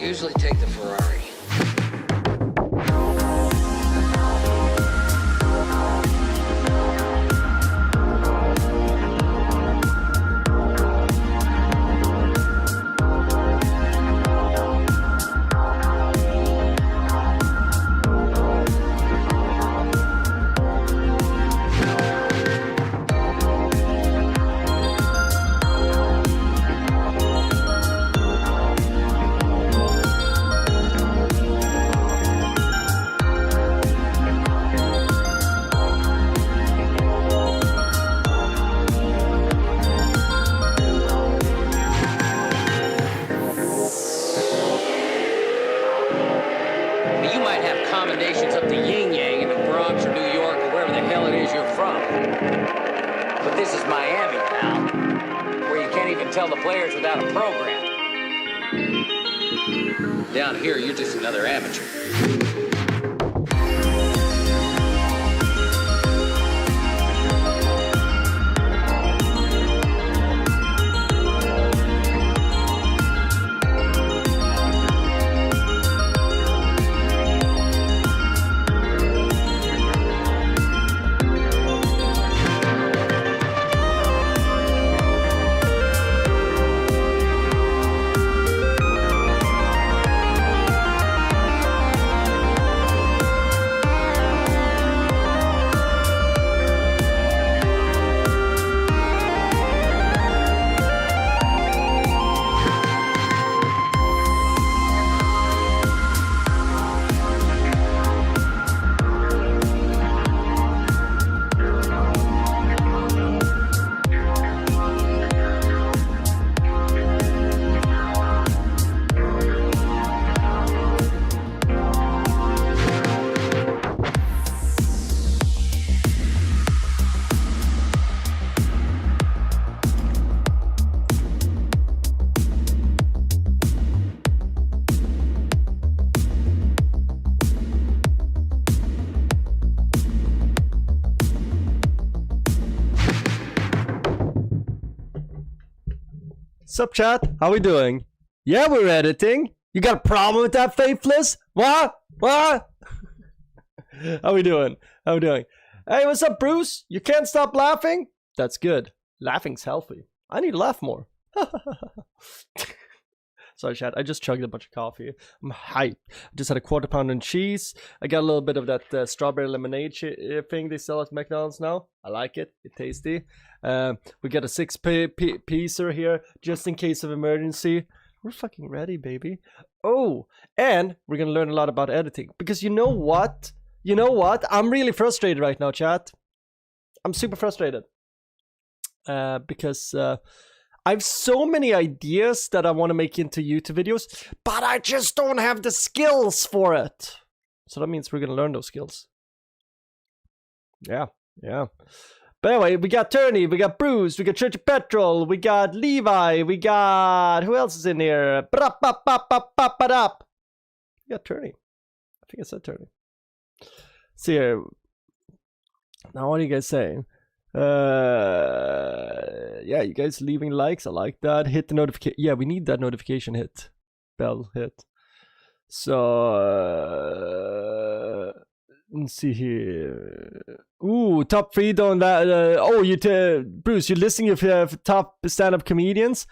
usually take the Ferrari. Combinations up to yin yang in the Bronx or New York or wherever the hell it is you're from. But this is Miami, pal, where you can't even tell the players without a program. Down here, you're just another amateur. Sup, chat? How we doing? Yeah, we're editing. You got a problem with that, Faithless? What? How we doing? How we doing? Hey, what's up, Bruce? You can't stop laughing? That's good. Laughing's healthy. I need to laugh more. Sorry, chat. I just chugged a bunch of coffee. I'm hyped. I just had a quarter pound and cheese. I got a little bit of that strawberry lemonade thing they sell at McDonald's now. I like it. It's tasty. We got a 6-piecer here just in case of emergency. We're fucking ready, baby. Oh, and we're gonna learn a lot about editing because you know what? You know what? I'm really frustrated right now, chat. I'm super frustrated because I have so many ideas that I want to make into YouTube videos, but I just don't have the skills for it. So that means we're gonna learn those skills. Yeah. But anyway, we got Turney, we got Bruce, we got Church of Petrol, we got Levi, we got... Who else is in here? We got Turney. I think I said Turney. See here. Now what are you guys saying? Yeah, you guys leaving likes, I like that. Hit the notification. Yeah, we need that notification hit. Bell hit. So... let's see here. Ooh, top 3 don't Bruce, you're listening to top stand-up comedians.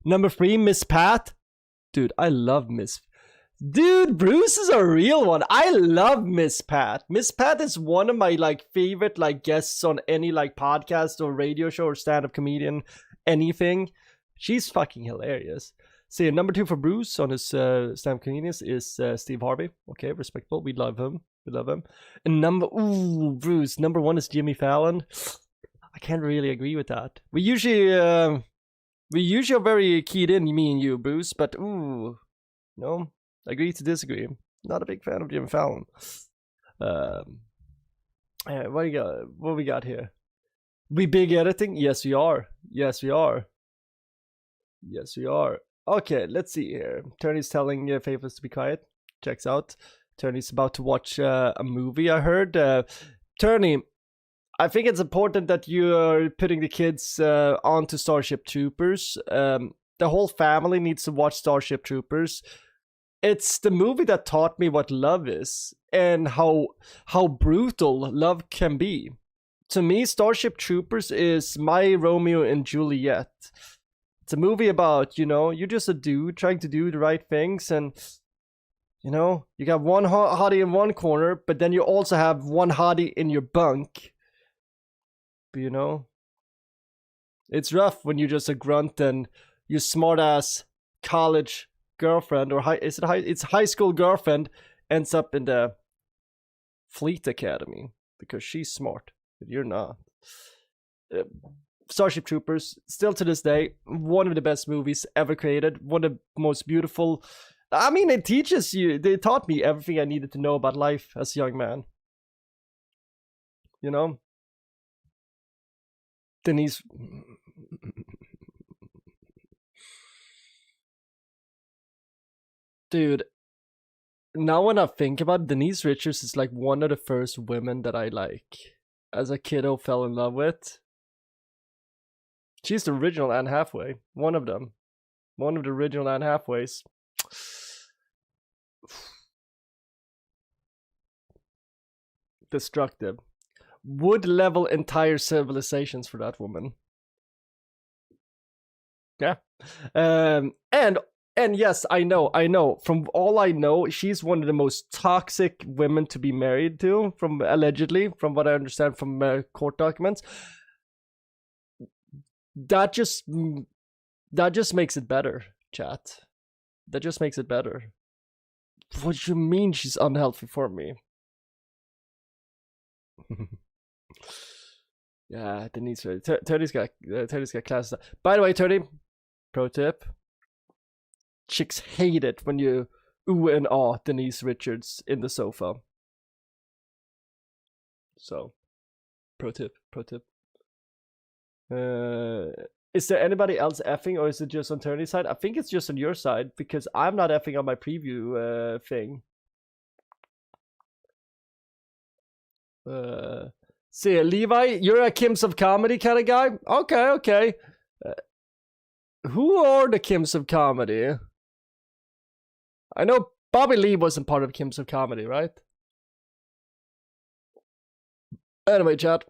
Number 3, Miss Pat. Dude, I love Miss. Dude, Bruce is a real one. I love Miss Pat. Miss Pat is one of my favorite guests on any podcast or radio show or stand-up comedian, anything. She's fucking hilarious. See, number 2 for Bruce on his stand-up comedians is Steve Harvey. Okay, respectable. We love him. And Bruce, number 1 is Jimmy Fallon. I can't really agree with that. We usually are very keyed in, me and you, Bruce, but no, agree to disagree. Not a big fan of Jimmy Fallon. What we got here? We big editing? Yes, we are. Okay, let's see here. Turney's telling Faithless to be quiet. Checks out. Turney's about to watch a movie, I heard. Turney, I think it's important that you're putting the kids onto Starship Troopers. The whole family needs to watch Starship Troopers. it's the movie that taught me what love is and how brutal love can be. To me, Starship Troopers is my Romeo and Juliet. It's a movie about, you know, you're just a dude trying to do the right things, and you know, you got one hottie in one corner, but then you also have one hottie in your bunk. But, you know, it's rough when you're just a grunt and your smart ass college girlfriend, or it's high school girlfriend, ends up in the Fleet Academy because she's smart, but you're not. Starship Troopers, still to this day, one of the best movies ever created. One of the most beautiful. I mean, it taught me everything I needed to know about life as a young man. You know? Denise. Dude, now when I think about it, Denise Richards is like one of the first women that I like as a kiddo fell in love with. She's the original Anne Hathaway. One of them. One of the original Anne Hathaways. Destructive. Would level entire civilizations for that woman. Yeah. And yes, I know. From all I know, she's one of the most toxic women to be married to, allegedly, from what I understand from court documents. That just makes it better, chat. That just makes it better. What do you mean she's unhealthy for me? Yeah, Denise. 30's got class. By the way, 30, pro tip. Chicks hate it when you ooh and ah Denise Richards in the sofa. So, pro tip. Is there anybody else effing, or is it just on Tony's side? I think it's just on your side, because I'm not effing on my preview thing. See, Levi, you're a Kims of Comedy kind of guy? Okay. Who are the Kims of Comedy? I know Bobby Lee wasn't part of Kims of Comedy, right? Anyway, chat.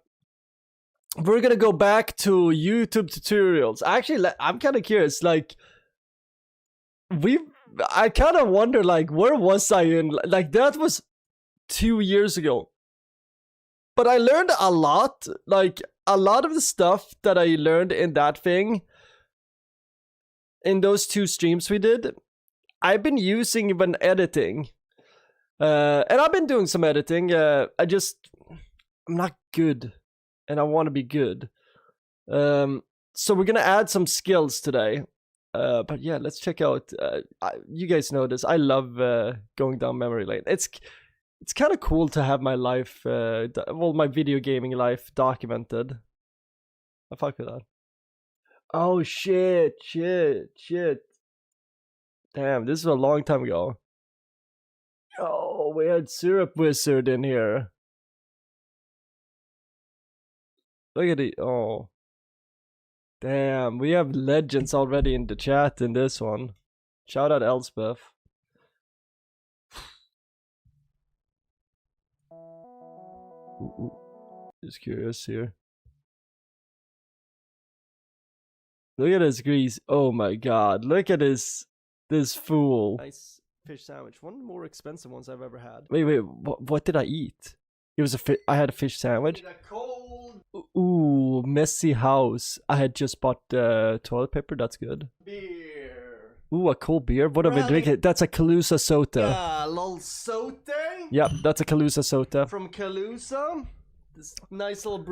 We're gonna go back to YouTube tutorials. Actually, I'm kind of curious. Like, I kind of wonder, like, where was I in? Like, that was 2 years ago. But I learned a lot. Like, a lot of the stuff that I learned in that thing, in those 2 streams we did, I've been using when editing. And I've been doing some editing. I'm not good. And I want to be good. So we're gonna add some skills today. But yeah, let's check out. You guys know this. I love going down memory lane. It's kind of cool to have my life, my video gaming life documented. I fuck with that. Oh shit. Damn, this is a long time ago. Oh, we had Syrup Wizard in here. Look at it. Oh. Damn, we have legends already in the chat in this one. Shout out Elspeth. Ooh. Just curious here. Look at this grease. Oh my god. Look at this fool. Nice fish sandwich. One of the more expensive ones I've ever had. Wait. What did I eat? It was I had a fish sandwich. Ooh, messy house. I had just bought toilet paper. That's good. Beer. Ooh, a cold beer. What am I drinking? That's a Calusa Sota. Yeah, lol Sota. Yep, that's a Calusa Sota. From Calusa. This nice little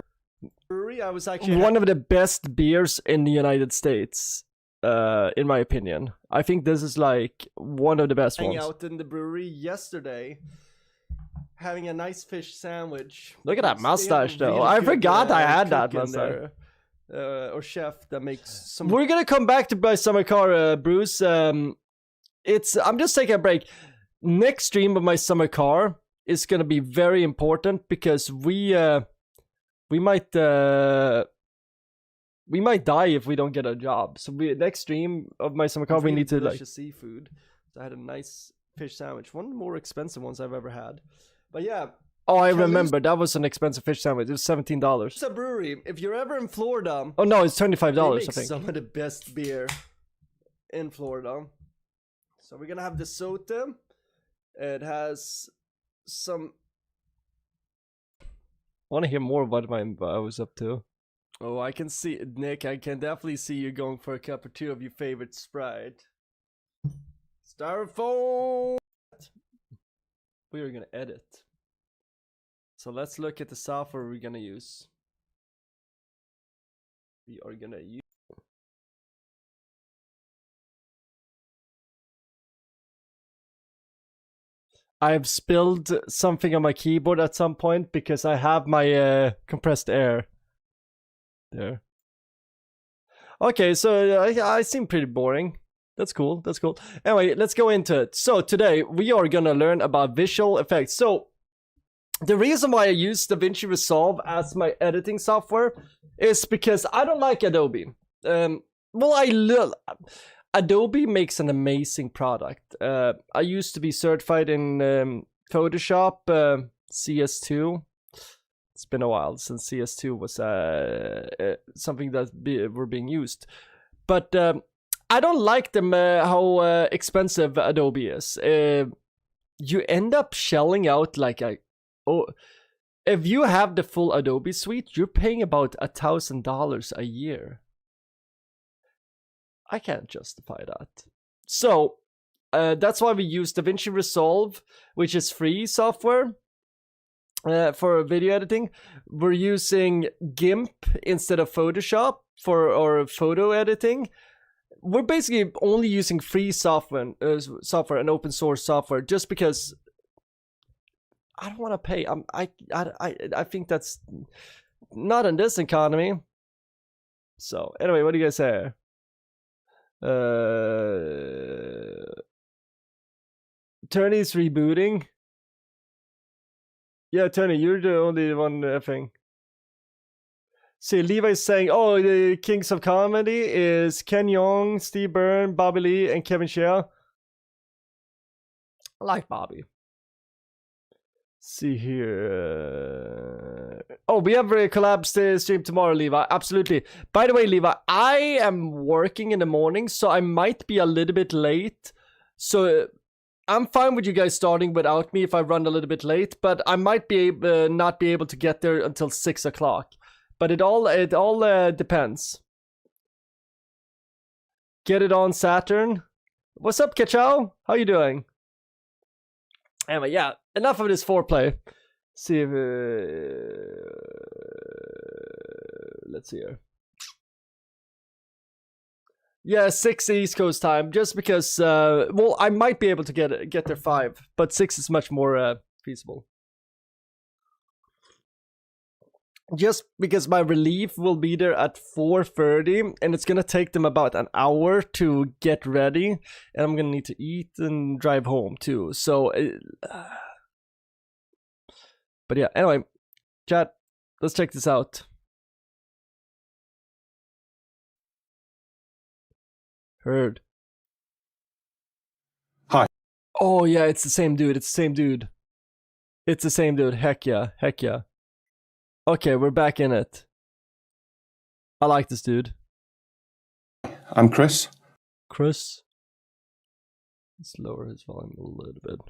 brewery. I was actually one of the best beers in the United States. In my opinion. I think this is like one of the best ones. Out in the brewery yesterday. Having a nice fish sandwich. Look at that mustache, though. Really I forgot I had that mustache. Or chef that makes some. We're gonna come back to my summer car, Bruce. I'm just taking a break. Next stream of my summer car is gonna be very important because we might die if we don't get a job. So next stream of my summer car, we need to like seafood. So I had a nice fish sandwich. One of the more expensive ones I've ever had. But yeah. Oh, I remember. That was an expensive fish sandwich. It was $17. It's a brewery. If you're ever in Florida... Oh, no, it's $25, I think. Some of the best beer in Florida. So we're going to have the Sote. It has some... I want to hear more about what I was up to. Oh, I can see... Nick, I can definitely see you going for a cup or two of your favorite Sprite. Styrofoam! We are going to edit. So let's look at the software we're gonna use. We are gonna use... I've spilled something on my keyboard at some point because I have my compressed air. There. Okay, so I seem pretty boring. That's cool, that's cool. Anyway, let's go into it. So today we are gonna learn about visual effects. So the reason why I use DaVinci Resolve as my editing software is because I don't like Adobe. Adobe makes an amazing product. I used to be certified in Photoshop CS2. It's been a while since CS2 was something that were being used. But I don't like them how expensive Adobe is. You end up shelling out like if you have the full Adobe suite, you're paying about $1,000 a year. I can't justify that. So that's why we use DaVinci Resolve, which is free software for video editing. We're using GIMP instead of Photoshop for our photo editing. We're basically only using free software and open source software just because I don't want to pay. I think that's not in this economy. So anyway, what do you guys say? Tony's rebooting. Yeah, Tony, you're the only one effing. See, Levi's saying, oh, the Kings of Comedy is Ken Jeong, Steve Byrne, Bobby Lee, and Kevin Shea. I like Bobby. See here. Oh, we have a collab stream tomorrow, Levi. Absolutely. By the way, Levi, I am working in the morning, so I might be a little bit late. So I'm fine with you guys starting without me if I run a little bit late, but I might be not be able to get there until 6 o'clock. But it all depends. Get it on Saturn. What's up, Kachao? How you doing? Anyway, yeah, enough of this foreplay. See if let's see here. Yeah, 6 East Coast time, just because well, I might be able to get there 5, but 6 is much more feasible. Just because my relief will be there at 4:30, and it's gonna take them about an hour to get ready, and I'm gonna need to eat and drive home too. So, but yeah. Anyway, chat. Let's check this out. Heard. Hi. Oh yeah, it's the same dude. It's the same dude. It's the same dude. Heck yeah. Heck yeah. Okay, we're back in it. I like this dude. I'm Chris. Chris. Let's lower his volume a little bit.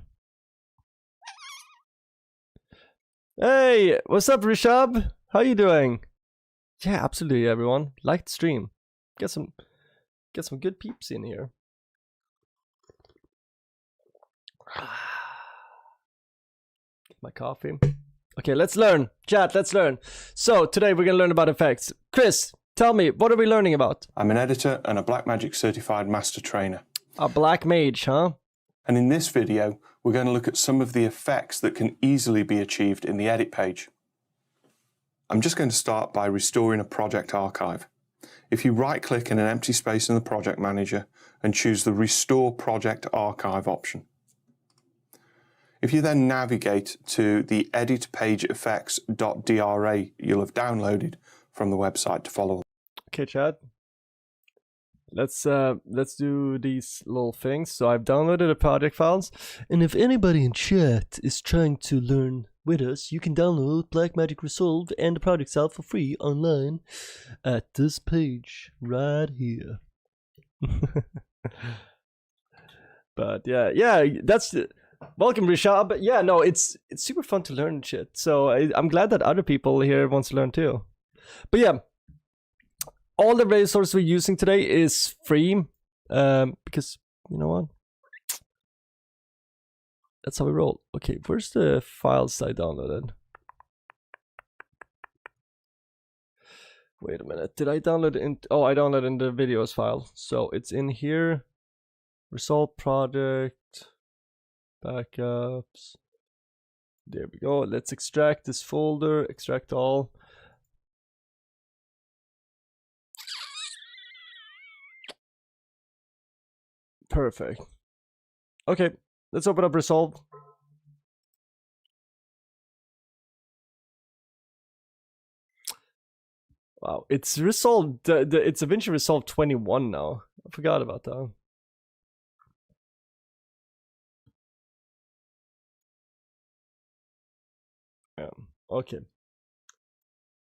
Hey, what's up, Rishab? How you doing? Yeah, absolutely, everyone. Like the stream. Get some good peeps in here. Get my coffee. Okay, let's learn. Chat, let's learn. So, today we're going to learn about effects. Chris, tell me, what are we learning about? I'm an editor and a Blackmagic certified master trainer. A black mage, huh? And in this video, we're going to look at some of the effects that can easily be achieved in the edit page. I'm just going to start by restoring a project archive. If you right-click in an empty space in the project manager and choose the Restore Project Archive option. If you then navigate to the edit page effects.dra you'll have downloaded from the website to follow. Okay, Chad. let's do these little things. So I've downloaded the project files, and if anybody in chat is trying to learn with us, you can download Blackmagic Resolve and the project file for free online at this page right here. But yeah, that's welcome, Rishab. But yeah, no, it's super fun to learn shit. So I'm glad that other people here wants to learn too. But yeah, all the resources we're using today is free, because you know what? That's how we roll. Okay, where's the files I downloaded? Wait a minute. Did I download it in? Oh, I downloaded in the videos file. So it's in here. Resolve project, backups. There we go. Let's extract this folder. Extract all. Perfect. Okay, let's open up Resolve. Wow, it's Resolve. It's DaVinci Resolve 21 now. I forgot about that. Yeah. Okay.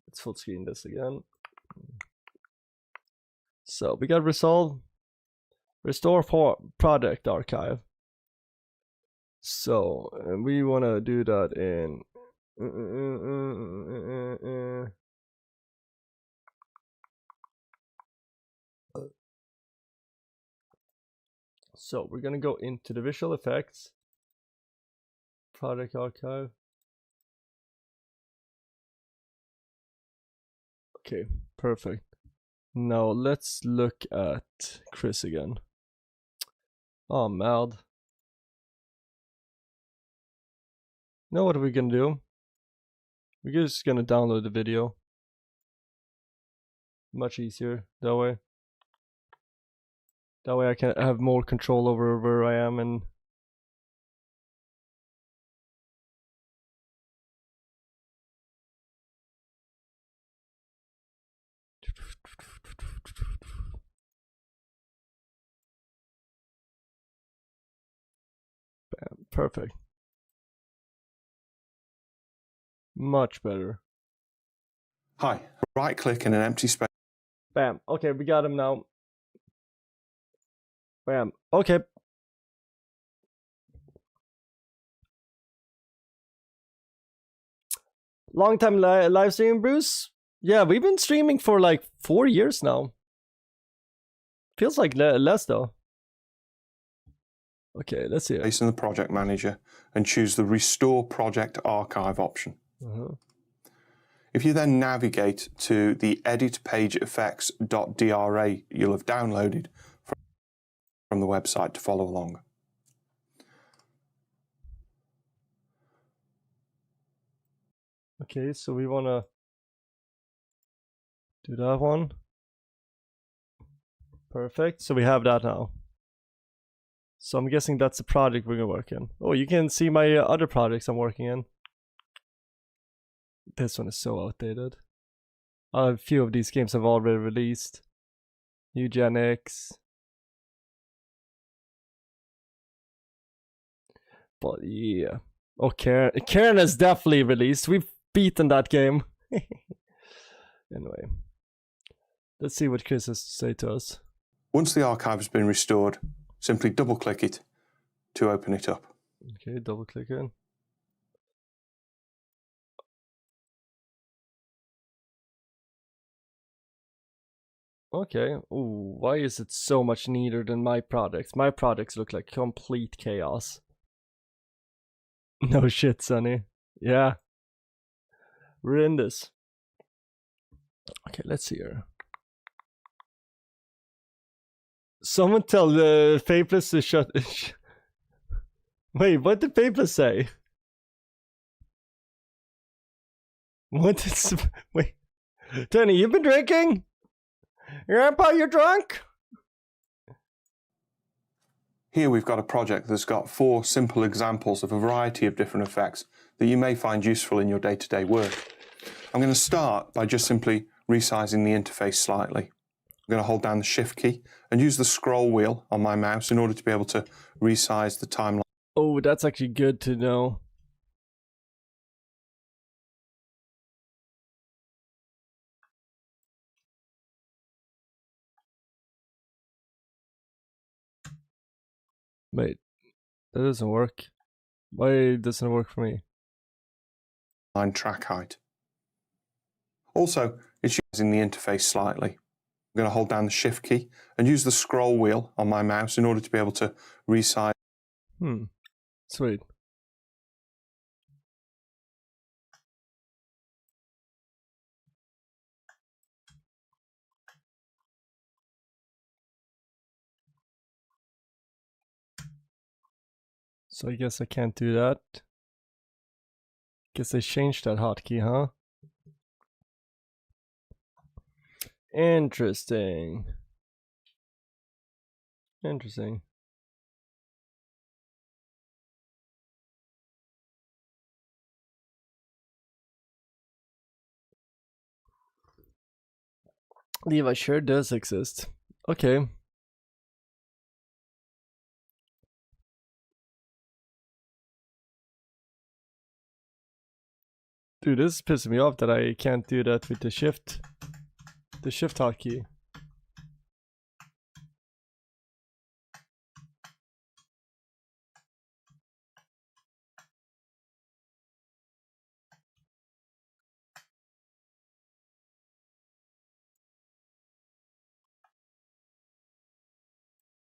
Let's full screen this again. So we got Resolve. Restore project archive. So we want to do that in so we're gonna go into the visual effects, project archive. Okay, perfect. Now let's look at Chris again. Oh, mad. Now what are we gonna do? We're just gonna download the video. Much easier that way. That way I can have more control over where I am and bam, perfect. Much better. Hi, right click in an empty space. Bam. Okay, we got him now. Bam. Okay. Long time live stream, Bruce? Yeah, we've been streaming for like 4 years now. Feels like less though. Okay, let's see it. Place in the project manager and choose the Restore Project Archive option. If you then navigate to the edit page effects.dra you'll have downloaded from the website to follow along. Okay, so we want to do that one. Perfect. So we have that now. So I'm guessing that's the project we're going to work in. Oh, you can see my other projects I'm working in. This one is so outdated. A few of these games have already released. Eugenics. But yeah. Oh, Karen has definitely released. We've beaten that game. Anyway. Let's see what Chris has to say to us. Once the archive has been restored, simply double click it to open it up. Okay, double click in. Okay. Ooh, why is it so much neater than my products? My products look like complete chaos. No shit, Sonny. Yeah. We're in this. Okay, let's see here. Someone tell the Faithless to shut. Wait, what did Faithless say? What did? Wait, Tony, you've been drinking? Grandpa, you're drunk? Here we've got a project that's got 4 simple examples of a variety of different effects that you may find useful in your day-to-day work. I'm going to start by just simply resizing the interface slightly. I'm going to hold down the Shift key and use the scroll wheel on my mouse in order to be able to resize the timeline. Oh, that's actually good to know. Wait, that doesn't work. Why doesn't it work for me? Line track height. Also, it's using the interface slightly. I'm going to hold down the Shift key and use the scroll wheel on my mouse in order to be able to resize. Sweet. So I guess I can't do that. Guess I changed that hotkey, huh? Interesting. Interesting. Levi sure does exist. Okay. Dude, this is pissing me off that I can't do that with the shift hotkey.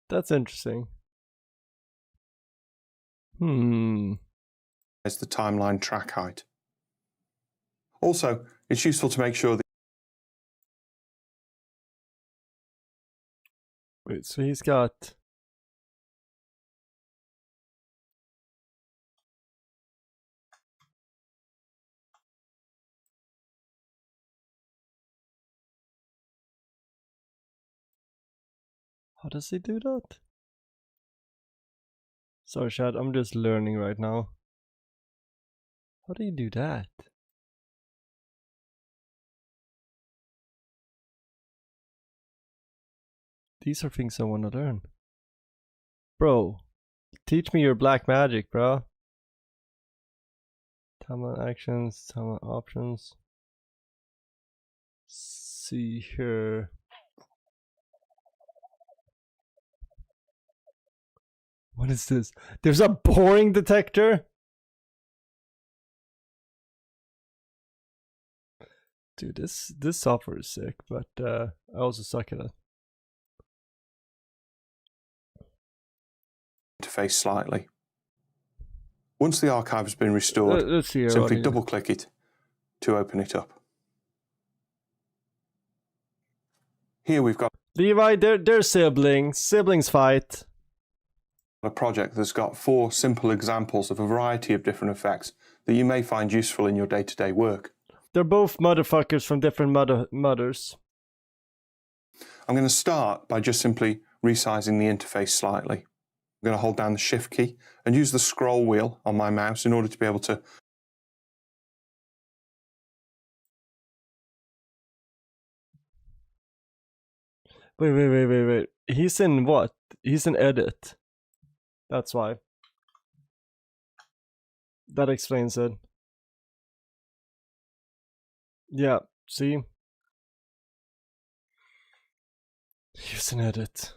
That's interesting. As the timeline track height. Also, it's useful to make sure that. Wait, so he's got. How does he do that? Sorry, Chad, I'm just learning right now. How do you do that? These are things I want to learn. Bro, teach me your black magic, bro. Timeline actions, timeline options. See here. What is this? There's a boring detector? Dude, this software is sick, but I also suck at it. Interface slightly. Once the archive has been restored, let's see here, simply double-click it to open it up. Here we've got Levi, they're siblings. Siblings fight. a project that's got 4 simple examples of a variety of different effects that you may find useful in your day-to-day work. They're both motherfuckers from different mothers. I'm going to start by just simply resizing the interface slightly. I'm going to hold down the Shift key and use the scroll wheel on my mouse in order to be able to. Wait. He's in what? He's in edit. That's why. That explains it. Yeah, see? He's in edit.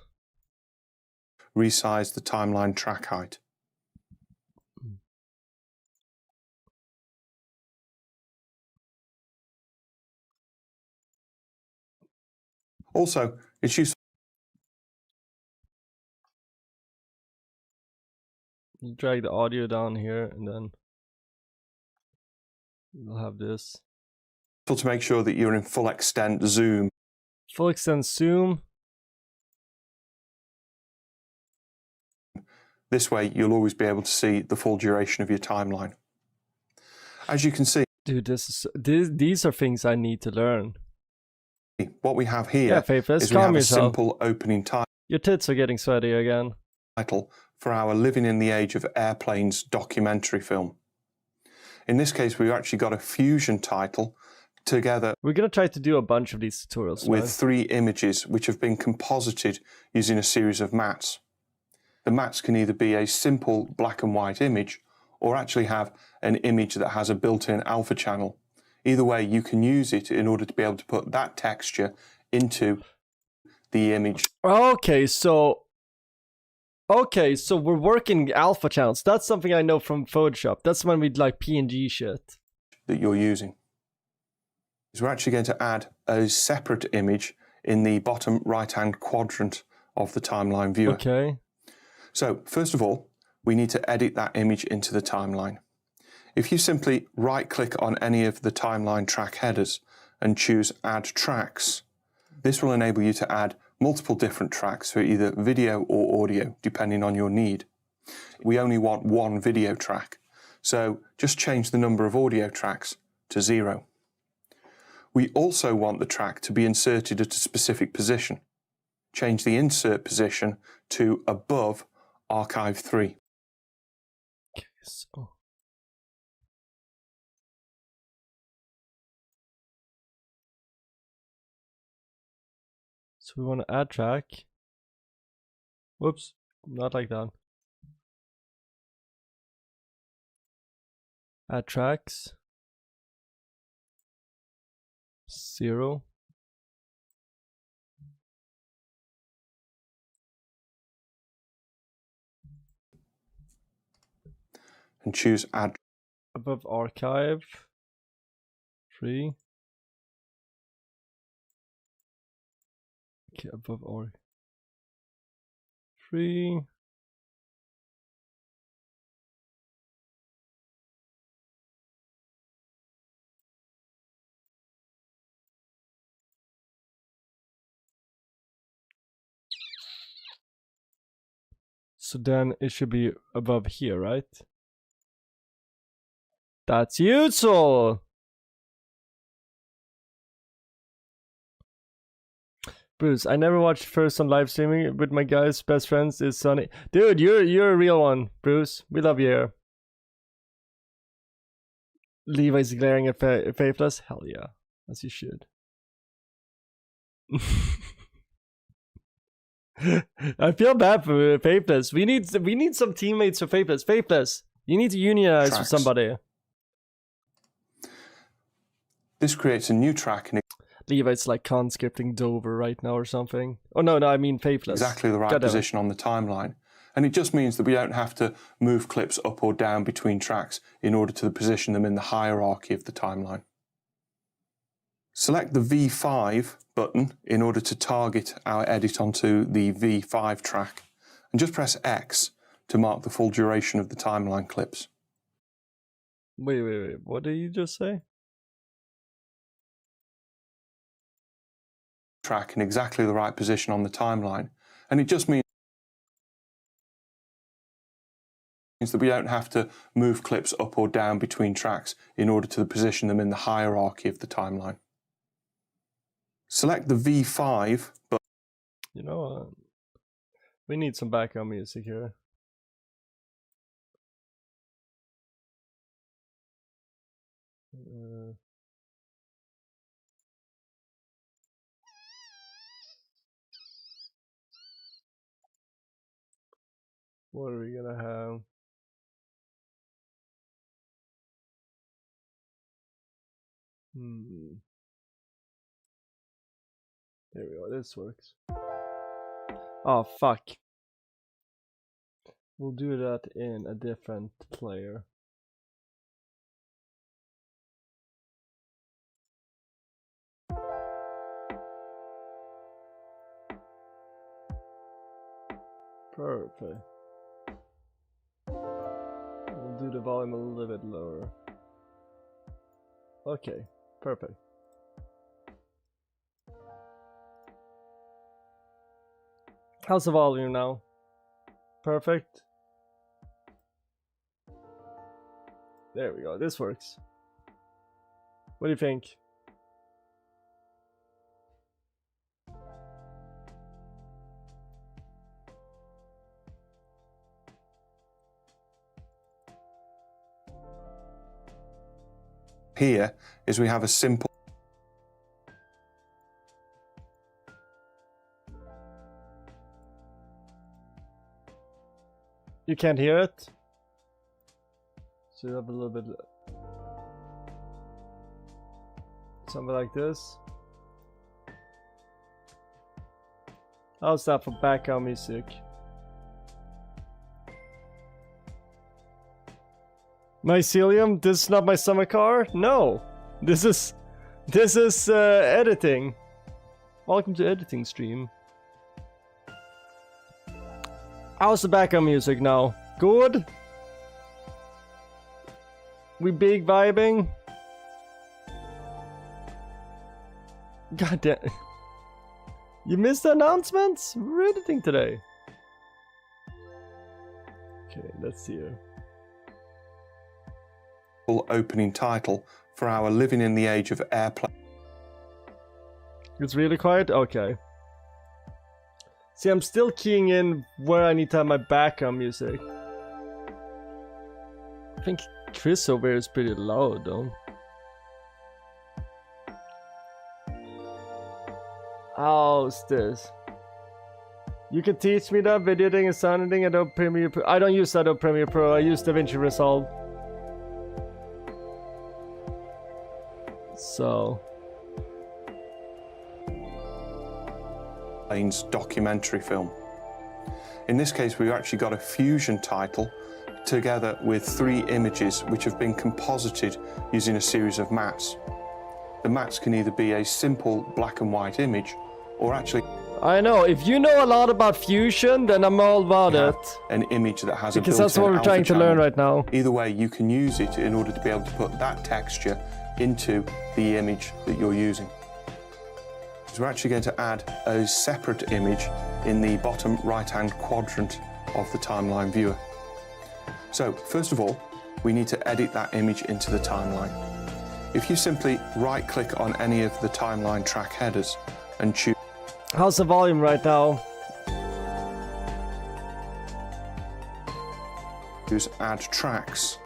Resize the timeline track height. Also, it's useful. You drag the audio down here and then you'll have this. To make sure that you're in full extent zoom. Full extent zoom. This way, you'll always be able to see the full duration of your timeline. As you can see, dude, these are things I need to learn. What we have here is we have a simple opening title. Your tits are getting sweaty again. Title for our Living in the Age of Airplanes documentary film. In this case, we've actually got a fusion title together We're gonna try to do a bunch of these tutorials, with man. 3 images which have been composited using a series of mats. The mats can either be a simple black and white image or actually have an image that has a built-in alpha channel. Either way, you can use it in order to be able to put that texture into the image. Okay, so we're working alpha channels. That's something I know from Photoshop. That's when we'd like PNG shit that you're using. So we're actually going to add a separate image in the bottom right-hand quadrant of the timeline viewer. Okay. So first of all, we need to edit that image into the timeline. If you simply right-click on any of the timeline track headers and choose Add Tracks, this will enable you to add multiple different tracks for either video or audio, depending on your need. We only want one video track, so just change the number of audio tracks to 0. We also want the track to be inserted at a specific position. Change the insert position to above archive 3. Okay, so we want to add track. Whoops, not like that. Add tracks. 0. And choose Add Above archive 3. Okay, above archive 3. So then it should be above here, right? That's useful! Bruce, I never watched first on live streaming with my guys. Best friends is Sonny. Dude, you're a real one, Bruce. We love you here. Levi's glaring at Faithless. Hell yeah, as you should. I feel bad for Faithless. We need some teammates for Faithless. Faithless, you need to unionize with somebody. This creates a new track and Levi's like conscripting Dover right now or something. Oh no, I mean Faithless. Exactly the right position on the timeline. And it just means that we don't have to move clips up or down between tracks in order to position them in the hierarchy of the timeline. Select the V5 button in order to target our edit onto the V5 track, and just press X to mark the full duration of the timeline clips. Wait, what did you just say? Track in exactly the right position on the timeline, and it just means that we don't have to move clips up or down between tracks in order to position them in the hierarchy of the timeline. Select the V5 button. You know, we need some background music here. What are we gonna have? There we go, this works. Oh fuck. We'll do that in a different player. Perfect. We'll do the volume a little bit lower. Okay, perfect. How's the volume now? Perfect. There we go, this works. What do you think? Here is we have a simple You can't hear it? So you have a little bit... something like this. How's that for background music? Mycelium, this is not my summer car? No! This is editing. Welcome to editing stream. How's the background music now? Good? We big vibing? God damn. You missed the announcements? We're editing today. Okay, let's see here. Opening title for our Living in the Age of Airplane. It's really quiet? Okay. See, I'm still keying in where I need to have my background music. I think Chris over here is pretty loud though. How's this? You can teach me that video editing and sound editing. Adobe Premiere Pro. I don't use Adobe Premiere Pro. I use DaVinci Resolve. So. Documentary film. In this case, we've actually got a fusion title together with 3 images which have been composited using a series of mattes. The mattes can either be a simple black and white image or actually I know, if you know a lot about fusion, then I'm all about it. An image that has because a that's what we're trying to learn right now. Either way, you can use it in order to be able to put that texture into the image that you're using. So we're actually going to add a separate image in the bottom right-hand quadrant of the timeline viewer. So first of all, we need to edit that image into the timeline. If you simply right-click on any of the timeline track headers and choose... How's the volume right now? Choose Add Tracks.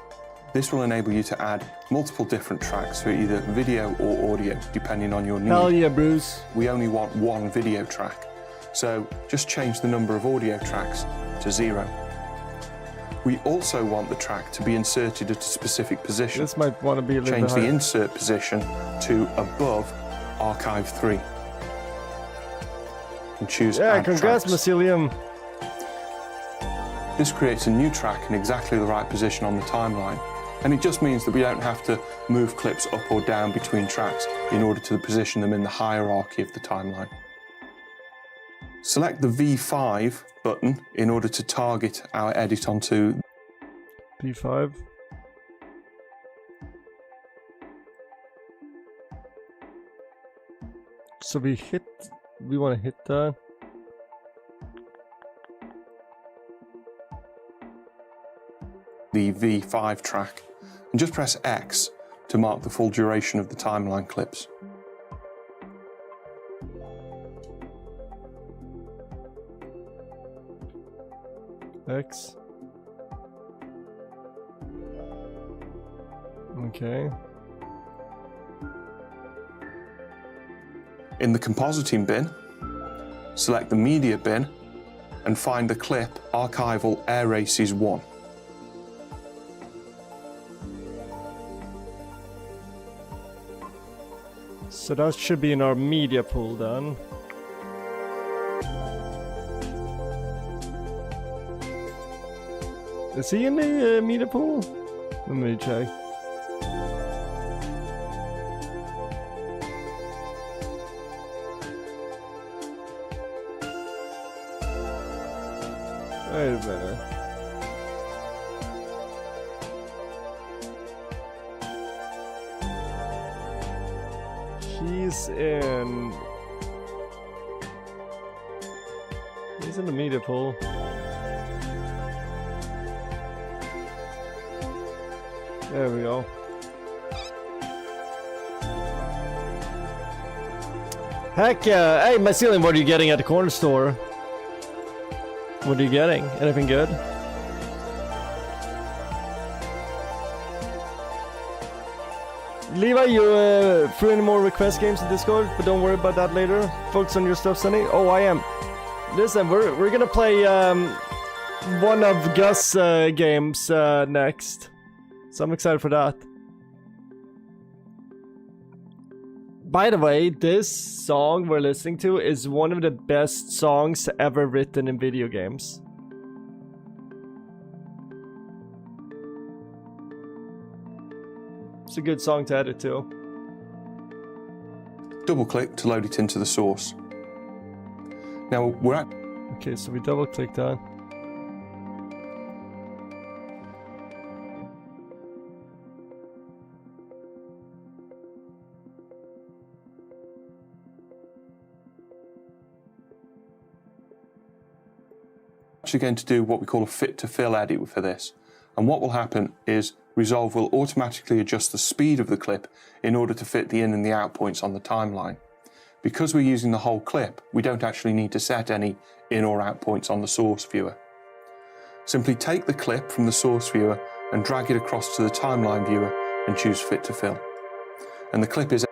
This will enable you to add multiple different tracks for either video or audio, depending on your need. Hell yeah, Bruce. We only want 1 video track, so just change the number of audio tracks to 0. We also want the track to be inserted at a specific position. This might want to be a little Change bit the higher. insert position to above Archive 3. And choose Add congrats, Tracks. Mycelium. This creates a new track in exactly the right position on the timeline. And it just means that we don't have to move clips up or down between tracks in order to position them in the hierarchy of the timeline. Select the V5 button in order to target our edit onto P5. So we want to hit that. the V5 track and just press X to mark the full duration of the timeline clips. X. Okay. In the compositing bin, select the media bin and find the clip Archival Air Races 1. So that should be in our media pool then. Is he in the media pool? Let me check. Wait a minute. He's in the media pool. There we go. Heck yeah! Hey, Mycelium, what are you getting at the corner store? What are you getting? Anything good? Levi, you threw any more request games in Discord, but don't worry about that later. Focus on your stuff, Sonny. Oh, I am. Listen, we're gonna play one of Gus' games next. So I'm excited for that. By the way, this song we're listening to is one of the best songs ever written in video games. It's a good song to edit to. Double click to load it into the source. Now we're at. Okay, so we double click that. Actually going to do what we call a fit to fill edit for this, and what will happen is Resolve will automatically adjust the speed of the clip in order to fit the in and the out points on the timeline. Because we're using the whole clip, we don't actually need to set any in or out points on the source viewer. Simply take the clip from the source viewer and drag it across to the timeline viewer and choose fit to fill, and the clip is.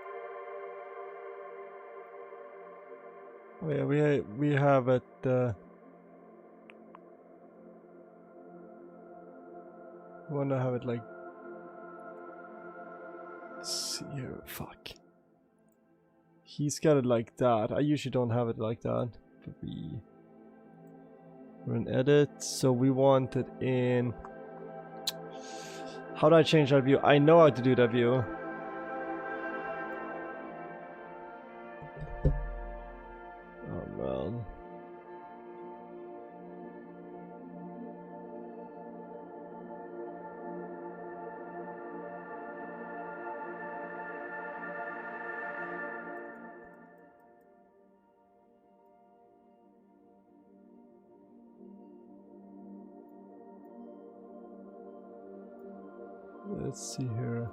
Oh yeah, we have it. I wanna have it like. Let's see here, fuck. He's got it like that. I usually don't have it like that. But we're in edit, so we want it in. How do I change that view? I know how to do that view. Oh man. Let's see here.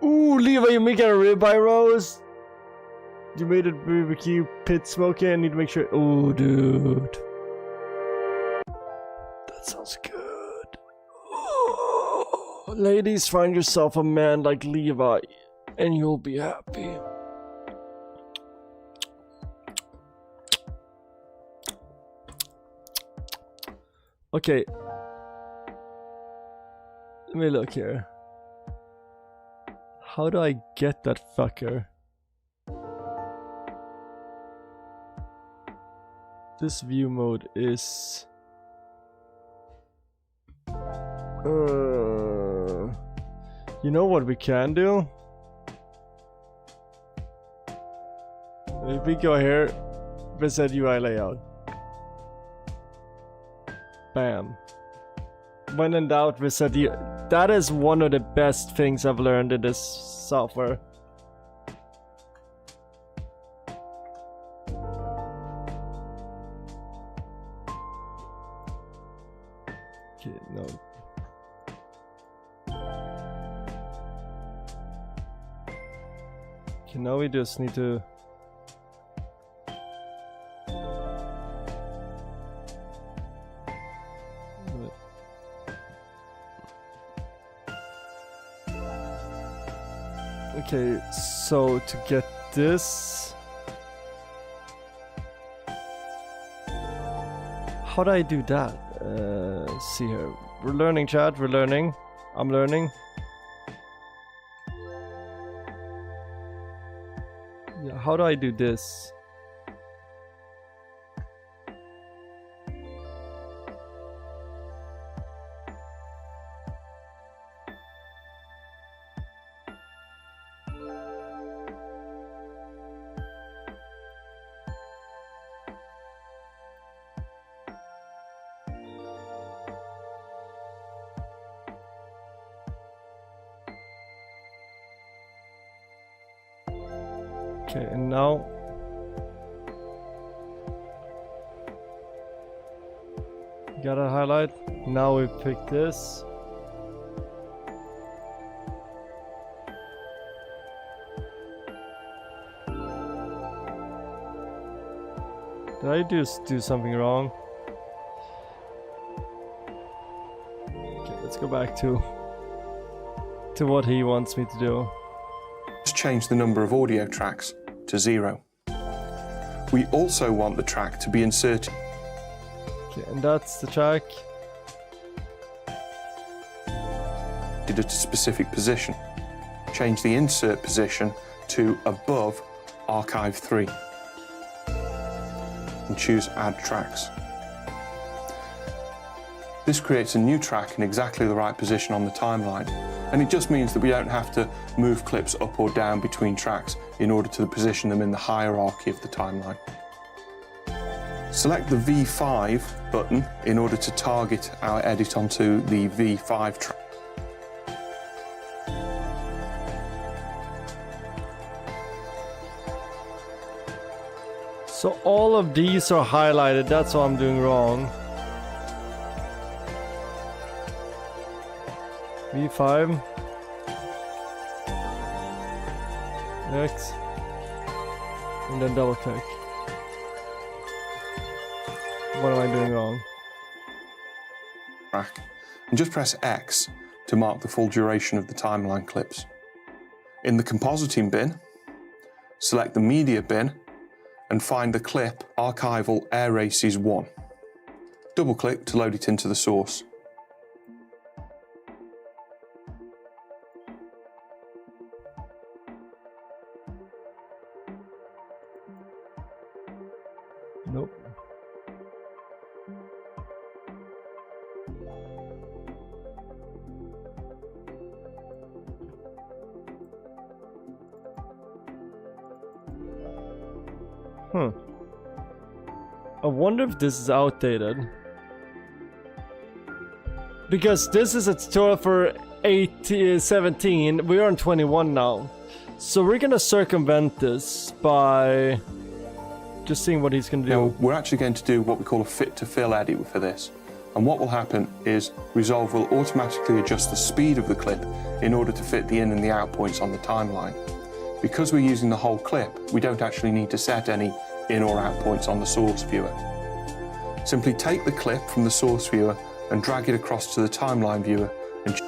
Ooh, Levi, you making a ribeye roast? You made it barbecue pit smoky. I need to make sure. Oh, dude. That sounds good. Oh, ladies, find yourself a man like Levi, and you'll be happy. Okay. Let me look here. How do I get that fucker? This view mode is... you know what we can do? If we go here, visit UI layout. Bam. When in doubt, visit UI. That is one of the best things I've learned in this software. Okay, no. Okay, now we just need to... Okay, so to get this... How do I do that? See here. We're learning, chat. We're learning. I'm learning. Yeah, how do I do this? Okay, and now got a highlight. Now we pick this. Did I just do something wrong? Okay, let's go back to what he wants me to do. Just change the number of audio tracks to 0. We also want the track to be inserted. Okay, and that's the track. At a specific position. Change the insert position to above archive 3 and choose add tracks. This creates a new track in exactly the right position on the timeline, and it just means that we don't have to move clips up or down between tracks in order to position them in the hierarchy of the timeline. Select the V5 button in order to target our edit onto the V5 track. So all of these are highlighted, that's what I'm doing wrong. V5. X. And then double click. What am I doing wrong? Track, and just press X to mark the full duration of the timeline clips. In the compositing bin, select the media bin and find the clip Archival Air Races 1. Double click to load it into the source. Nope. I wonder if this is outdated. Because this is a tutorial for 17, we are on 21 now. So we're gonna circumvent this by just seeing what he's gonna do. Now, we're actually going to do what we call a fit to fill edit for this. And what will happen is Resolve will automatically adjust the speed of the clip in order to fit the in and the out points on the timeline. Because we're using the whole clip, we don't actually need to set any in or out points on the source viewer. Simply take the clip from the source viewer and drag it across to the timeline viewer and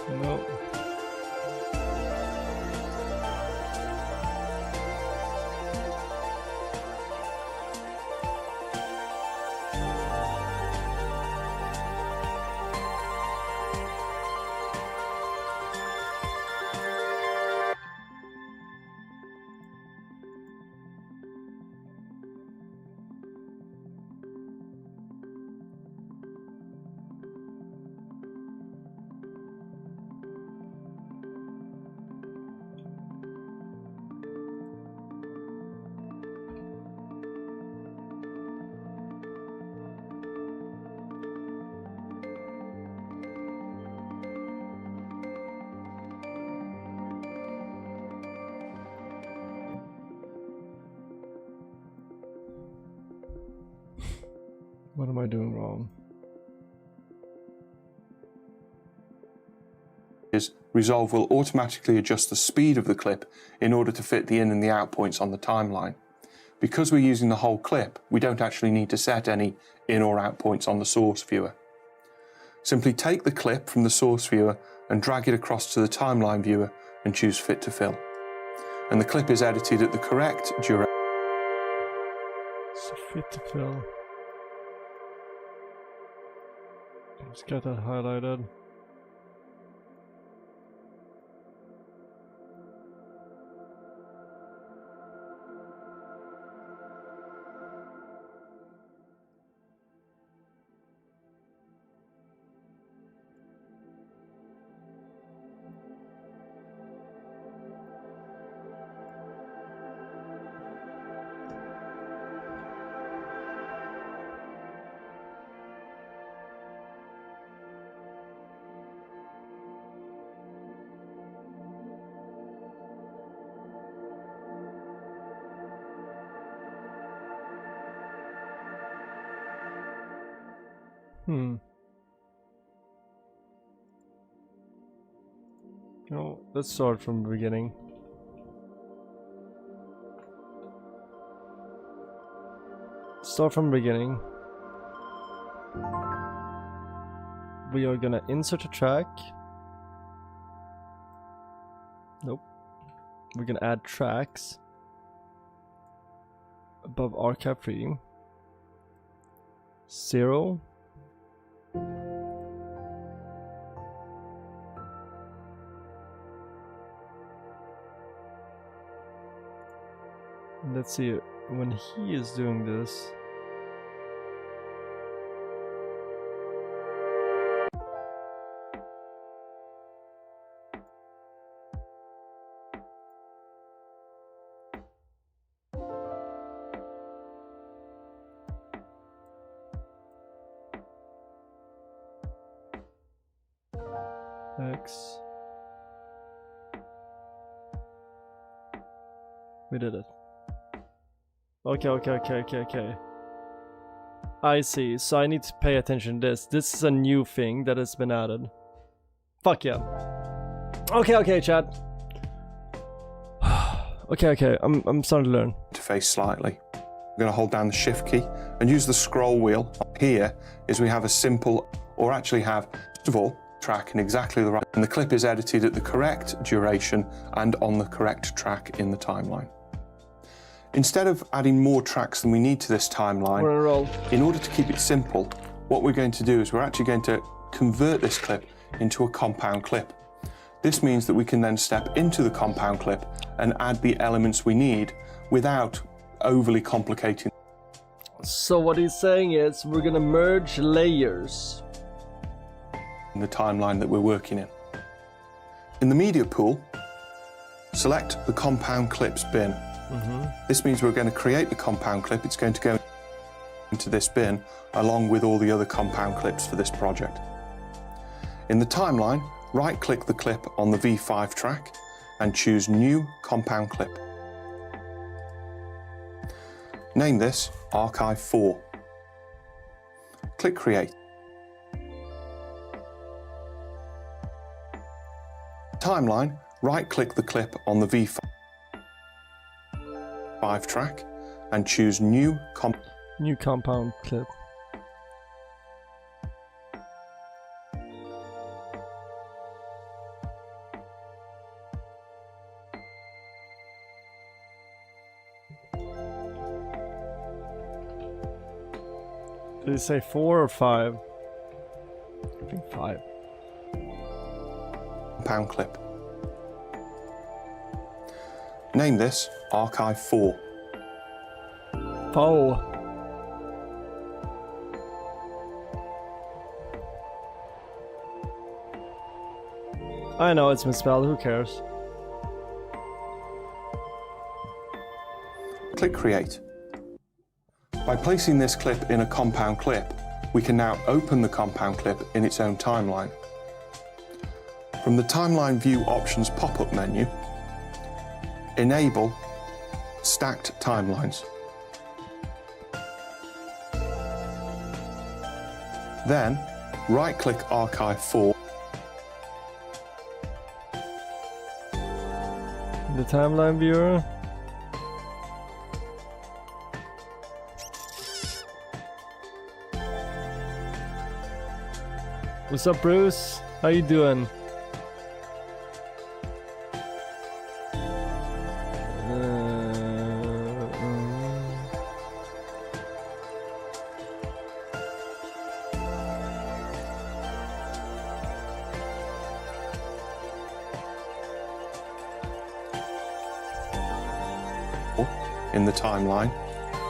No. What am I doing wrong? Resolve will automatically adjust the speed of the clip in order to fit the in and the out points on the timeline. Because we're using the whole clip, we don't actually need to set any in or out points on the source viewer. Simply take the clip from the source viewer and drag it across to the timeline viewer and choose Fit to Fill. And the clip is edited at the correct duration. So fit to fill. Just get that highlighted. No, let's start from the beginning. Start from the beginning. We are gonna insert a track. Nope. We're gonna add tracks above archive 3. 0. Let's see when he is doing this. X. We did it. Okay. I see. So I need to pay attention to this. This is a new thing that has been added. Fuck yeah. Okay, chat. Okay. I'm starting to learn. Interface slightly. We're going to hold down the Shift key and use the scroll wheel. Here is we have a simple, or actually have, first of all, track in exactly the right, and the clip is edited at the correct duration and on the correct track in the timeline. Instead of adding more tracks than we need to this timeline, We're on a roll. In order to keep it simple, what we're going to do is we're actually going to convert this clip into a compound clip. This means that we can then step into the compound clip and add the elements we need without overly complicating. So what he's saying is we're gonna merge layers In the timeline that we're working in. In the media pool, select the compound clips bin. This means we're going to create the compound clip. It's going to go into this bin along with all the other compound clips for this project. In the timeline, right-click the clip on the V5 track and choose New Compound Clip. Name this Archive 4. Click Create. Timeline, right-click the clip on the V5 track and choose New compound clip. Did he say 4 or 5? I think 5. Compound clip. Name this Archive 4. Oh. I know it's misspelled, who cares? Click Create. By placing this clip in a compound clip, we can now open the compound clip in its own timeline. From the Timeline View Options pop-up menu, enable Stacked Timelines. Then, right-click Archive 4. The timeline viewer. What's up, Bruce? How you doing? In the timeline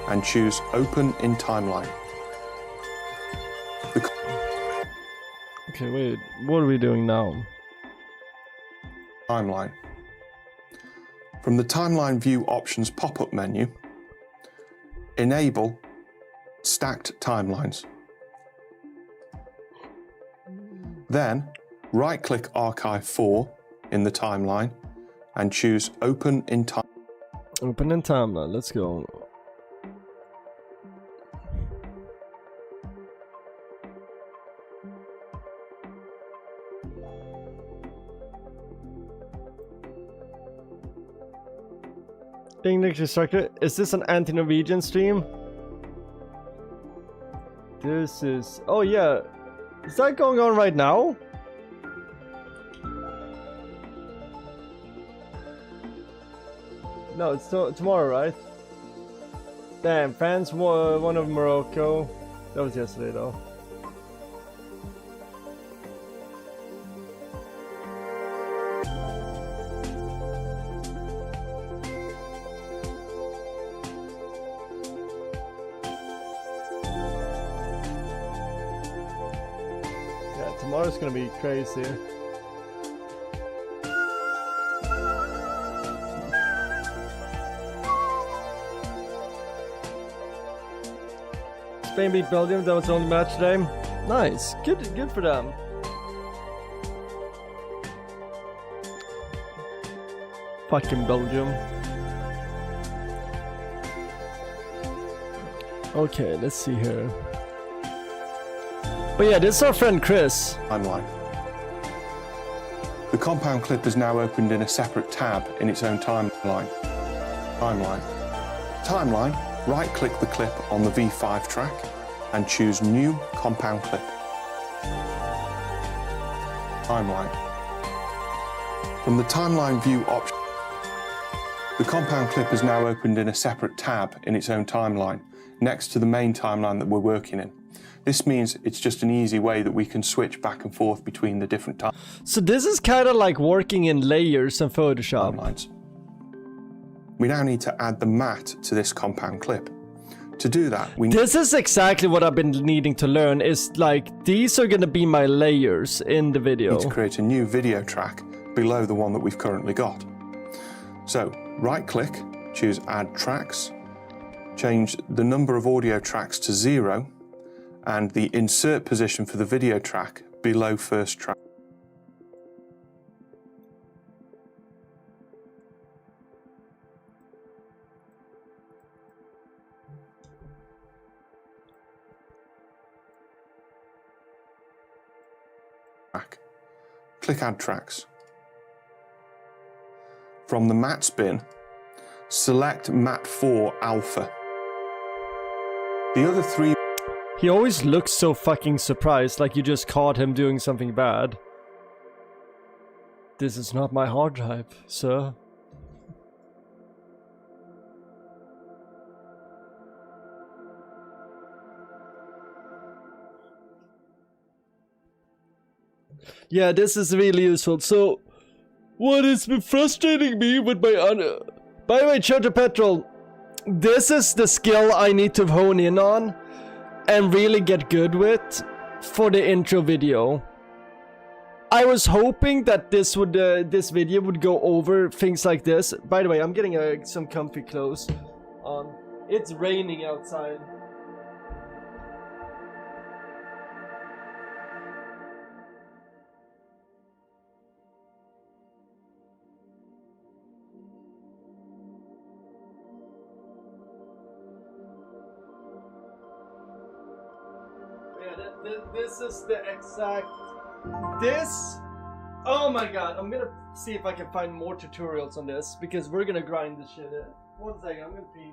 and choose Open in Timeline. Okay, wait, what are we doing now? Timeline. From the Timeline View Options pop-up menu, enable Stacked Timelines. Then, right-click Archive 4 in the timeline and choose Open in Timeline. Open in timeline, let's go. English instructor. Is this an anti-Norwegian stream? This is... Oh yeah. Is that going on right now? No, it's tomorrow, right? Damn, France won of Morocco. That was yesterday though. Tomorrow's gonna be crazy. Spain beat Belgium, that was the only match today. Nice, good for them. Fucking Belgium. Okay, let's see here. But yeah, this is our friend Chris. Timeline. The compound clip is now opened in a separate tab in its own timeline. Timeline, right-click the clip on the V5 track and choose New Compound Clip. Timeline. From the timeline view option, the compound clip is now opened in a separate tab in its own timeline, next to the main timeline that we're working in. This means it's just an easy way that we can switch back and forth between the different timelines. So this is kind of like working in layers in Photoshop. We now need to add the matte to this compound clip. To do that, This is exactly what I've been needing to learn, is like, these are gonna be my layers in the video. Need to create a new video track below the one that we've currently got. So, right-click, choose Add Tracks, change the number of audio tracks to 0, and the insert position for the video track below first track. Click Add Tracks. From the matte bin, select Matte 4 Alpha. The other three... He always looks so fucking surprised, like you just caught him doing something bad. This is not my hard drive, sir. Yeah, this is really useful. So, what has been frustrating me with my... By the way, Charger Petrol, this is the skill I need to hone in on and really get good with for the intro video. I was hoping that this video would go over things like this. By the way, I'm getting some comfy clothes on. It's raining outside. This is the exact... This... Oh my god, I'm gonna see if I can find more tutorials on this, because we're gonna grind this shit in. 1 second, I'm gonna pee.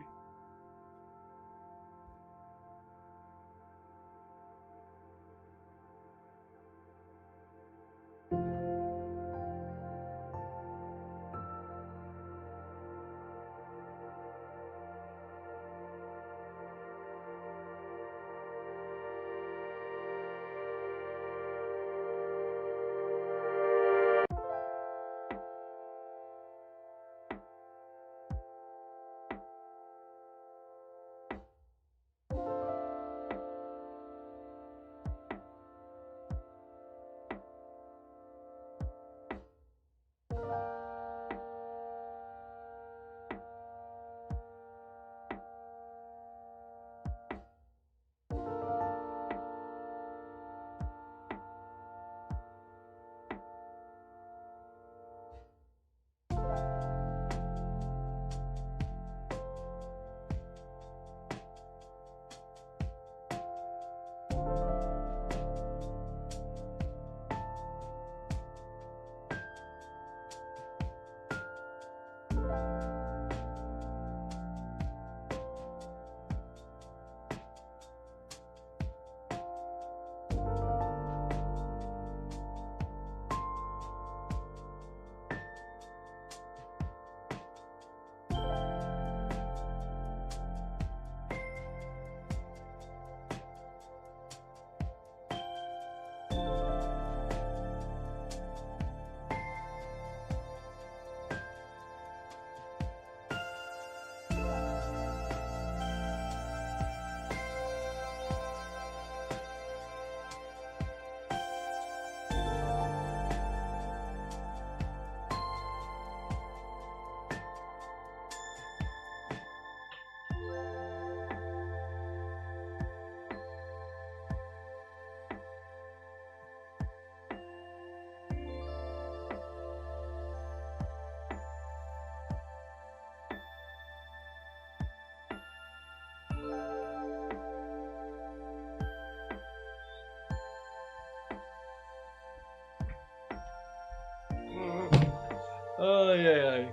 Ay.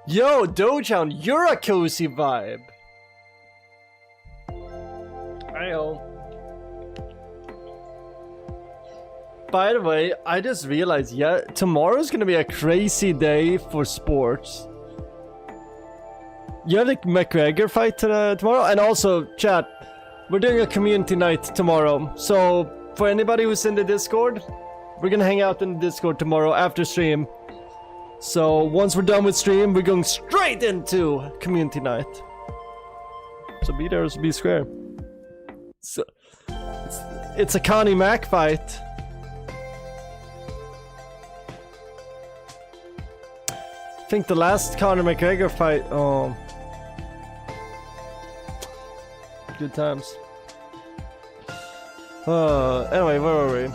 Yo, Dojown, you're a cozy vibe. Ayo. By the way, I just realized, yeah, tomorrow's gonna be a crazy day for sports. You have the McGregor fight tomorrow, and also, chat, we're doing a community night tomorrow. So, for anybody who's in the Discord, we're gonna hang out in the Discord tomorrow after stream. So, once we're done with stream, we're going straight into community night. So be there, be square. So, it's a Connie Mac fight. I think the last Conor McGregor fight, good times. Anyway, where were we?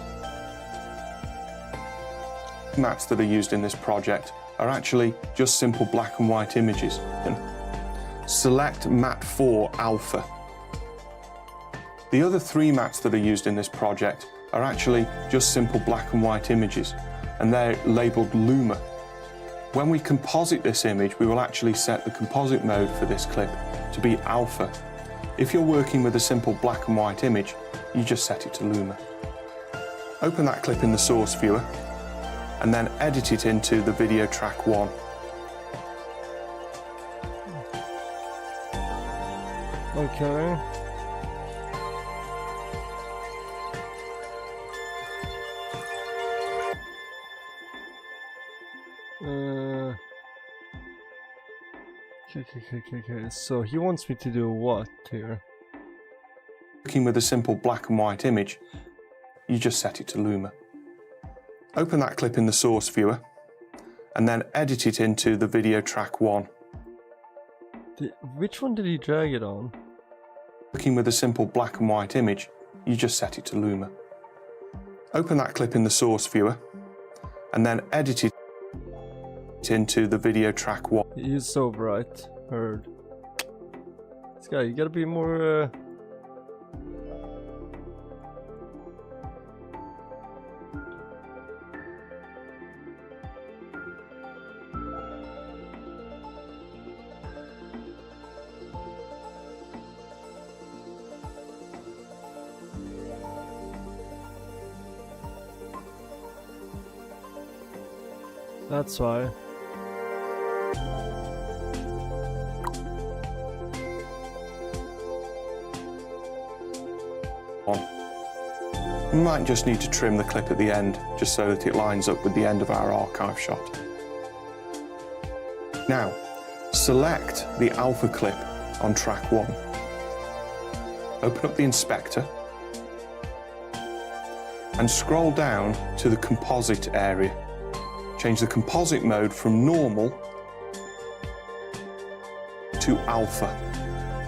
Maps that are used in this project are actually just simple black and white images. Select Mat 4 Alpha. The other 3 maps that are used in this project are actually just simple black and white images, and they're labeled Luma. When we composite this image, we will actually set the composite mode for this clip to be Alpha. If you're working with a simple black and white image, you just set it to Luma. Open that clip in the source viewer, and then edit it into the video track 1. Okay. Okay. So he wants me to do what here? Working with a simple black and white image, you just set it to Luma. Open that clip in the source viewer, and then edit it into the video track 1. Which one did he drag it on? Working with a simple black and white image, you just set it to Luma. Open that clip in the source viewer, and then edit it into the video track 1. He's so bright. Heard. This guy, you gotta be more. That's why. We might just need to trim the clip at the end, just so that it lines up with the end of our archive shot. Now, select the alpha clip on track 1. Open up the inspector and scroll down to the composite area. Change the composite mode from normal to alpha.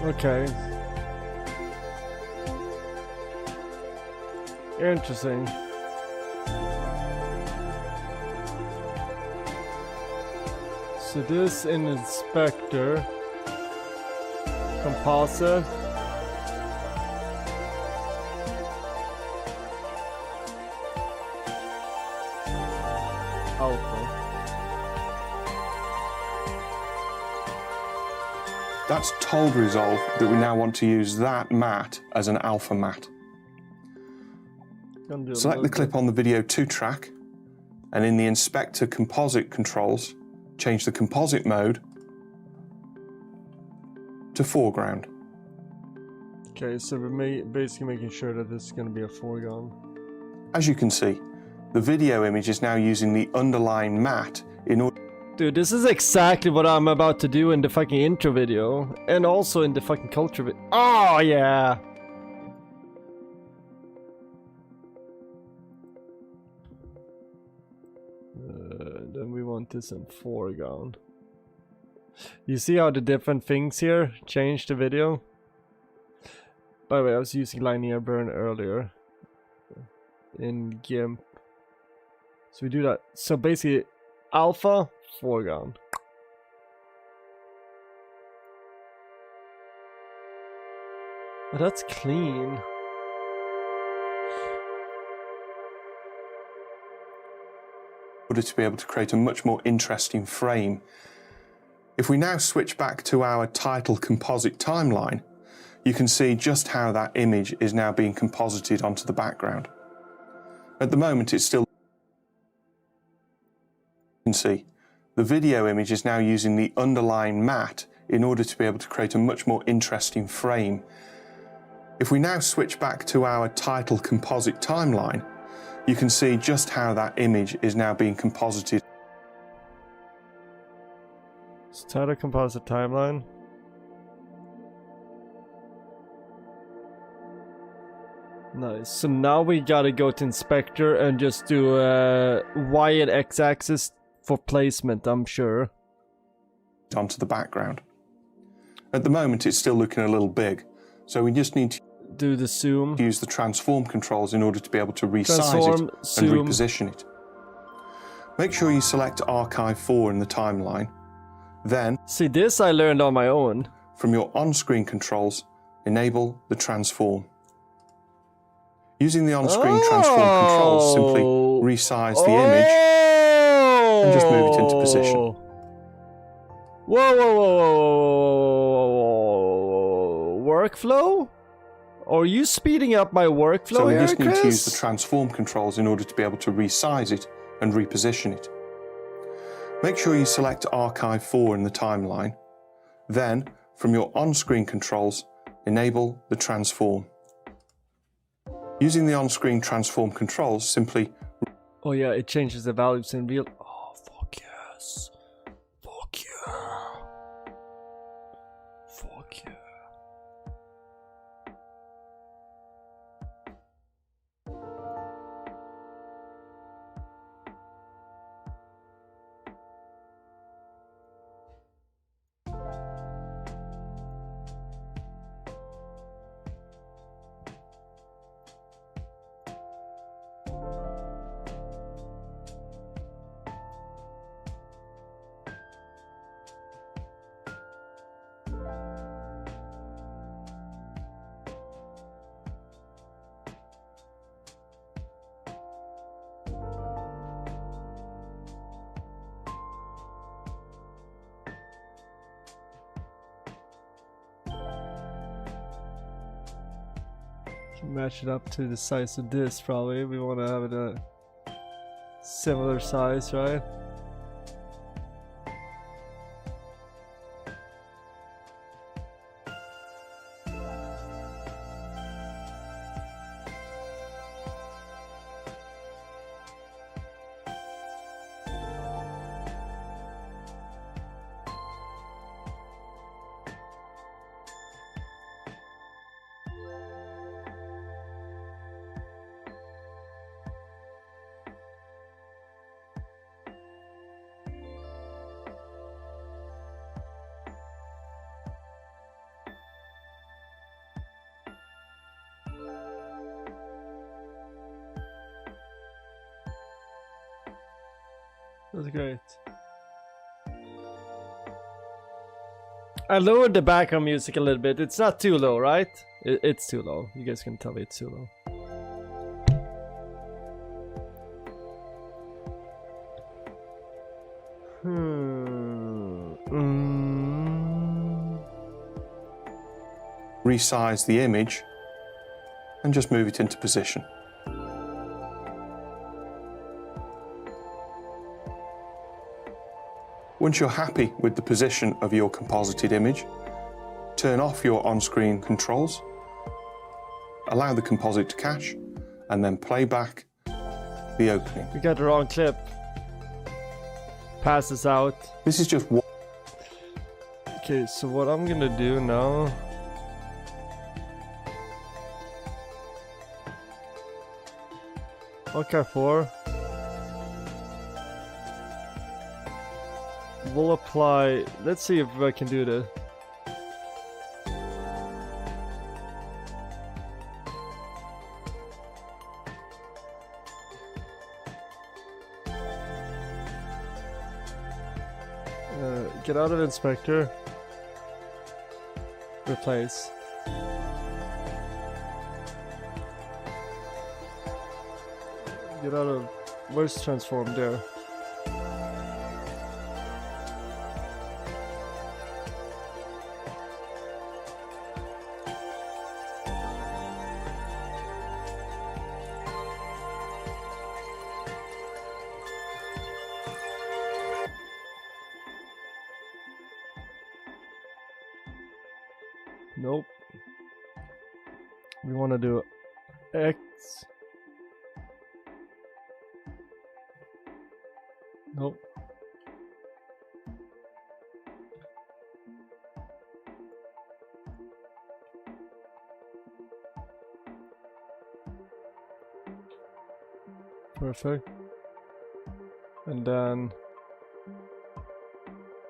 Okay. Interesting. So this in inspector, composite. Alpha. That's told Resolve that we now want to use that matte as an alpha matte. Select the clip on the video 2 track, and in the inspector composite controls, change the composite mode to foreground. Okay, so we're basically making sure that this is going to be a foreground. As you can see, the video image is now using the underlying matte in order. Dude, this is exactly what I'm about to do in the fucking intro video, and also in the fucking culture video. Oh yeah! Then we want this in foreground. You see how the different things here change the video? By the way, I was using linear burn earlier in GIMP. So we do that. So basically, alpha, foreground. But that's clean. order to be able to create a much more interesting frame. If we now switch back to our title composite timeline, you can see just how that image is now being composited onto the background. At the moment, it's still. You can see the video image is now using the underlying matte in order to be able to create a much more interesting frame. If we now switch back to our title composite timeline, you can see just how that image is now being composited. It's title composite timeline. Nice. So now we gotta go to inspector and just do Y and X axis for placement, I'm sure. Onto the background. At the moment, it's still looking a little big, so we just need to do the zoom. Use the transform controls in order to be able to resize Transform, it zoom. and reposition it. Make sure you select Archive 4 in the timeline. Then, see, this I learned on my own. From your on-screen controls, enable the transform. Using the on-screen transform controls, simply resize the image and just move it into position. Whoa, whoa, whoa, whoa, workflow? Are you speeding up my workflow So we here, just need Chris? to use the transform controls in order to be able to resize it and reposition it. Make sure you select Archive 4 in the timeline. Then, from your on-screen controls, enable the transform. Using the on-screen transform controls, simply... Oh yeah, it changes the values in real... Oh, fuck yes. Fuck yeah. Fuck yeah. Match it up to the size of this, probably. We want to have it a similar size, right? That's great. I lowered the background music a little bit. It's not too low, right? It's too low. You guys can tell me it's too low. Resize the image and just move it into position. Once you're happy with the position of your composited image, turn off your on-screen controls, allow the composite to cache, and then play back the opening. We got the wrong clip. Pass this out. This is just one. Okay, so what I'm gonna do now... Okay, 4. We'll apply... Let's see if I can do this. Get out of inspector. Replace. Get out of... Where's transform there? Nope. We want to do X. Nope. Perfect. And then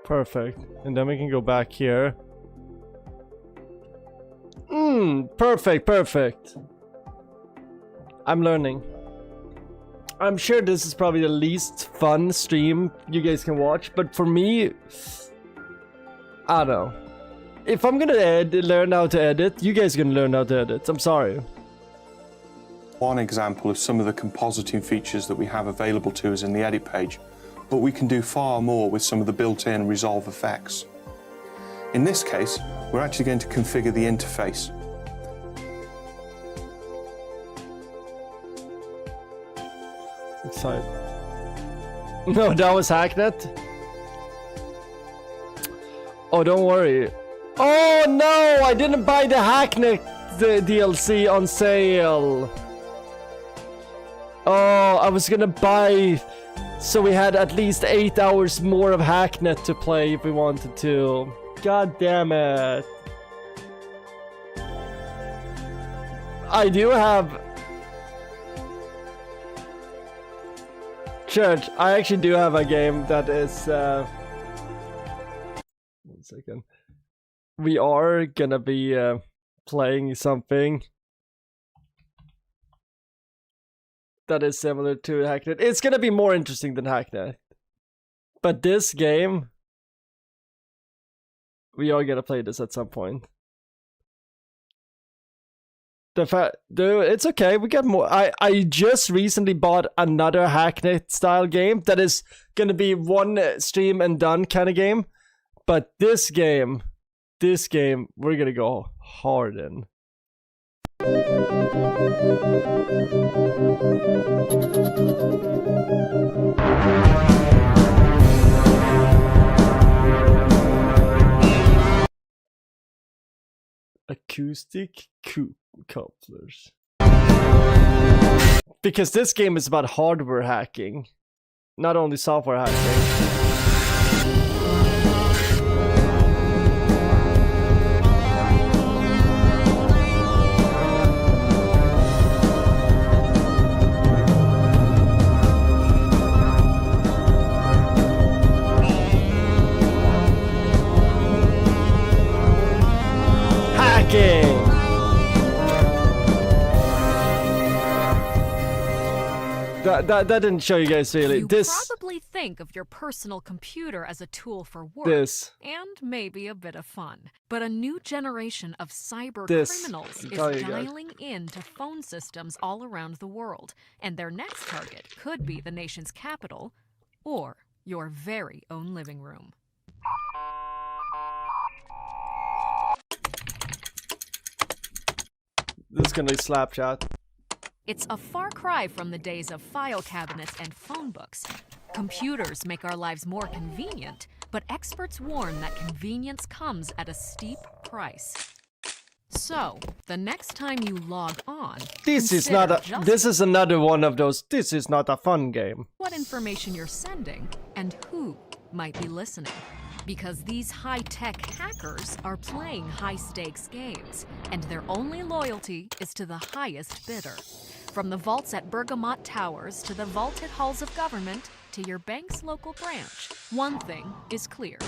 perfect. And then we can go back here. Perfect, perfect. I'm learning. I'm sure this is probably the least fun stream you guys can watch, but for me, I don't know. If I'm gonna learn how to edit, you guys are gonna learn how to edit. I'm sorry. One example of some of the compositing features that we have available to us in the edit page, but we can do far more with some of the built-in Resolve effects. In this case, we're actually going to configure the interface. Excited. No, that was Hacknet. Oh, don't worry. Oh no, I didn't buy the Hacknet DLC on sale. Oh, I was gonna buy, so we had at least 8 hours more of Hacknet to play if we wanted to. God damn it. I do have... Church, I actually do have a game that is... 1 second. We are gonna be playing something that is similar to Hacknet. It's gonna be more interesting than Hacknet. But this game, we are gonna play this at some point. Dude, it's okay. We got more. I just recently bought another Hacknet style game that is gonna be one stream and done kind of game. But this game, we're gonna go hard in. Acoustic couplers. Because this game is about hardware hacking, not only software hacking. That didn't show you guys really. You probably think of your personal computer as a tool for work and maybe a bit of fun. But a new generation of cyber criminals is dialing into phone systems all around the world, and their next target could be the nation's capital or your very own living room. This is gonna be Slapchat. It's a far cry from the days of file cabinets and phone books. Computers make our lives more convenient, but experts warn that convenience comes at a steep price. So, the next time you log on, this is another one of those, this is not a fun game. What information you're sending and who might be listening. Because these high-tech hackers are playing high-stakes games, and their only loyalty is to the highest bidder. From the vaults at Bergamot Towers to the vaulted halls of government to your bank's local branch, one thing is clear.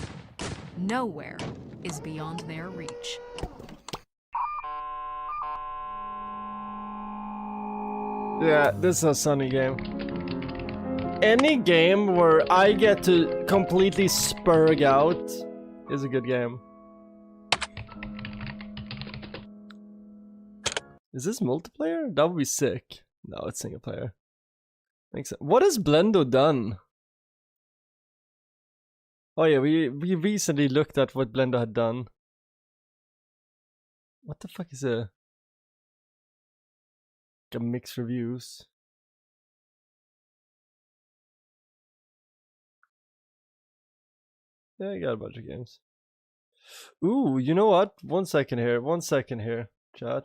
Nowhere is beyond their reach. Yeah, this is a Sonny game. Any game where I get to completely spurg out is a good game. Is this multiplayer? That would be sick. No, it's single player. Makes sense. What has Blendo done? Oh yeah, we recently looked at what Blendo had done. What the fuck is it? Like a mixed reviews. Yeah, I got a bunch of games. Ooh, you know what? 1 second here. 1 second here, chat.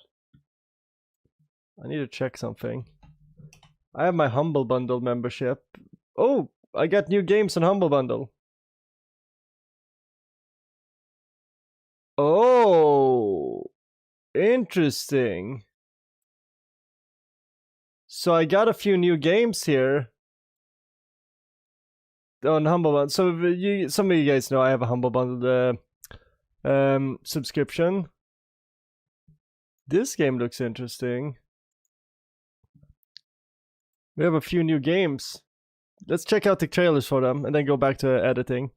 I need to check something. I have my Humble Bundle membership. Oh, I got new games on Humble Bundle. Oh, interesting. So I got a few new games here on Humble Bundle. So some of you guys know I have a Humble Bundle subscription. This game looks interesting. We have a few new games. Let's check out the trailers for them and then go back to editing.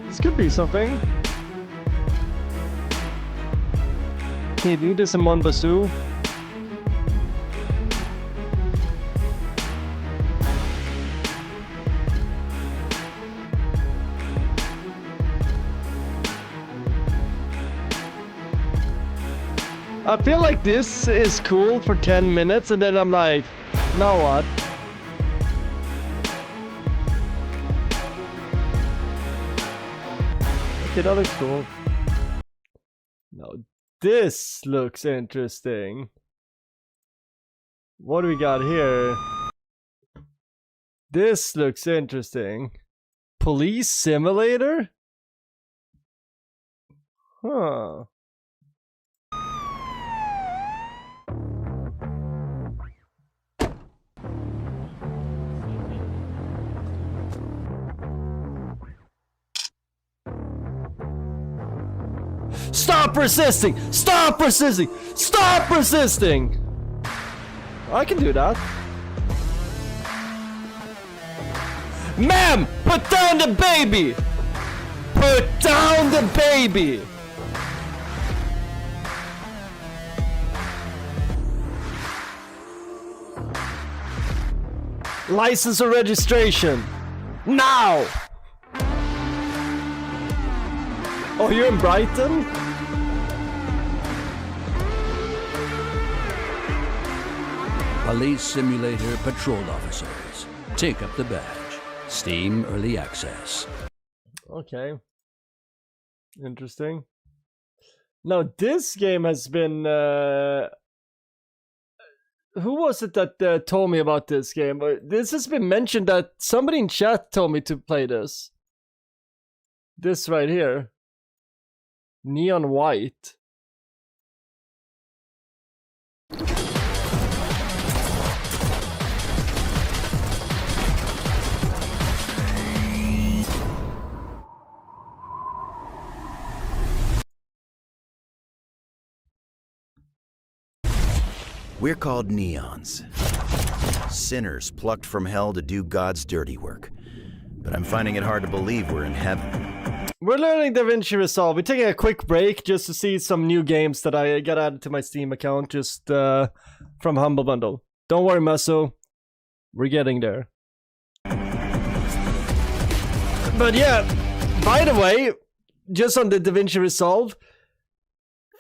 This could be something. Can you do this in one basoo? I feel like this is cool for 10 minutes and then I'm like, now what? Okay, that looks cool. Now this looks interesting. What do we got here? This looks interesting. Police simulator? Huh. Stop resisting! Stop resisting! Stop resisting! I can do that. Ma'am! Put down the baby! Put down the baby! License or registration! Now! Oh, you're in Brighton? Police Simulator Patrol Officers. Take up the badge. Steam Early Access. Okay. Interesting. Now, this game has been... who was it that told me about this game? This has been mentioned that somebody in chat told me to play this. This right here. Neon White. We're called neons. Sinners plucked from hell to do God's dirty work. But I'm finding it hard to believe we're in heaven. We're learning DaVinci Resolve. We're taking a quick break just to see some new games that I got added to my Steam account just from Humble Bundle. Don't worry, Meso. We're getting there. But yeah, by the way, just on the DaVinci Resolve,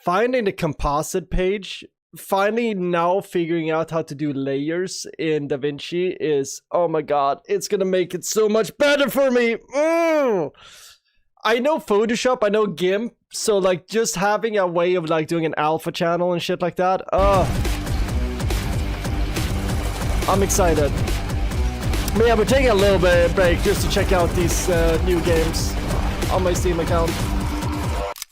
finding the composite page, finally now figuring out how to do layers in DaVinci is, oh my god, it's gonna make it so much better for me. I know Photoshop, I know GIMP, so like just having a way of like doing an alpha channel and shit like that, I'm excited. But yeah, we're taking a little bit of break just to check out these new games on my Steam account.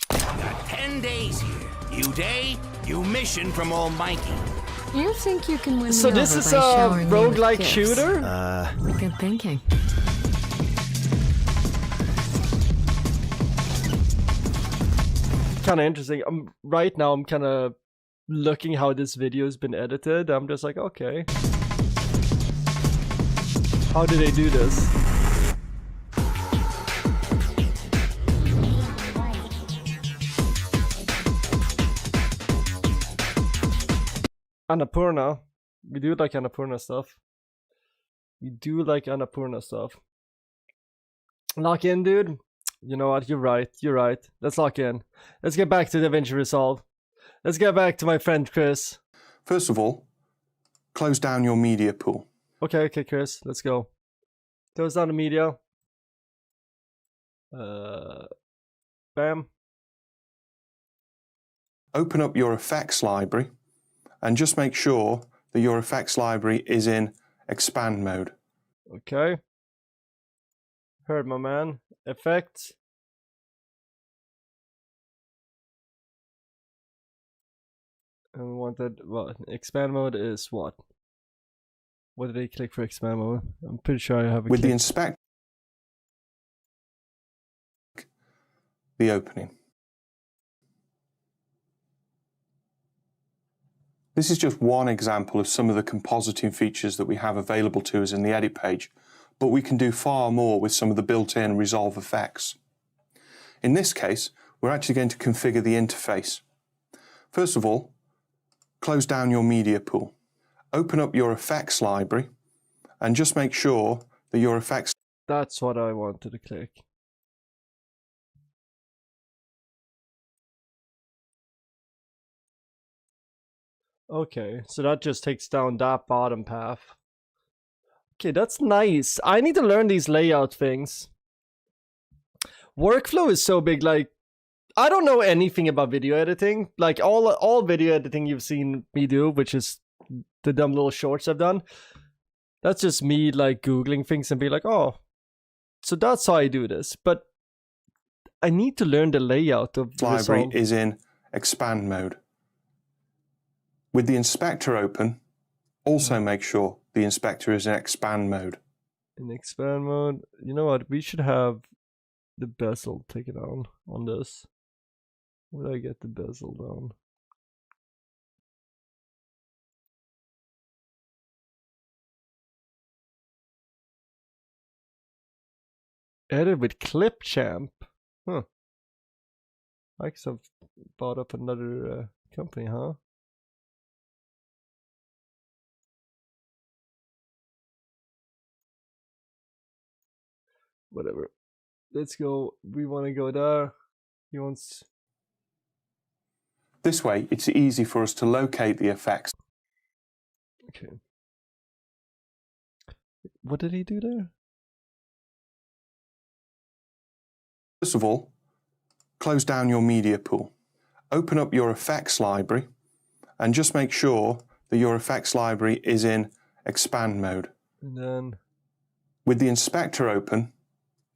Got 10 days here. New day, new mission from Almighty. You think you can win So me this over is by a showering me with roguelike gifts? shooter? Good thinking. Kind of interesting. Right now I'm kind of looking how this video has been edited. I'm just like, okay, how do they do this? Annapurna. We do like Annapurna stuff. We do like Annapurna stuff. Lock in, dude. You know what? You're right. You're right. Let's lock in. Let's get back to DaVinci Resolve. Let's get back to my friend Chris. First of all, close down your media pool. Okay, Chris. Let's go. Close down the media. Bam. Open up your effects library and just make sure that your effects library is in expand mode. Okay. Heard, my man. Effects. And we wanted what? Expand mode is what? What did I click for expand mode? I'm pretty sure I have a With the click. inspect, the opening. This is just one example of some of the compositing features that we have available to us in the edit page, but we can do far more with some of the built-in Resolve effects. In this case, we're actually going to configure the interface. First of all, close down your media pool. Open up your effects library and just make sure that your effects... That's what I wanted to click. Okay, so that just takes down that bottom path. Okay, that's nice. I need to learn these layout things. Workflow is so big, like, I don't know anything about video editing. Like, all video editing you've seen me do, which is the dumb little shorts I've done, that's just me, like, Googling things and be like, oh, so that's how I do this. But I need to learn the layout of library Resolve. is in expand mode. With the inspector open, also make sure the inspector is in expand mode. In expand mode, you know what? We should have the bezel taken down on this. Where do I get the bezel down? Edit with Clipchamp. Huh. I guess I've bought up another company, huh? Whatever. Let's go. We want to go there. He wants... This way, it's easy for us to locate the effects. Okay. What did he do there? First of all, close down your media pool. Open up your effects library and just make sure that your effects library is in expand mode. And then... With the inspector open,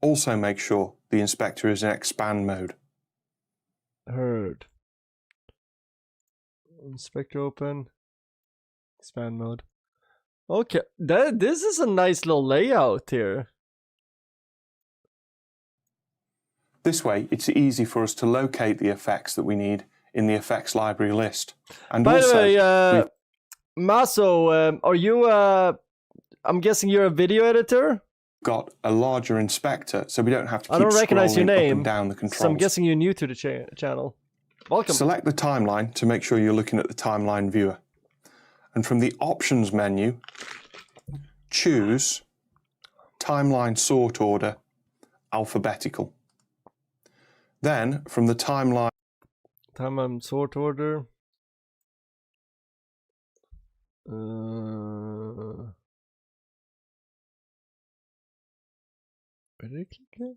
also make sure the inspector is in expand mode. Heard. Inspector open. Expand mode. Okay, this is a nice little layout here. This way, it's easy for us to locate the effects that we need in the effects library list. And By also, the way, Maso, are you, I'm guessing you're a video editor? got a larger inspector, so we don't have to keep I don't recognize your scrolling up name, and down the controls. so I'm guessing you're new to the channel. Welcome. Select the timeline to make sure you're looking at the timeline viewer. And from the options menu, choose timeline sort order alphabetical. Then from the timeline Sort order. Where did I click it?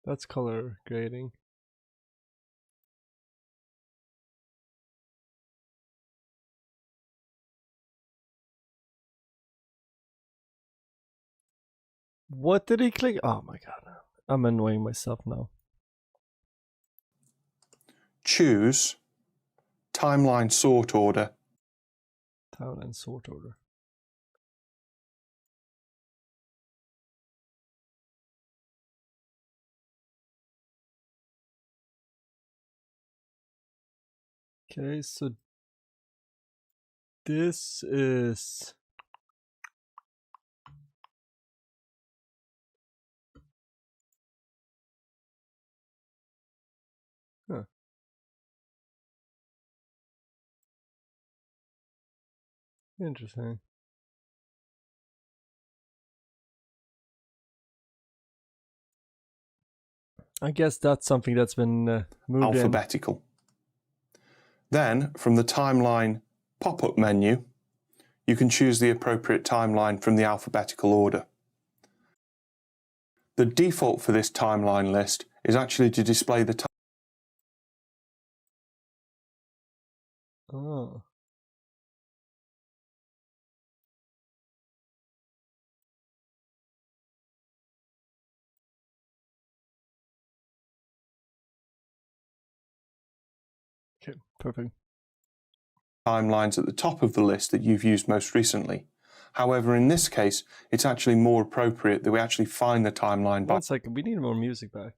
That's color grading. What did he click? Oh my god. I'm annoying myself now. choose timeline sort order. Timeline sort order. Okay, so this is Interesting. I guess that's something that's been moved in. Alphabetical. Then, from the timeline pop-up menu, you can choose the appropriate timeline from the alphabetical order. The default for this timeline list is actually to display the time. Oh. Okay, perfect. Timelines at the top of the list that you've used most recently. However, in this case, it's actually more appropriate that we actually find the timeline by 1 second, we need more music back.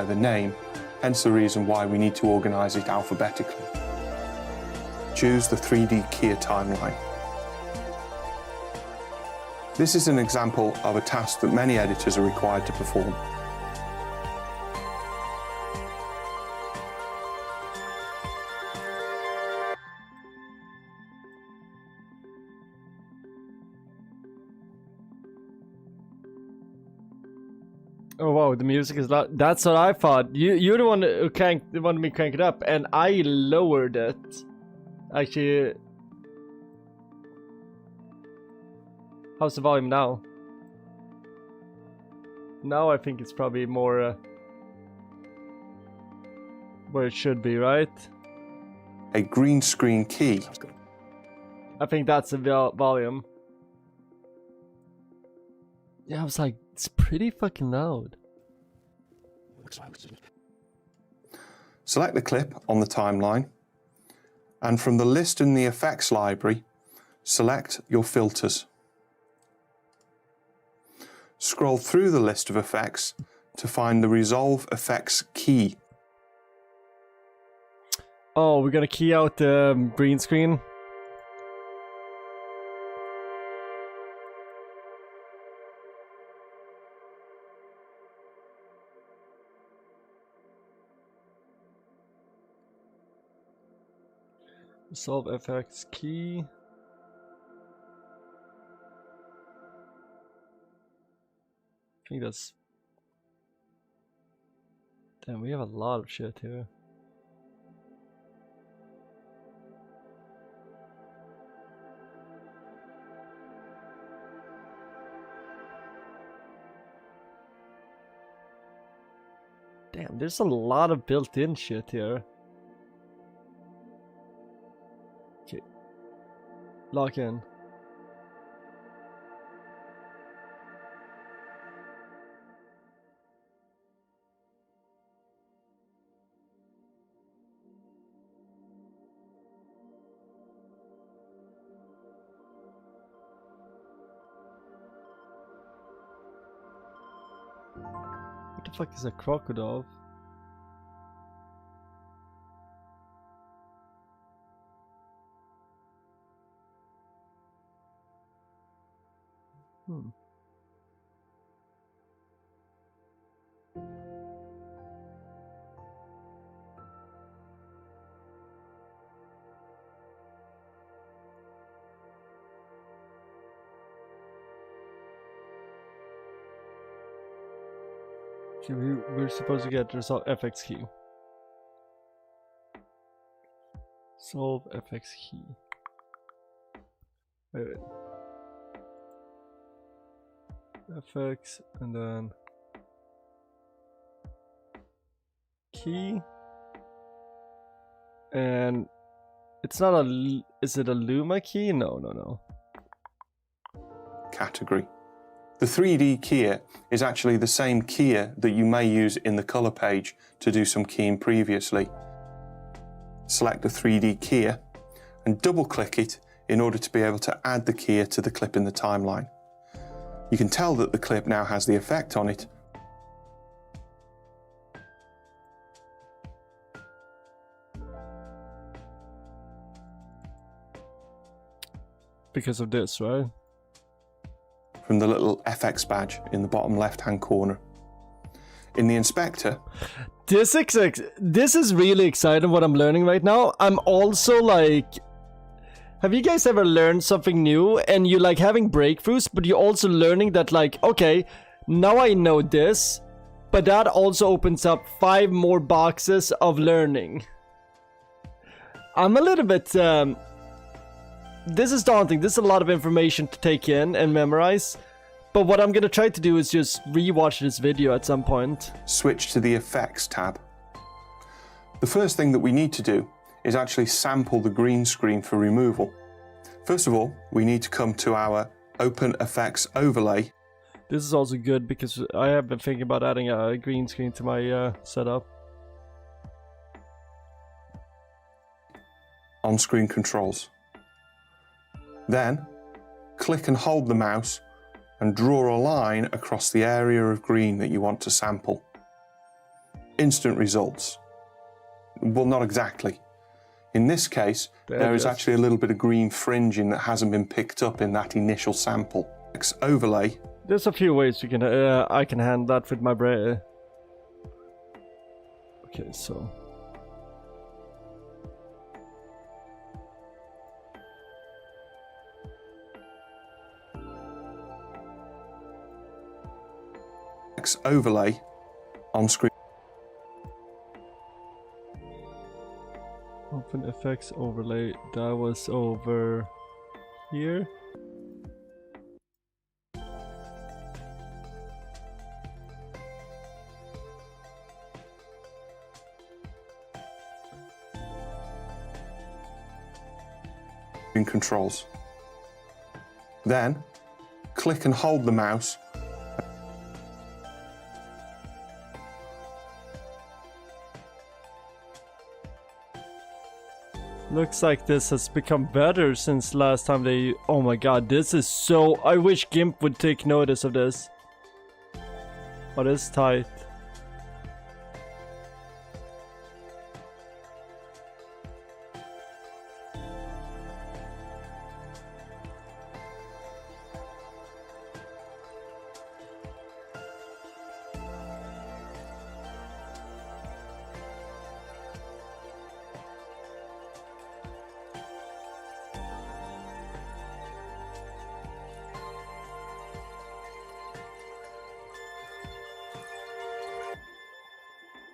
the name, hence the reason why we need to organize it alphabetically. Choose the 3D Kia timeline. This is an example of a task that many editors are required to perform. Oh wow, the music is loud. That's what I thought. You're the one who wanted me to crank it up, and I lowered it. Actually, how's the volume now? Now I think it's probably more where it should be, right? A green screen key. I think that's the volume. Yeah, I was like, it's pretty fucking loud. Select the clip on the timeline, and from the list in the effects library, select your filters. Scroll through the list of effects to find the Resolve effects key. Oh, we're gonna key out the green screen. Resolve FX key. I think that's... Damn, we have a lot of shit here. Damn, there's a lot of built-in shit here. Okay. Lock in. What the fuck is a crocodile? Okay, we're supposed to get Resolve FX key. Solve FX key. Wait. FX and then key. And it's not a... Is it a Luma key? No. Category. The 3D keyer is actually the same keyer that you may use in the color page to do some keying previously. Select the 3D keyer and double click it in order to be able to add the keyer to the clip in the timeline. You can tell that the clip now has the effect on it. Because of this, right? From the little FX badge in the bottom left-hand corner. In the inspector, This is really exciting what I'm learning right now. I'm also like, have you guys ever learned something new and you like having breakthroughs, but you're also learning that like, okay, now I know this, but that also opens up 5 more boxes of learning. I'm a little bit, this is daunting. This is a lot of information to take in and memorize. But what I'm gonna try to do is just rewatch this video at some point. Switch to the Effects tab. The first thing that we need to do is actually sample the green screen for removal. First of all, we need to come to our Open Effects Overlay. This is also good because I have been thinking about adding a green screen to my setup. On-screen controls. Then, click and hold the mouse and draw a line across the area of green that you want to sample. Instant results. Well, not exactly. In this case, there is actually a little bit of green fringing that hasn't been picked up in that initial sample. Overlay. There's a few ways you can I can handle that with my brain. Okay, so overlay on screen. Open effects overlay. That was over here. In controls. Then click and hold the mouse. Looks like this has become better since last time they... Oh my god, this is so... I wish GIMP would take notice of this. But it's tight.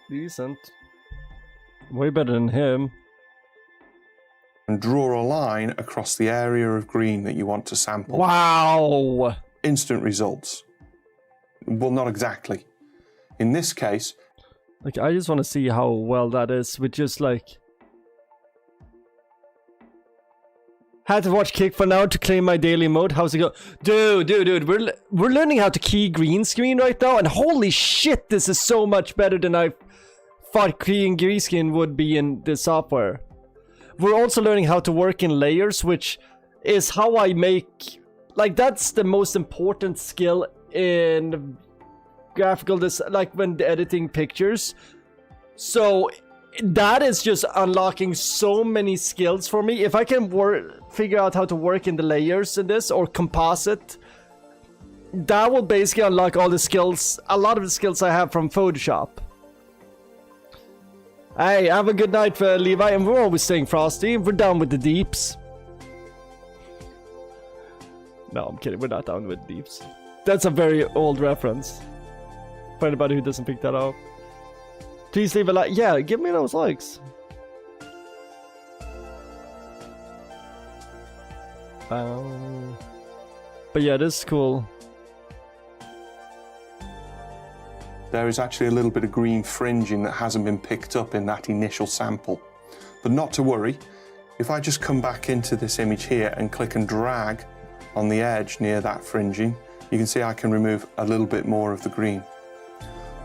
Decent. Way better than him. And draw a line across the area of green that you want to sample. Wow! Instant results. Well, not exactly. In this case... Like, I just want to see how well that is with just like... Had to watch Kick for now to claim my daily mode. How's it go? Dude, we're learning how to key green screen right now, and holy shit, this is so much better than I thought keying green screen would be in the software. We're also learning how to work in layers, which is how I make... Like, that's the most important skill in graphical design, like when editing pictures. So that is just unlocking so many skills for me. If I can figure out how to work in the layers in this, or composite, that will basically unlock all the skills, a lot of the skills I have from Photoshop. Hey, have a good night, Levi, and we're always staying frosty. We're down with the deeps. No, I'm kidding, we're not down with deeps. That's a very old reference. For anybody who doesn't pick that up. Please leave a like. Yeah, give me those likes. But yeah, this is cool. There is actually a little bit of green fringing that hasn't been picked up in that initial sample. But not to worry, if I just come back into this image here and click and drag on the edge near that fringing, you can see I can remove a little bit more of the green.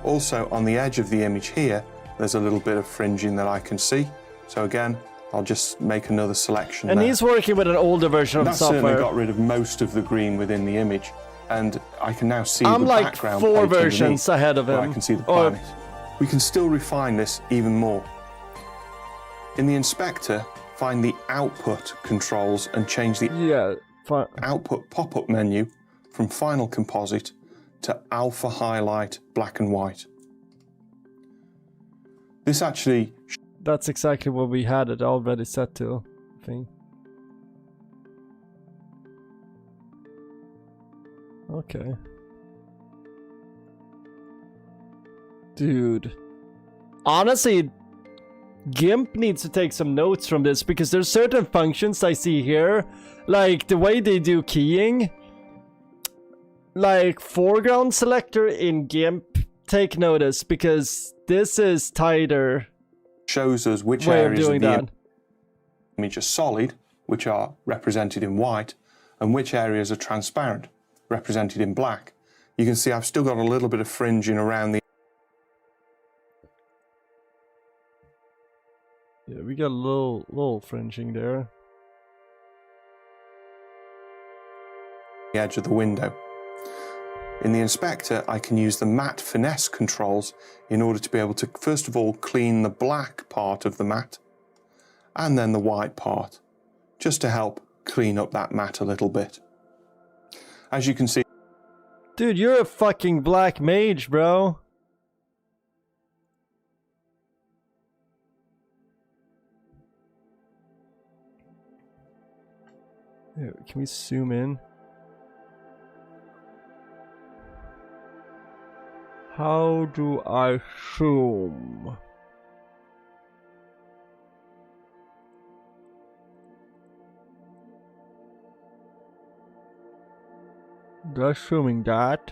Also, on the edge of the image here, there's a little bit of fringing that I can see. So again, I'll just make another selection and there. He's working with an older version of the software. That certainly got rid of most of the green within the image. And I can now see I'm the like background 4 versions ahead of him. I can see the planet. We can still refine this even more. In the inspector, find the output controls and change the output pop-up menu from Final Composite to Alpha Highlight Black and White. This actually That's exactly what we had it already set to, I think. Okay. Dude. Honestly, GIMP needs to take some notes from this, because there's certain functions I see here, like the way they do keying, like foreground selector in GIMP, take notice, because this is tighter shows us which way of areas of doing the that. image are solid, which are represented in white, and which areas are transparent, represented in black. You can see I've still got a little bit of fringing around the Yeah, we got a little fringing there. edge of the window. In the inspector, I can use the matte finesse controls in order to be able to, first of all, clean the black part of the matte, and then the white part, just to help clean up that matte a little bit. As you can see, Dude, you're a fucking black mage, bro. Yeah, can we zoom in? How do I zoom? Just zooming that.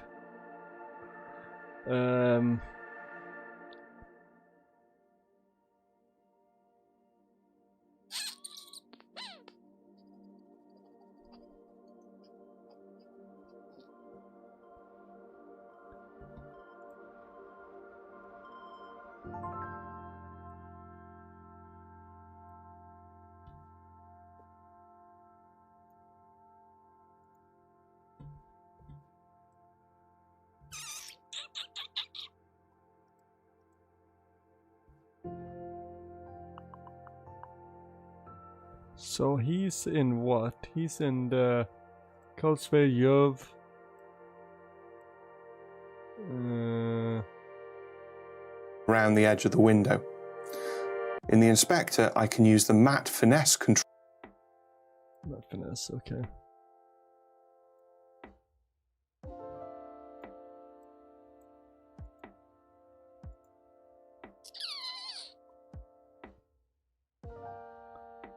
So he's in what? He's in the Cultivated Yov. around the edge of the window. In the inspector, I can use the matte finesse control. Not finesse, okay.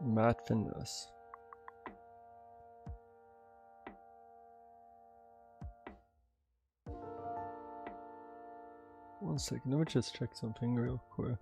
Matte finesse. One second, let me just check something real quick.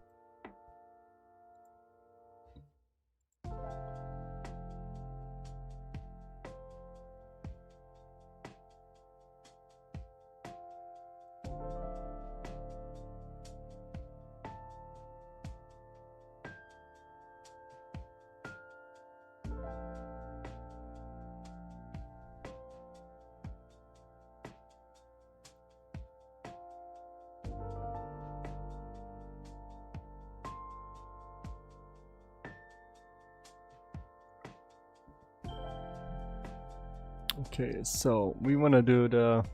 Okay, so we want to do the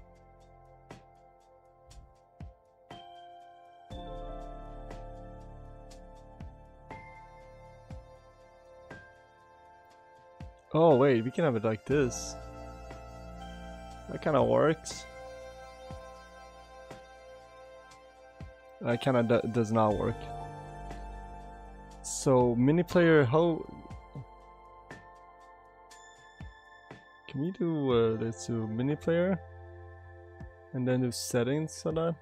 oh wait, we can have it like this. That kind of works. That kind of does not work. So mini player, how can we do let's do mini player and then do settings on that?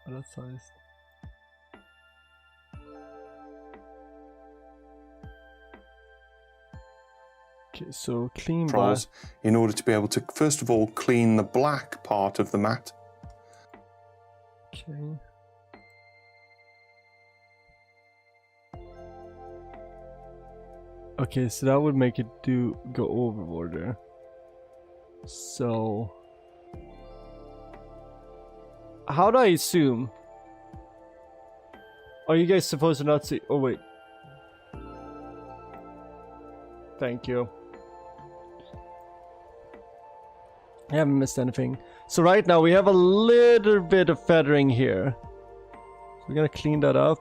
Oh, that's nice. Okay, so clean controls in order to be able to, first of all, clean the black part of the matte. Okay. Okay, so that would make it go overboard there. So how do I assume? Are you guys supposed to not see? Oh wait. Thank you. I haven't missed anything. So right now we have a little bit of feathering here. So we're gonna clean that up.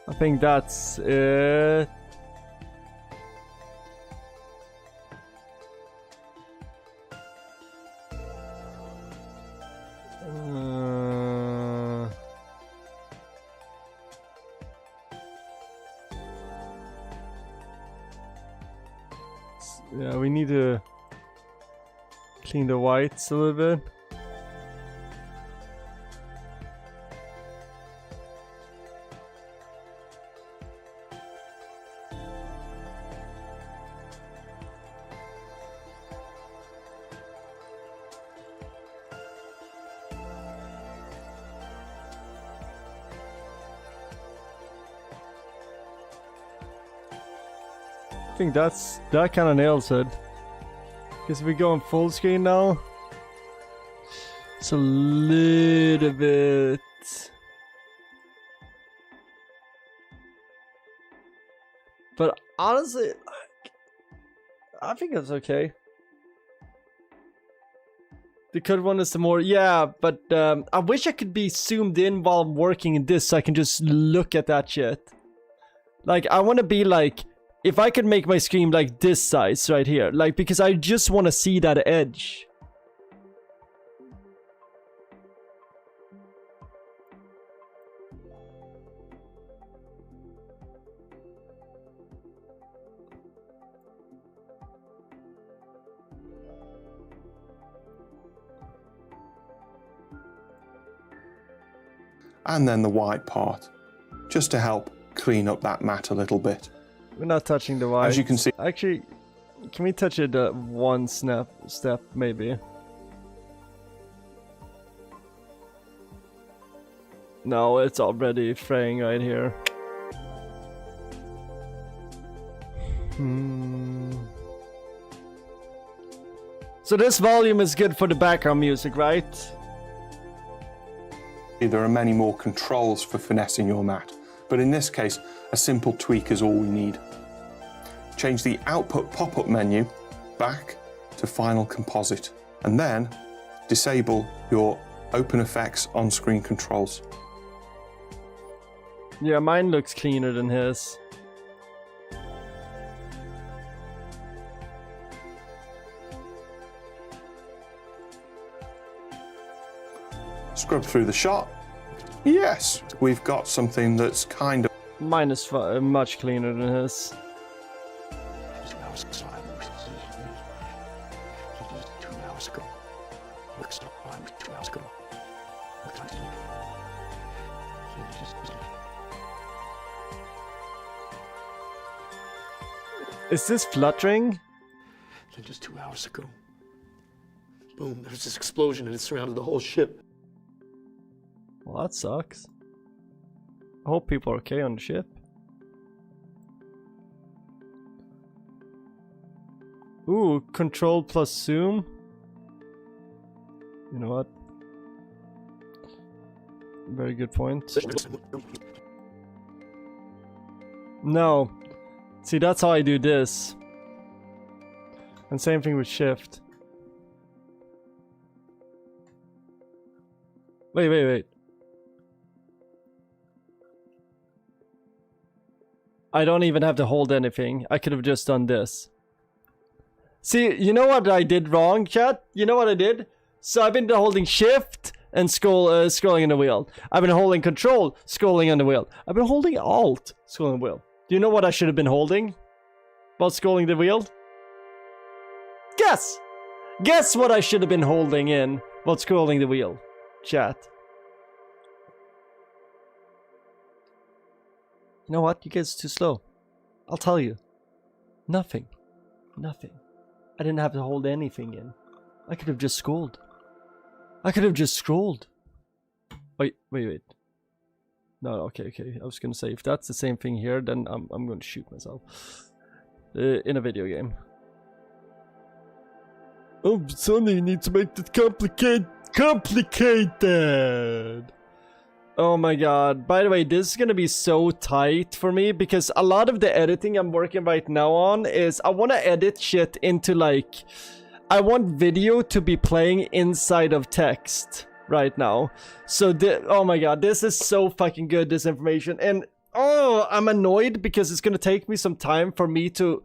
I think that's it. Yeah, we need to clean the whites a little bit. I think that kind of nails it. Guess we go on full screen now. It's a little bit. But honestly, I think it's okay. The cut one is the more, yeah, but I wish I could be zoomed in while I'm working in this so I can just look at that shit. Like, I want to be like, if I could make my screen like this size right here, like, because I just want to see that edge. And then the white part, just to help clean up that mat a little bit. We're not touching the white. As you can see, actually, can we touch it one step maybe? No, it's already fraying right here. So this volume is good for the background music, right? there are many more controls for finessing your mat, but in this case, a simple tweak is all we need. Change the output pop-up menu back to Final Composite, and then disable your OpenFX on-screen controls. Yeah, mine looks cleaner than his. Scrub through the shot. Yes, we've got something that's kind of... Mine is much cleaner than his. Is this fluttering? Just 2 hours ago. Boom, there was this explosion and it surrounded the whole ship. Well, that sucks. I hope people are okay on the ship. Ooh, control plus zoom. You know what? Very good point. No. See, that's how I do this. And same thing with shift. Wait. I don't even have to hold anything. I could have just done this. See, you know what I did wrong, chat? You know what I did? So I've been holding shift and scrolling on the wheel. I've been holding control, scrolling on the wheel. I've been holding alt, scrolling on the wheel. Do you know what I should have been holding while scrolling the wheel? Guess! Guess what I should have been holding in while scrolling the wheel, chat. You know what? You guys are too slow. I'll tell you. Nothing. Nothing. I didn't have to hold anything in. I could have just scrolled. I could have just scrolled. Wait. No, okay. I was gonna say, if that's the same thing here, then I'm gonna shoot myself. In a video game. Oh, Sonny, you need to make it complicated! Oh my god. By the way, this is gonna be so tight for me because a lot of the editing I'm working right now on is I want to edit shit into like... I want video to be playing inside of text right now. So, oh my god, this is so fucking good, this information. And, oh, I'm annoyed because it's gonna take me some time for me to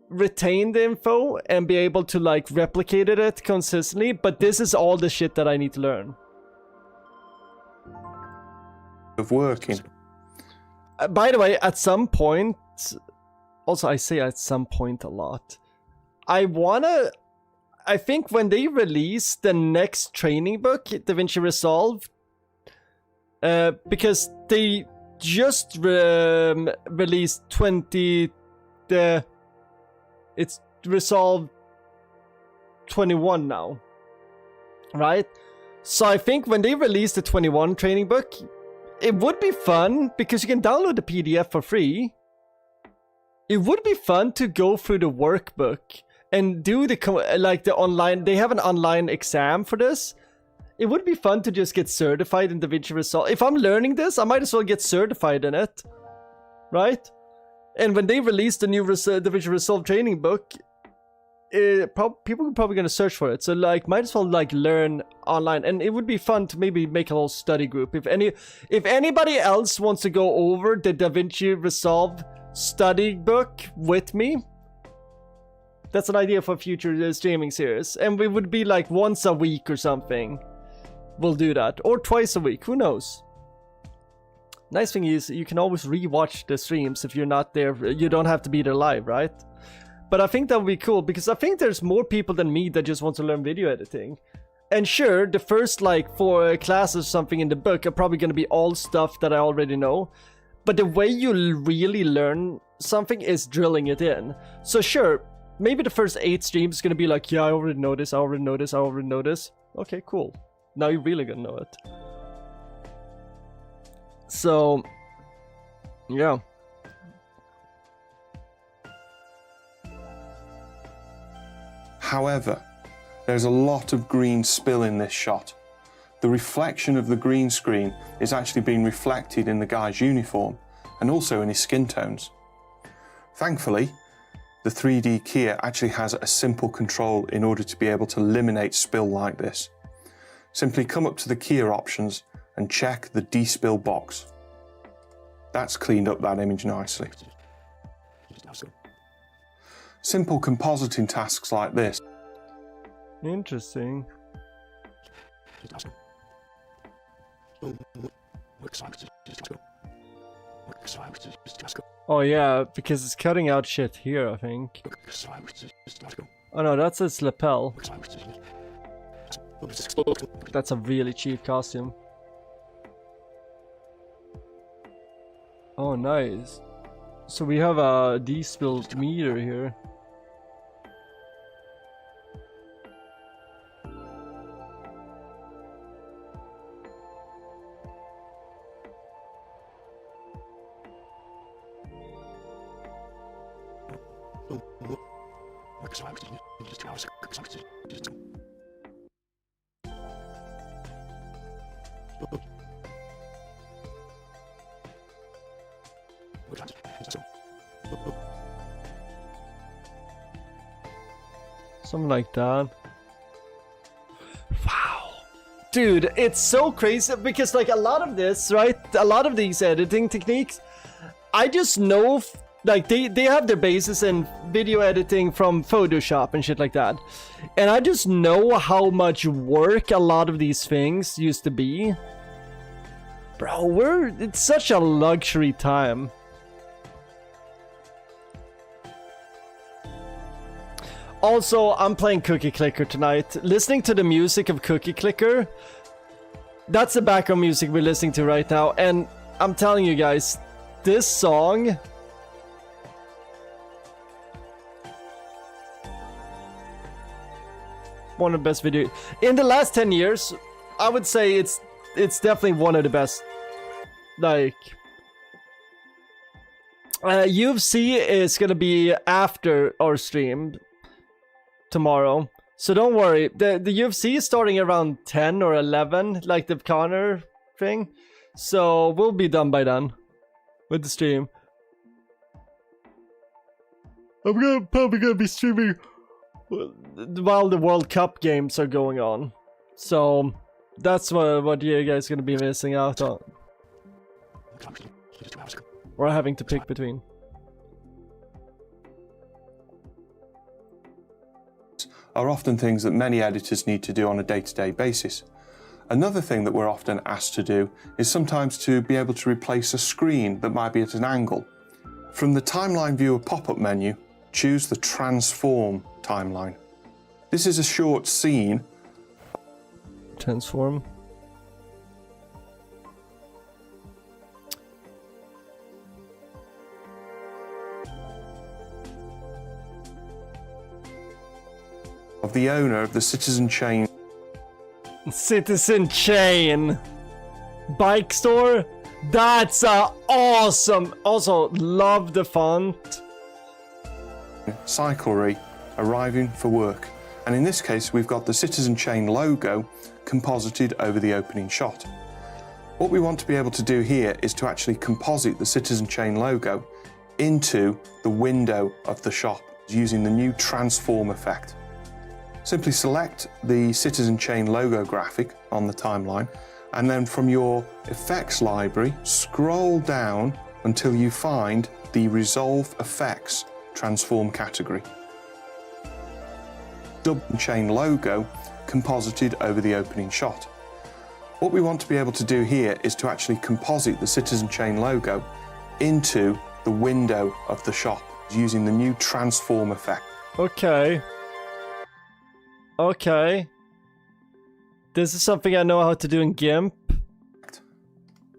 retain the info and be able to like replicate it consistently. But this is all the shit that I need to learn. Of working. By the way, at some point... Also, I say at some point a lot. I think when they release the next training book, DaVinci Resolve, because they just released it's Resolve 21 now, right? So I think when they release the 21 training book, it would be fun because you can download the PDF for free. It would be fun to go through the workbook and do the online. They have an online exam for this. It would be fun to just get certified in DaVinci Resolve. If I'm learning this, I might as well get certified in it, right? And when they release the new DaVinci Resolve training book, people are probably gonna search for it. So like, might as well like learn online, and it would be fun to maybe make a little study group. If anybody else wants to go over the DaVinci Resolve study book with me, that's an idea for a future streaming series, and we would be like once a week or something. We'll do that, or twice a week, who knows. Nice thing is you can always rewatch the streams if you're not there. You don't have to be there live, right? But I think that would be cool because I think there's more people than me that just want to learn video editing. And sure, the first like 4 classes or something in the book are probably going to be all stuff that I already know. But the way you really learn something is drilling it in. So sure, maybe the first 8 streams is going to be like, yeah, I already know this, I already know this, I already know this. Okay, cool. Now you're really going to know it. So, yeah. However, there's a lot of green spill in this shot. The reflection of the green screen is actually being reflected in the guy's uniform and also in his skin tones. Thankfully, the 3D Kia actually has a simple control in order to be able to eliminate spill like this. Simply come up to the Kia options and check the despill box. That's cleaned up that image nicely. Simple compositing tasks like this. Interesting. Oh yeah, because it's cutting out shit here, I think. Oh no, that's its lapel. That's a really cheap costume. Oh nice. So we have a despill meter here. Something like that. Wow. Dude, it's so crazy because like a lot of this, right? A lot of these editing techniques, I just know like they have their basis in video editing from Photoshop and shit like that. And I just know how much work a lot of these things used to be. Bro, it's such a luxury time. Also, I'm playing Cookie Clicker tonight. Listening to the music of Cookie Clicker. That's the background music we're listening to right now. And I'm telling you guys, this song... one of the best videos. In the last 10 years, I would say it's definitely one of the best. Like... UFC is gonna be after our stream tomorrow, so don't worry. The UFC is starting around 10 or 11, like the Connor thing. So we'll be done by then with the stream. Probably gonna be streaming while the World Cup games are going on. So that's what you guys are gonna be missing out on. Or having to pick between. Are often things that many editors need to do on a day-to-day basis. Another thing that we're often asked to do is sometimes to be able to replace a screen that might be at an angle. From the Timeline Viewer pop-up menu, choose the Transform timeline. This is a short scene. Transform. Of the owner of the Citizen Chain. Citizen Chain bike store. That's awesome. Also, love the font. Cyclery arriving for work. And in this case, we've got the Citizen Chain logo composited over the opening shot. What we want to be able to do here is to actually composite the Citizen Chain logo into the window of the shop using the new Transform effect. Simply select the Citizen Chain logo graphic on the timeline, and then from your effects library, scroll down until you find the Resolve Effects Transform category. Double chain logo composited over the opening shot. What we want to be able to do here is to actually composite the Citizen Chain logo into the window of the shop using the new Transform effect. Okay. Okay. This is something I know how to do in GIMP.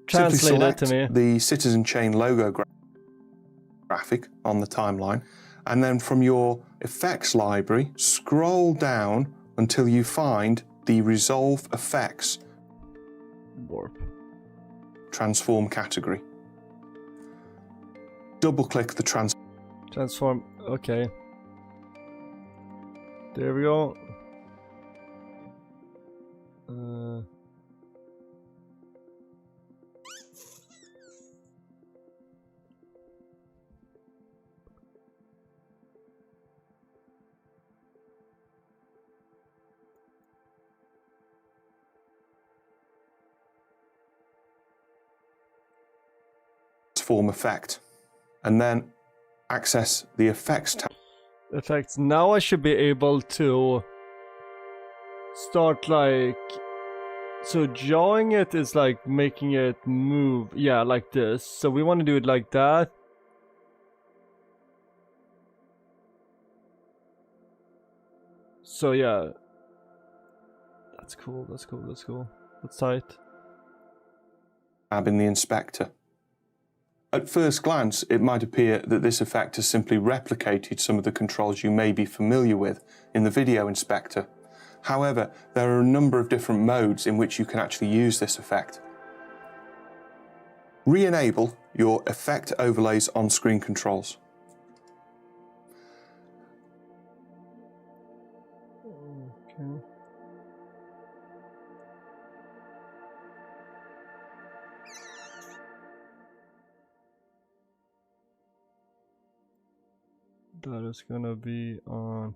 Translate it to me. The Citizen Chain logo graphic on the timeline, and then from your effects library, scroll down until you find the Resolve Effects Warp Transform category. Double click the Transform. Okay. There we go. Transform effect, and then access the effects tab. Effects. Now I should be able to start like, so drawing it is like making it move, yeah, like this. So we want to do it like that. So yeah, that's cool, that's cool, that's cool. That's tight. Tab in the inspector. At first glance, it might appear that this effect has simply replicated some of the controls you may be familiar with in the video inspector. However, there are a number of different modes in which you can actually use this effect. Re-enable your effect overlays on-screen controls. Okay. That is gonna be on.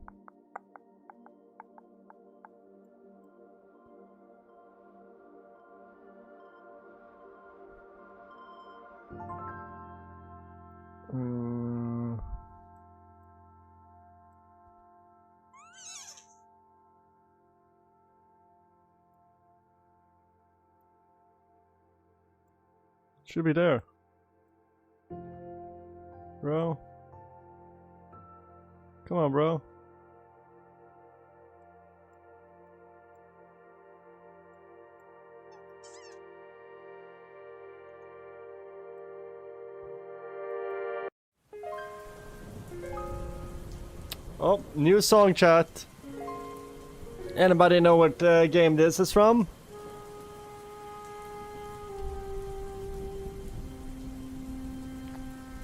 Should be there. Bro. Come on, bro. Oh, new song chat. Anybody know what game this is from?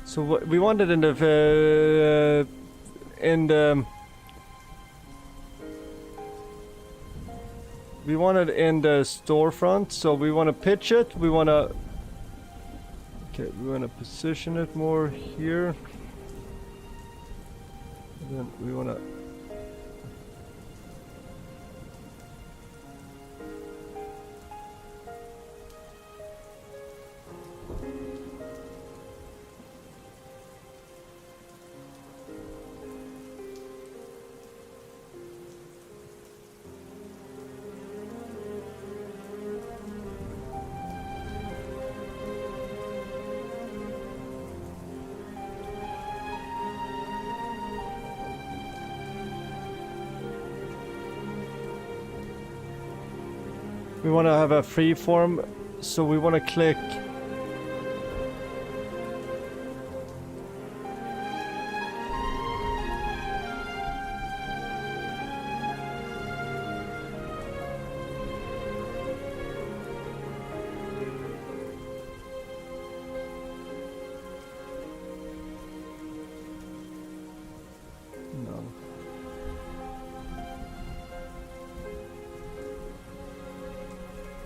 So what we wanted in the We want it in the storefront, so we want to pitch it. We want to... Okay, we want to position it more here. And then we want to... We want to have a free form, so we want to click. No.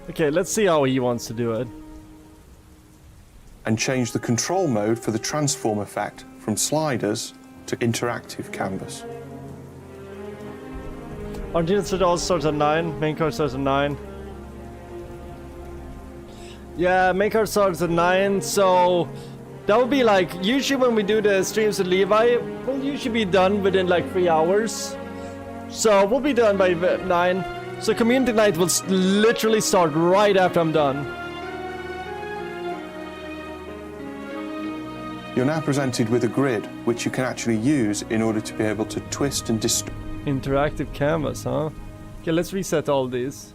Okay, let's see how he wants to do it. And change the control mode for the transform effect from sliders to interactive canvas. Original set all starts at 9, main card starts at 9. Yeah, main card starts at 9, so that would be like, usually when we do the streams with Levi, we'll usually be done within like 3 hours. So we'll be done by 9. So community night will literally start right after I'm done. You're now presented with a grid, which you can actually use in order to be able to twist and distort. Interactive canvas, huh? Okay, let's reset all these.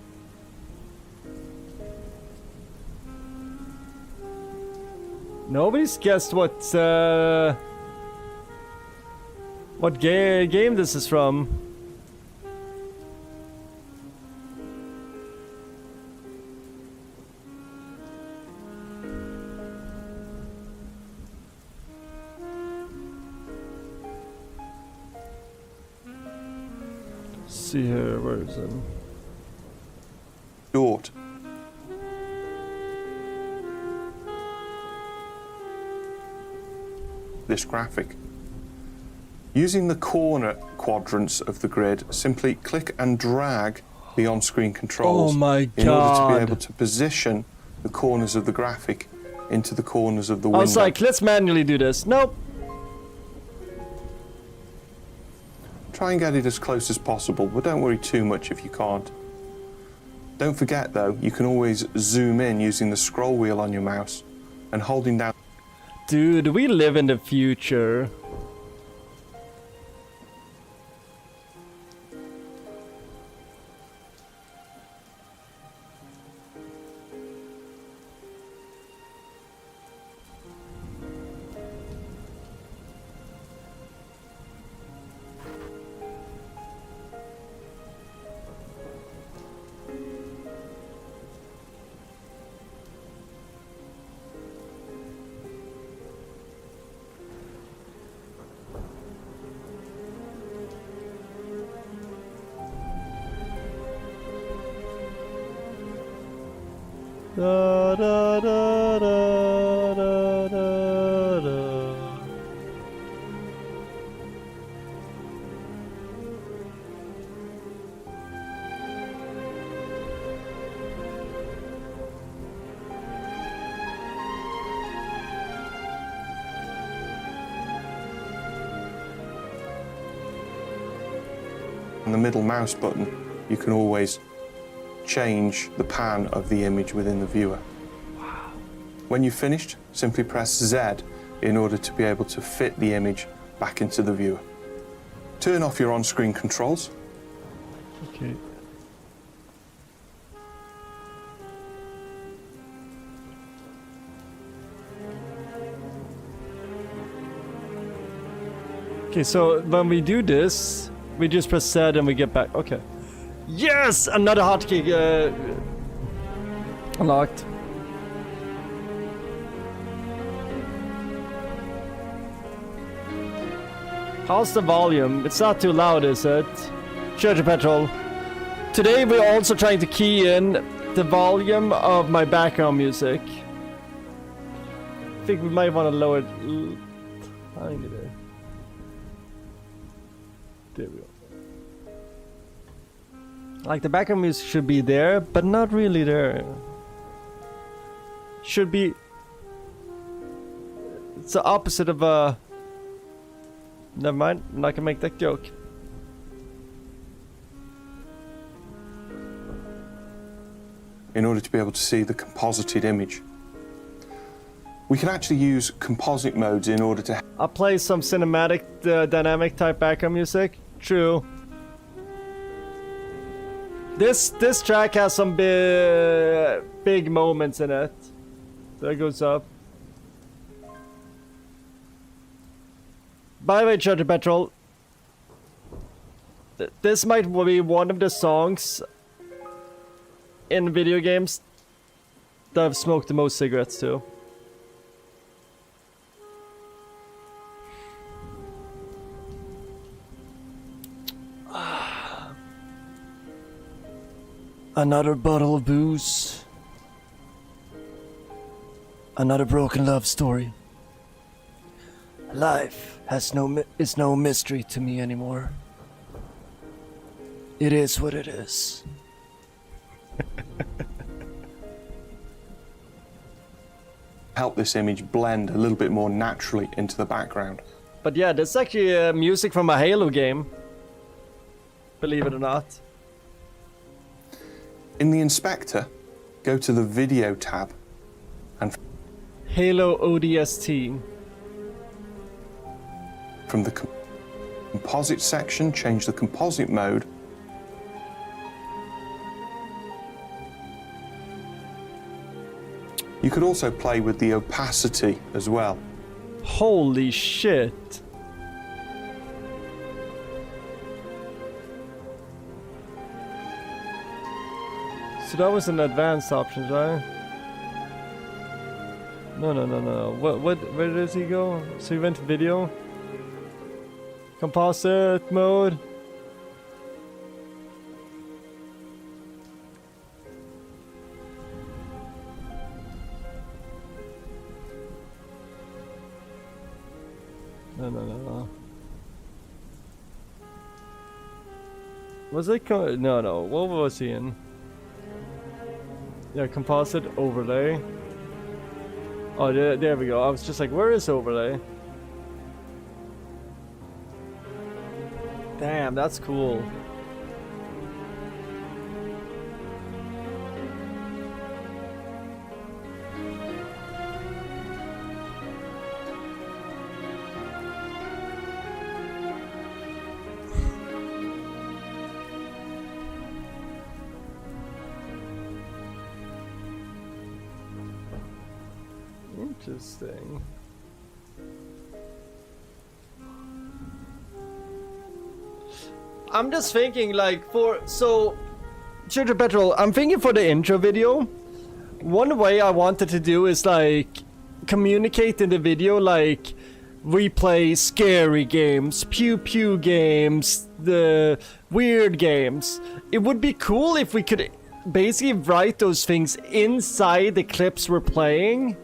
Nobody's guessed what game this is from. See here, where is it? Dort. This graphic. Using the corner quadrants of the grid, simply click and drag the on-screen controls Oh my in order to God. be able to position the corners of the graphic into the corners of the window. I was like, let's manually do this. Nope. Try and get it as close as possible, but don't worry too much if you can't. Don't forget though, you can always zoom in using the scroll wheel on your mouse and holding down. Dude, we live in the future. Da, da, da, da, da, da, da. On the middle mouse button, you can always change the pan of the image within the viewer. Wow. When you've finished, simply press Z in order to be able to fit the image back into the viewer. Turn off your on-screen controls. Okay. Okay, so when we do this, we just press Z and we get back. Okay. Yes! Another hotkey unlocked. How's the volume? It's not too loud, is it? Charge of petrol. Today we're also trying to key in the volume of my background music. I think we might want to lower it tiny there. There we go. Like the background music should be there, but not really there. Should be. It's the opposite of never mind, I'm not gonna make that joke. In order to be able to see the composited image. We can actually use composite modes in order to... I'll play some cinematic, dynamic type background music. True. This track has some big moments in it. There goes up. By the way, Charter Petrol, this might be one of the songs in video games that I've smoked the most cigarettes to. Another bottle of booze. Another broken love story. Life is no mystery to me anymore. It is what it is. Help this image blend a little bit more naturally into the background. But yeah, this is actually music from a Halo game. Believe it or not. In the inspector, go to the video tab and Halo ODST. from the composite section, change the composite mode. You could also play with the opacity as well. Holy shit. So that was an advanced option, right? No. Where does he go? So he went to video? Composite mode? No. Was it no. What was he in? Yeah, composite overlay. Oh, there we go. I was just like, where is overlay? Damn, that's cool. Interesting. I'm just thinking, like, Sugar Petrol, I'm thinking for the intro video, one way I wanted to do is, like, communicate in the video, like, we play scary games, pew games, the weird games. It would be cool if we could basically write those things inside the clips we're playing.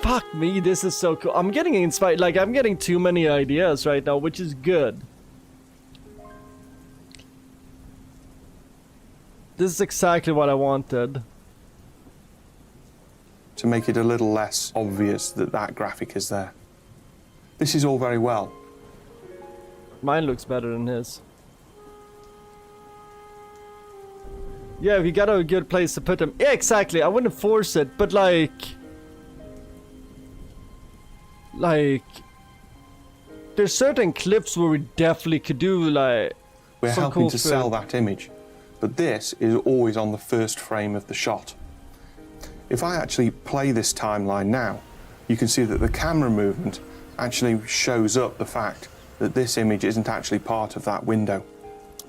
Fuck me, this is so cool. I'm getting inspired. Like, I'm getting too many ideas right now, which is good. This is exactly what I wanted. To make it a little less obvious that that graphic is there. This is all very well. Mine looks better than his. Yeah, if you got a good place to put them. Yeah, exactly. I wouldn't force it, but like, there's certain clips where we definitely could do like. We're helping to sell that image, but this is always on the first frame of the shot. If I actually play this timeline now, you can see that the camera movement actually shows up the fact that this image isn't actually part of that window.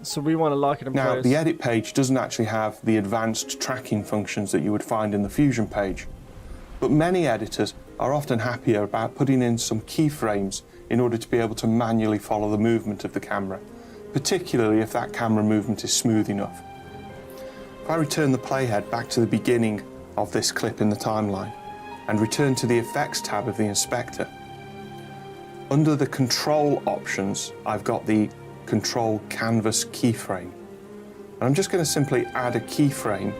So we want to lock it in place. Now, the edit page doesn't actually have the advanced tracking functions that you would find in the Fusion page, but many editors are often happier about putting in some keyframes in order to be able to manually follow the movement of the camera, particularly if that camera movement is smooth enough. If I return the playhead back to the beginning of this clip in the timeline and return to the Effects tab of the inspector, under the Control options, I've got the Control Canvas keyframe. And I'm just going to simply add a keyframe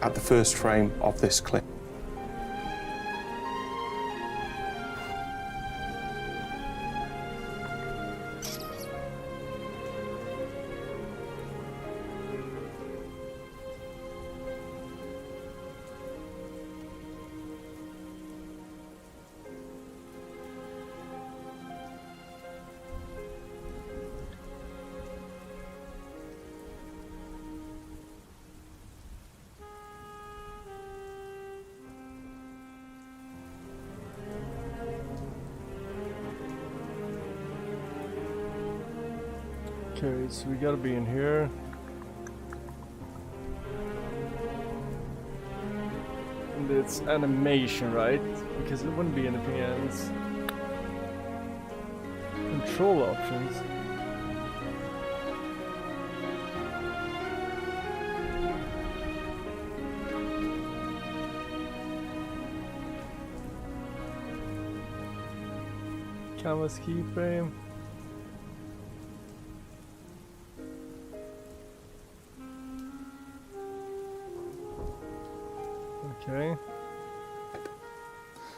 at the first frame of this clip. Okay, so we gotta be in here. And it's animation, right? Because it wouldn't be anything else. Control options. Canvas keyframe. Okay.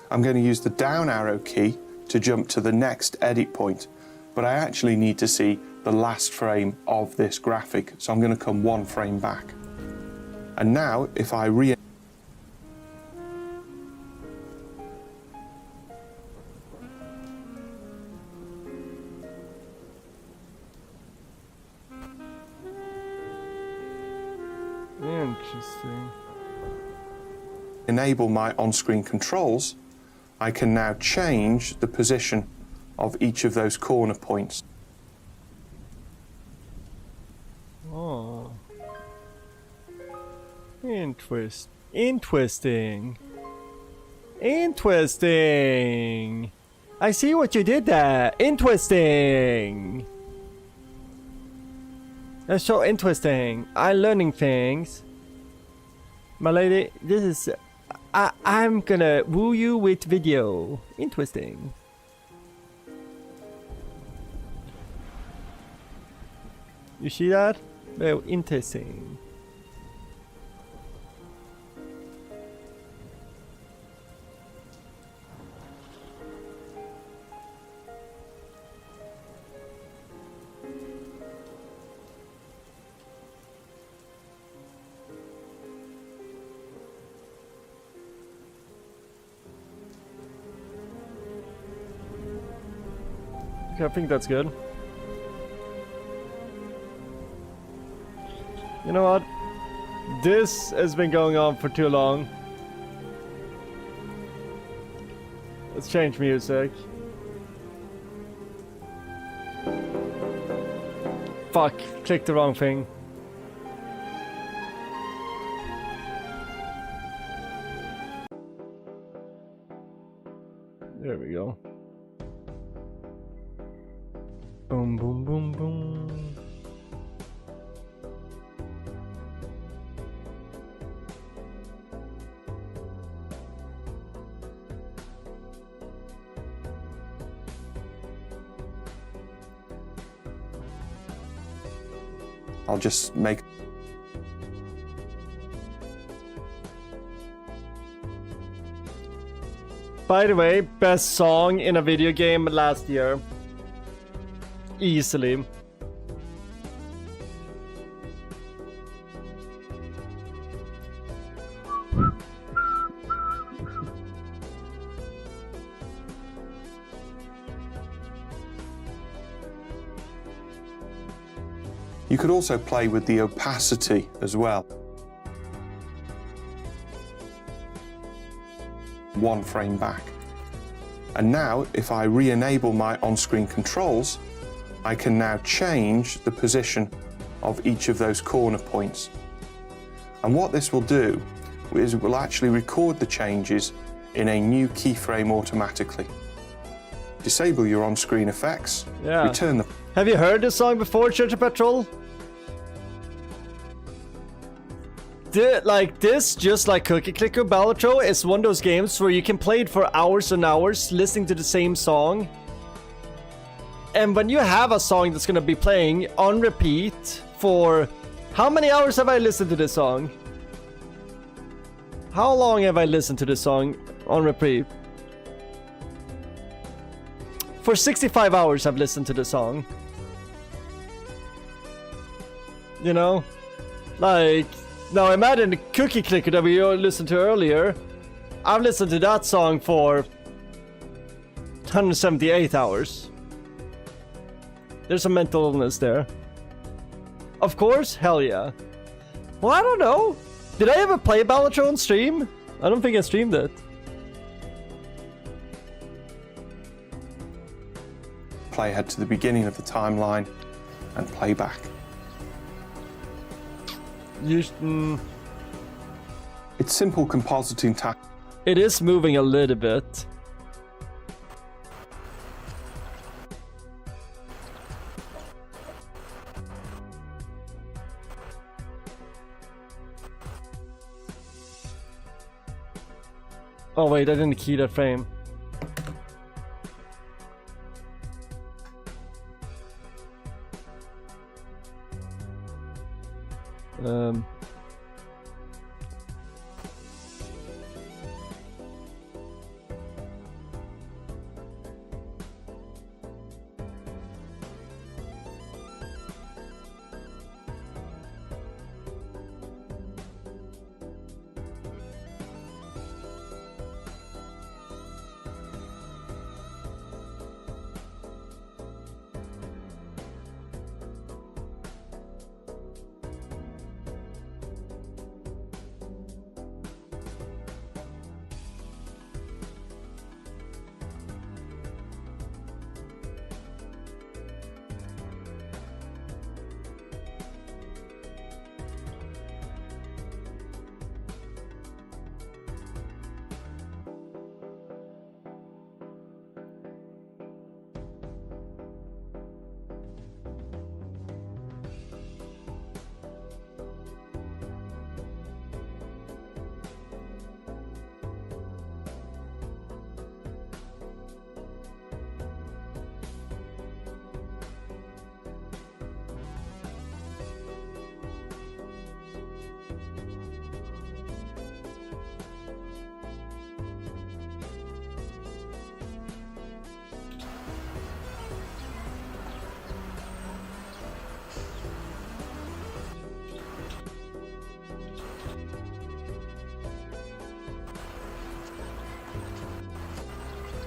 I'm going to use the down arrow key to jump to the next edit point, but I actually need to see the last frame of this graphic, so I'm going to come one frame back. And now, if I Interesting. enable my on-screen controls, I can now change the position of each of those corner points. Oh. Interesting. I see what you did there. Interesting. That's so interesting. I'm learning things. My lady, this is... I'm gonna woo you with video. Interesting. You see that? Very interesting. I think that's good. You know what? This has been going on for too long. Let's change music. Fuck, clicked the wrong thing. There we go. Boom, boom, boom, boom. I'll just make... By the way, best song in a video game last year. Easily. You could also play with the opacity as well. One frame back. And now, if I re-enable my on-screen controls, I can now change the position of each of those corner points. And what this will do is it will actually record the changes in a new keyframe automatically. Disable your on-screen effects. Yeah. Return the... Have you heard this song before, Church of Petrol? Like this, just like Cookie Clicker Balatro, is one of those games where you can play it for hours and hours, listening to the same song. And when you have a song that's gonna be playing on repeat for... How many hours have I listened to this song? How long have I listened to this song on repeat? For 65 hours I've listened to the song. You know? Like... Now imagine the Cookie Clicker that we listened to earlier. I've listened to that song for 178 hours. There's some mental illness there. Of course, hell yeah. Well, I don't know. Did I ever play Balatro on stream? I don't think I streamed it. Play ahead to the beginning of the timeline and play back. It's simple compositing task. It is moving a little bit. Oh wait, I didn't key that frame.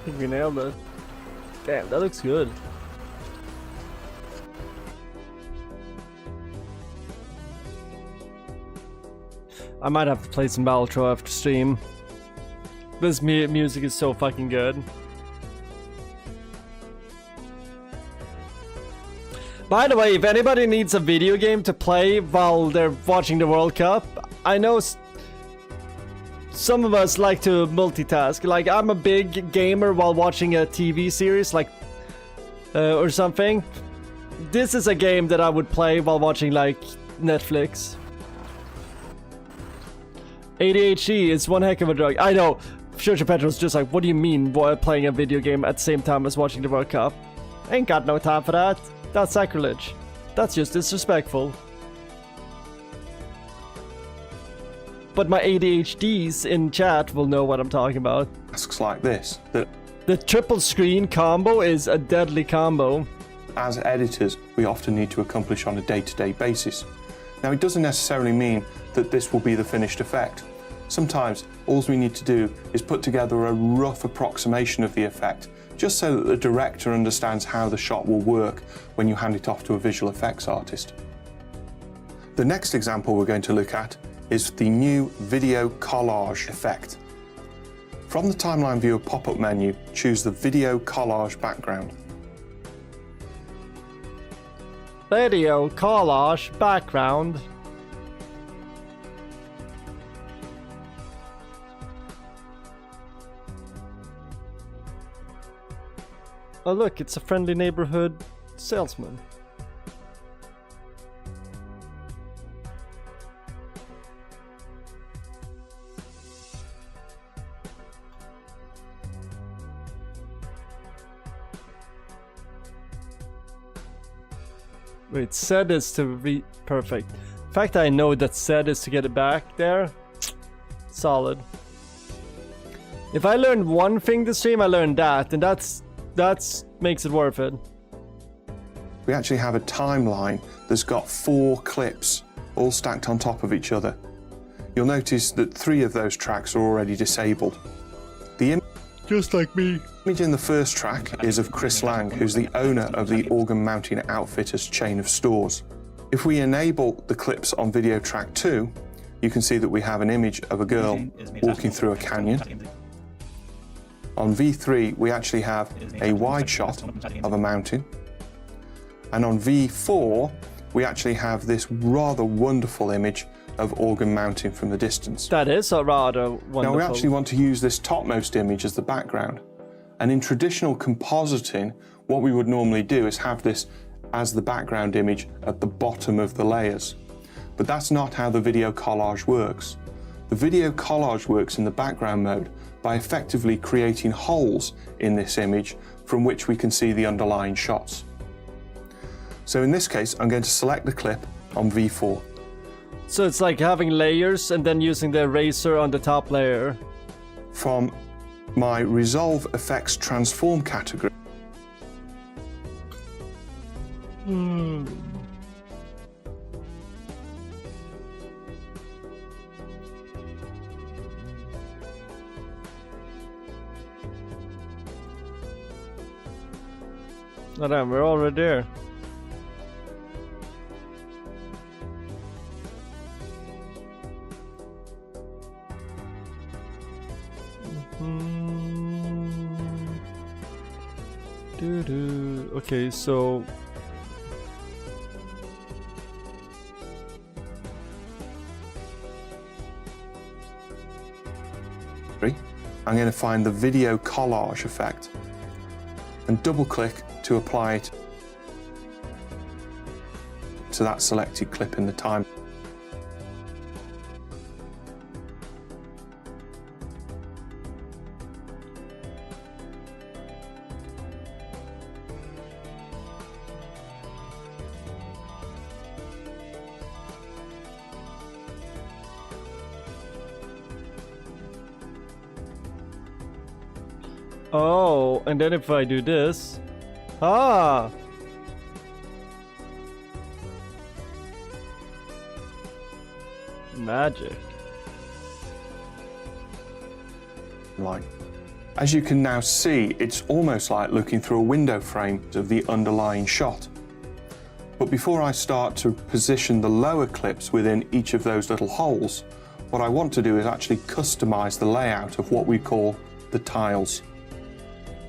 I think we nailed it. Damn, that looks good. I might have to play some Balatro after stream. This music is so fucking good. By the way, if anybody needs a video game to play while they're watching the World Cup, I know some of us like to multitask. Like, I'm a big gamer while watching a TV series, like, or something. This is a game that I would play while watching, like, Netflix. ADHD is one heck of a drug. I know. Church of Petrol's just like, what do you mean playing a video game at the same time as watching the World Cup? Ain't got no time for that. That's sacrilege. That's just disrespectful. But my ADHDs in chat will know what I'm talking about. Tasks like this, that the triple screen combo is a deadly combo. As editors, we often need to accomplish on a day-to-day basis. Now, it doesn't necessarily mean that this will be the finished effect. Sometimes, all we need to do is put together a rough approximation of the effect, just so that the director understands how the shot will work when you hand it off to a visual effects artist. The next example we're going to look at is the new video collage effect. From the timeline viewer pop-up menu, choose the video collage background. Video collage background. Oh look, it's a friendly neighborhood salesman. Wait, Z is to perfect. The fact that I know that Z is to get it back there, solid. If I learned one thing this stream, I learned that, and that's makes it worth it. We actually have a timeline that's got 4 clips all stacked on top of each other. You'll notice that 3 of those tracks are already disabled. Just like me. The image in the first track is of Chris Lang, who's the owner of the Organ Mounting Outfitters chain of stores. If we enable the clips on video track 2, you can see that we have an image of a girl walking through a canyon. On V3, we actually have a wide shot of a mountain. And on V4, we actually have this rather wonderful image of organ mounting from the distance. That is a rather wonderful. Now we actually want to use this topmost image as the background. And in traditional compositing, what we would normally do is have this as the background image at the bottom of the layers. But that's not how the video collage works. The video collage works in the background mode by effectively creating holes in this image from which we can see the underlying shots. So in this case, I'm going to select the clip on V4. So it's like having layers and then using the eraser on the top layer. From my Resolve Effects Transform category. Oh damn, we're already there. Okay, so I'm going to find the video collage effect and double click to apply it to that selected clip in the time. oh, and then if I do this, magic. Line. As you can now see, it's almost like looking through a window frame of the underlying shot. But before I start to position the lower clips within each of those little holes, what I want to do is actually customize the layout of what we call the tiles.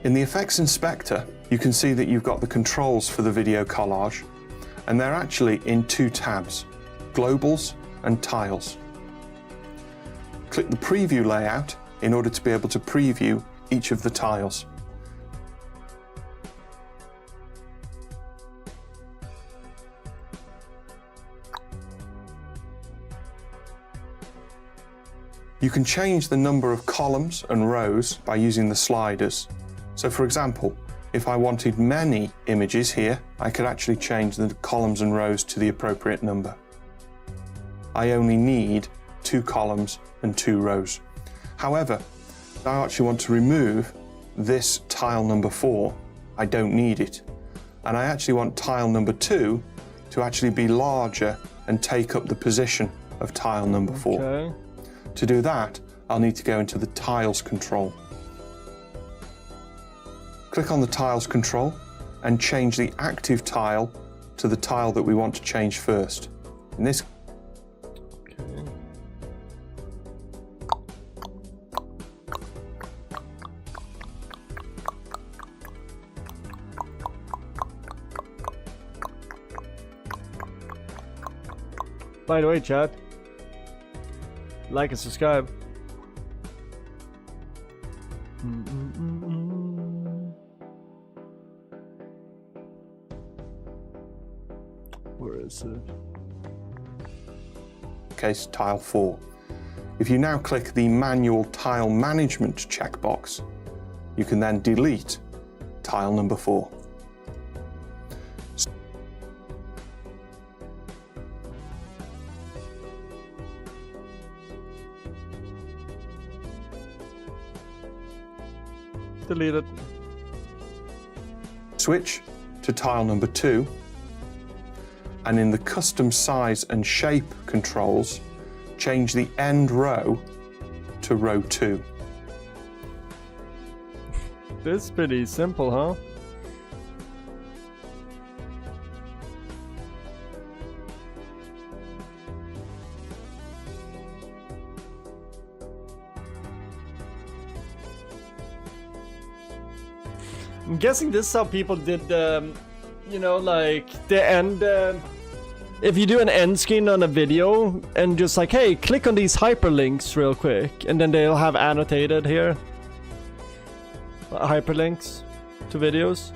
In the Effects Inspector, you can see that you've got the controls for the video collage, and they're actually in 2 tabs, Globals and Tiles. Click the Preview layout in order to be able to preview each of the tiles. You can change the number of columns and rows by using the sliders. So for example, if I wanted many images here, I could actually change the columns and rows to the appropriate number. I only need 2 columns and 2 rows. However, I actually want to remove this tile number 4. I don't need it. And I actually want tile number 2 to actually be larger and take up the position of tile number 4. Okay. To do that, I'll need to go into the Tiles control. Click on the Tiles control and change the active tile to the tile that we want to change first. In this Okay. By the way, chat, like and subscribe. case tile 4. If you now click the manual tile management checkbox, you can then delete tile number 4. Delete it. Switch to tile number 2, and in the custom size and shape controls, change the end row to row 2. This is pretty simple, huh? I'm guessing this is how people did, you know, like the end. If you do an end screen on a video and just like, hey, click on these hyperlinks real quick, and then they'll have annotated here hyperlinks to videos.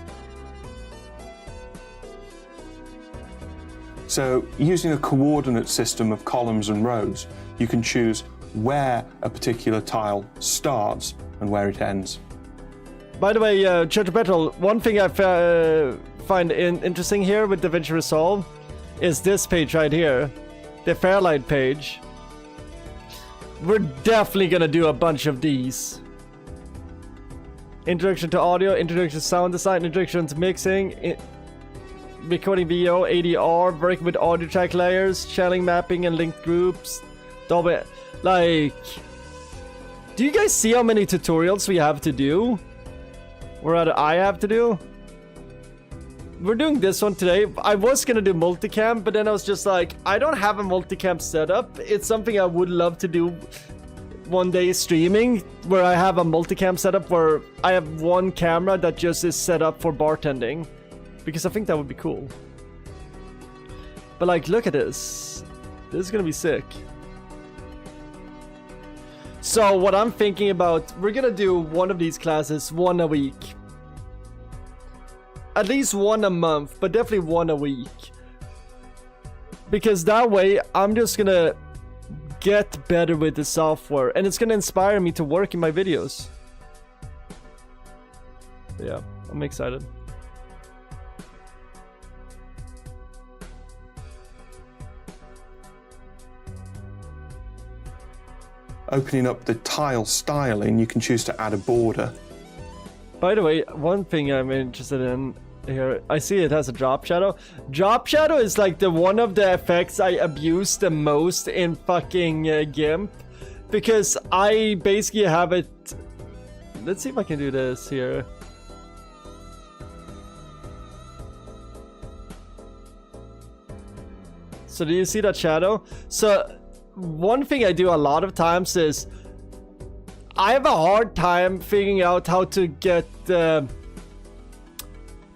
So, using a coordinate system of columns and rows, you can choose where a particular tile starts and where it ends. By the way, Church Petrol, one thing I find interesting here with DaVinci Resolve is this page right here, the Fairlight page. We're definitely gonna do a bunch of these. Introduction to audio, introduction to sound design, introduction to mixing, recording video, ADR, working with audio track layers, channeling mapping and linked groups. Like, do you guys see how many tutorials we have to do? Or rather, I have to do? We're doing this one today. I was gonna do multicam, but then I was just like, I don't have a multicam setup. It's something I would love to do one day streaming, where I have a multicam setup where I have one camera that just is set up for bartending. Because I think that would be cool. But like, look at this. This is gonna be sick. So what I'm thinking about, we're gonna do one of these classes, one a week. At least one a month, but definitely one a week. Because that way, I'm just gonna get better with the software, and it's gonna inspire me to work in my videos. Yeah, I'm excited. Opening up the tile styling, you can choose to add a border. By the way, one thing I'm interested in here, I see it has a drop shadow. Drop shadow is like the one of the effects I abuse the most in fucking GIMP, because I basically have it. Let's see if I can do this here. So do you see that shadow? So one thing I do a lot of times is I have a hard time figuring out how to get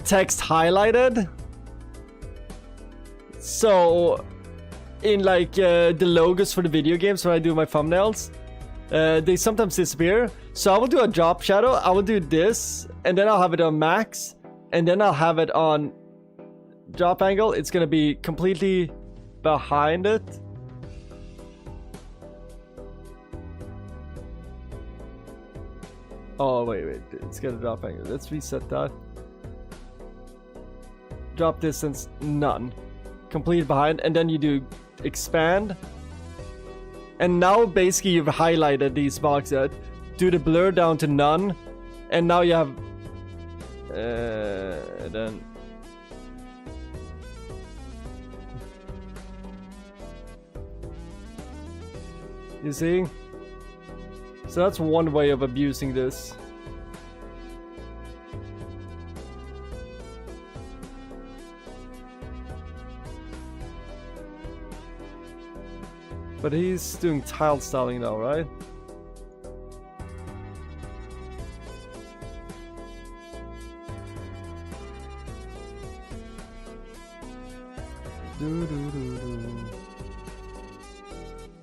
text highlighted. So in like the logos for the video games when I do my thumbnails, they sometimes disappear. So I will do a drop shadow. I will do this, and then I'll have it on max, and then I'll have it on drop angle. It's gonna be completely behind it. Oh, wait, it's gonna drop angle. Let's reset that. Drop distance, none. Complete behind, and then you do expand. And now basically you've highlighted these boxes. Do the blur down to none. And now you have... then... You see? So that's one way of abusing this. But he's doing tile styling now, right?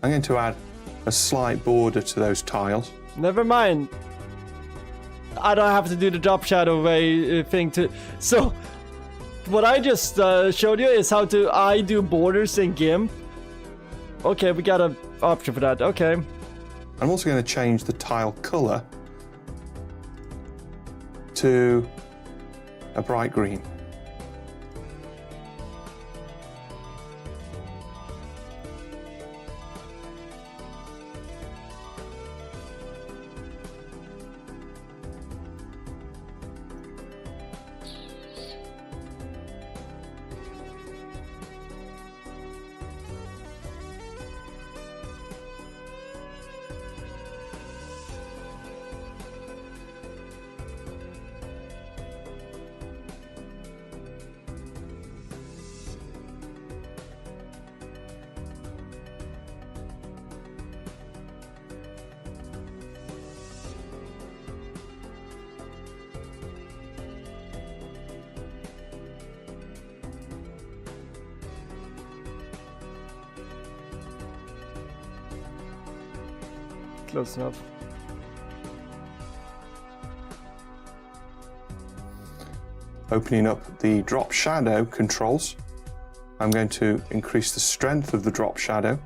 I'm going to add a slight border to those tiles. Never mind. I don't have to do the drop shadow way thing to... So, what I just showed you is how I do borders in GIMP. Okay, we got an option for that. Okay. I'm also going to change the tile color to a bright green. Close enough. Opening up the drop shadow controls, I'm going to increase the strength of the drop shadow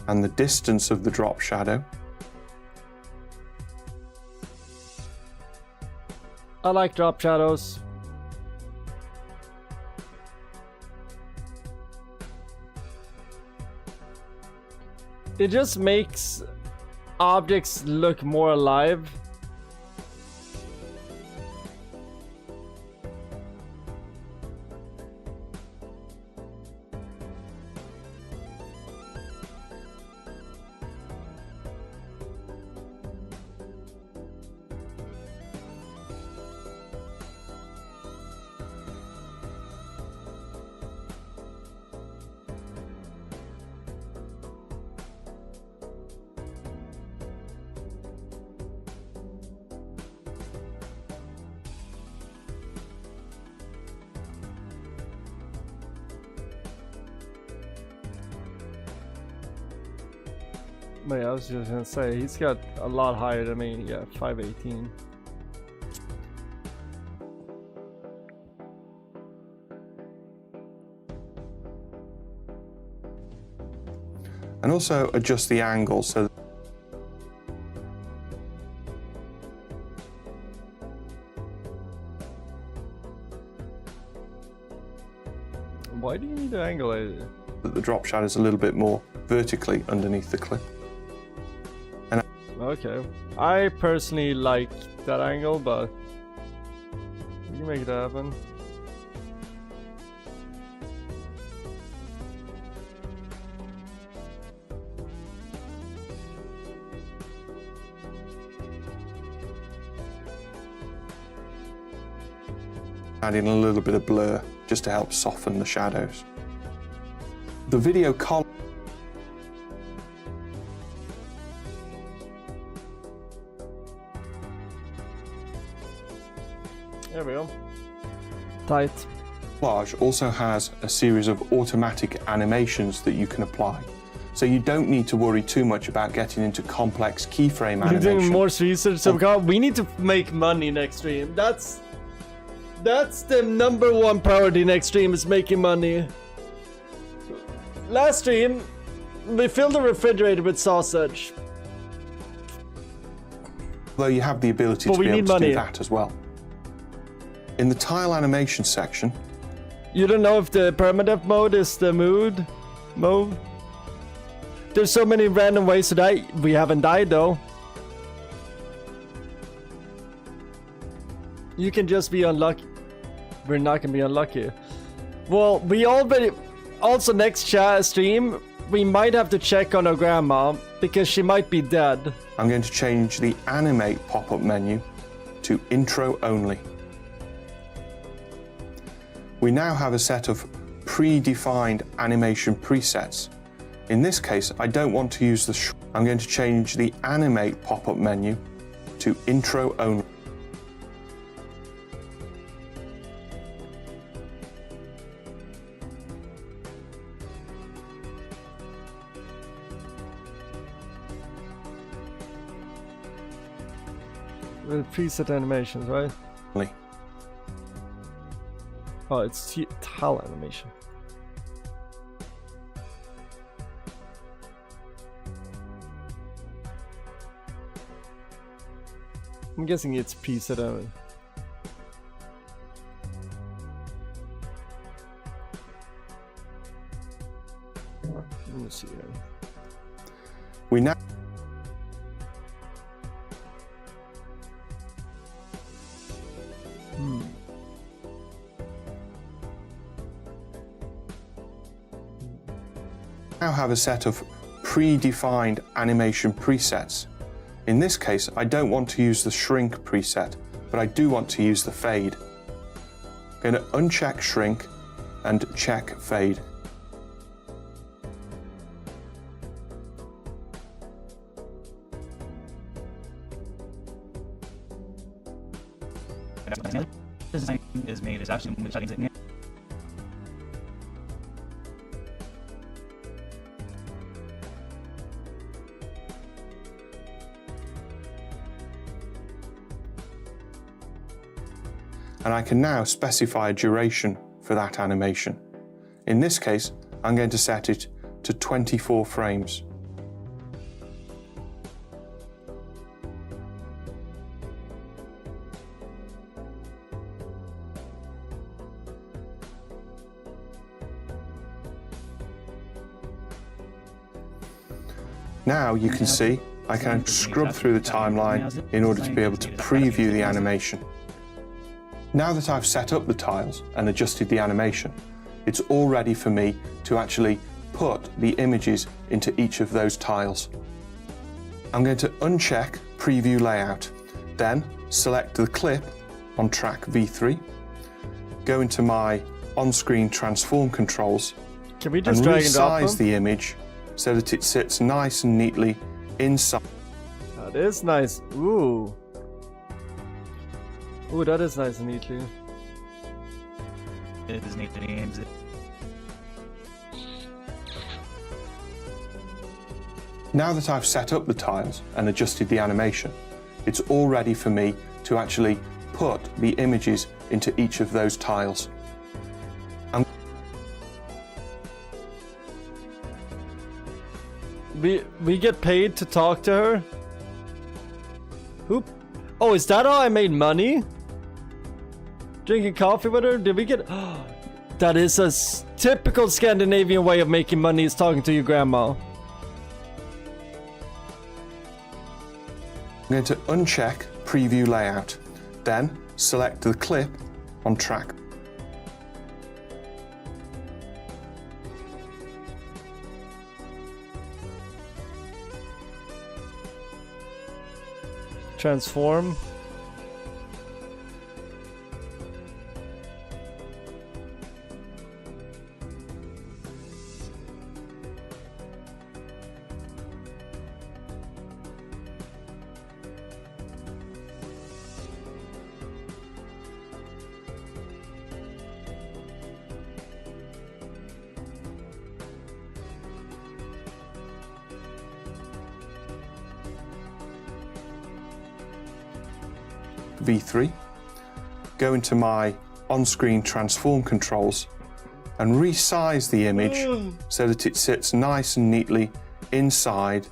and the distance of the drop shadow. I like drop shadows. It just makes objects look more alive. But yeah, I was just gonna say, he's got a lot higher than me. Yeah, 518. And also adjust the angle so Why do you need an angle? that the drop shadow is a little bit more vertically underneath the clip. Okay. I personally like that angle, but we can make it happen. Adding a little bit of blur just to help soften the shadows. The video column. There we go. Tight. Collage also has a series of automatic animations that you can apply. So you don't need to worry too much about getting into complex keyframe You're animation. doing more research, so we need to make money next stream. That's the number one priority next stream, is making money. Last stream, we filled the refrigerator with sausage. Though you have the ability But to we be able need to money. do that as well. In the tile animation section, You don't know if the permadeath mode is the mood mode? There's so many random ways to die. We haven't died though. You can just be unlucky. We're not gonna be unlucky. Well, we already... Also, next chat stream, we might have to check on our grandma, because she might be dead. I'm going to change the animate pop-up menu to intro only. We now have a set of predefined animation presets. In this case, I don't want to use the I'm going to change the animate pop-up menu to intro only. With preset animations, right? Oh, it's tile animation. I'm guessing it's preset out. Let me see here. We now have a set of predefined animation presets. In this case, I don't want to use the shrink preset, but I do want to use the fade. I'm going to uncheck shrink and check fade. Is made is absolutely settings it. And I can now specify a duration for that animation. In this case, I'm going to set it to 24 frames. Now you can see I can scrub through the timeline in order to be able to preview the animation. Now that I've set up the tiles and adjusted the animation, it's all ready for me to actually put the images into each of those tiles. I'm going to uncheck Preview Layout, then select the clip on track V3, go into my on-screen transform controls, Can we and just drag and drop resize them? the image so that it sits nice and neatly inside. That is nice. Ooh. Ooh, that is nice and neatly. It is neat that he aims it. Now that I've set up the tiles and adjusted the animation, it's all ready for me to actually put the images into each of those tiles. We get paid to talk to her? Who? Oh, is that how I made money? Drinking coffee with her? Did we get... That is a typical Scandinavian way of making money, is talking to your grandma. I'm going to uncheck Preview Layout, then select the clip on track. Transform. V3, go into my on-screen transform controls and resize the image so that it sits nice and neatly inside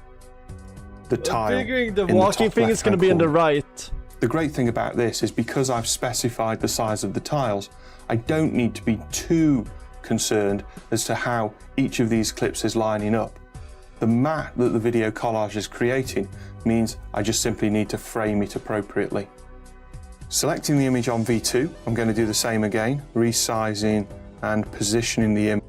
the tile. I'm figuring the in walking top thing is going to be on the corner. right. The great thing about this is because I've specified the size of the tiles, I don't need to be too concerned as to how each of these clips is lining up. The mat that the video collage is creating means I just simply need to frame it appropriately. Selecting the image on V2, I'm going to do the same again, resizing and positioning the image.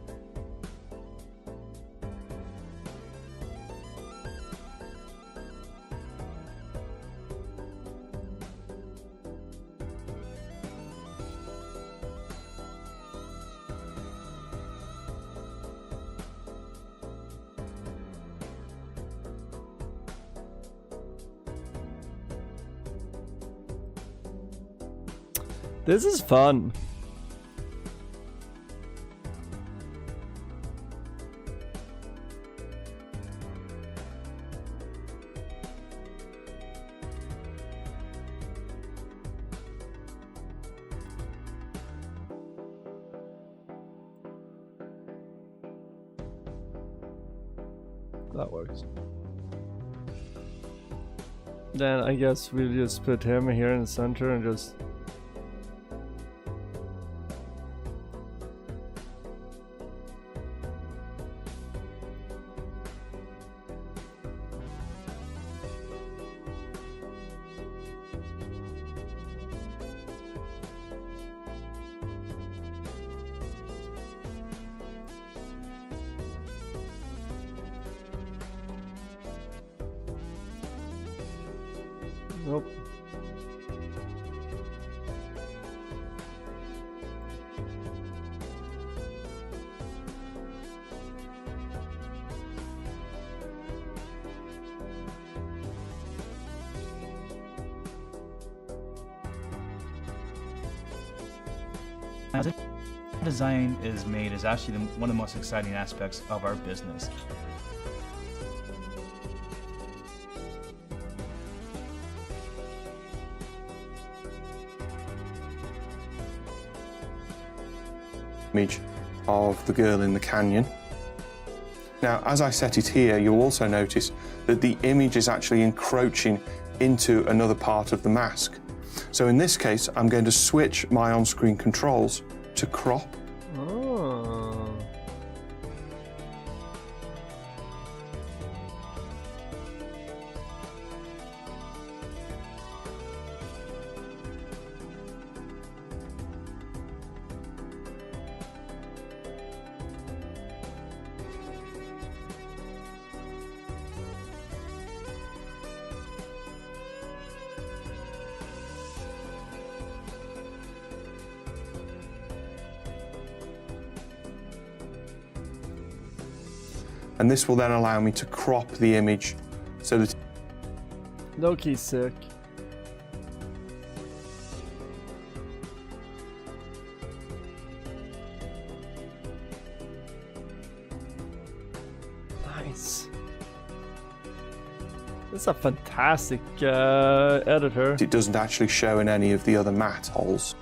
This is fun. That works. Then I guess we'll just put him here in the center and just... Nope. As it design is made is actually one of the most exciting aspects of our business. Image of the girl in the canyon. Now, as I set it here, you'll also notice that the image is actually encroaching into another part of the mask. So in this case, I'm going to switch my on-screen controls to crop. Oh. And this will then allow me to crop the image so that Low-key sick. Nice. That's a fantastic editor. it doesn't actually show in any of the other matte holes.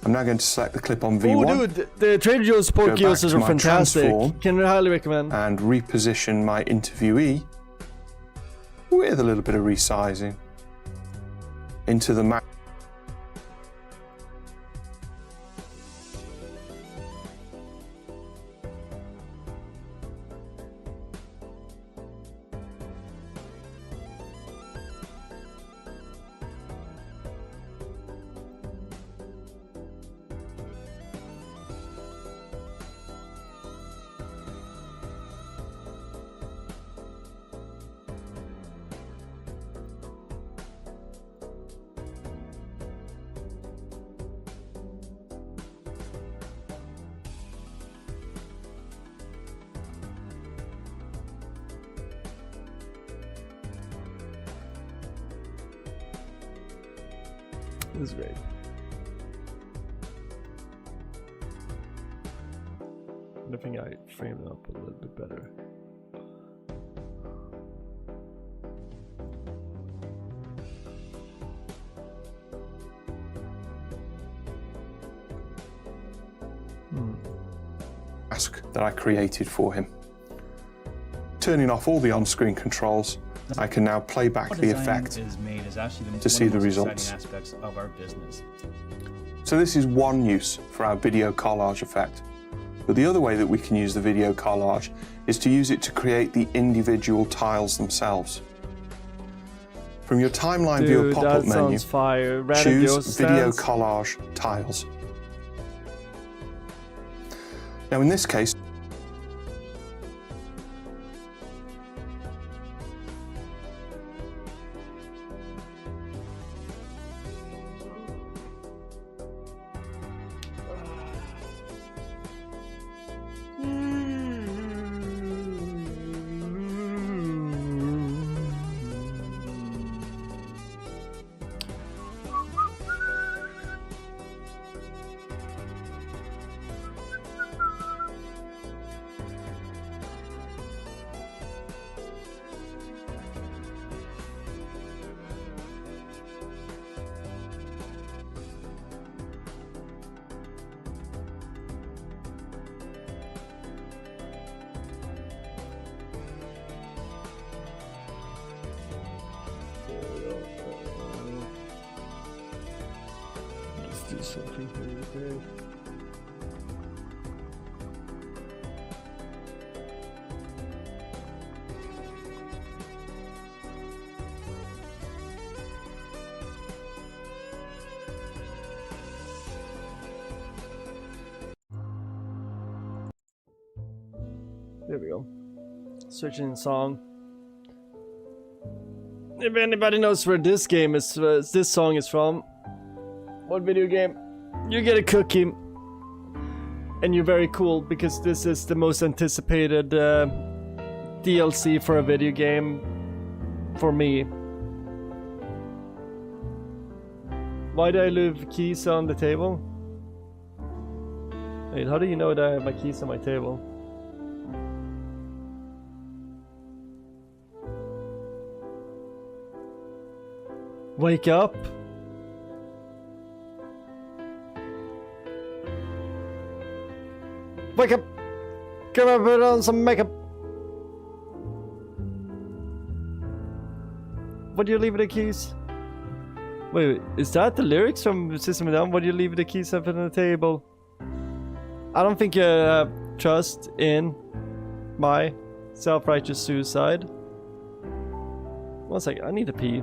I'm now going to select the clip on V1. Oh, dude, the Trader Joe's support Go kiosk back are to my fantastic. transform. Can highly recommend. And reposition my interviewee with a little bit of resizing into the matte. This is great. I think I framed it up a little bit better. Mask that I created for him. Turning off all the on-screen controls, I can now play back the effect to see the results. Aspects of our business. So this is one use for our video collage effect. But the other way that we can use the video collage is to use it to create the individual tiles themselves. From your timeline viewer pop-up menu, choose Video Collage Tiles. Now in this case, see something here. There we go. Searching song. If anybody knows where this game is, this song is from, what video game? You get a cookie, and you're very cool because this is the most anticipated DLC for a video game for me. Why do I leave keys on the table? Wait, how do you know that I have my keys on my table? Wake up. Wake up. Come on, put on some makeup. What do you leave the keys? Wait, is that the lyrics from System of a Down? What do you leave the keys up on the table? I don't think you have trust in my self-righteous suicide. One second, I need to pee.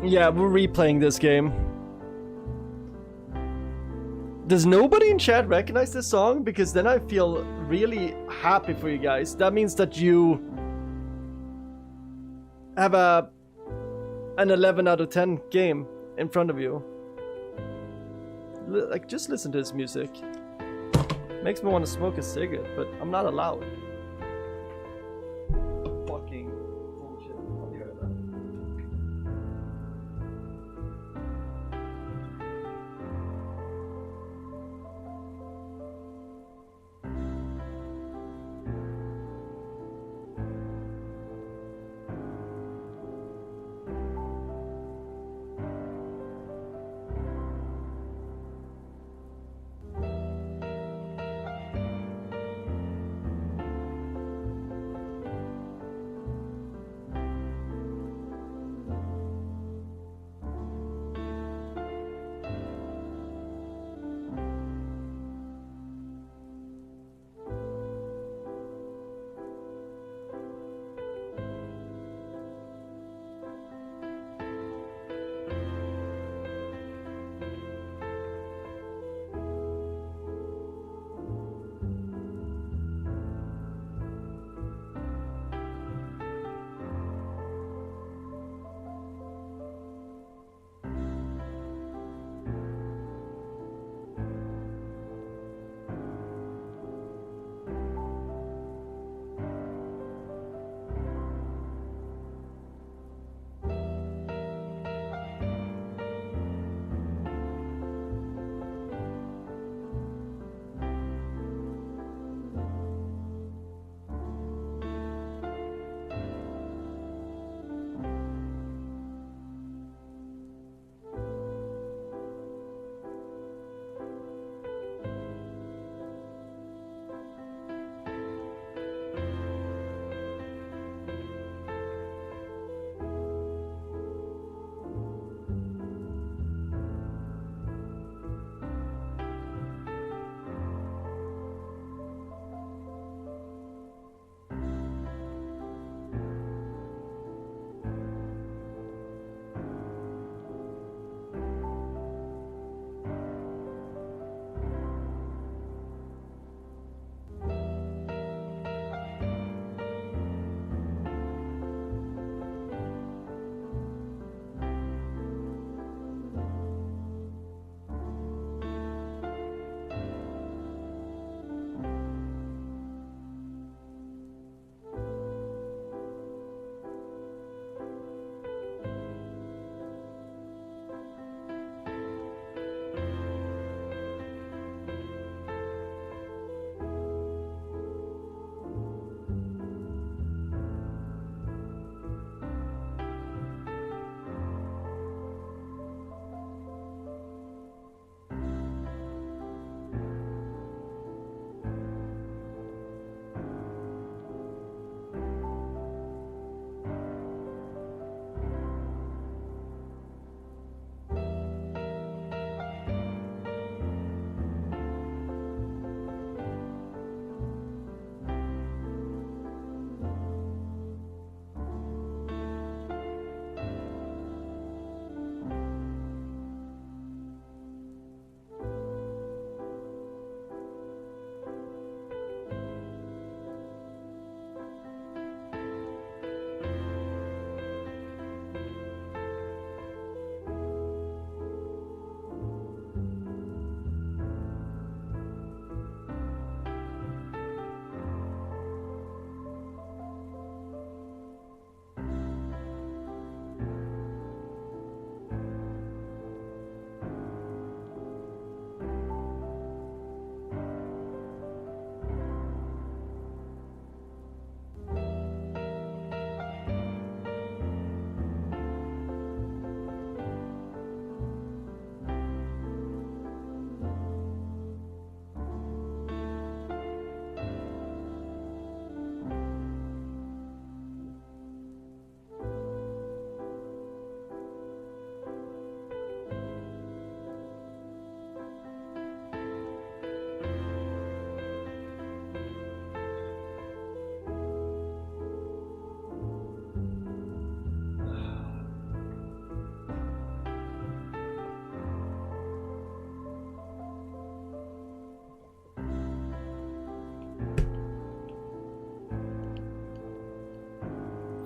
Yeah, we're replaying this game. Does nobody in chat recognize this song? Because then I feel really happy for you guys. That means that you have an 11 out of 10 game in front of you. Like, just listen to this music. Makes me want to smoke a cigarette, but I'm not allowed. Fucking bullshit. I'll be right back.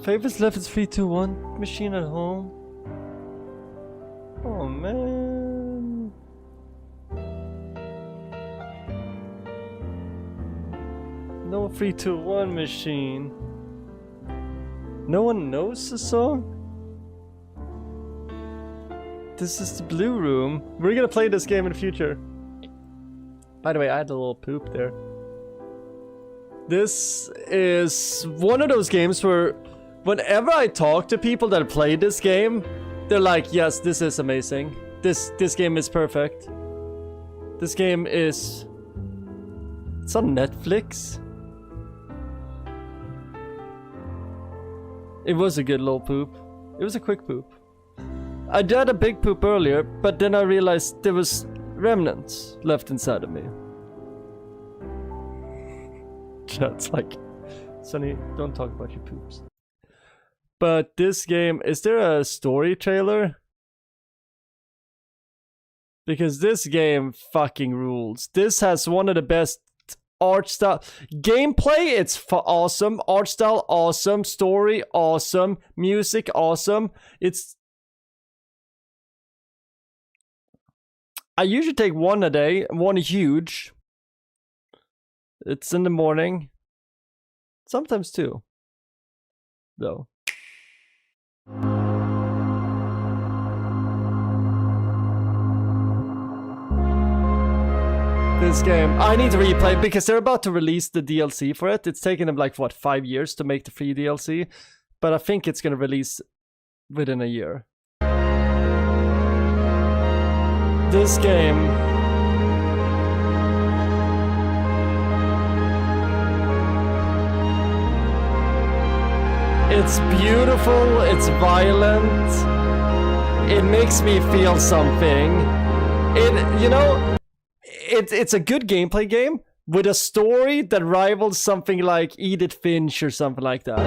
Favors left its 3-2-1 machine at home. Oh man. No 3-2-1 machine. No one knows the song? This is the blue room. We're gonna play this game in the future. By the way, I had a little poop there. This is one of those games where whenever I talk to people that play this game, they're like, yes, this is amazing. This game is perfect. This game is... It's on Netflix. It was a good little poop. It was a quick poop. I did a big poop earlier, but then I realized there was remnants left inside of me. Chat's like, Sonny, don't talk about your poops. But this game, is there a story trailer? Because this game fucking rules. This has one of the best art style. Gameplay, it's awesome. Art style, awesome. Story, awesome. Music, awesome. I usually take one a day, one huge. It's in the morning. Sometimes two. Though. This game, I need to replay because they're about to release the DLC for it. It's taken them like, what, 5 years to make the free DLC? But I think it's gonna release within a year. This game... It's beautiful, it's violent, it makes me feel something. It's a good gameplay game with a story that rivals something like Edith Finch or something like that.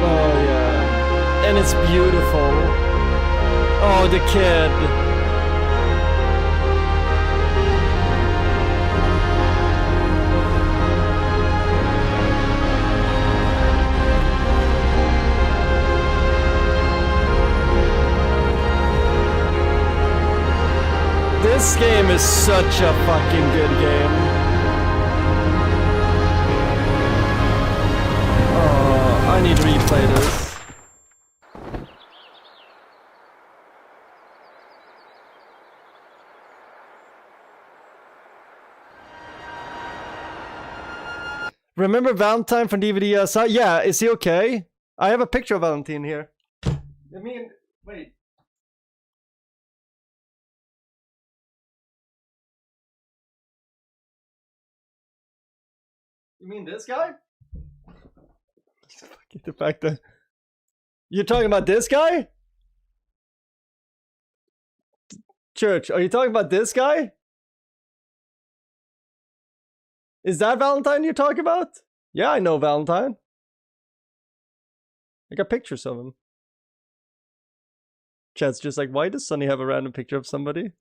Oh yeah, and it's beautiful. Oh, the kid. This game is such a fucking good game. Oh, I need to replay this. Remember Valentine from DVD? Yeah, is he okay? I have a picture of Valentine here. I mean, wait. You mean this guy? Get the fact that you're talking about this guy? Church, are you talking about this guy? Is that Valentine you're talking about? Yeah, I know Valentine. I got pictures of him. Chat's just like, why does Sonny have a random picture of somebody?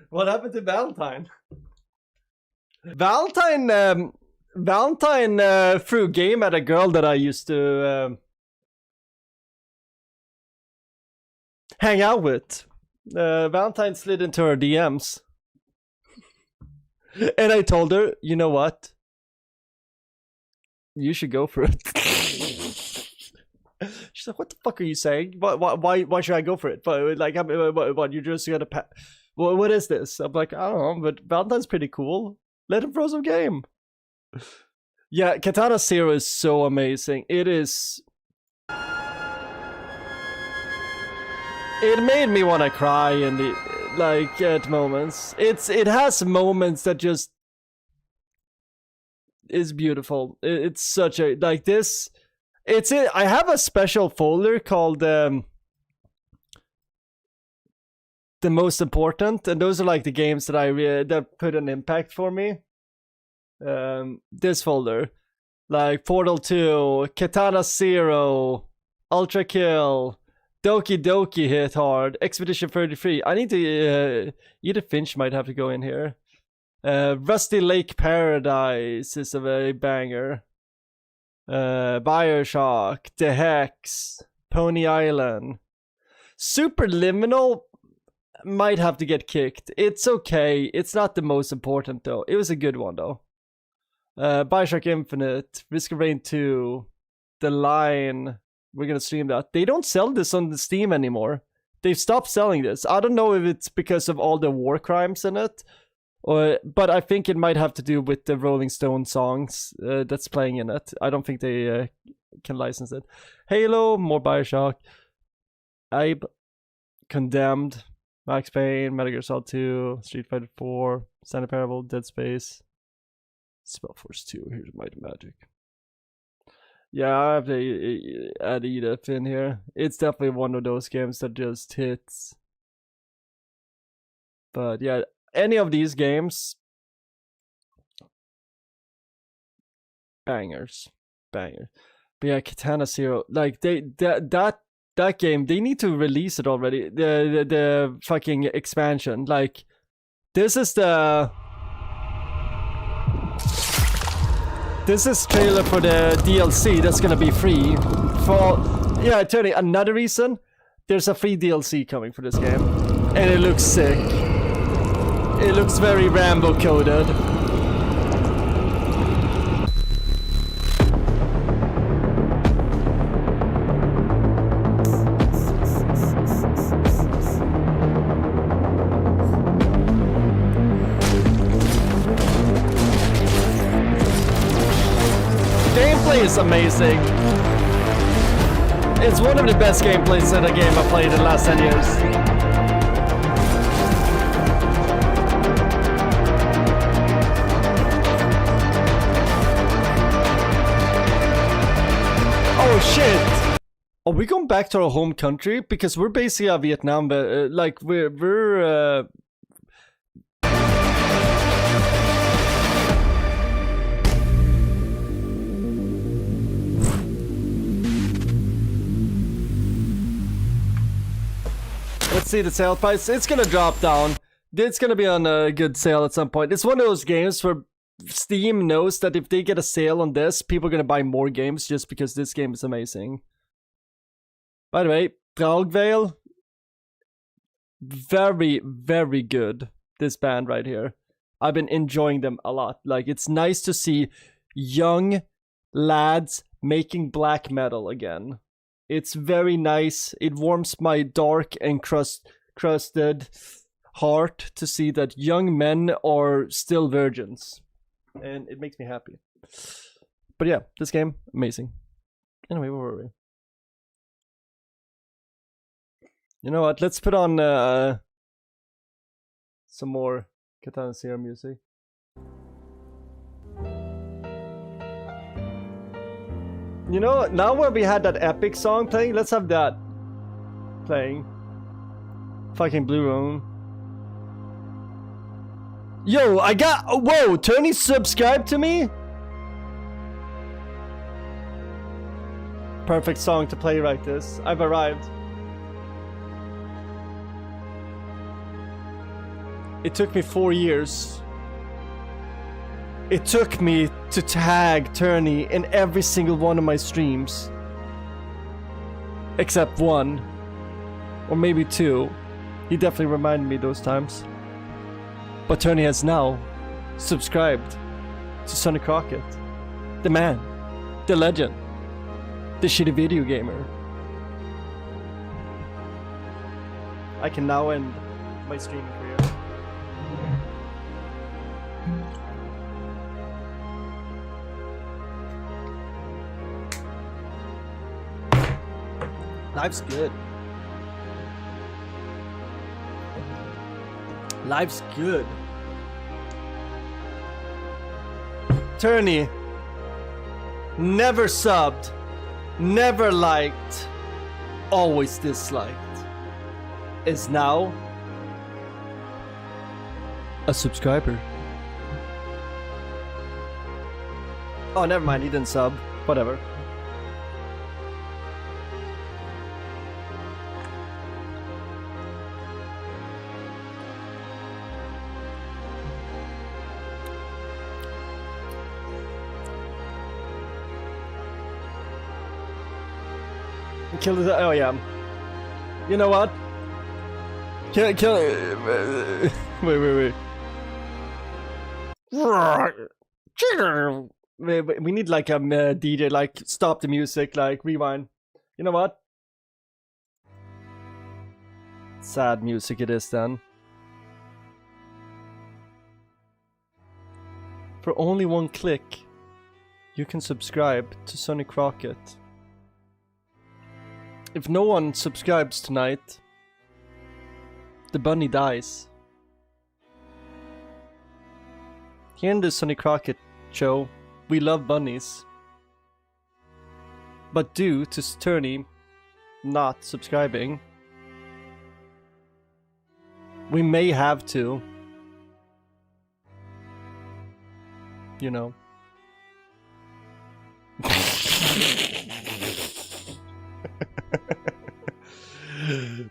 What happened to Valentine? Valentine threw a game at a girl that I used to hang out with. Valentine slid into her DMs. And I told her, you know what? You should go for it. She's like, what the fuck are you saying? Why should I go for it? But like, what you're just gonna well, what is this? I'm like, I don't know, but Valentine's pretty cool. Let him throw some game. Yeah, Katana Zero is so amazing. It is... It made me want to cry in the... Like, at moments. It has moments that just... is beautiful. It's such a... Like this... I have a special folder called... the most important, and those are like the games that that put an impact for me. This folder, like Portal 2, Katana Zero, Ultra Kill, Doki Doki hit hard, Expedition 33. I need to, Edith Finch might have to go in here. Rusty Lake Paradise is a very banger. Bioshock, The Hex, Pony Island. Superliminal might have to get kicked. It's okay. It's not the most important though. It was a good one though. Bioshock Infinite, Risk of Rain 2, The Line. We're gonna stream that. They don't sell this on the Steam anymore. They've stopped selling this. I don't know if it's because of all the war crimes in it, but I think it might have to do with the Rolling Stone songs that's playing in it. I don't think they can license it. Halo, more Bioshock. Abe, Condemned, Max Payne, Metal Gear Solid 2, Street Fighter 4, Stanley Parable, Dead Space, Spellforce 2. Here's Might and Magic. Yeah, I have to add Edith in here. It's definitely one of those games that just hits. But yeah, any of these games, bangers. But yeah, Katana Zero, like that game, they need to release it already. The fucking expansion. Like, this is trailer for the DLC that's gonna be free. Yeah, Tony, another reason, there's a free DLC coming for this game. And it looks sick. It looks very Rambo coded. Is amazing. It's one of the best gameplays in a game I've played in the last 10 years. Oh shit! Are we going back to our home country? Because we're basically out of Vietnam, but like we're let's see the sale price. It's gonna drop down. It's gonna be on a good sale at some point. It's one of those games where Steam knows that if they get a sale on this, people are gonna buy more games just because this game is amazing. By the way, Braugveil, very, very good. This band right here. I've been enjoying them a lot. Like, it's nice to see young lads making black metal again. It's very nice. It warms my dark and crusted heart to see that young men are still virgins. And it makes me happy. But yeah, this game, amazing. Anyway, where were we? You know what? Let's put on some more Katana Zero music. You know, now where we had that epic song playing, let's have that playing. Fucking Blue Room. Yo, I got... Whoa, Tony subscribed to me? Perfect song to play like this. I've arrived. It took me 4 years. It took me to tag Turney in every single one of my streams. Except one. Or maybe two. He definitely reminded me those times. But Turney has now subscribed to Sonny Crockett. The man. The legend. The shitty video gamer. I can now end my streaming career. Life's good. Life's good. Turney, never subbed, never liked, always disliked, is now a subscriber. Oh, never mind, he didn't sub. Whatever. Kill the. Oh yeah. You know what? Kill. Wait. We need like a DJ, like stop the music, like rewind. You know what? Sad music it is then. For only one click, you can subscribe to Sonny Crockett. If no one subscribes tonight, the bunny dies. Here in the Sonny Crockett show, we love bunnies. But due to Sonny not subscribing, we may have to, you know.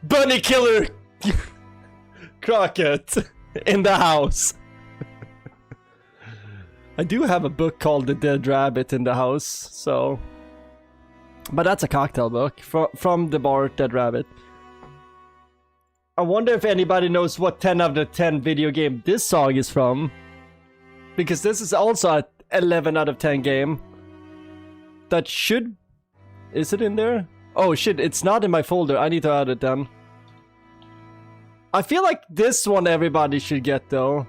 Bunny killer Crockett in the house. I do have a book called The Dead Rabbit in the house, so, but that's a cocktail book from the bar Dead Rabbit. I wonder if anybody knows what 10 out of 10 video game this song is from, because this is also an 11 out of 10 game that should, is it in there? Oh shit, it's not in my folder. I need to add it then. I feel like this one everybody should get though.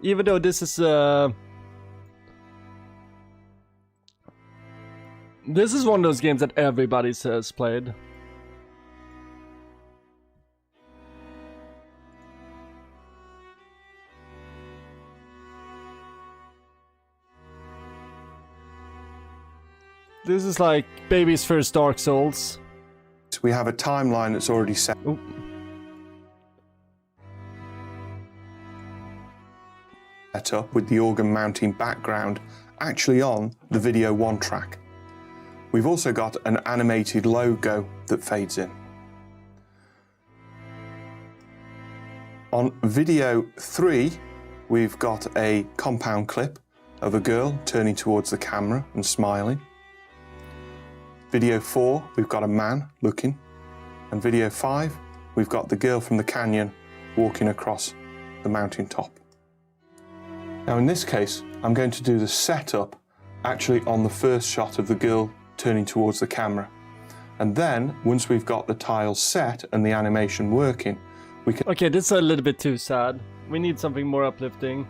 Even though this is one of those games that everybody has played. This is like baby's first Dark Souls. We have a timeline that's already set. Ooh. Set up with the organ mounting background actually on the video 1 track. We've also got an animated logo that fades in. On video 3, we've got a compound clip of a girl turning towards the camera and smiling. Video 4, we've got a man looking. And video 5, we've got the girl from the canyon walking across the mountain top. Now in this case, I'm going to do the setup actually on the first shot of the girl turning towards the camera. And then, once we've got the tiles set and the animation working, we can... Okay, this is a little bit too sad. We need something more uplifting.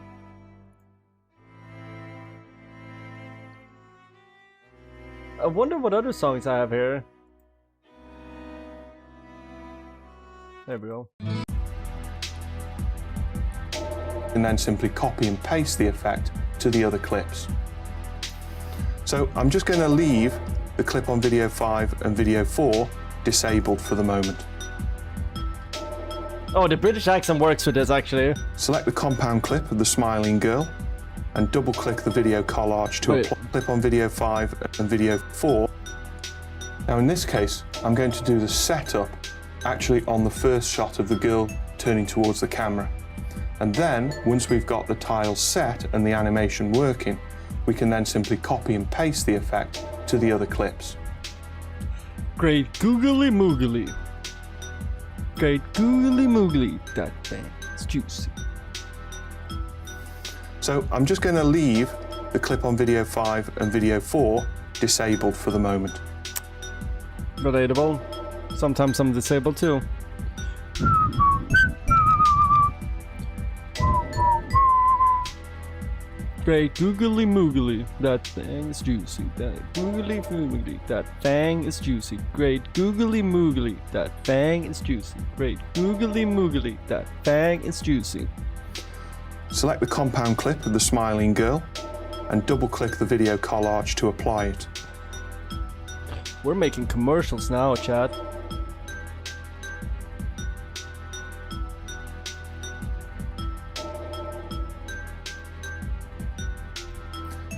I wonder what other songs I have here. There we go. And then simply copy and paste the effect to the other clips. So I'm just going to leave the clip on video 5 and video 4 disabled for the moment. Oh, the British accent works with this actually. Select the compound clip of the smiling girl and double click the video collage to apply the clip on video 5 and video 4. Now in this case, I'm going to do the setup actually on the first shot of the girl turning towards the camera. And then, once we've got the tiles set and the animation working, we can then simply copy and paste the effect to the other clips. Great googly moogly. Great googly moogly. That thing is juicy. So I'm just going to leave the clip on video 5 and video 4 disabled for the moment. Relatable. Sometimes I'm disabled too. Great googly moogly, that thing is juicy. That googly moogly, that fang is juicy. Great googly moogly, that fang is juicy. Great googly moogly, that fang is juicy. Select the compound clip of the smiling girl and double click the video collage to apply it. We're making commercials now, chat.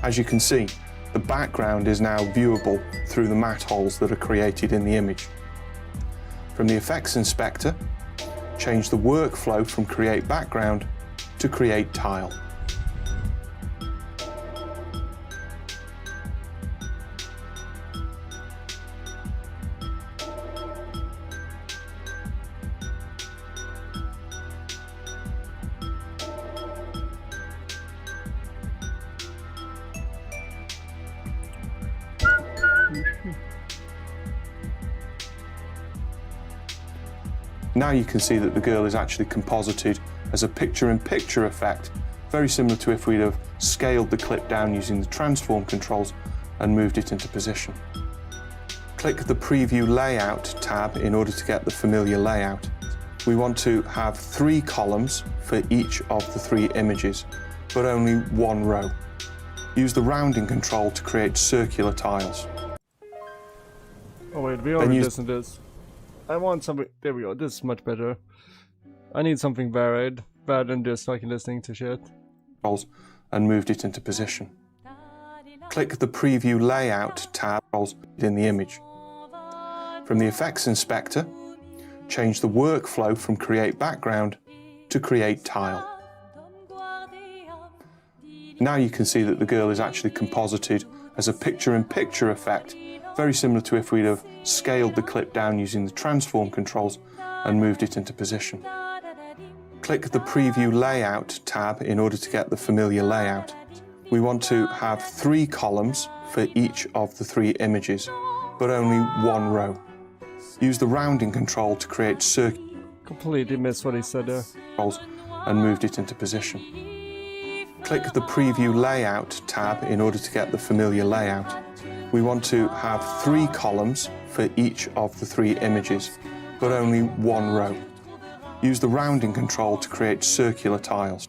As you can see, The background is now viewable through the matte holes that are created in the image. From the Effects Inspector, change the workflow from Create Background to Create Tile. Now you can see that the girl is actually composited as a picture-in-picture effect, very similar to if we'd have scaled the clip down using the transform controls and moved it into position. Click the Preview Layout tab in order to get the familiar layout. We want to have 3 columns for each of the 3 images, but only 1 row. Use the rounding control to create circular tiles. Oh wait, we already listened to this. I want something. There we go. This is much better. I need something varied rather than just like listening to shit. And moved it into position. Click the Preview Layout tab in the image. From the Effects Inspector, change the workflow from Create Background to Create Tile. Now you can see that the girl is actually composited as a picture-in-picture effect, very similar to if we'd have scaled the clip down using the transform controls and moved it into position. Click the Preview Layout tab in order to get the familiar layout. We want to have 3 columns for each of the 3 images, but only 1 row. Use the rounding control to create circles. Completely missed what he said there. And moved it into position. Click the Preview Layout tab in order to get the familiar layout. We want to have 3 columns for each of the 3 images, but only 1 row. Use the rounding control to create circular tiles.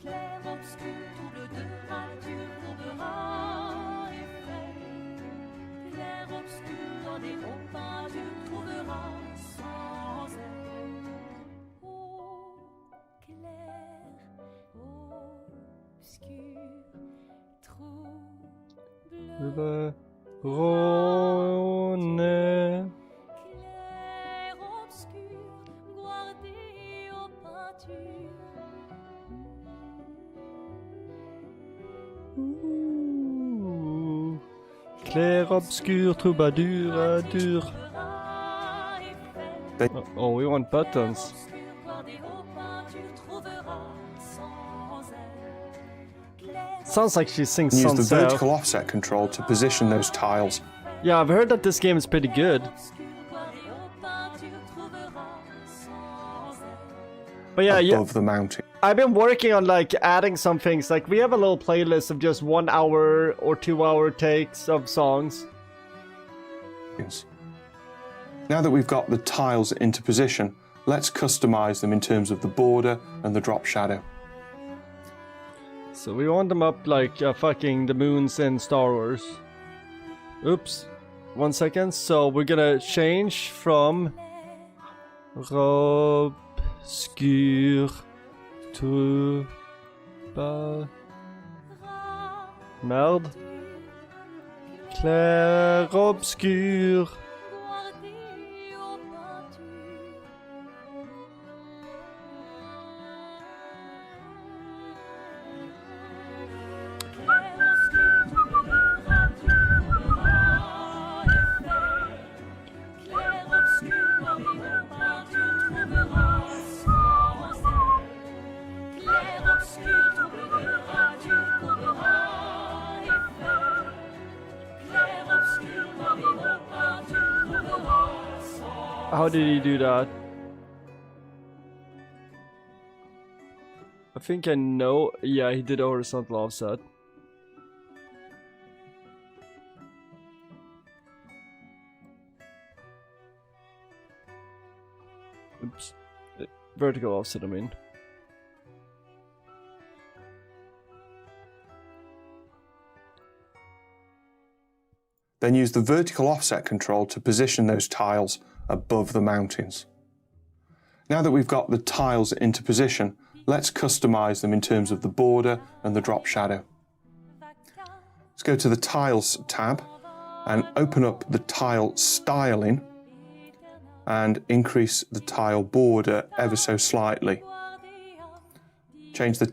Rone. Clair, obscur, troubadour, dur. Oh, we want buttons. Sounds like she sings Use Sunset. the vertical offset control to position those tiles. Yeah, I've heard that this game is pretty good. But yeah, above the mountain. I've been working on like adding some things. Like we have a little playlist of just 1 hour or 2 hour takes of songs. Now that we've got the tiles into position, let's customize them in terms of the border and the drop shadow. So we want them up like fucking the moons in Star Wars. Oops. 1 second. So we're gonna change from obscur to merde. Clair obscur. How did he do that? I think I know. Yeah, he did a horizontal offset. Oops. Vertical offset, I mean. Then use the vertical offset control to position those tiles above the mountains. Now that we've got the tiles into position, let's customize them in terms of the border and the drop shadow. Let's go to the Tiles tab and open up the tile styling and increase the tile border ever so slightly. Change the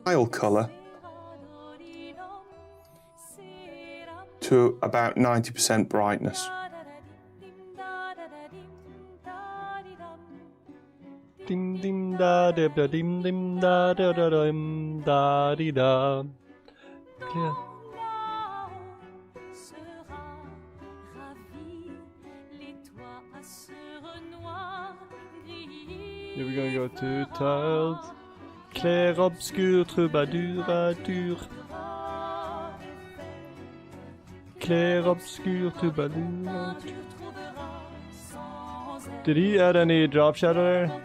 tile colour to about 90% brightness. Dim dim da da da dim dim da da da dim da di da. Yeah. Here we're gonna go to tiles. Clair, obscur, troubadour, adur. Clair, obscur, troubadour. Did he add any drop shadow there?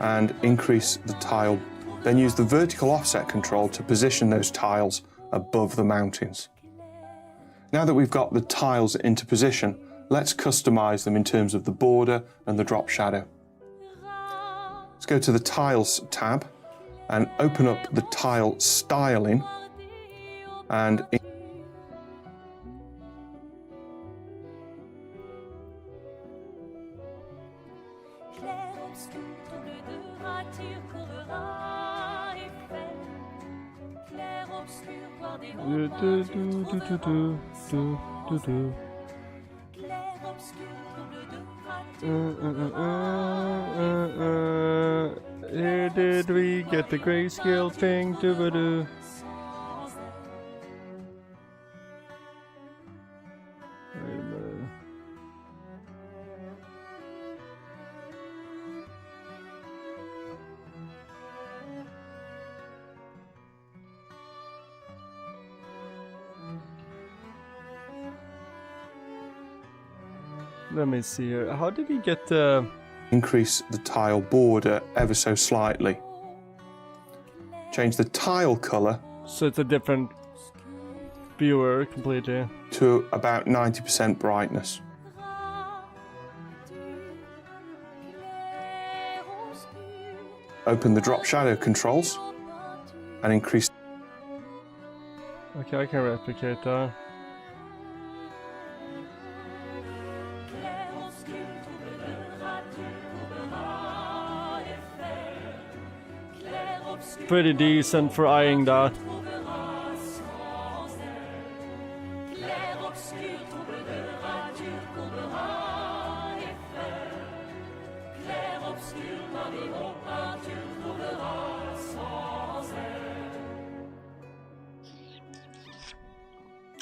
And increase the tile. Then use the vertical offset control to position those tiles above the mountings. Now that we've got the tiles into position, let's customize them in terms of the border and the drop shadow. Let's go to the Tiles tab and open up the tile styling and Here did we get the grayscale thing to do? Let me see here. How did he get the... Increase the tile border ever so slightly. Change the tile colour. So it's a different viewer completely. To about 90% brightness. Open the drop shadow controls and increase. Okay, I can replicate that. Pretty decent for eyeing that.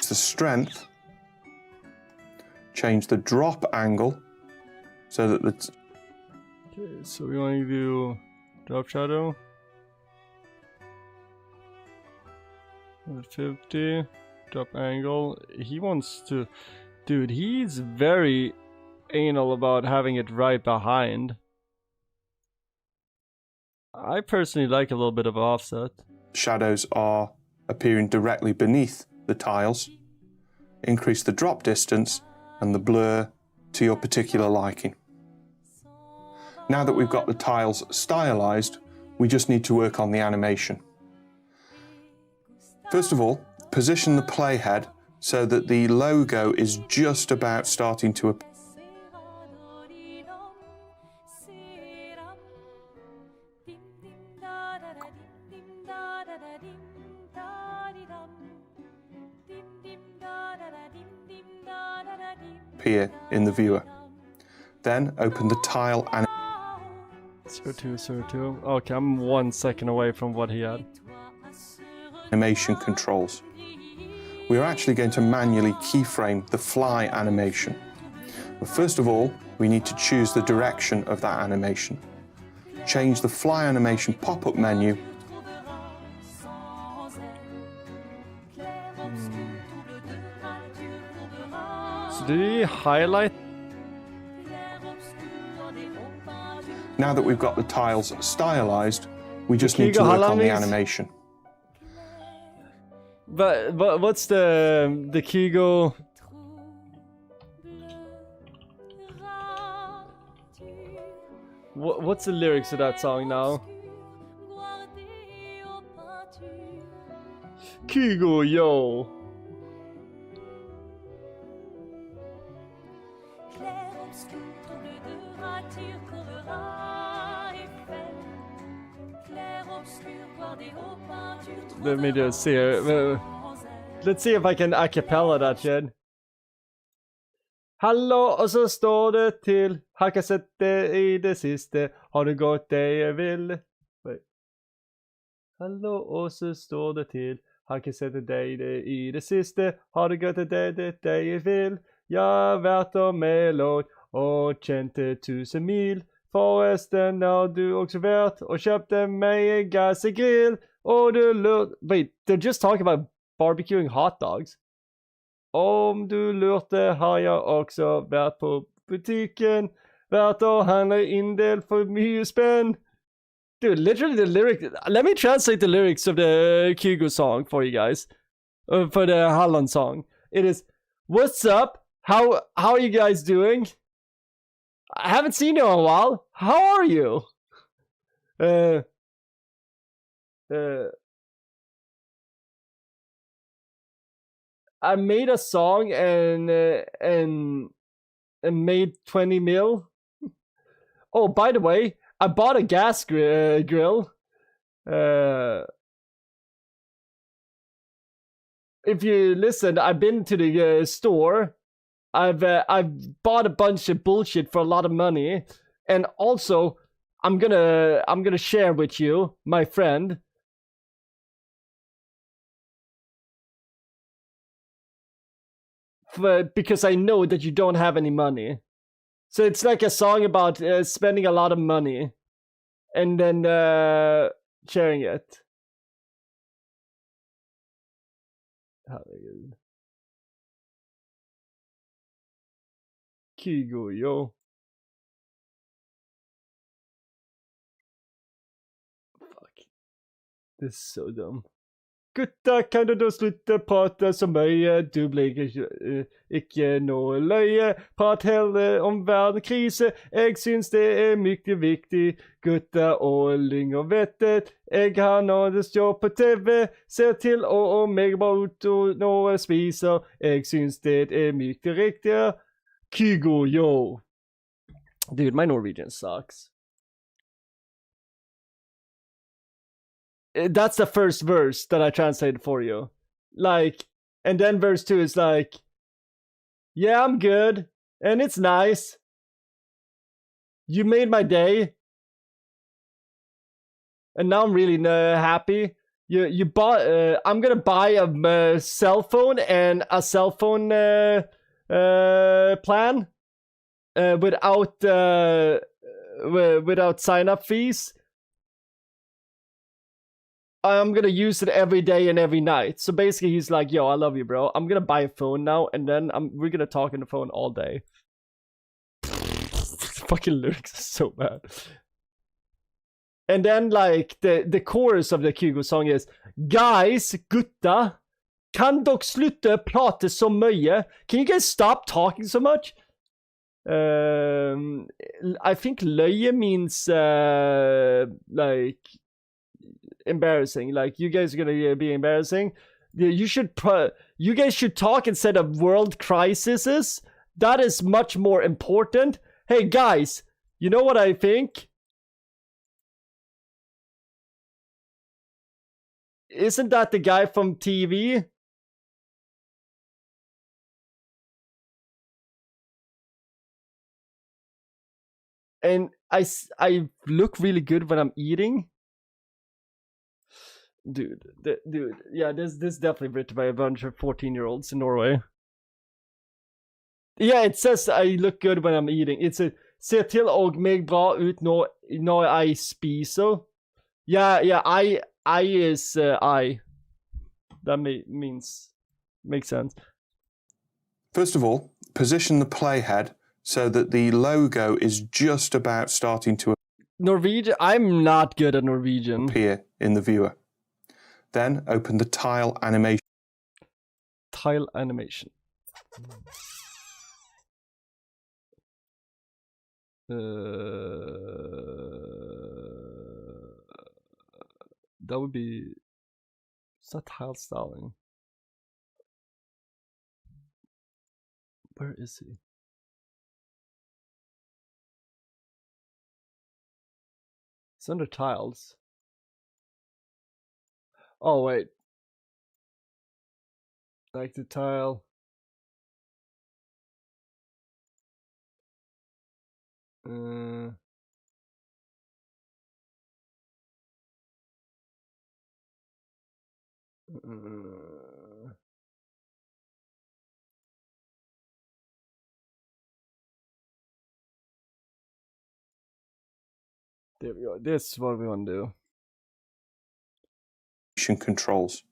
The strength, change the drop angle so that the... Okay, so we want to do drop shadow. 50, drop angle. He wants to... Dude, he's very anal about having it right behind. I personally like a little bit of offset. Shadows are appearing directly beneath the tiles. Increase the drop distance and the blur to your particular liking. Now that we've got the tiles stylized, we just need to work on the animation. First of all, position the playhead so that the logo is just about starting to appear. In the viewer. Then open the tile and 0202. Okay, I'm 1 second away from what he had. Animation controls. We are actually going to manually keyframe the fly animation. But first of all, we need to choose the direction of that animation. Change the fly animation pop-up menu. So did he highlight? Now that we've got the tiles stylized, we just need to work on the animation. But what's the Kigo? What's the lyrics of that song now? Kygo, yo. Let me just see it. Let's see if I can a cappella that shit. Hallo, og så står det til. Har ikke sett det i det siste. Har det gått det jeg ville? Wait. Hallo, og så står det til. Har ikke sett det i det siste. Har det gått det jeg vil? Jeg har vært og melod og kjente 1000 mil. Forresten har du også vært og kjøpte meg en gassegrill. Og du lurte. Wait, they're just talking about barbecuing hot dogs. Om du lurte, har jeg også vært på butikken. Vært og handlet inndel for mye spenn. Dude, literally the lyrics. Let me translate the lyrics of the Kygo song for you guys. For the Halland song. It is, what's up? How are you guys doing? I haven't seen you in a while. How are you? I made a song and made 20 mil. Oh, by the way, I bought a gas grill. If you listen, I've been to the store. I've bought a bunch of bullshit for a lot of money, and also I'm gonna share with you, my friend. Because I know that you don't have any money. So it's like a song about spending a lot of money and then sharing it. Herregud. Kygo, yo. Fuck. This is so dumb. Gutta, kan du da slutte prate så mye? Du blir ikke noe løye. Prat heller om verdenskrise. Jeg syns det er mye viktig. Gutta og lynger vet det. Jeg har når det står på TV. Ser til og meg bare ut når jeg spiser. Jeg syns det er mye riktig. Kygo, yo. Dude, my Norwegian sucks. That's the first verse that I translated for you. Like, and then verse 2 is like, yeah, I'm good. And it's nice. You made my day. And now I'm really happy. You bought, I'm gonna buy a cell phone and a cell phone plan without sign-up fees. I'm gonna use it every day and every night. So basically he's like, yo, I love you, bro. I'm gonna buy a phone now and then we're gonna talk on the phone all day. Fucking lyrics are so bad. And then like the chorus of the Kygo song is, guys, gutta, kan dere slutte prate så mye? Can you guys stop talking so much? I think løye means like embarrassing. Like, you guys are gonna be embarrassing. You guys should talk instead of world crises. That is much more important. Hey guys, you know what I think? Isn't that the guy from TV? And I look really good when I'm eating. Dude, yeah, this is definitely written by a bunch of 14-year-olds in Norway. Yeah, it says I look good when I'm eating. It's a ser til og meg bra ut når jeg spiser. Yeah, I is I. That makes sense. First of all, position the playhead so that the logo is just about starting to Norwegian? I'm not good at Norwegian. Appear in the viewer. Then open the tile animation. Tile animation. That would be... It's not tile styling. Where is he? It's under tiles. Oh wait. Like the tile. There we go. This is what we want to do. Controls.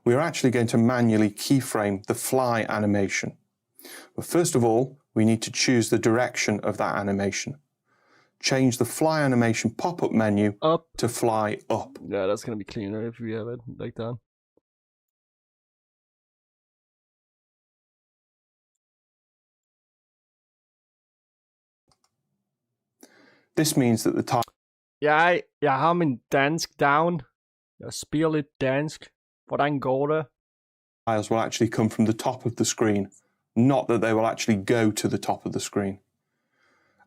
We are actually going to manually keyframe the fly animation. But first of all, we need to choose the direction of that animation. Change the fly animation pop-up menu up to fly up. Yeah, that's going to be cleaner if we have it like that. This means that the tile... Jeg har min dansk down. Jeg spiller lidt dansk. Hvordan går det? Tiles will actually come from the top of the screen, not that they will actually go to the top of the screen.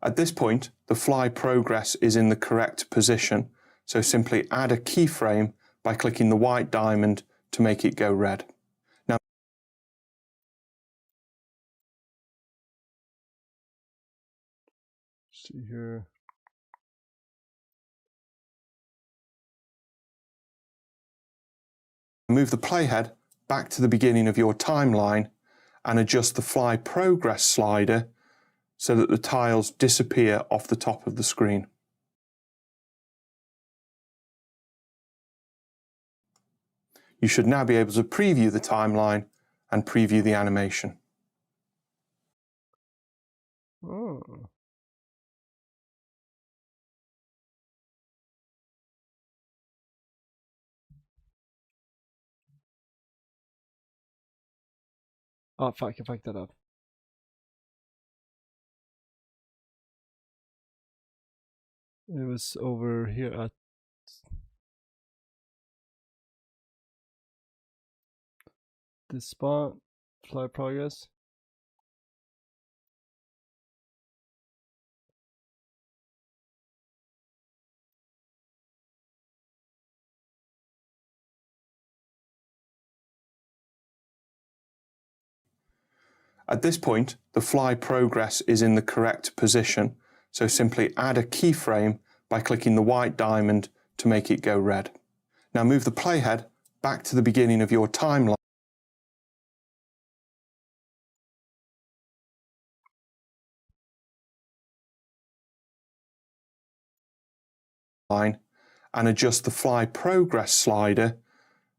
At this point, the fly progress is in the correct position, so simply add a keyframe by clicking the white diamond to make it go red. Now, see here. Move the playhead back to the beginning of your timeline and adjust the fly progress slider so that the tiles disappear off the top of the screen. You should now be able to preview the timeline and preview the animation. Oh. Oh fuck, I fucked that up. It was over here at this spot, fly progress. At this point, the fly progress is in the correct position, so simply add a keyframe by clicking the white diamond to make it go red. Now move the playhead back to the beginning of your timeline and adjust the fly progress slider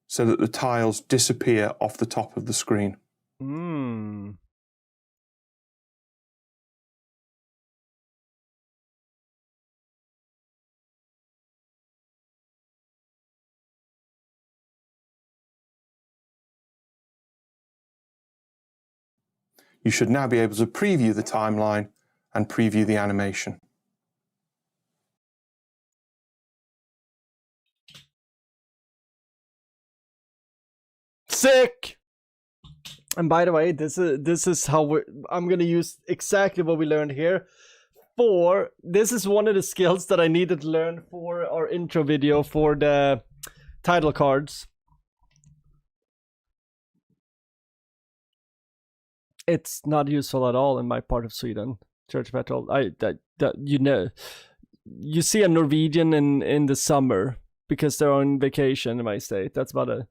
so that the tiles disappear off the top of the screen. You should now be able to preview the timeline and preview the animation. Sick! And by the way, this is how I'm gonna use exactly what we learned here. This is one of the skills that I needed to learn for our intro video for the title cards. It's not useful at all in my part of Sweden, Church Petrol. You see a Norwegian in the summer because they're on vacation in my state. That's about it.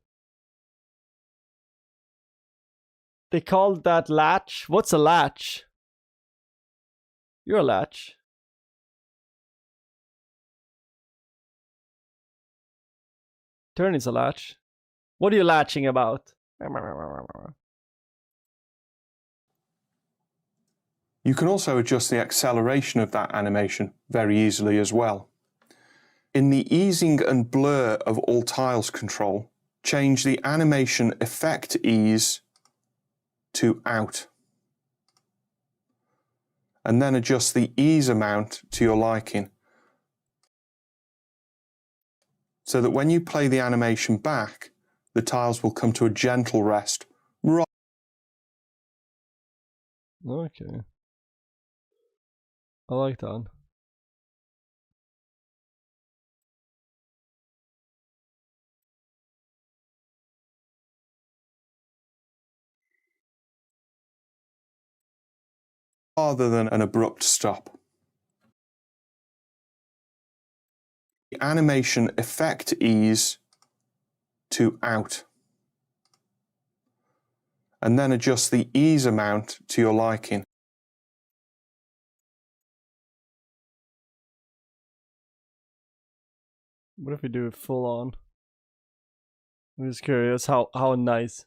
They called that latch. What's a latch? You're a latch. Turn is a latch. What are you latching about? You can also adjust the acceleration of that animation very easily as well. In the easing and blur of all tiles control, change the animation effect ease to out. and then adjust the ease amount to your liking, so that when you play the animation back, the tiles will come to a gentle rest. Okay. I like that. Rather than an abrupt stop. The animation effect ease to out, and then adjust the ease amount to your liking. What if we do it full on? I'm just curious how nice.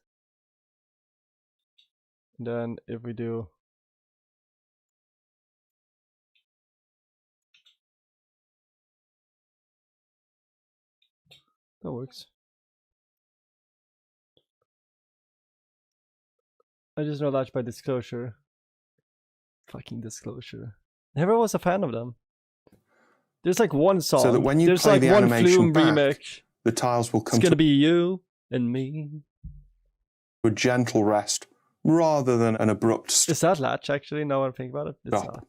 And then if we do that works. I just know that by disclosure. Fucking disclosure. Never was a fan of them. There's like one song. So that when you There's play like the one animation Flume back, remix. the tiles will come It's gonna to be you and me. a gentle rest rather than an abrupt stop. Is that Latch actually? Now I think about it. It's not.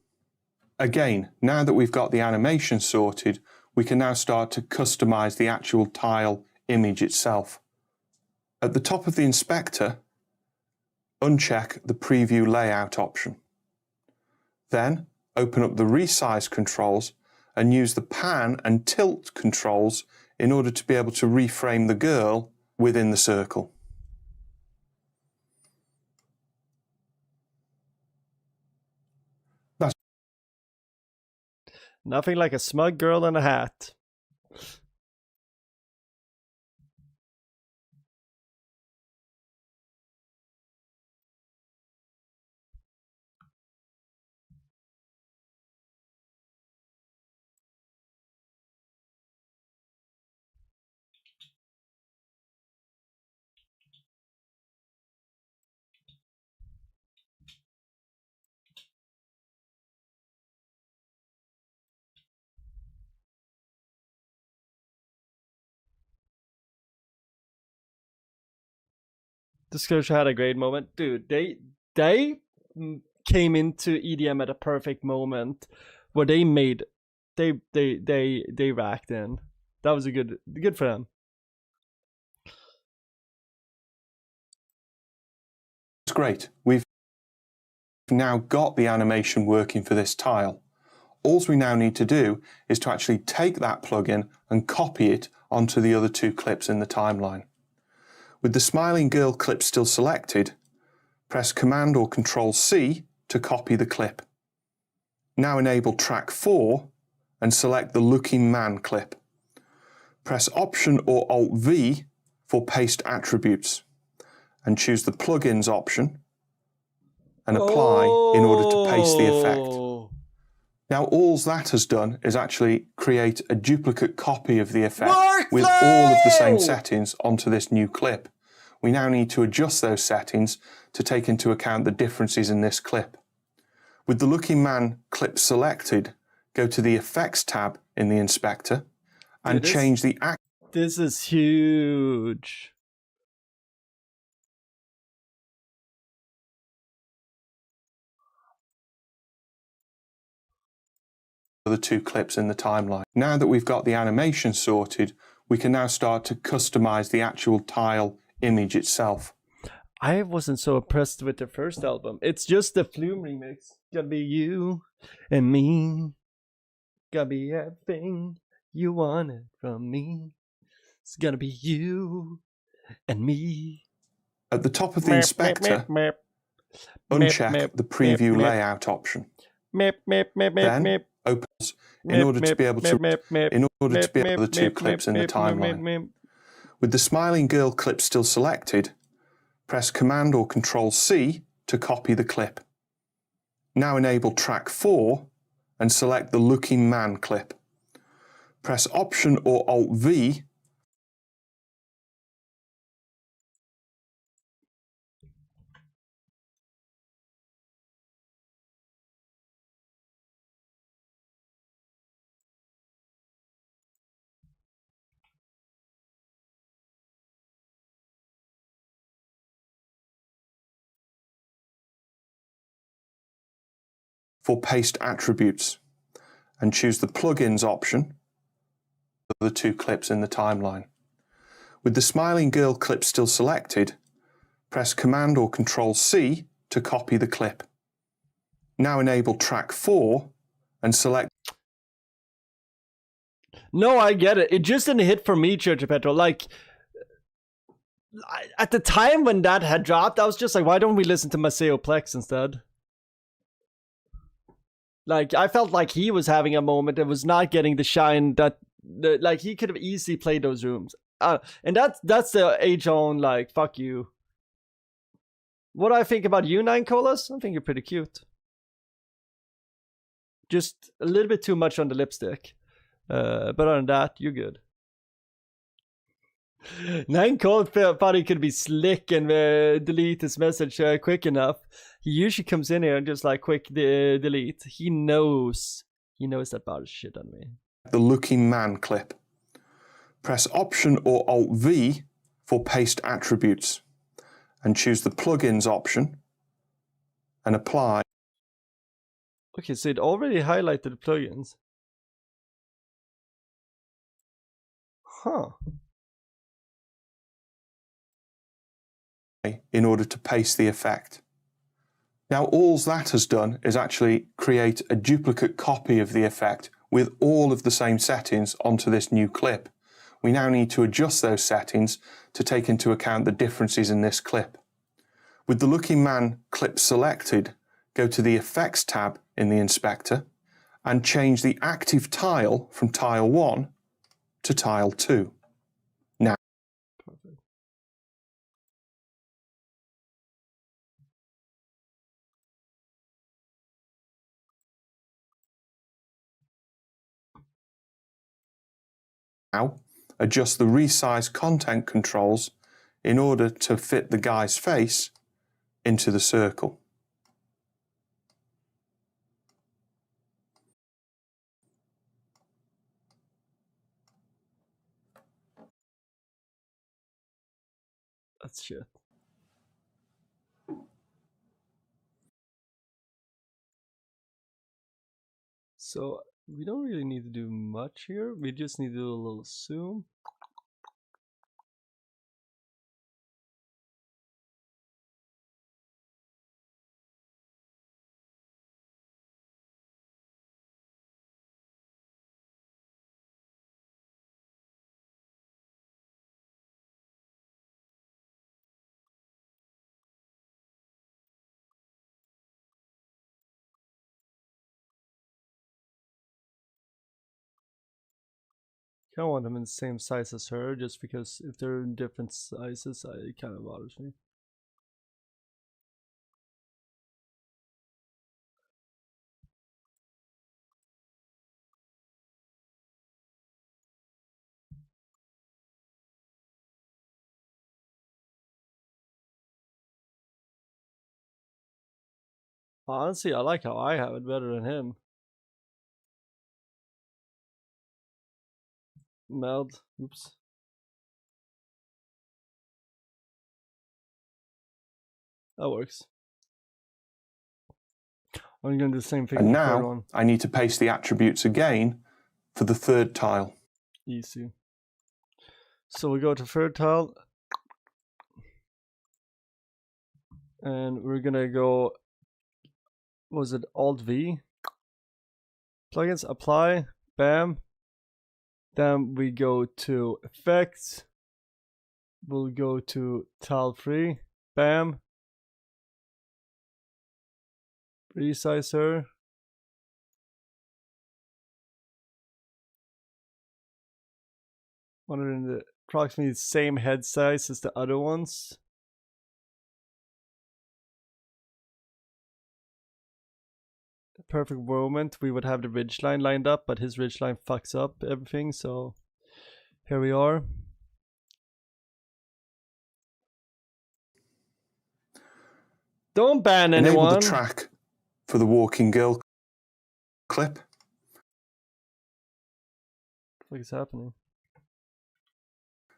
Again, now that we've got the animation sorted, we can now start to customize the actual tile image itself. At the top of the inspector, uncheck the preview layout option. Then open up the resize controls and use the pan and tilt controls in order to be able to reframe the girl within the circle. Nothing like a smug girl in a hat. Disclosure had a great moment, dude. They came into EDM at a perfect moment where they made they racked in. That was a good for them. It's great. We've now got the animation working for this tile. All we now need to do is to actually take that plugin and copy it onto the other two clips in the timeline. With the smiling girl clip still selected, press Command or Control C to copy the clip. Now enable track 4 and select the looking man clip. Press Option or Alt V for paste attributes and choose the plugins option and apply in order to paste the effect. Now all that has done is actually create a duplicate copy of the effect with all of the same settings onto this new clip. We now need to adjust those settings to take into account the differences in this clip. With the Looking Man clip selected, go to the Effects tab in the inspector and change the This is huge. the two clips in the timeline. Now that we've got the animation sorted, we can now start to customize the actual tile image itself. I wasn't so impressed with the first album. It's just the Flume remix. Gotta be you and me. Gotta be everything you wanted from me. It's gonna be you and me. At the top of the inspector, uncheck the preview layout option. Then opens in order to be able to the two clips in the timeline. With the smiling girl clip still selected, press Command or Control C to copy the clip. Now enable track 4 and select the looking man clip. Press Option or Alt V for Paste Attributes and choose the Plugins option for the two clips in the timeline. With the smiling girl clip still selected, press Command or Control C to copy the clip. Now enable track 4 and select. No, I get it. It just didn't hit for me, Church of Petrol. Like, at the time when that had dropped, I was just like, why don't we listen to Maceo Plex instead? Like, I felt like he was having a moment and was not getting the shine that, like, he could have easily played those rooms. And that's the age-own, like, fuck you. What do I think about you, Nine Colas? I think you're pretty cute. Just a little bit too much on the lipstick. But other than that, you're good. Nine Colas thought he could be slick and delete his message quick enough. He usually comes in here and just like quick delete. He knows that bad shit on me. The Looking Man clip. Press Option or Alt V for Paste Attributes and choose the Plugins option and apply. Okay, so it already highlighted the plugins. Huh. In order to paste the effect. Now all that has done is actually create a duplicate copy of the effect with all of the same settings onto this new clip. We now need to adjust those settings to take into account the differences in this clip. With the Looking Man clip selected, go to the Effects tab in the inspector and change the active tile from tile 1 to tile 2. Now, adjust the resize content controls in order to fit the guy's face into the circle. That's shit. So we don't really need to do much here. We just need to do a little zoom. I kind of want them in the same size as her, just because if they're in different sizes, it kind of bothers me. Honestly, I like how I have it better than him. Meld. Oops. That works. I'm gonna do the same thing. And now I need to paste the attributes again for the third tile. Easy. So we go to third tile. And we're gonna go, was it Alt V? Plugins, apply, bam. Then we go to effects. We'll go to tile 3, bam. Resize her. One in the approximately the same head size as the other ones. The perfect moment we would have the ridgeline lined up, but his ridgeline fucks up everything, so here we are. Don't ban anyone. Enable the track for the Walking Girl clip. What is happening?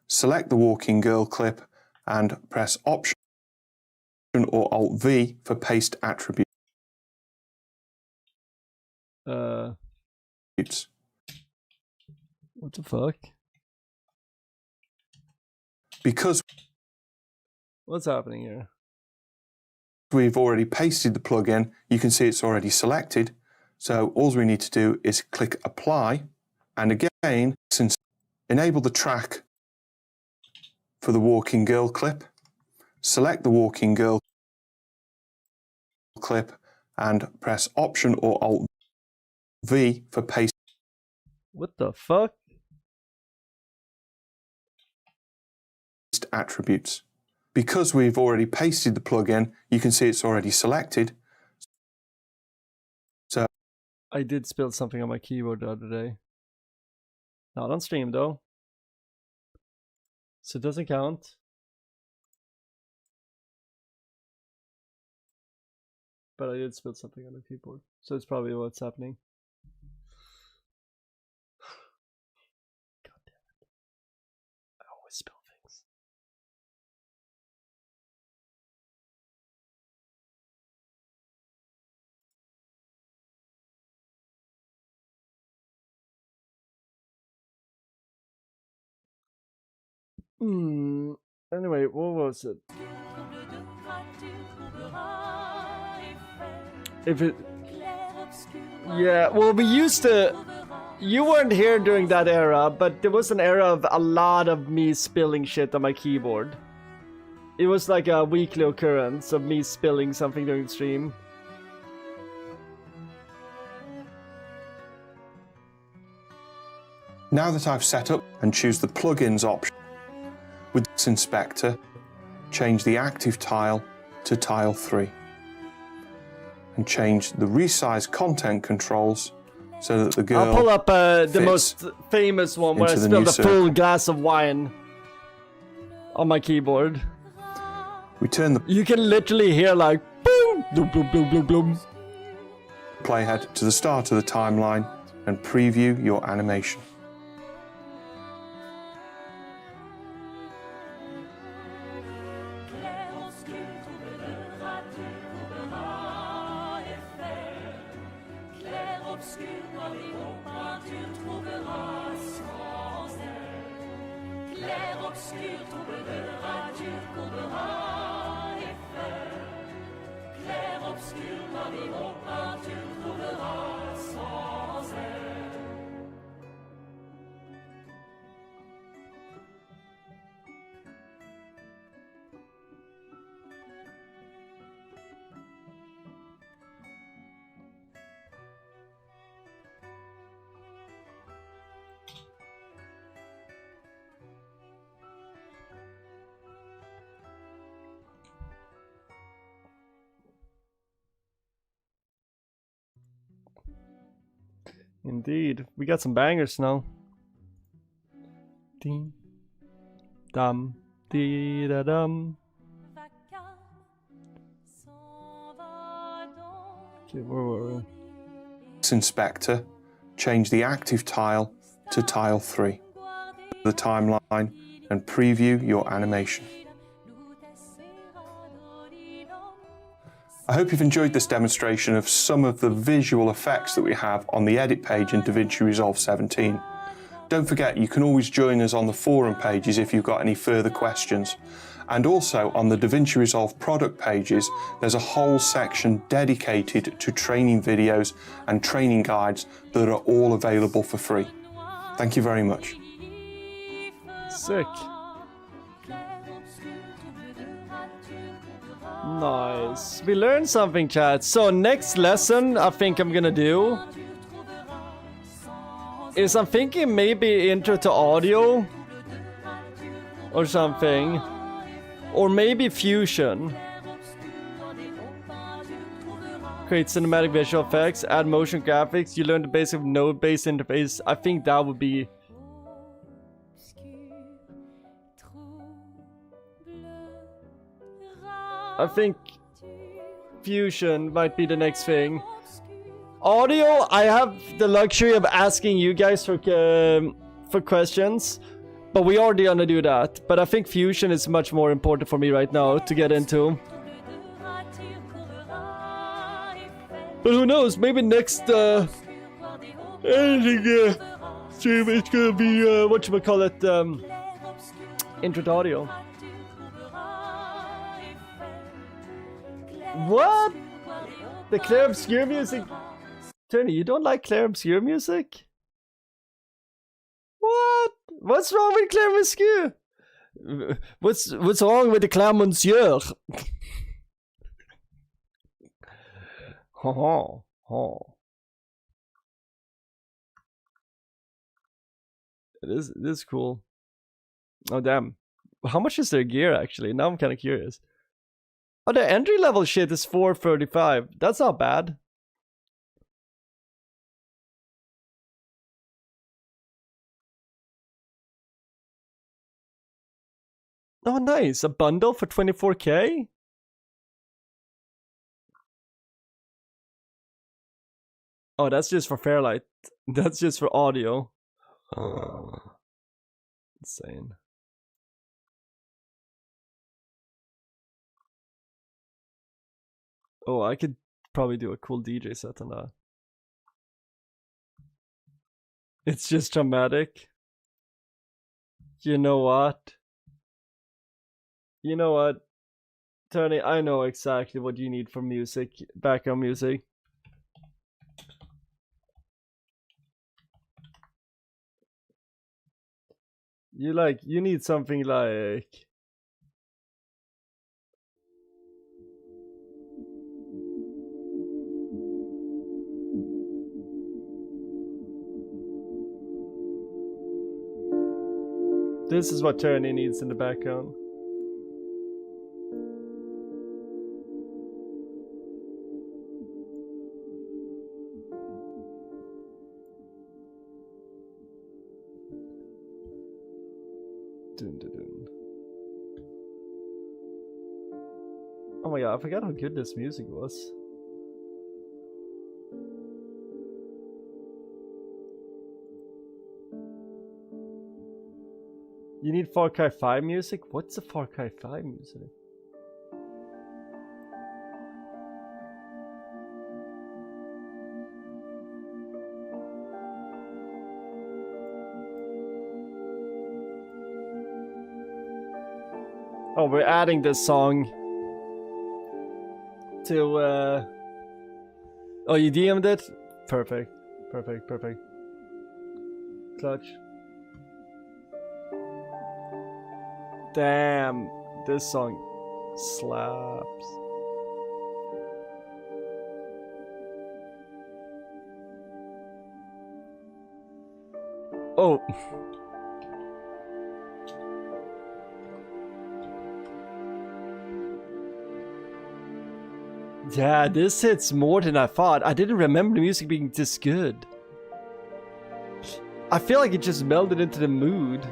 Select the Walking Girl clip and press Option or Alt V for Paste Attribute. What the fuck? Because What's happening here? we've already pasted the plugin, you can see it's already selected. So all we need to do is click apply, and again, since enable the track for the walking girl clip, select the walking girl clip and press Option or Alt V for paste. What the fuck? Attributes. Because we've already pasted the plugin, you can see it's already selected. So I did spill something on my keyboard the other day. Not on stream though. So it doesn't count. But I did spill something on the keyboard. So it's probably what's happening. God damn it. I always spill things. Anyway, what was it? If it... Yeah, well, we used to... You weren't here during that era, but there was an era of a lot of me spilling shit on my keyboard. It was like a weekly occurrence of me spilling something during the stream. now that I've set up and choose the plugins option, with this inspector, change the active tile to tile 3 and change the resize content controls so that the girl I'll pull up the most famous one where I spilled a full glass of wine on my keyboard. We turn the You can literally hear like boom, boom, boom, boom, boom, boom. playhead to the start of the timeline and preview your animation. Indeed, we got some bangers now. Ding, dum, dee da dum. Okay, where were we? Inspector, change the active tile to tile 3, the timeline, and preview your animation. I hope you've enjoyed this demonstration of some of the visual effects that we have on the edit page in DaVinci Resolve 17. Don't forget, you can always join us on the forum pages if you've got any further questions. And also on the DaVinci Resolve product pages, there's a whole section dedicated to training videos and training guides that are all available for free. Thank you very much. Sick. Nice. We learned something, chat. So next lesson I think I'm gonna do is I'm thinking maybe intro to audio or something. Or maybe Fusion. Create cinematic visual effects, add motion graphics, you learn the basic node-based interface. I think that would be... I think Fusion might be the next thing. Audio, I have the luxury of asking you guys for questions, but we already gonna do that. But I think Fusion is much more important for me right now to get into. But who knows? Maybe next editing stream. It's gonna be whatchamacallit, intro audio. What? The Claire Obscure music? Tony, you don't like Claire Obscure music? What? What's wrong with Claire Obscure? What's wrong with the Claire Monsieur? This is cool. Oh damn. How much is their gear actually? Now I'm kinda curious. Oh, the entry level shit is 435. That's not bad. Oh nice, a bundle for 24k? Oh, that's just for Fairlight. That's just for audio. Insane. Oh, I could probably do a cool DJ set on that. It's just dramatic. You know what? You know what? Tony, I know exactly what you need for music, background music. You need something like... This is what Tony needs in the background. Dun, dun, dun. Oh my god, I forgot how good this music was. You need Far Cry 5 music? What's the Far Cry 5 music? Oh, we're adding this song to oh, you DM'd it? Perfect. Perfect, perfect. Clutch. Damn, this song slaps. Oh. Yeah, this hits more than I thought. I didn't remember the music being this good. I feel like it just melded into the mood.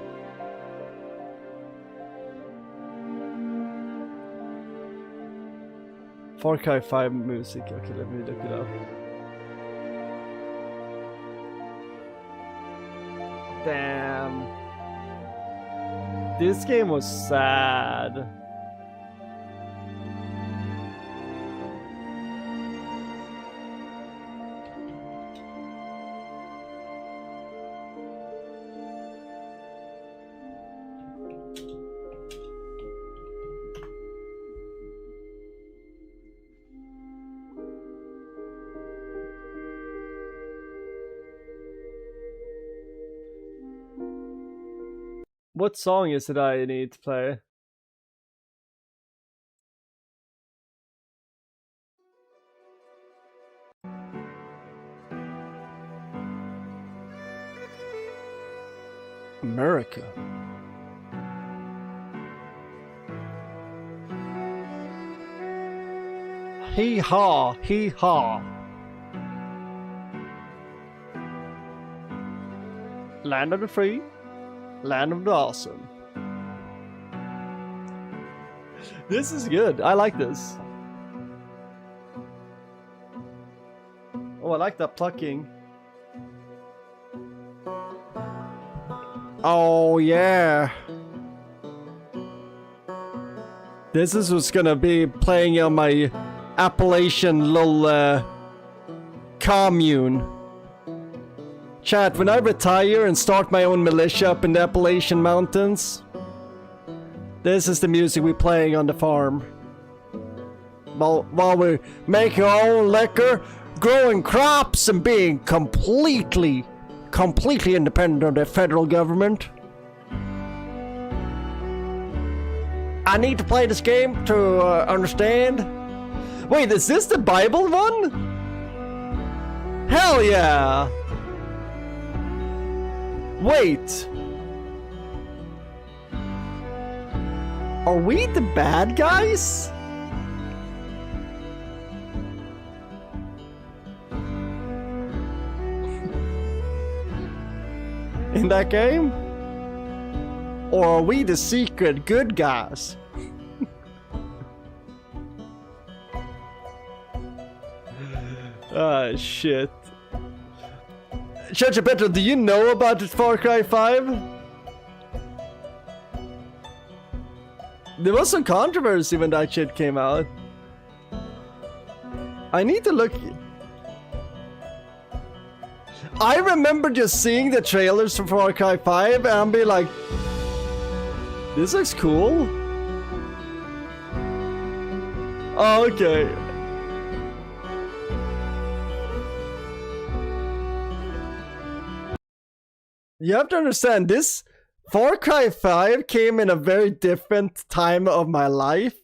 Far Cry 5 music. Okay, let me look it up. Damn. This game was sad. What song is it I need to play? America. Hee haw, hee haw. Land of the free. Land of the awesome. This is good. I like this. Oh, I like that plucking. Oh, yeah. This is what's gonna be playing on my Appalachian little commune. Chat, when I retire and start my own militia up in the Appalachian Mountains, this is the music we're playing on the farm. While we're making our own liquor, growing crops, and being completely independent of the federal government. I need to play this game to understand. Wait, is this the Bible one? Hell yeah! Wait. Are we the bad guys? In that game? Or are we the secret good guys? Ah, shit. Judge Petro, do you know about Far Cry 5? There was some controversy when that shit came out. I need to look. I remember just seeing the trailers for Far Cry 5 and I'll be like, this looks cool. Oh, okay. You have to understand, this Far Cry 5 came in a very different time of my life.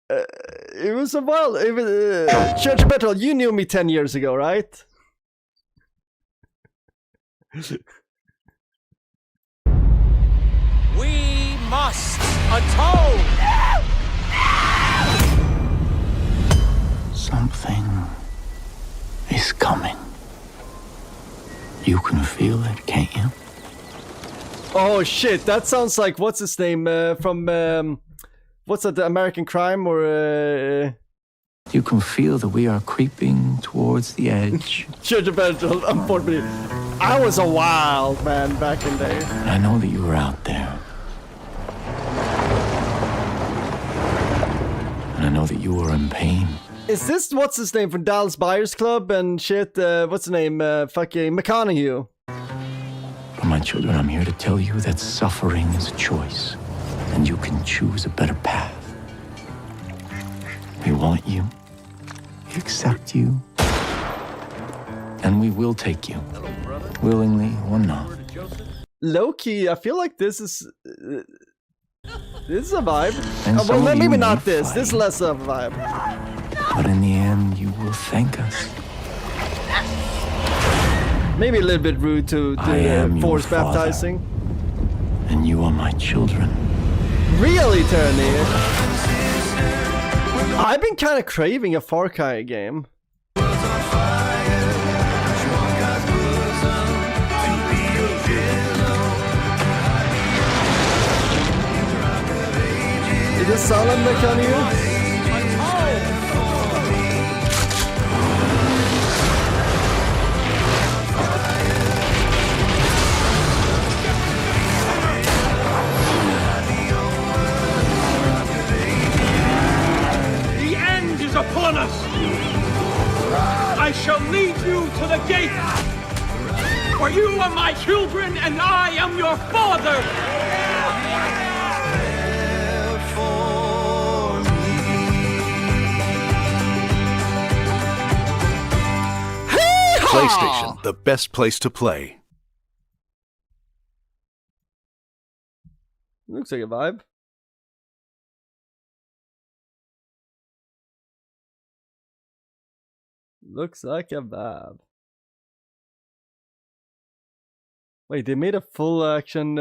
It was a while. It was, Church Battle, you knew me 10 years ago, right? We must atone! Something is coming. You can feel it, can't you? Oh shit, that sounds like, what's his name, from, what's that, American Crime, or, You can feel that we are creeping towards the edge. Church Battle, unfortunately. I was a wild man back in the day. And I know that you were out there. And I know that you were in pain. Is this, what's his name, from Dallas Buyers Club and shit, what's his name, fucking McConaughey? For my children, I'm here to tell you that suffering is a choice, and you can choose a better path. We want you, we accept you, and we will take you, willingly or not. Low-key, I feel like this is a vibe. And Well, maybe may not this. fight, This is less of a vibe. But in the end, you will thank us. Maybe a little bit rude to I am your force father. baptizing. And you are my children. Really, Tony? I've been kind of craving a Far Cry game. Is this sound like McConaughey? The end is upon us! I shall lead you to the gate! For you are my children, and I am your father! PlayStation, the best place to play. Looks like a vibe. Looks like a vibe. Wait, they made a full action,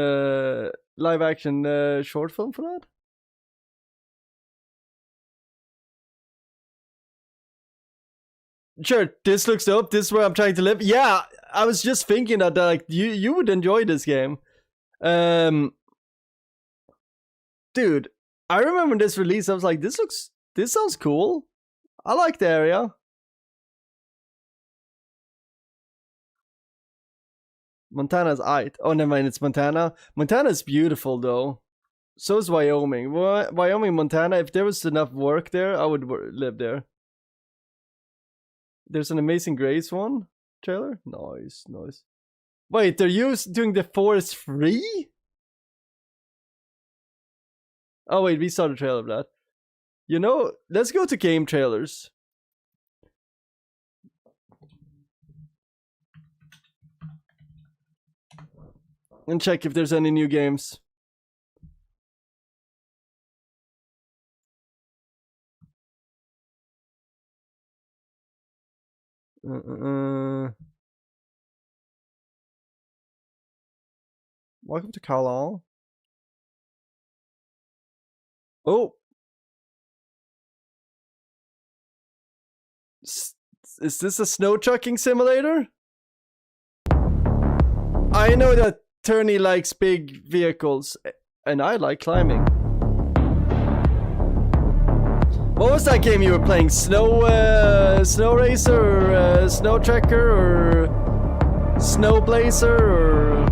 live action short film for that? Sure, this looks dope. This is where I'm trying to live. Yeah, I was just thinking that like you would enjoy this game. Dude, I remember when this release, I was like, this sounds cool. I like the area. Montana's aight. Oh, never mind, it's Montana. Montana's beautiful though. So is Wyoming. Wyoming, Montana, if there was enough work there, I would live there. There's an Amazing Grace one trailer. Nice. Wait, they're doing the Force free? Oh wait, we saw the trailer of that. You know, let's go to game trailers. And check if there's any new games. Welcome to Carlisle. Oh. Is this a snow trucking simulator? I know that Turney likes big vehicles, and I like climbing. What was that game you were playing? Snow Racer, or Snow Trekker, or Snow Blazer, or...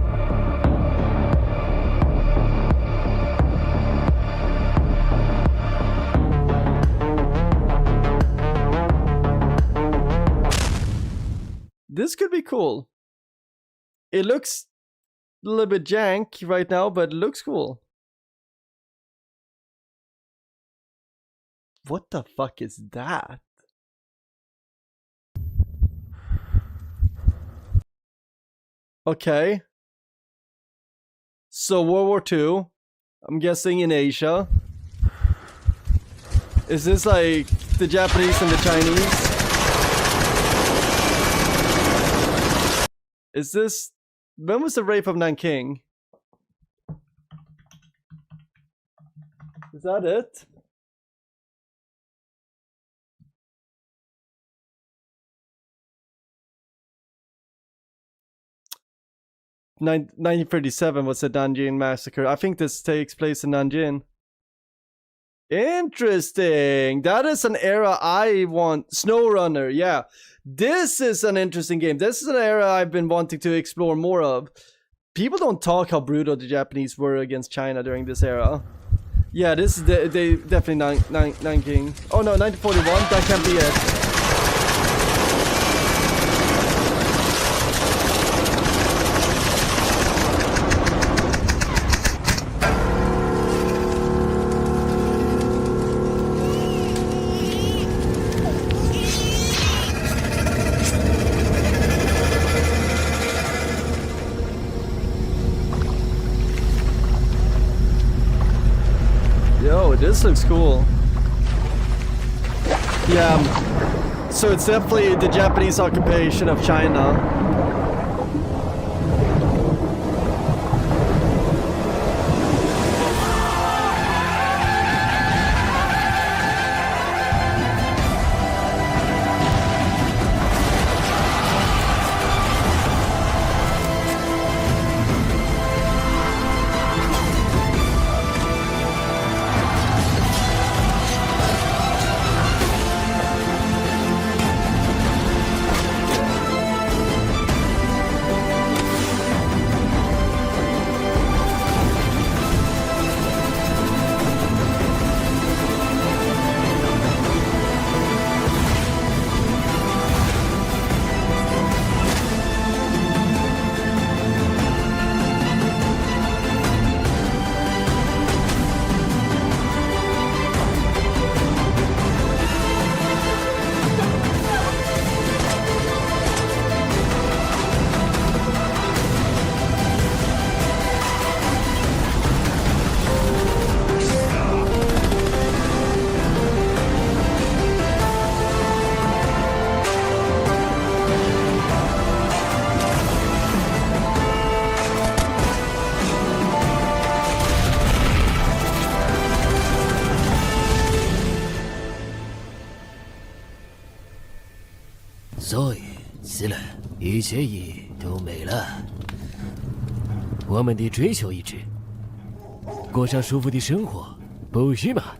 This could be cool. It looks a little bit jank right now, but it looks cool. What the fuck is that? Okay. So World War II. I'm guessing in Asia. Is this like the Japanese and the Chinese? Is this... When was the rape of Nanking? Is that it? In 1937 was the Nanjing massacre. I think this takes place in Nanjing. Interesting. That is an era I want. SnowRunner, yeah. This is an interesting game. This is an era I've been wanting to explore more of. People don't talk how brutal the Japanese were against China during this era. Yeah, this is they definitely Nanking. Oh no, 1941. That can't be it. This looks cool. Yeah, so it's definitely the Japanese occupation of China.所以死了，一切意义都没了。我们的追求一致，过上舒服的生活，不是吗？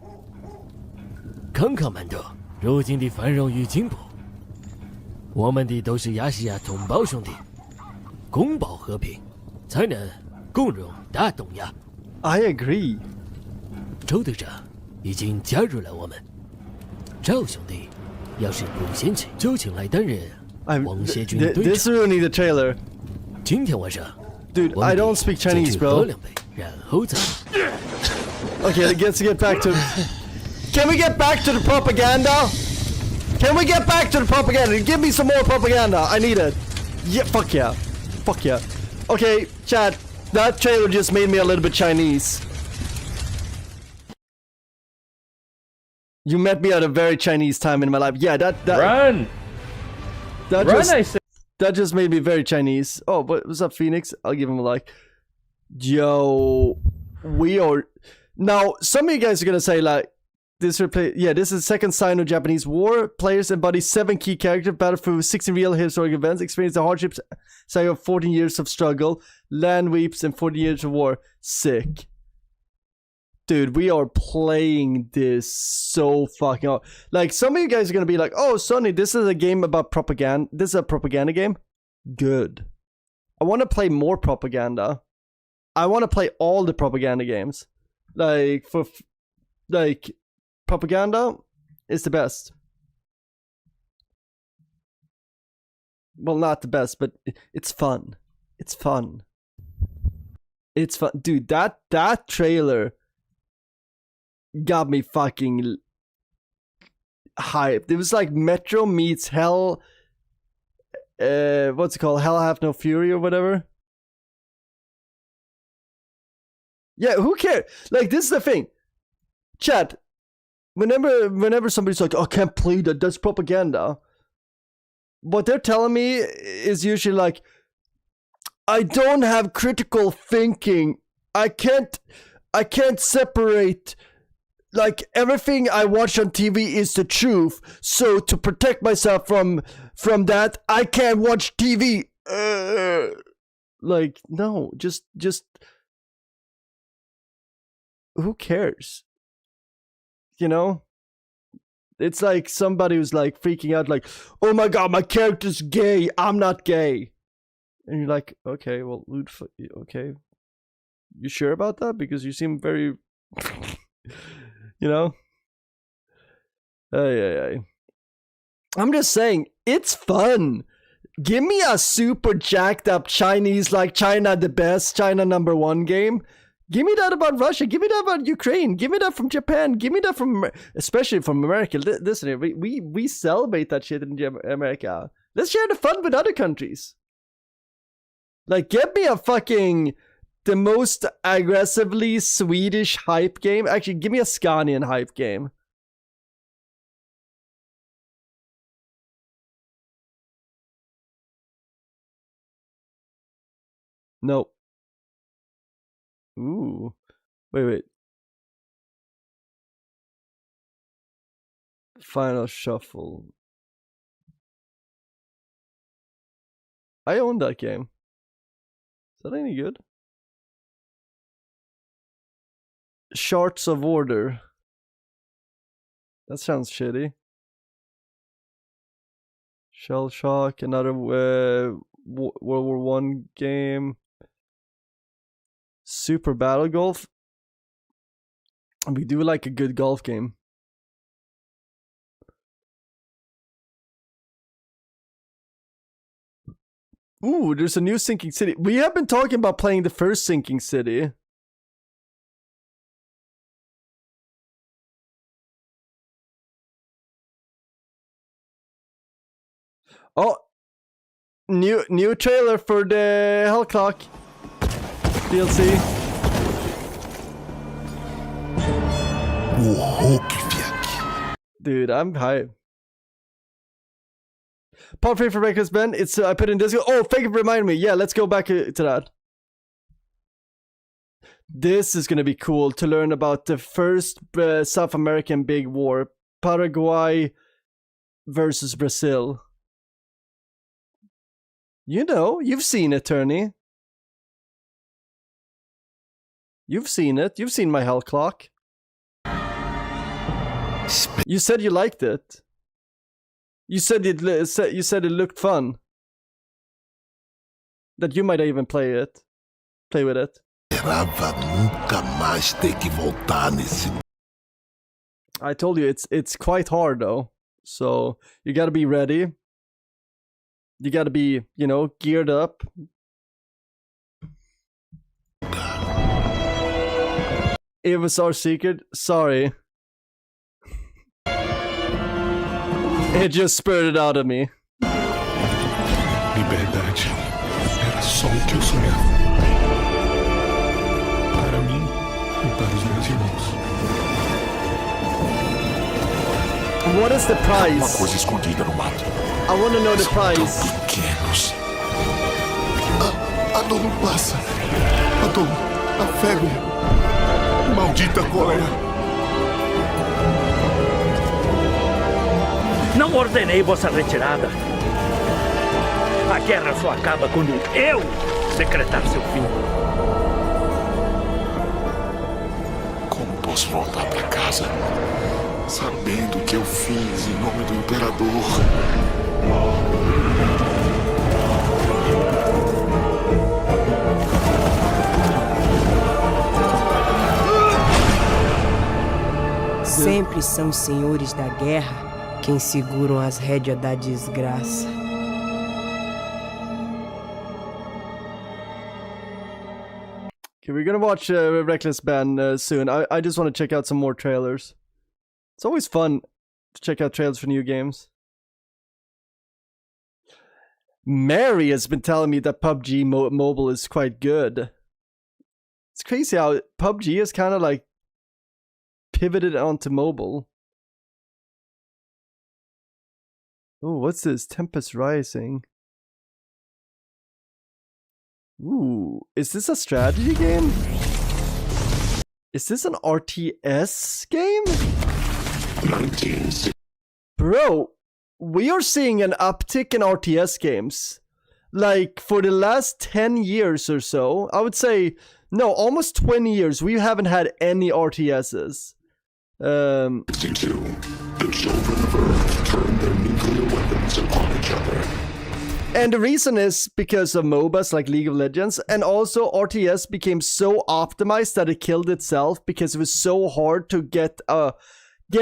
康康们的如今的繁荣与进步，我们的都是亚细亚同胞兄弟，共保和平，才能共荣大东亚。I agree。周队长已经加入了我们，赵兄弟要是不嫌弃，就请来担任王协军队长。 This ruining the trailer. 今天晚上 ，Dude, I don't speak Chinese, bro. 喝2杯，然后再。Okay, let's get back to. Can we get back to the propaganda? Can we get back to the propaganda? Give me some more propaganda. I need it. Yeah, fuck yeah. Fuck yeah. Okay, chat. That trailer just made me a little bit Chinese. You met me at a very Chinese time in my life. Yeah, that Run! That Run, just, I say. That just made me very Chinese. Oh, what's up, Phoenix? I'll give him a like. Yo, we are... Now, some of you guys are gonna say, like, this replay... Yeah, this is the second Sino-Japanese war. Players embody 7 key characters, battle through 16 real historic events, experience the hardships, saga of 14 years of struggle, land weeps, and 40 years of war. Sick. Dude, we are playing this so fucking hard. Like, some of you guys are gonna be like, oh, Sonny, this is a game about propaganda. This is a propaganda game? Good. I want to play more propaganda. I want to play all the propaganda games. Like, propaganda is the best. Well, not the best, but it's fun. It's fun. It's fun. Dude, that trailer got me fucking hyped. It was like Metro meets Hell. What's it called? Hell Have No Fury or whatever. Yeah, who cares? Like, this is the thing. Chat. Whenever somebody's like, oh, I can't play that, that's propaganda. What they're telling me is usually like, I don't have critical thinking. I can't separate. Like, everything I watch on TV is the truth. So to protect myself from that, I can't watch TV. Like, no, just who cares? You know? It's like somebody who's like freaking out like, oh my god, my character's gay. I'm not gay. And you're like, okay, well, okay. You sure about that? Because you seem very... You know? I'm just saying, it's fun. Give me a super jacked up Chinese, like China the best, China #1 game. Give me that about Russia. Give me that about Ukraine. Give me that from Japan. Give me that from, especially from America. Listen here, we celebrate that shit in America. Let's share the fun with other countries. Like, get me a fucking... the most aggressively Swedish hype game. Actually, give me a Scanian hype game. Nope. Ooh. Wait. Final Shuffle. I own that game. Is that any good? Shards of Order. That sounds shitty. Shell Shock, another World War One game. Super Battle Golf. We do like a good golf game. Ooh, there's a new Sinking City. We have been talking about playing the first Sinking City. Oh, new trailer for the Hell Clock DLC. Dude, I'm hyped. Part 3 for Records, Ben. It's I put in Discord. Oh, thank you for reminding me. Yeah, let's go back to that. This is gonna be cool to learn about the first South American big war, Paraguay versus Brazil. You know, you've seen it, Turney. You've seen it. You've seen my Hell Clock. You said you liked it. You said it looked fun. That you might even play with it. I told you it's quite hard though. So you gotta be ready. You gotta be, you know, geared up. It was our secret. Sorry. It just spurted out of me. Liberdade era só o que eu sonhava. Para mim e para os meus irmãos. What is the prize? Uma coisa escondida no mato. I want to know the prize. Pequenos. A dor não passa. A dor, a febre. Maldita cólera. Não ordenei vossa retirada. A guerra só acaba quando eu decretar seu fim. Como posso voltar para casa sabendo o que eu fiz em nome do imperador? Sempre são os senhores da guerra quem seguram as rédeas da desgraça. Okay, we're gonna watch Reckless Ben soon. I just want to check out some more trailers. It's always fun to check out trailers for new games. Mary has been telling me that PUBG Mobile is quite good. It's crazy how PUBG is kind of like pivoted onto mobile. Oh, what's this? Tempest Rising. Ooh, is this a strategy game? Is this an RTS game? Bro, we are seeing an uptick in RTS games. Like, for the last 10 years or so, I would say, no, almost 20 years, we haven't had any RTSs. 62. The children of Earth turned their nuclear weapons upon each other. And the reason is because of MOBAs like League of Legends, and also RTS became so optimized that it killed itself because it was so hard to get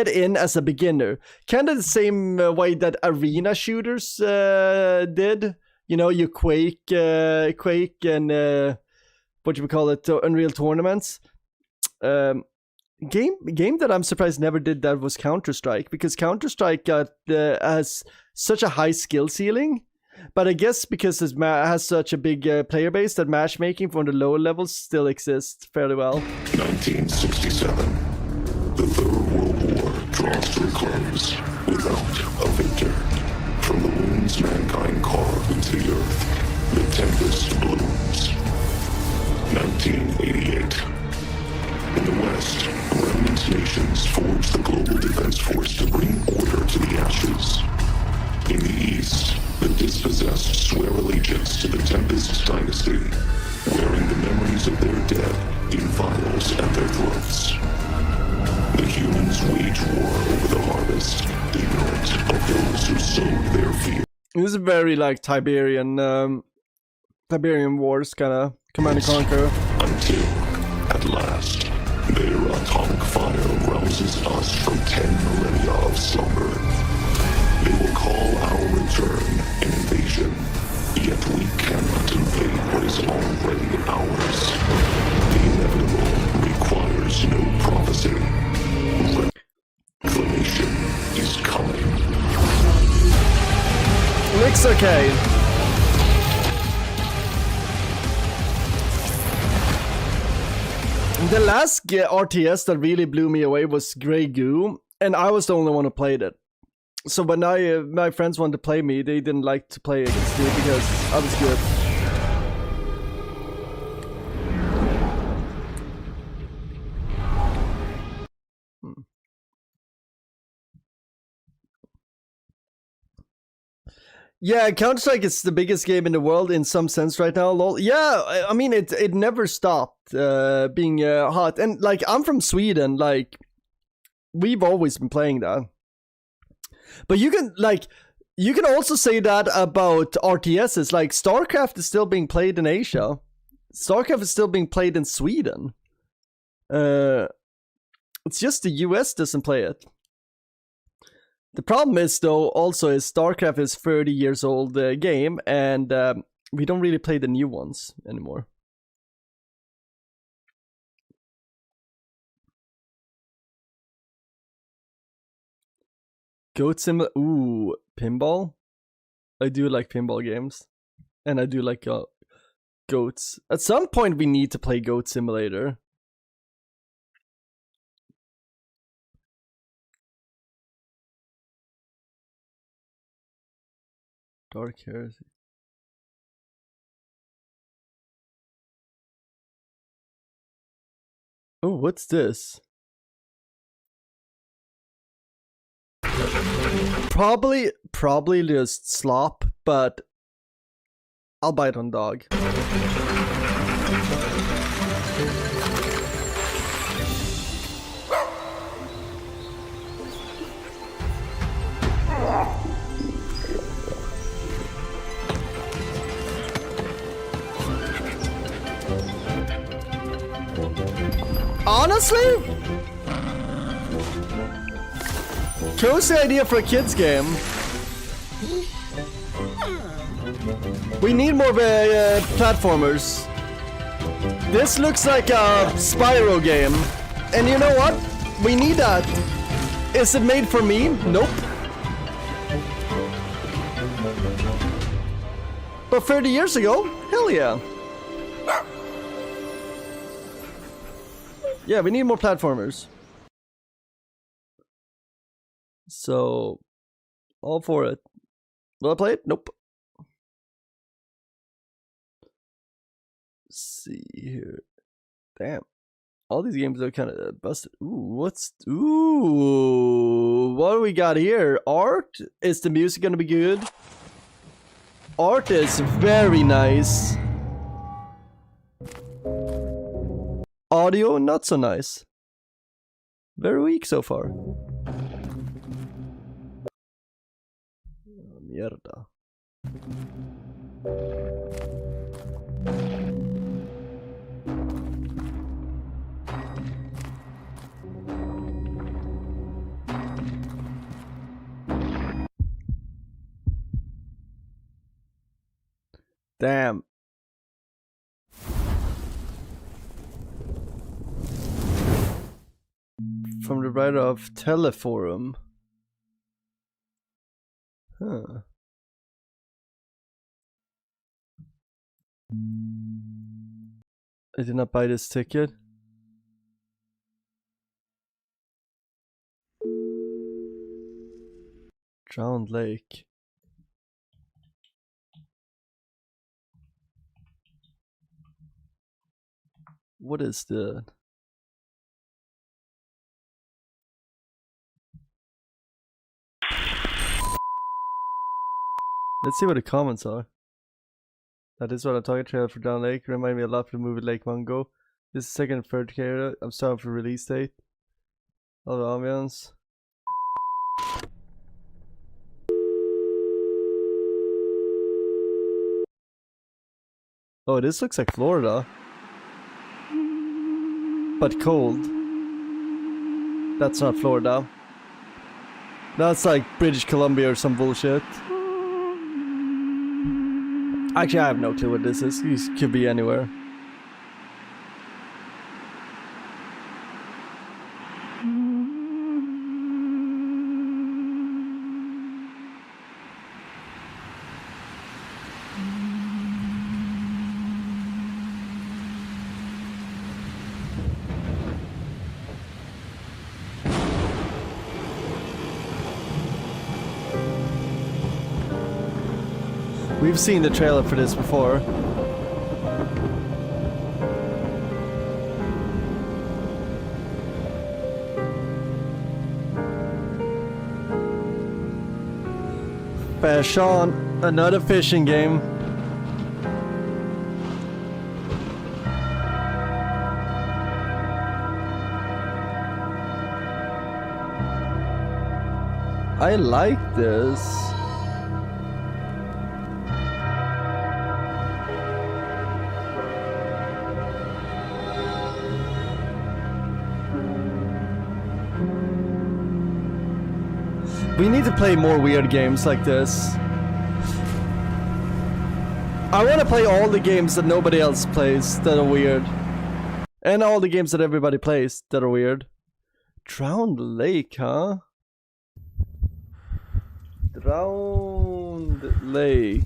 in as a beginner. Kind of the same way that arena shooters did. You know, you Quake and what you would call it, Unreal Tournaments. Game that I'm surprised never did that was Counter-Strike, because Counter-Strike has such a high skill ceiling. But I guess because it has such a big player base, that matchmaking from the lower levels still exists fairly well. 1967. The Third World War draws to a close without a victor. From the wounds mankind carved into the earth, the tempest blooms. 1988. In the West, remnant nations forge the global defense force to bring order to the ashes. In the East, the dispossessed swear allegiance to the Tempest dynasty, wearing the memories of their dead in vials at their throats. The humans wage war over the harvest, ignorant of those who sowed their fear. It was very like Tiberian Wars, kind of Command and Conquer. Until, at last, their atomic fire rouses us from 10 millennia of slumber. They will call our return an invasion, yet we cannot invade what is already ours. The inevitable requires no prophecy. Reclamation is coming. Looks okay. The last RTS that really blew me away was Grey Goo, and I was the only one who played it. So when my friends wanted to play me, they didn't like to play against me because I was good. Yeah, Counter-Strike is the biggest game in the world in some sense right now, lol. Yeah, I mean, it never stopped being hot. And, like, I'm from Sweden, like, we've always been playing that. But you can also say that about RTSs. Like, StarCraft is still being played in Asia. StarCraft is still being played in Sweden. It's just the US doesn't play it. The problem is, though, also is StarCraft is 30 years old game, and we don't really play the new ones anymore. Goat Simulator. Ooh, pinball. I do like pinball games, and I do like goats. At some point, we need to play Goat Simulator. Dark Heresy. Oh, what's this? Probably just slop, but I'll bite on dog. Honestly, cozy idea for a kids game. We need more platformers. This looks like a Spyro game, and you know what? We need that. Is it made for me? Nope. But 30 years ago, hell yeah. Yeah, we need more platformers. So, all for it. Will I play it? Nope. Let's see here. Damn. All these games are kind of busted. Ooh, what do we got here? Art? Is the music gonna be good? Art is very nice. Audio, not so nice. Very weak so far. Mierda. Damn. From the writer of Teleforum. Huh. I did not buy this ticket. Drowned Lake. What is the... Let's see what the comments are. That is what I'm talking trailer for Down Lake. Remind me a lot of the movie Lake Mungo. This is the second and third trailer. I'm sorry for release date. All the ambience. Oh, this looks like Florida. But cold. That's not Florida. That's like British Columbia or some bullshit. Actually, I have no clue what this is. This could be anywhere. We've seen the trailer for this before. Fashion, another fishing game. I like this. We need to play more weird games like this. I want to play all the games that nobody else plays that are weird. And all the games that everybody plays that are weird. Drowned Lake, huh? Drowned Lake.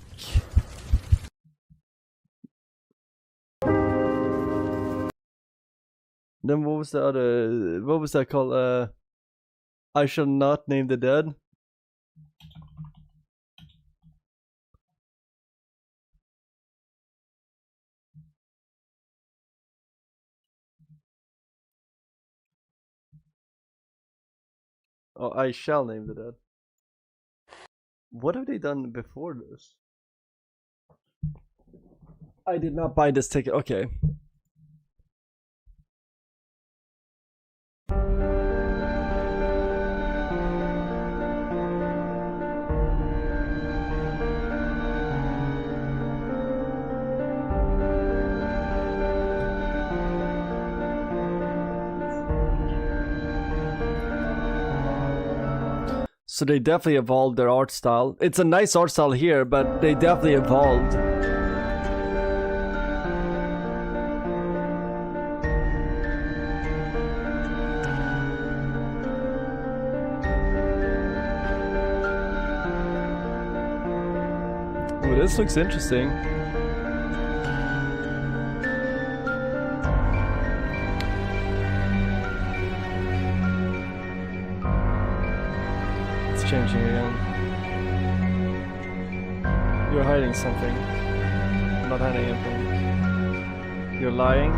Then what was the other... What was that called? I Shall Not Name the Dead. Oh, I Shall Name the Dead. What have they done before this? I did not buy this ticket. Okay. So they definitely evolved their art style. It's a nice art style here, but they definitely evolved. Oh, this looks interesting. Changing again. You're hiding something. I'm not hiding anything. You're lying.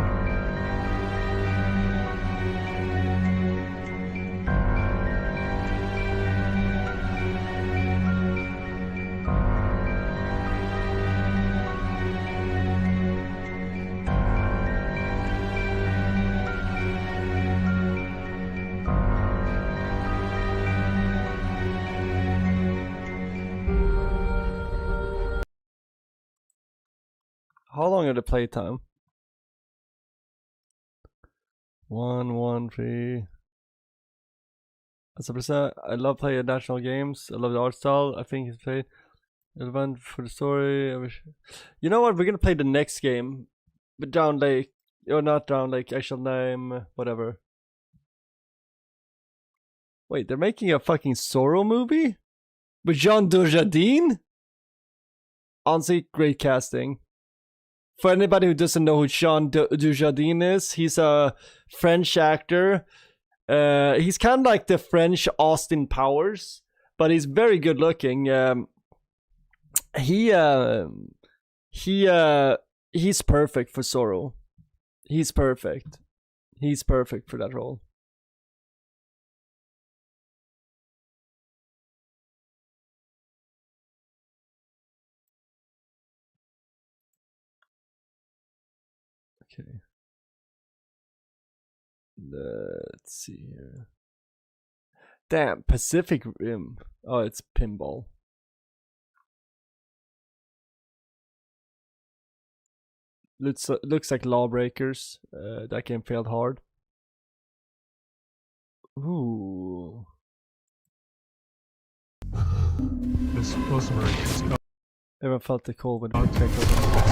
How long are the playtime? 113. As a percent, I love playing national games. I love the art style. I think it's played relevant for the story. I wish. You know what? We're gonna play the next game, but Drowned Lake, or not Drowned Lake. I shall name whatever. Wait, they're making a fucking Zorro movie with Jean Dujardin. Honestly, great casting. For anybody who doesn't know who Jean Dujardin is, he's a French actor. He's kind of like the French Austin Powers, but he's very good looking. He's perfect for Zorro. He's perfect. He's perfect for that role. Okay. Let's see here. Damn, Pacific Rim. Oh, it's pinball. Looks like Lawbreakers. That game failed hard. Ooh. This postmark is Everyone felt the cold when we checked over.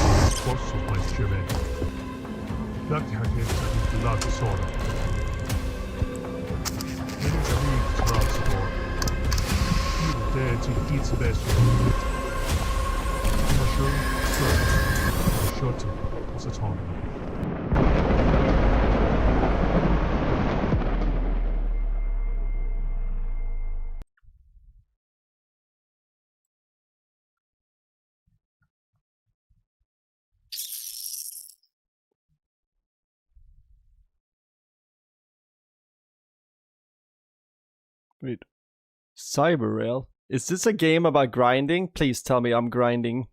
Wait, Cyber Rail? Is this a game about grinding? Please tell me I'm grinding.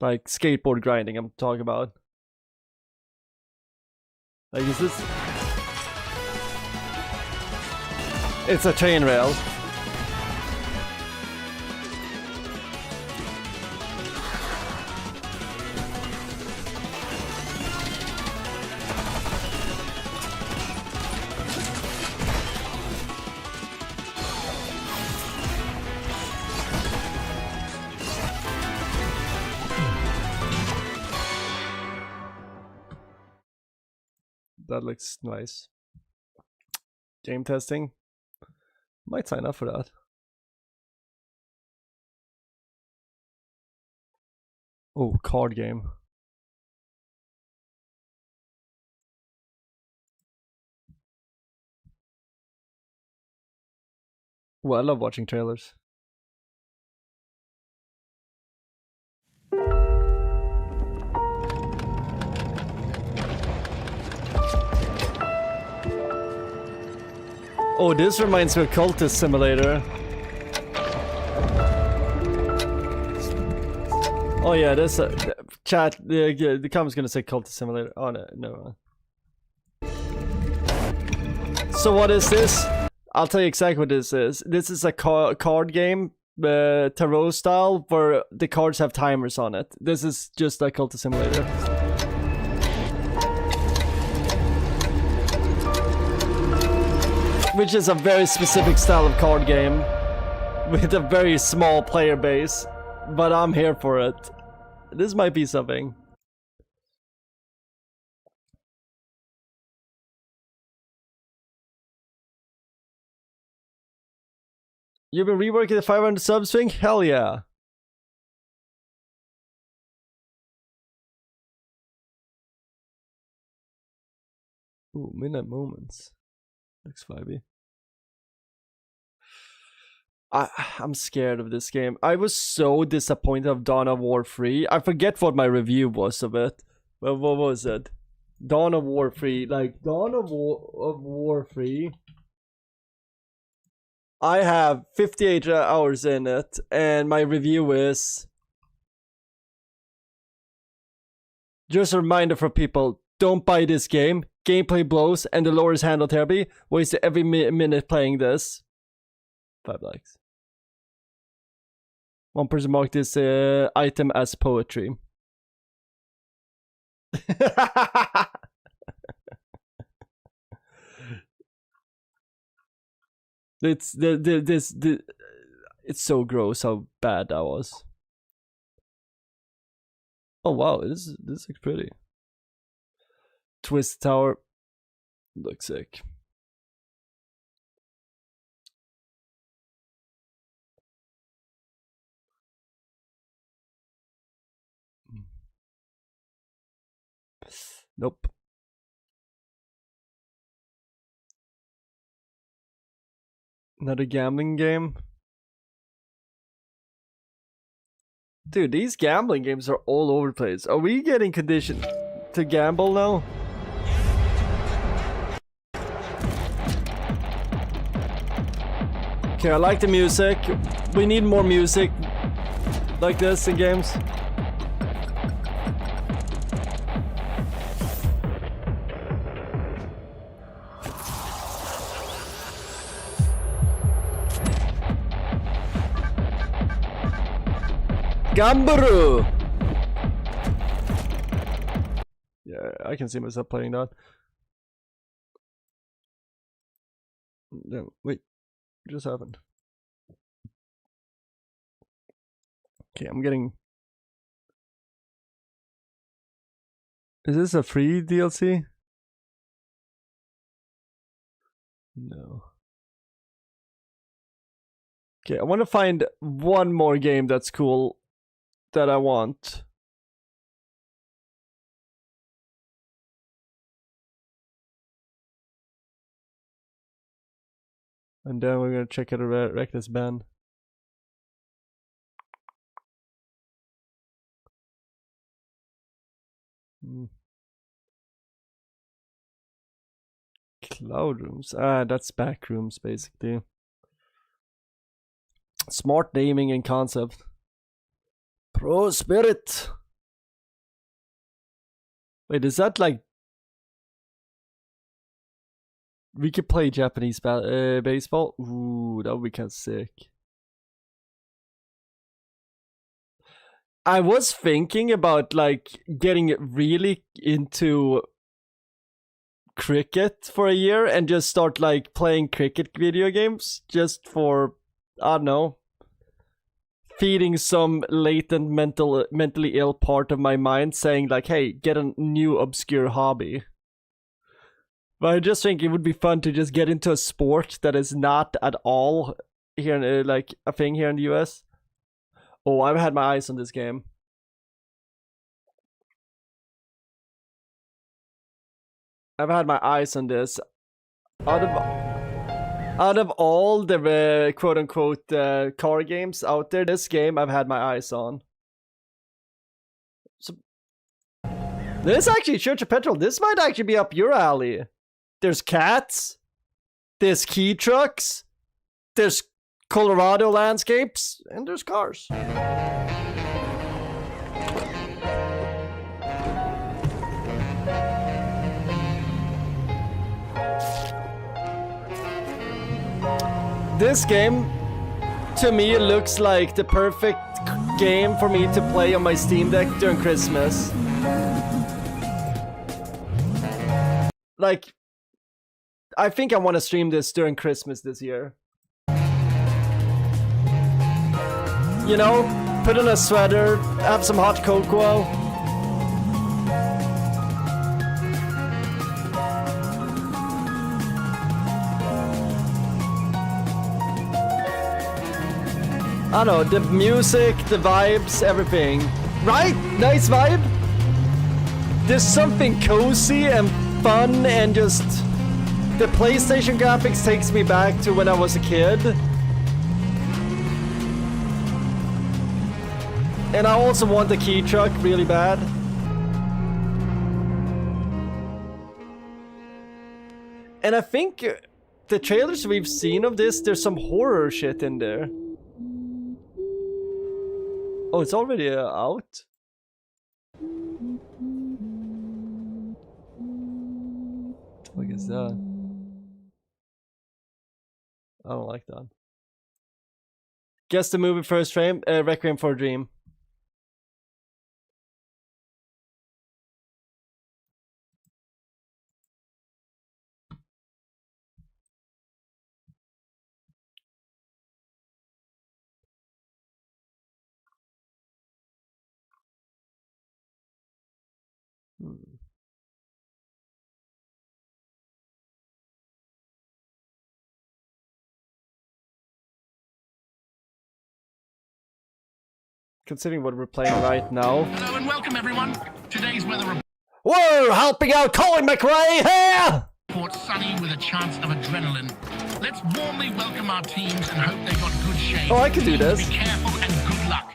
Like skateboard grinding I'm talking about. Like, is this... It's a train rail. That looks nice. Game testing. Might sign up for that. Oh, card game. Well, I love watching trailers. Oh, this reminds me of Cultist Simulator. Oh yeah, this chat. The comment's gonna say Cultist Simulator. Oh no. So what is this? I'll tell you exactly what this is. This is a card game, tarot style, where the cards have timers on it. This is just like Cultist Simulator. Which is a very specific style of card game with a very small player base, but I'm here for it. This might be something. You've been reworking the 500 subs thing? Hell yeah. Ooh, Midnight Moments. Looks vibey. I'm scared of this game. I was so disappointed of Dawn of War 3. I forget what my review was of it. But what was it? Dawn of War 3. Like, Dawn of War 3. I have 58 hours in it. And my review is... Just a reminder for people. Don't buy this game. Gameplay blows and the lore is handled terribly. Wasted every minute playing this. 5 likes. One person marked this item as poetry. It's it's so gross how bad that was. Oh wow, this looks pretty. Twist Tower looks sick. Nope. Another gambling game. Dude, these gambling games are all over the place. Are we getting conditioned to gamble now? Okay, I like the music. We need more music like this in games. Gamburu! Yeah, I can see myself playing that. No, wait. What just happened? Okay, I'm getting... Is this a free DLC? No. Okay, I want to find one more game that's cool that I want. And then we're gonna check out a Reckless Band. Cloud rooms. Ah, that's back rooms basically. Smart naming and concept. Pro Spirit. Wait, is that like... We could play Japanese baseball? Ooh, that would be kind of sick. I was thinking about like getting really into cricket for a year and just start like playing cricket video games just for, I don't know, feeding some latent mentally ill part of my mind saying like, hey, get a new obscure hobby. But I just think it would be fun to just get into a sport that is not at all here, in, like a thing here in the US. Oh, I've had my eyes on this game. I've had my eyes on this. Out of all the quote-unquote car games out there, this game I've had my eyes on. So, this actually, Church of Petrol, this might actually be up your alley. There's cats. There's key trucks. There's Colorado landscapes. And there's cars. This game, to me, looks like the perfect game for me to play on my Steam Deck during Christmas. Like, I think I want to stream this during Christmas this year. You know, put on a sweater, have some hot cocoa. I don't know, the music, the vibes, everything. Right? Nice vibe? There's something cozy and fun and just... The PlayStation graphics takes me back to when I was a kid. And I also want the key truck really bad. And I think the trailers we've seen of this, there's some horror shit in there. Oh, it's already out? What the fuck is that? I don't like that. Guess the movie first frame, Requiem for a Dream. Considering what we're playing right now. Hello and welcome everyone. Today's weather report. We're helping out Colin McRae here! Sonny with a chance of adrenaline. Let's warmly welcome our teams and hope they got good shape. Oh, I can do this. Be careful and good luck.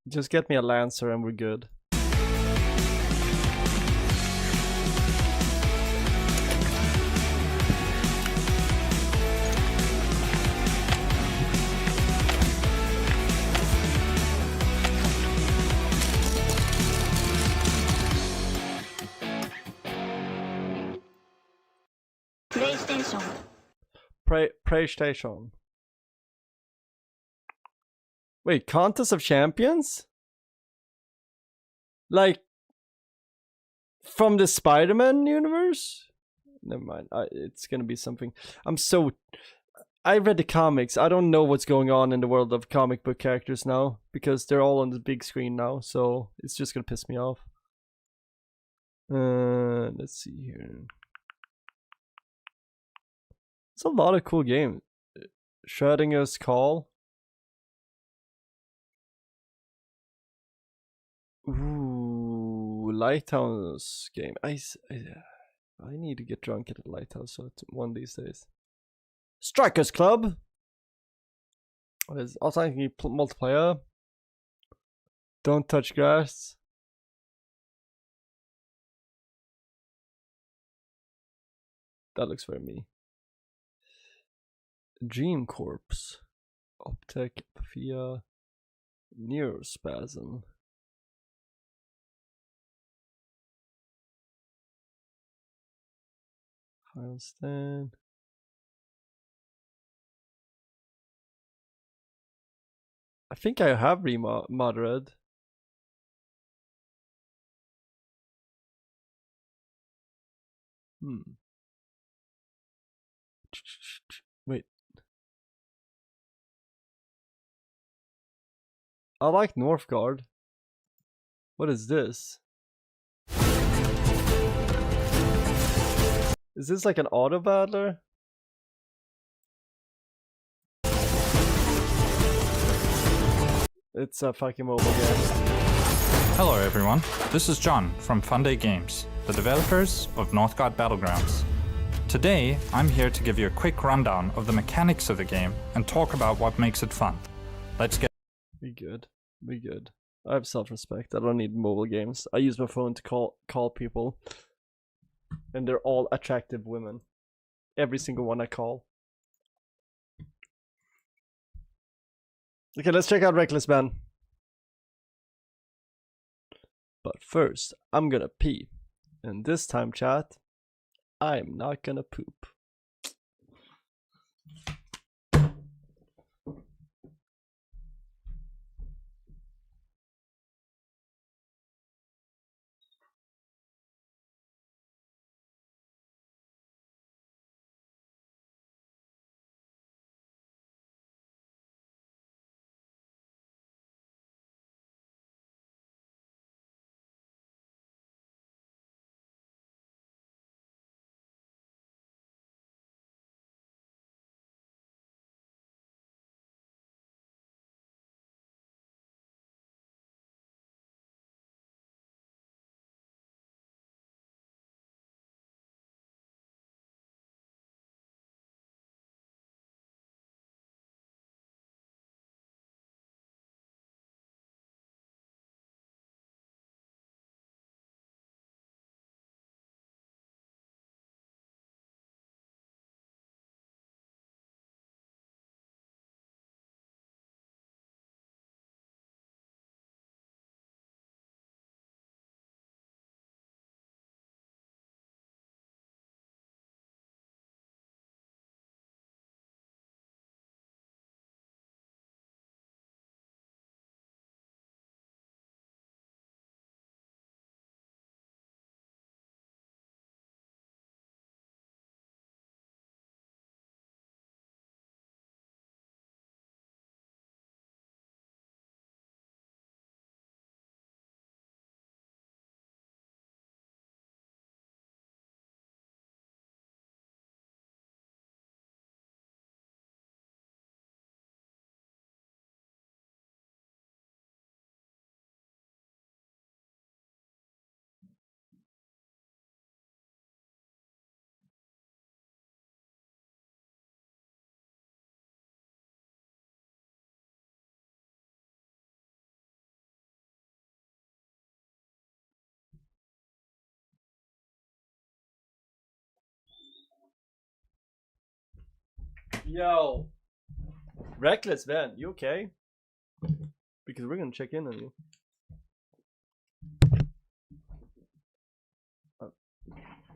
Just get me a Lancer and we're good. PlayStation. PlayStation. Wait, Contest of Champions? Like, from the Spider-Man universe? Never mind, it's gonna be something. I read the comics. I don't know what's going on in the world of comic book characters now, because they're all on the big screen now, so it's just gonna piss me off. Let's see here. It's a lot of cool games. Schrodinger's Call. Ooh, Lighthouse game. I need to get drunk at the Lighthouse one of these days. Strikers Club. What is also multiplayer? Don't touch grass. That looks very me. Dream Corpse. Optech, Apathia, Neurospasm. Stand. I think I have remodded. Wait. I like Northgard. What is this? Is this like an auto battler? It's a fucking mobile game. Hello everyone, this is John from Funday Games, the developers of Northgard Battlegrounds. Today, I'm here to give you a quick rundown of the mechanics of the game and talk about what makes it fun. Let's get... Be good. Be good. I have self-respect. I don't need mobile games. I use my phone to call people. And they're all attractive women. Every single one I call. Okay, let's check out Reckless Ben. But first, I'm gonna pee. And this time, chat, I'm not gonna poop. Yo, Reckless Ben, you okay? Because we're gonna check in on you. Oh,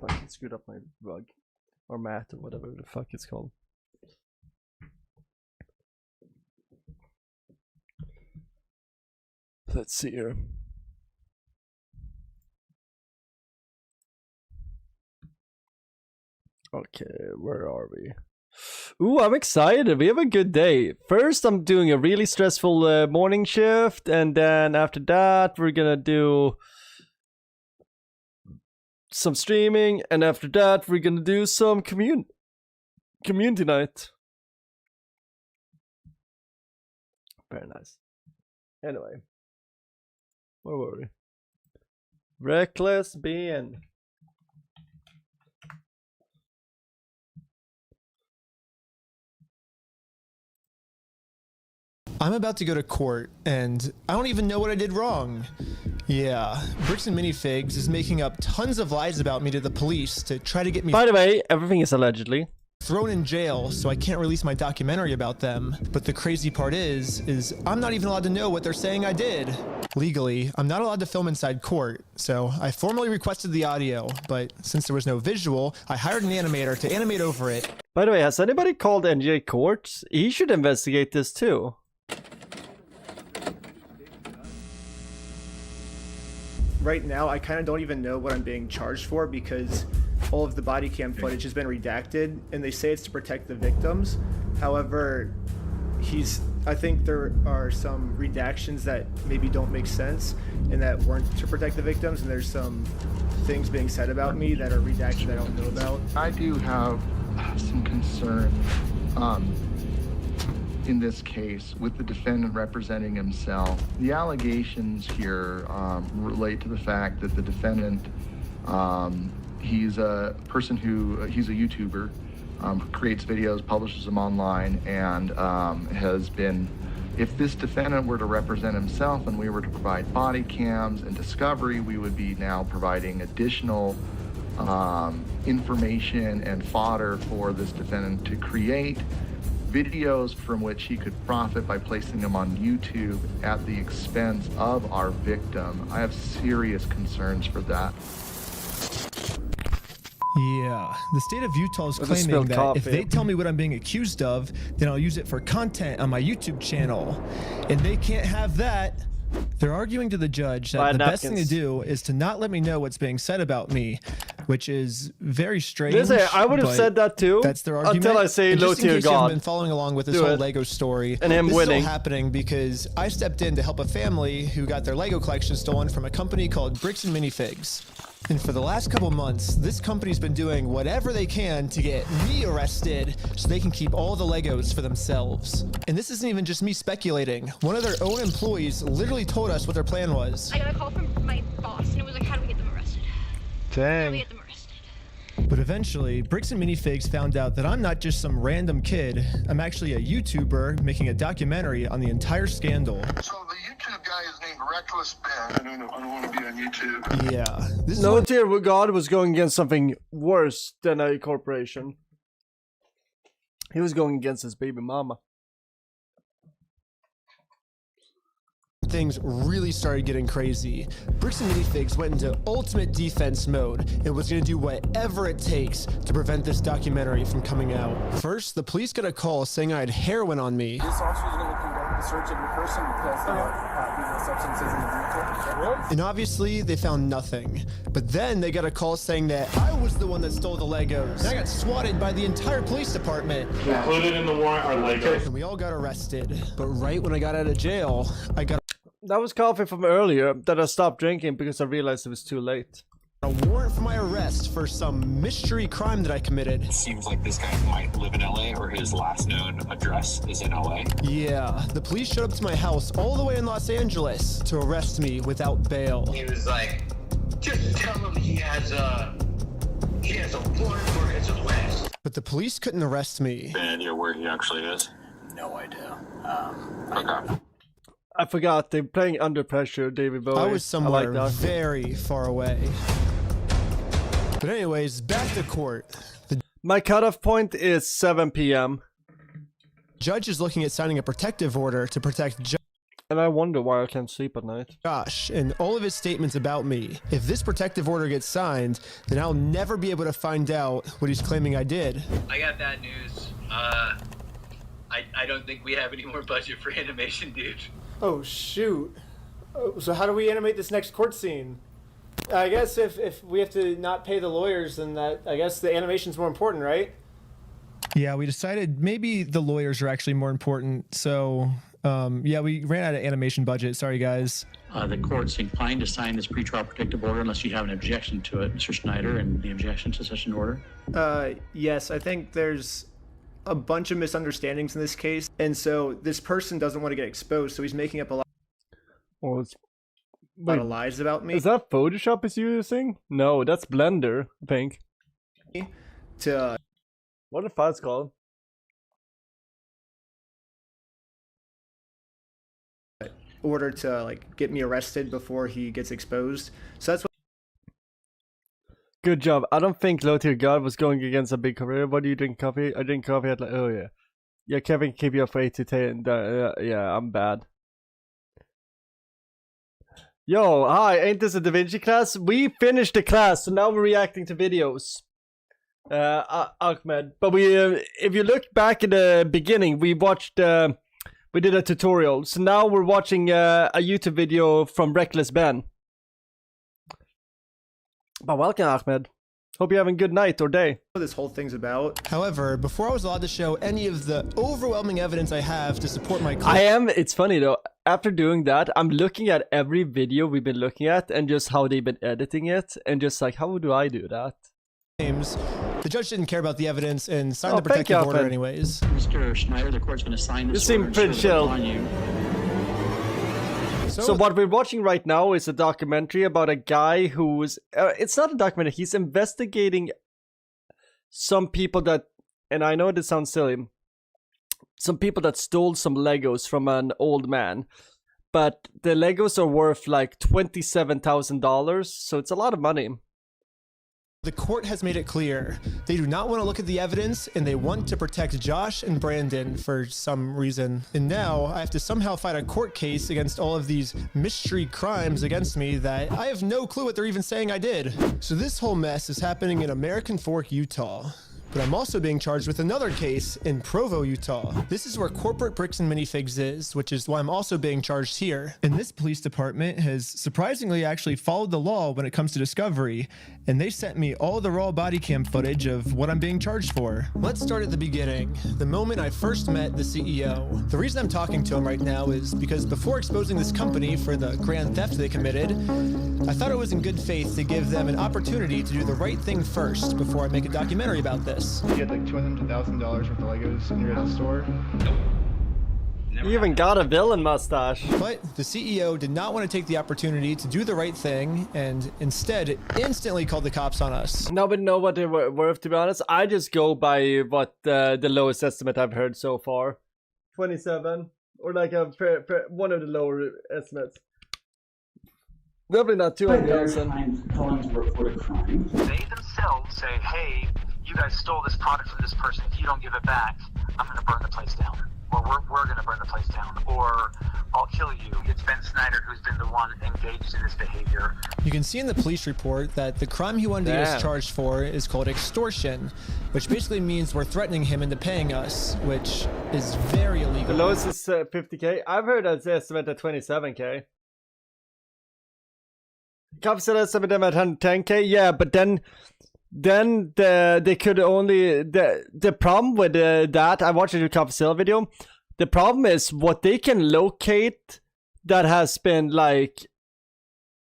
fuck, I screwed up my rug or mat or whatever the fuck it's called. Let's see here. Okay, where are we? Ooh, I'm excited. We have a good day. First, I'm doing a really stressful morning shift, and then after that, we're gonna do some streaming, and after that, we're gonna do some community night. Very nice. Anyway, where were we? Reckless Ben. I'm about to go to court, and I don't even know what I did wrong. Yeah, Bricks and Minifigs is making up tons of lies about me to the police to try to get me— By the way, everything is allegedly thrown in jail, so I can't release my documentary about them. But the crazy part is I'm not even allowed to know what they're saying I did. Legally, I'm not allowed to film inside court, so I formally requested the audio, but since there was no visual, I hired an animator to animate over it. By the way, has anybody called NJ Courts? He should investigate this too. Right now, I kind of don't even know what I'm being charged for because all of the body cam footage has been redacted, and they say it's to protect the victims. However, I think there are some redactions that maybe don't make sense and that weren't to protect the victims, and there's some things being said about me that are redacted I don't know about. I do have some concern in this case with the defendant representing himself. The allegations here relate to the fact that the defendant, he's a person he's a YouTuber, creates videos, publishes them online, and has been, if this defendant were to represent himself and we were to provide body cams and discovery, we would be now providing additional information and fodder for this defendant to create videos from which he could profit by placing them on YouTube at the expense of our victim. I have serious concerns for that. Yeah, the state of Utah is claiming that if they tell me what I'm being accused of, then I'll use it for content on my YouTube channel. And they can't have that. They're arguing to the judge that the best thing to do is to not let me know what's being said about me, which is very strange. Listen, I would have said that too. That's their argument. Until I say low tier God. I've been following along with this whole Lego story. And him this winning. is all happening because I stepped in to help a family who got their Lego collection stolen from a company called Bricks and Minifigs. And for the last couple months, this company's been doing whatever they can to get me arrested so they can keep all the Legos for themselves. And this isn't even just me speculating. One of their own employees literally told us what their plan was. I got a call from my boss, and it was like, how do we get them arrested? How do we get them arrested? But eventually, Bricks and Minifigs found out that I'm not just some random kid. I'm actually a YouTuber making a documentary on the entire scandal. So the YouTube guy is named Reckless Ben. I don't want to be on YouTube. Yeah. This No tier God was going against something worse than a corporation. He was going against his baby mama. Things really started getting crazy. Bricks and Minifigs went into ultimate defense mode and was going to do whatever it takes to prevent this documentary from coming out. First, the police got a call saying I had heroin on me. This officer is going to conduct the search of your person because of substances in the vehicle. And obviously, they found nothing. But then they got a call saying that I was the one that stole the Legos. And I got swatted by the entire police department. Included in the warrant are Legos. And we all got arrested. But right when I got out of jail, I got That was coffee from earlier that I stopped drinking because I realized it was too late. a warrant for my arrest for some mystery crime that I committed. It seems like this guy might live in LA, or his last known address is in LA. Yeah, the police showed up to my house all the way in Los Angeles to arrest me without bail. He was like, just tell him he has a warrant for his arrest. But the police couldn't arrest me. Any idea where he actually is? No idea. Okay. I forgot, they're playing Under Pressure, David Bowie. I was somewhere like very far away. But anyways, back to court. My cutoff point is 7 p.m. Judge is looking at signing a protective order to protect and I wonder why I can't sleep at night. Josh and all of his statements about me. If this protective order gets signed, then I'll never be able to find out what he's claiming I did. I got bad news. I don't think we have any more budget for animation, dude. Oh, shoot. Oh, so how do we animate this next court scene? I guess if we have to not pay the lawyers, then I guess the animation's more important, right? Yeah, we decided maybe the lawyers are actually more important. So, yeah, we ran out of animation budget. Sorry, guys. The court's inclined to sign this pretrial protective order unless you have an objection to it, Mr. Schneider, and the objection to such an order. Yes, I think there's a bunch of misunderstandings in this case, and so this person doesn't want to get exposed, so he's making up a lot of lies about me. Is that Photoshop is using? No, that's Blender, I think. What the file's called? Order to like get me arrested before he gets exposed. So that's what. Good job. I don't think Low Tier God was going against a big career. What do you drink coffee? I drink coffee at like, oh yeah. Yeah, Kevin keep you up for 8 to 10. Yeah, I'm bad. Yo, hi, ain't this a DaVinci class? We finished the class, so now we're reacting to videos. Ahmed. But we, if you look back at the beginning, we watched, we did a tutorial. So now we're watching a YouTube video from Reckless Ben. But welcome, Ahmed. Hope you're having a good night or day. What this whole thing's about. However, before I was allowed to show any of the overwhelming evidence I have to support my claim, it's funny though, after doing that, I'm looking at every video we've been looking at and just how they've been editing it and just like, how do I do that? The judge didn't care about the evidence and signed the protective order anyways. Mr. Schneider, the court's going to sign this You seem pretty chill. on you. So what we're watching right now is a documentary about a guy who's... it's not a documentary. He's investigating some people that... And I know this sounds silly. Some people that stole some Legos from an old man. But the Legos are worth like $27,000. So it's a lot of money. The court has made it clear they do not want to look at the evidence and they want to protect Josh and Brandon for some reason. And now I have to somehow fight a court case against all of these mystery crimes against me that I have no clue what they're even saying I did. So this whole mess is happening in American Fork, Utah. But I'm also being charged with another case in Provo, Utah. This is where corporate bricks and minifigs is, which is why I'm also being charged here. And this police department has surprisingly actually followed the law when it comes to discovery, and they sent me all the raw body cam footage of what I'm being charged for. Let's start at the beginning, the moment I first met the CEO. The reason I'm talking to him right now is because before exposing this company for the grand theft they committed, I thought it was in good faith to give them an opportunity to do the right thing first before I make a documentary about this. You had like $200,000 worth of Legos in your guys' store? You even got a villain mustache. But the CEO did not want to take the opportunity to do the right thing and instead instantly called the cops on us. Nobody know what they were worth, to be honest. I just go by what the lowest estimate I've heard so far. 27, or like one of the lower estimates. Definitely not 200,000. They themselves say, hey, you guys stole this product from this person. If you don't give it back, I'm going to burn the place down. Or we're going to burn the place down. Or I'll kill you. It's Ben Snyder who's been the one engaged in this behavior. You can see in the police report that the crime he wanted to get us charged for is called extortion, which basically means we're threatening him into paying us, which is very illegal. The lowest is 50K. I've heard that's estimate at 27K. Cops said estimate them at 110K. Yeah, but then they could only the problem with that, I watched a cop sale video. The problem is what they can locate that has been like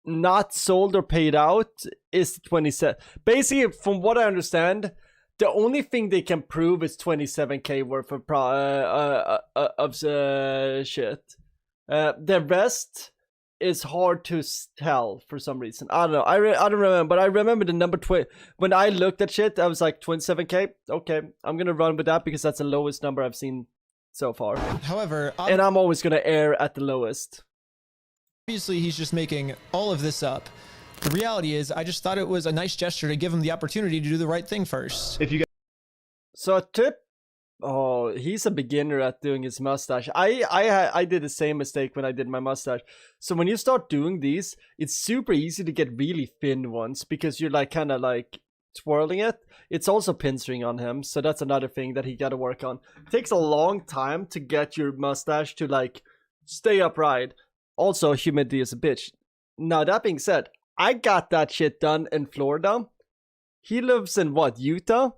not sold or paid out is 27. Basically, from what I understand, the only thing they can prove is 27K worth of shit. The rest is hard to tell for some reason. I don't know. I don't remember, but I remember the number when I looked at shit, I was like 27K. Okay, I'm gonna run with that because that's the lowest number I've seen so far. However, and I'm always gonna err at the lowest. Obviously, he's just making all of this up. The reality is, I just thought it was a nice gesture to give him the opportunity to do the right thing first. If you So a tip. Oh, he's a beginner at doing his mustache. I did the same mistake when I did my mustache. So when you start doing these, it's super easy to get really thin ones because you're like kind of like twirling it. It's also pinstring on him, so that's another thing that he got to work on. It takes a long time to get your mustache to like stay upright. Also, humidity is a bitch. Now that being said, I got that shit done in Florida. He lives in what, Utah?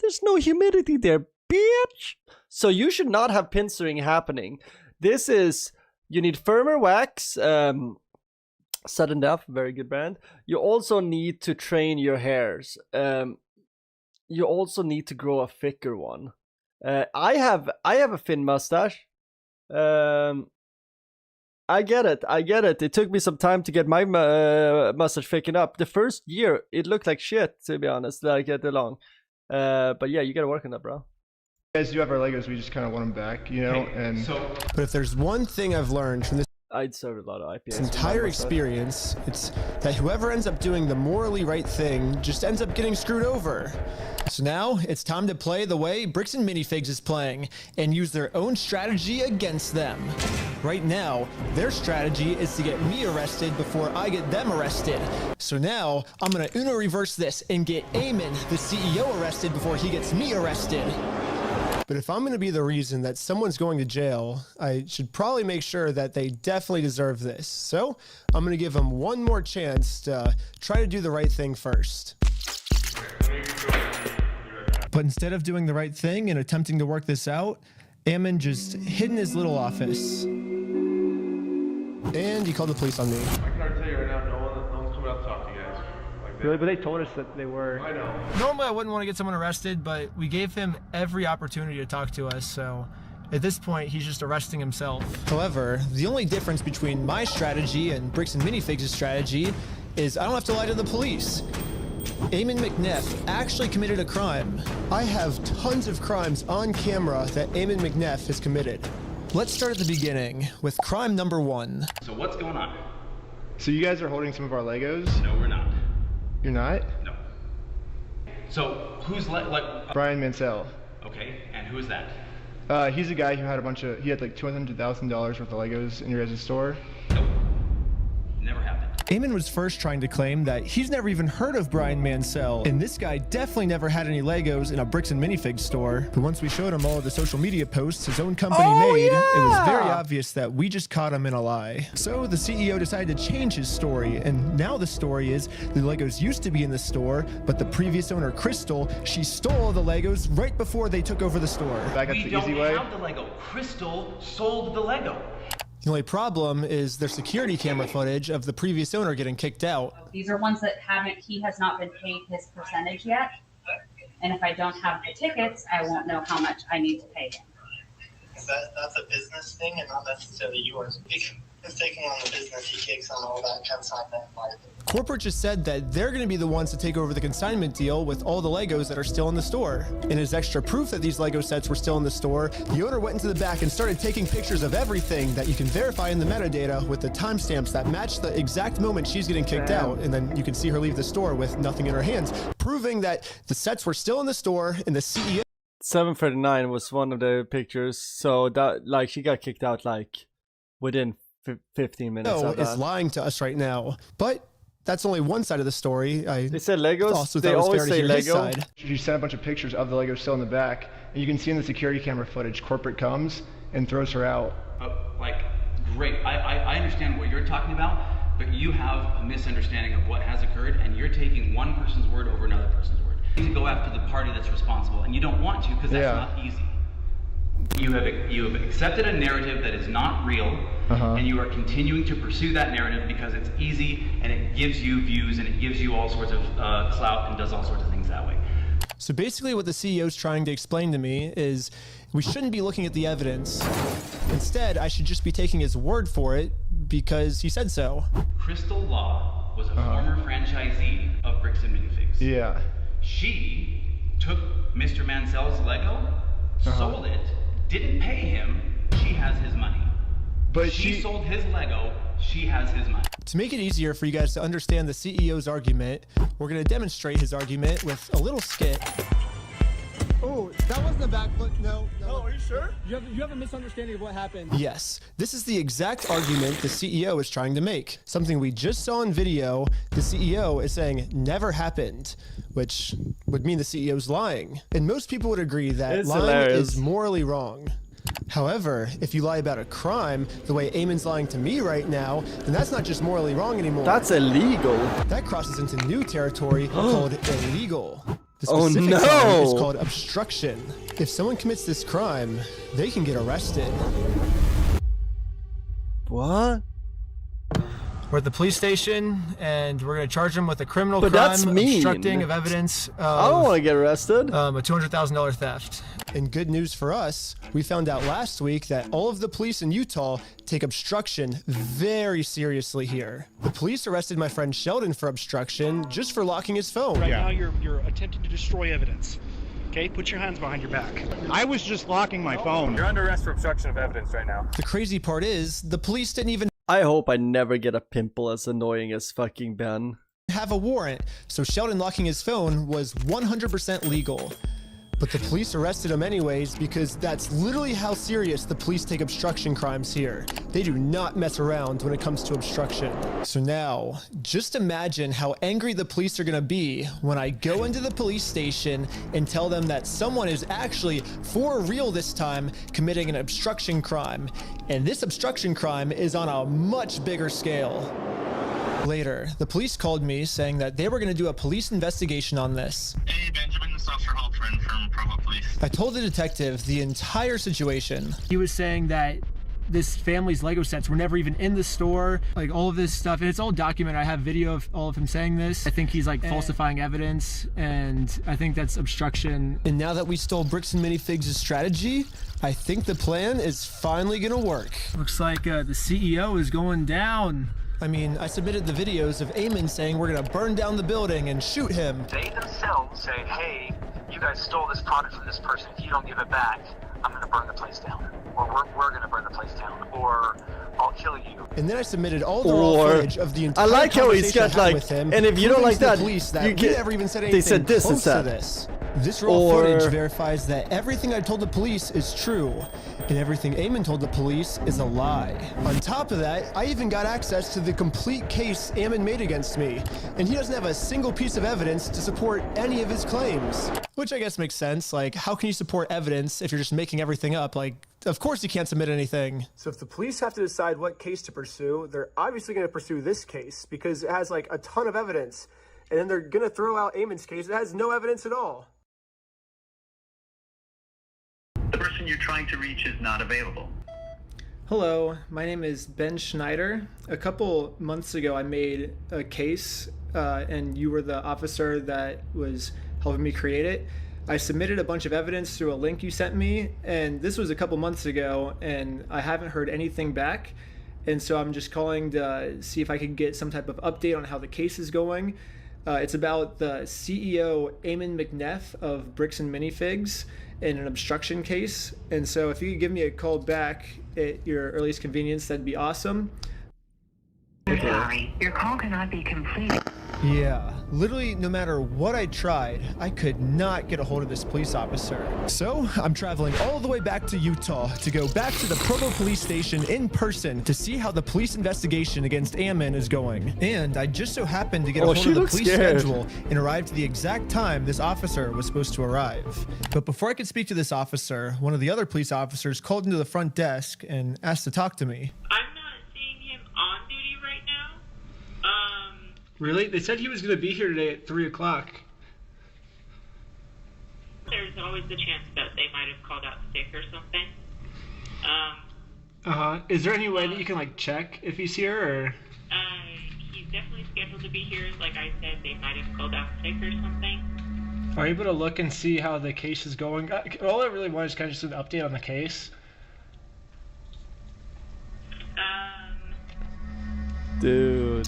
There's no humidity there, bitch. So you should not have pinstring happening. This is, you need firmer wax, Sudden Death, very good brand. You also need to train your hairs. You also need to grow a thicker one. I have a thin mustache. I get it. It took me some time to get my mustache thickened up. The first year, it looked like shit, to be honest, like at the long. But yeah, you gotta work on that, bro. Guys do have our Legos, we just kind of want them back, you know. And but if there's one thing I've learned from this, I'd serve a lot of IPAs. This entire experience, it's that whoever ends up doing the morally right thing just ends up getting screwed over. So now it's time to play the way Bricks and Minifigs is playing and use their own strategy against them. Right now, their strategy is to get me arrested before I get them arrested. So now I'm gonna Uno reverse this and get Eamon, the CEO, arrested before he gets me arrested. But if I'm going to be the reason that someone's going to jail, I should probably make sure that they definitely deserve this. So I'm going to give them one more chance to try to do the right thing first. But instead of doing the right thing and attempting to work this out, Ammon just hid in his little office. And he called the police on me. I can already tell you right now, no one's coming out to talk to you guys. Really? But they told us that they were. I know. Normally I wouldn't want to get someone arrested, but we gave him every opportunity to talk to us, so at this point he's just arresting himself. However, the only difference between my strategy and Bricks and Minifigs' strategy is I don't have to lie to the police. Eamon McNeff actually committed a crime. I have tons of crimes on camera that Eamon McNeff has committed. Let's start at the beginning with crime number 1. So what's going on? So you guys are holding some of our Legos? No, we're not. You're not? No. So who's Brian Mansell. Okay, and who is that? He's a guy who had he had like $200,000 worth of Legos in your guys' store. Nope. Never happened. Eamon was first trying to claim that he's never even heard of Brian Mansell, and this guy definitely never had any Legos in a Bricks and Minifigs store. But once we showed him all of the social media posts his own company made, it was very obvious that we just caught him in a lie. So the CEO decided to change his story, and now the story is the Legos used to be in the store, but the previous owner, Crystal, she stole the Legos right before they took over the store. We don't have the Lego. Crystal sold the Lego. The only problem is their security camera footage of the previous owner getting kicked out. These are ones that he has not been paid his percentage yet. And if I don't have the tickets, I won't know how much I need to pay him. That's a business thing and not necessarily yours. He's taking on the business, he takes on all that consignment liability. Corporate just said that they're going to be the ones to take over the consignment deal with all the Legos that are still in the store. And as extra proof that these Lego sets were still in the store, the owner went into the back and started taking pictures of everything that you can verify in the metadata with the timestamps that match the exact moment she's getting kicked out. And then you can see her leave the store with nothing in her hands, proving that the sets were still in the store and the CEO... 739 was one of the pictures, so that like she got kicked out like within 15 minutes. Is lying to us right now, but that's only one side of the story. They said Legos. They always say Lego. You sent a bunch of pictures of the Legos still in the back, and you can see in the security camera footage, corporate comes and throws her out. Great. I understand what you're talking about, but you have a misunderstanding of what has occurred, and you're taking one person's word over another person's word. You need to go after the party that's responsible, and you don't want to because that's not easy. You have accepted a narrative that is not real, and you are continuing to pursue that narrative because it's easy and it gives you views and it gives you all sorts of clout and does all sorts of things that way. So basically what the CEO is trying to explain to me is we shouldn't be looking at the evidence. Instead, I should just be taking his word for it because he said so. Crystal Law was a former franchisee of Bricks and Minifigs. Yeah. She took Mr. Mansell's Lego, sold it, didn't pay him, she has his money. But she sold his Lego, she has his money. To make it easier for you guys to understand the CEO's argument, we're going to demonstrate his argument with a little skit. Oh, that wasn't a backflip. No. Oh, are you sure? You have a misunderstanding of what happened. Yes, this is the exact argument the CEO is trying to make. Something we just saw in video, the CEO is saying never happened, which would mean the CEO's lying. And most people would agree that lying is morally wrong. However, if you lie about a crime, the way Eamon's lying to me right now, then that's not just morally wrong anymore. That's illegal. That crosses into new territory called illegal. The specific crime is called obstruction. If someone commits this crime, they can get arrested. What? We're at the police station, and we're going to charge them with a criminal crime, obstructing of evidence. I don't want to get arrested. A $200,000 theft. And good news for us, we found out last week that all of the police in Utah take obstruction very seriously here. The police arrested my friend Sheldon for obstruction just for locking his phone. Right now you're attempting to destroy evidence. Okay, put your hands behind your back. I was just locking my phone. You're under arrest for obstruction of evidence right now. The crazy part is, the police didn't even I hope I never get a pimple as annoying as fucking Ben. Have a warrant, so Sheldon locking his phone was 100% legal. But the police arrested him anyways because that's literally how serious the police take obstruction crimes here. They do not mess around when it comes to obstruction. So now, just imagine how angry the police are gonna be when I go into the police station and tell them that someone is actually, for real this time, committing an obstruction crime. And this obstruction crime is on a much bigger scale. Later, the police called me saying that they were going to do a police investigation on this. Hey, Benjamin, this This Officer Halpern from Provo Police. I told the detective the entire situation. He was saying that this family's Lego sets were never even in the store, like all of this stuff, and it's all documented. I have video of all of him saying this. I think he's like falsifying evidence, and I think that's obstruction. And now that we stole Bricks and Minifigs' strategy, I think the plan is finally gonna work. Looks like the CEO is going down. I mean, I submitted the videos of Eamon saying we're gonna burn down the building and shoot him. They themselves say, hey, you guys stole this product from this person. If you don't give it back, I'm going to burn the place down. Or we're going to burn the place down. Or I'll kill you. And then I submitted all the raw footage of the entire I like how he's got like, with him, and if you don't like that, police that you we get, never even said they anything said this close instead. to this. This raw footage verifies that everything I told the police is true, and everything Eamon told the police is a lie. On top of that, I even got access to the complete case Eamon made against me, and he doesn't have a single piece of evidence to support any of his claims. Which I guess makes sense. Like, how can you support evidence if you're just making everything up? Like, of course you can't submit anything. So if the police have to decide what case to pursue, they're obviously going to pursue this case because it has like a ton of evidence. And then they're going to throw out Eamon's case that has no evidence at all. The person you're trying to reach is not available. Hello, my name is Ben Schneider. A couple months ago I made a case and you were the officer that was helping me create it. I submitted a bunch of evidence through a link you sent me, and this was a couple months ago, and I haven't heard anything back. And so I'm just calling to see if I could get some type of update on how the case is going. It's about the CEO Eamon McNeff of Bricks and Minifigs in an obstruction case. And so if you could give me a call back at your earliest convenience, that'd be awesome. I'm sorry, your call cannot be completed. Yeah, literally no matter what I tried, I could not get a hold of this police officer. So I'm traveling all the way back to Utah to go back to the Provo police station in person to see how the police investigation against Eamon is going. And I just so happened to get a hold of the police schedule and arrived at the exact time this officer was supposed to arrive. But before I could speak to this officer, one of the other police officers called into the front desk and asked to talk to me. Really? They said he was going to be here today at 3 o'clock. There's always the chance that they might have called out sick or something. Is there any way that you can like check if he's here, or? He's definitely scheduled to be here. Like I said, they might have called out sick or something. Are you able to look and see how the case is going? All I really want is kind of just an update on the case. Dude.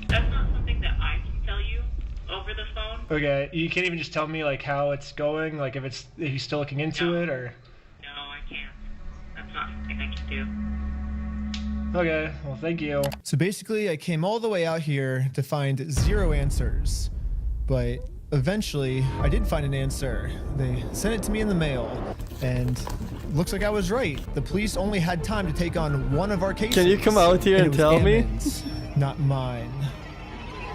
That's not something that I can tell you over the phone. Okay, you can't even just tell me like how it's going, like if he's still looking into it, or? No, I can't. That's not something I can do. Okay, well thank you. So basically I came all the way out here to find 0 answers, but eventually I did find an answer. They sent it to me in the mail, and looks like I was right. The police only had time to take on one of our cases. Can you come out here and tell me? Not mine.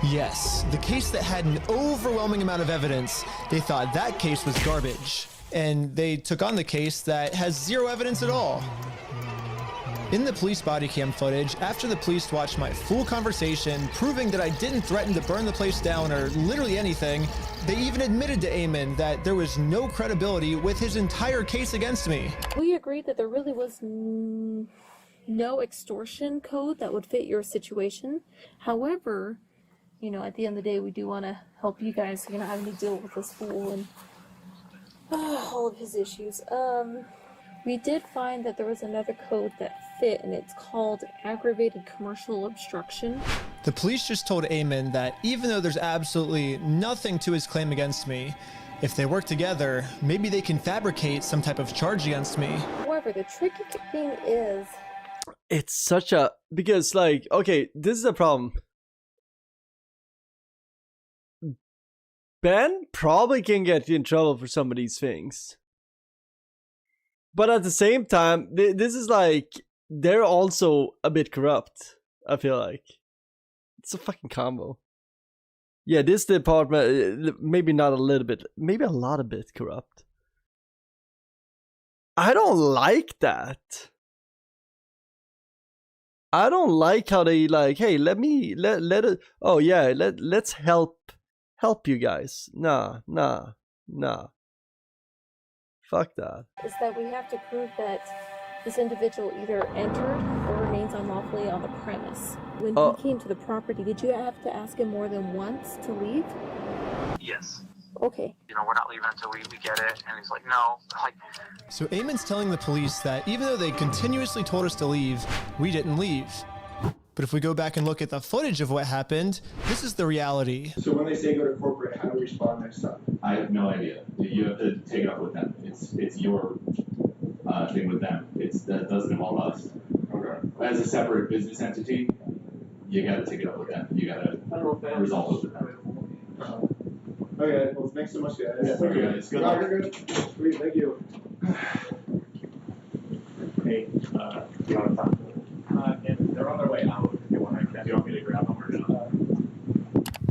Yes, the case that had an overwhelming amount of evidence. They thought that case was garbage, and they took on the case that has 0 evidence at all. In the police body cam footage, after the police watched my full conversation, proving that I didn't threaten to burn the place down or literally anything, they even admitted to Eamon that there was no credibility with his entire case against me. We agreed that there really was no extortion code that would fit your situation. However, you know, at the end of the day, we do want to help you guys, you know, having to deal with this fool and all of his issues. We did find that there was another code that fit, and it's called aggravated commercial obstruction. The police just told Eamon that even though there's absolutely nothing to his claim against me, if they work together, maybe they can fabricate some type of charge against me. However, the tricky thing is... It's such a... Because, like, okay, this is a problem. Ben probably can get in trouble for some of these things. But at the same time, this is like, they're also a bit corrupt, I feel like. It's a fucking combo. Yeah, this department, maybe not a little bit, maybe a lot of bit corrupt. I don't like that. I don't like how they like, hey, let it, oh yeah, let's help help you guys. Nah. Fuck that. Is that we have to prove that this individual either entered or remains unlawfully on the premise. When he came to the property, did you have to ask him more than once to leave? Yes. Okay. You know, we're not leaving until we get it. And he's like, no. Like, So Eamon's telling the police that even though they continuously told us to leave, we didn't leave. But if we go back and look at the footage of what happened, this is the reality. So when they say go to corporate, how do we respond next time? I have no idea. You have to take it up with them. It's your thing with them. That doesn't involve us. Okay. As a separate business entity, you got to take it up with them. You got to resolve it with them. Okay. Well, thanks so much, guys. Yeah, thank you guys. Good luck. Sweet. Thank you. Hey, do you want to talk to them? They're on their way out. If you want me to grab them or not?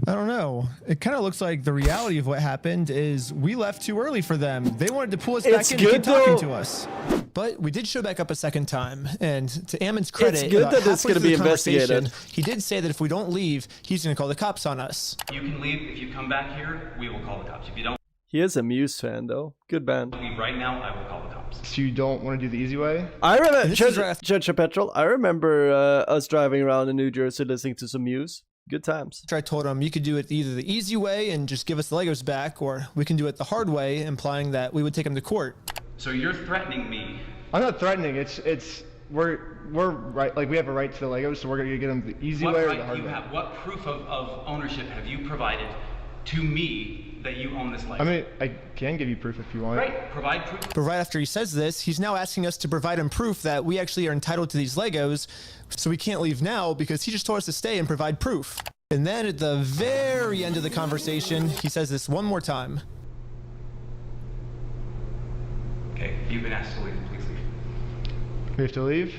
I don't know. It kind of looks like the reality of what happened is we left too early for them. They wanted to pull us back in and keep talking to us. But we did show back up a second time, and to Eamon's credit, it's good that it's going to be investigated. He did say that if we don't leave, he's going to call the cops on us. You can leave. If you come back here, we will call the cops. If you don't He is a Muse fan, though. Good band. leave right now, I will call the cops. So you don't want to do the easy way? I remember, Judge Petrol, I remember us driving around in New Jersey listening to some Muse. Good times. I told him you could do it either the easy way and just give us the Legos back, or we can do it the hard way, implying that we would take him to court. So you're threatening me. I'm not threatening. We're right. Like, we have a right to the Legos, so we're gonna get them the easy way or the hard way. What proof of ownership have you provided to me that you own this Lego? I mean, I can give you proof if you want. Right, provide proof. But right after he says this, he's now asking us to provide him proof that we actually are entitled to these Legos, so we can't leave now because he just told us to stay and provide proof. And then at the very end of the conversation, he says this one more time. Okay, you've been asked to leave. Please leave. We have to leave?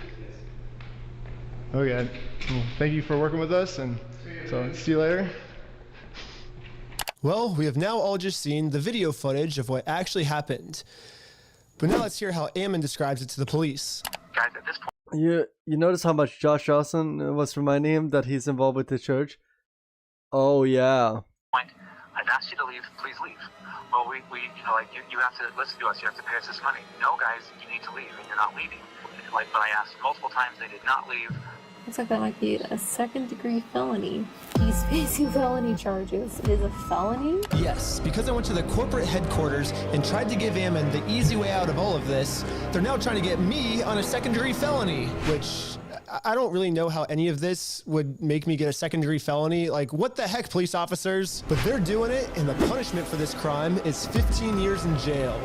Okay. Well, thank you for working with us, and so see you later. Well, we have now all just seen the video footage of what actually happened. But now let's hear how Eamon describes it to the police. guys, at this point, You notice how much Josh Dawson was reminding him that he's involved with the church? Oh, yeah. I've asked you to leave. Please leave. Well, we you know, like, you have to listen to us. You have to pay us this money. No, guys, you need to leave, and you're not leaving. Like, but I asked multiple times. They did not leave. Looks like that might be a second-degree felony. He's facing felony charges. It is a felony? Yes, because I went to the corporate headquarters and tried to give Eamon the easy way out of all of this, they're now trying to get me on a second-degree felony, which I don't really know how any of this would make me get a second-degree felony. Like, what the heck, police officers? But they're doing it, and the punishment for this crime is 15 years in jail.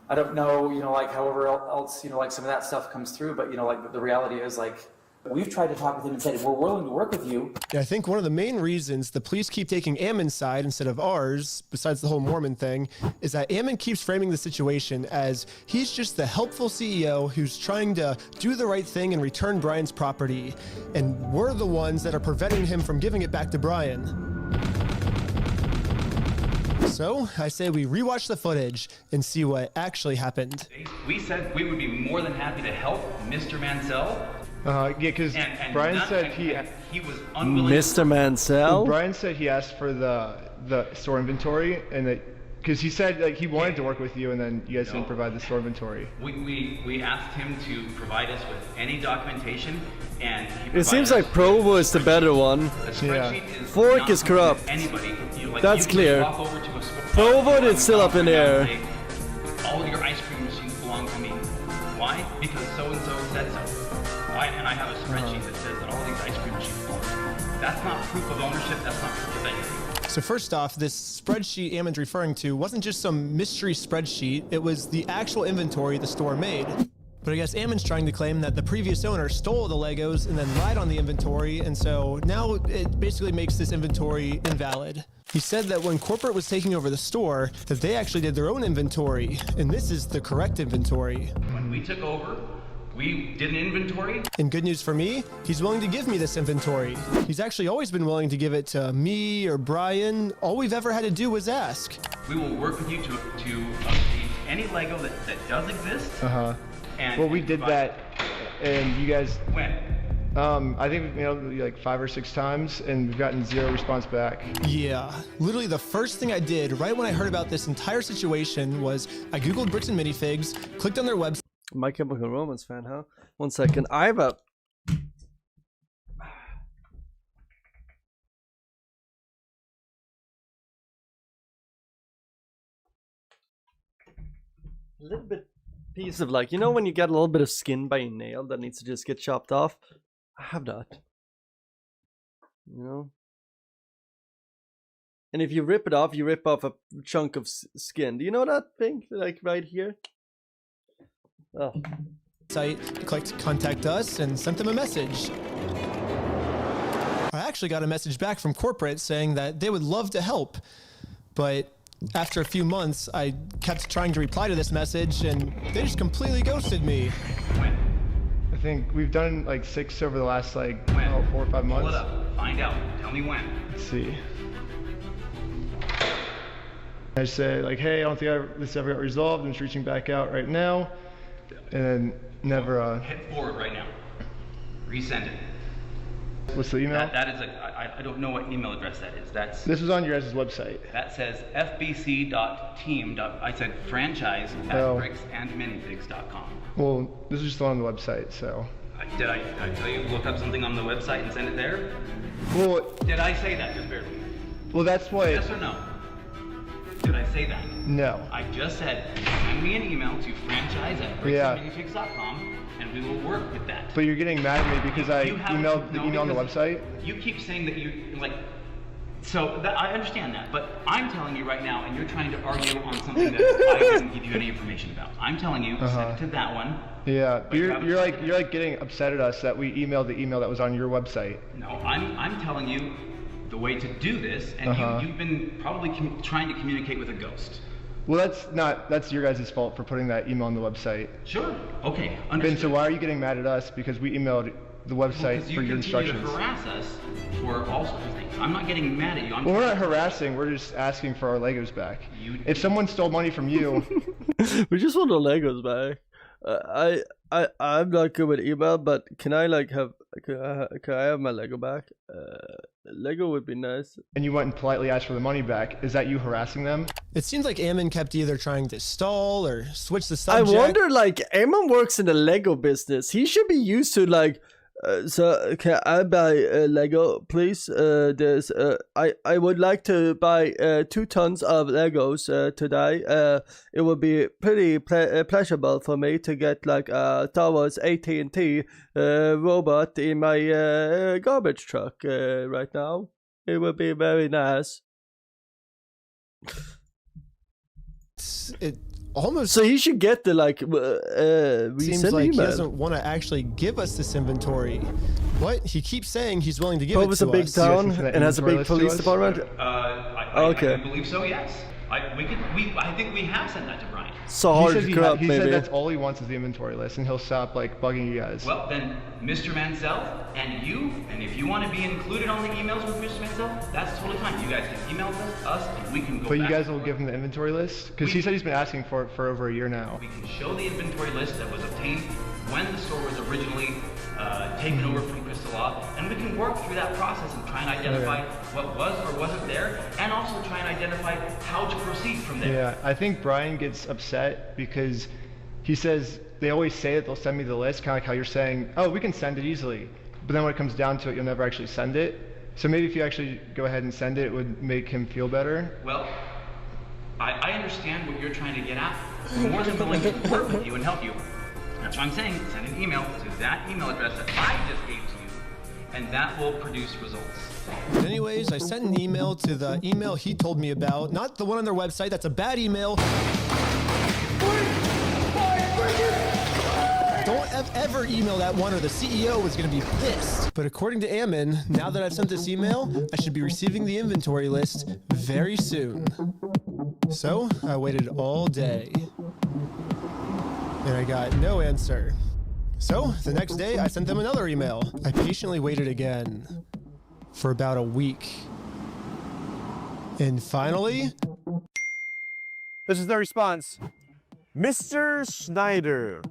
I don't know, like however else, like some of that stuff comes through, but like the reality is, like, we've tried to talk with him and said, we're willing to work with you. I think one of the main reasons the police keep taking Eamon's side instead of ours, besides the whole Mormon thing, is that Eamon keeps framing the situation as he's just the helpful CEO who's trying to do the right thing and return Brian's property. And we're the ones that are preventing him from giving it back to Brian. So I say we rewatch the footage and see what actually happened. We said we would be more than happy to help Mr. Mansell. Yeah, because Brian said he was unwilling. Mr. Mansell? Brian said he asked for the store inventory, and that because he said like he wanted to work with you, and then you guys didn't provide the store inventory. We asked him to provide us with any documentation, and he it seems like Provo is the better one. Yeah. Fork is corrupt. Anybody, that's clear. Provo is still up in the air. All of your ice cream machines belong to me. Why? Because so-and-so said so. Why? And I have a spreadsheet that says that all these ice cream machines belong to me. That's not proof of ownership. That's not proof of anything. So first off, this spreadsheet Eamon's referring to wasn't just some mystery spreadsheet. It was the actual inventory the store made. But I guess Eamon's trying to claim that the previous owner stole the Legos and then lied on the inventory, and so now it basically makes this inventory invalid. He said that when corporate was taking over the store, that they actually did their own inventory, and this is the correct inventory. When we took over, we did an inventory. And good news for me, he's willing to give me this inventory. He's actually always been willing to give it to me or Brian. All we've ever had to do was ask. We will work with you to obtain any Lego that does exist. Well, we did that, and you guys... When? I think like 5 or 6 times, and we've gotten 0 response back. Yeah, literally the first thing I did right when I heard about this entire situation was I googled bricks and minifigs, clicked on their website. My Chemical Romance fan, huh? 1 second. I have a little bit piece of like, you know when you get a little bit of skin by a nail that needs to just get chopped off? I have that. You know? And if you rip it off, you rip off a chunk of skin. Do you know that thing? Like right here? Oh. Site, clicked contact us, and sent them a message. I actually got a message back from corporate saying that they would love to help, but after a few months, I kept trying to reply to this message, and they just completely ghosted me. I think we've done like 6 over the last like 4 or 5 months. Pull it up. Find out. Tell me when. Let's see. I say like, hey, I don't think this ever got resolved. I'm just reaching back out right now, and then never. Hit forward right now. Resend it. What's the email? That is I don't know what email address that is. This was on your guys' website. That says fbc.team. I said franchise at bricksandminifigs.com. Well, this is just on the website, so. Did I tell you look up something on the website and send it there? Well. Did I say that just barely? Well, that's what. Yes or no? Did I say that? No. I just said send me an email to franchise at bricksandminifigs.com. And we will work with that. But you're getting mad at me because I emailed the email on the website? You keep saying that you, like, so that, I understand that, but I'm telling you right now, and you're trying to argue on something that I didn't give you any information about. I'm telling you, send it to that one. Yeah, but you're like getting upset at us that we emailed the email that was on your website. No, I'm telling you the way to do this, and you've been probably trying to communicate with a ghost. Well, that's your guys' fault for putting that email on the website. Sure. Okay. Understood. Ben, so why are you getting mad at us because we emailed the website for your instructions? You continue to harass us for all sorts of things. I'm not getting mad at you. Well, we're not harassing. We're just asking for our Legos back. If someone stole money from you, we just want the Legos back. I'm not good with email, but can I have my Lego back? Lego would be nice. And you went and politely asked for the money back. Is that you harassing them? It seems like Ammon kept either trying to stall or switch the subject. I wonder, like, Ammon works in the Lego business. He should be used to, like, so can I buy Lego, please? I would like to buy 2 tons of Legos today. It would be pretty pleasurable for me to get like Star Wars AT&T robot in my garbage truck right now. It would be very nice. It almost so he should get the like seems like email. He doesn't want to actually give us this inventory. What? He keeps saying he's willing to give it to us. Provo's a big town and has a big police department. Okay. I believe so. Yes. I think we have sent that to Brian. So hard to corrupt, he said that's all he wants is the inventory list, and he'll stop like bugging you guys. Well, then, Mr. Mansell and you, and if you want to be included on the emails with Mr. Mansell, that's totally fine. You guys can email us, and we can go. But you guys will give him the inventory list, because he said he's been asking for it for over a year now. We can show the inventory list that was obtained when the store was originally taken over from Crystal Law, and we can work through that process and try and identify what was or wasn't there, and also try and identify how to proceed from there. Yeah, I think Brian gets upset because he says they always say that they'll send me the list, kind of like how you're saying, oh, we can send it easily, but then when it comes down to it, you'll never actually send it. So maybe if you actually go ahead and send it, it would make him feel better. Well, I understand what you're trying to get at. We're more than willing to work with you and help you. That's what I'm saying. Send an email to that email address that I just gave to you, and that will produce results. Anyways, I sent an email to the email he told me about, not the one on their website. That's a bad email. Don't ever email that one or the CEO is going to be pissed. But according to Ammon, now that I've sent this email, I should be receiving the inventory list very soon. So I waited all day. And I got no answer. So the next day, I sent them another email. I patiently waited again for about a week. And finally... This is the response. Mr. Schneider,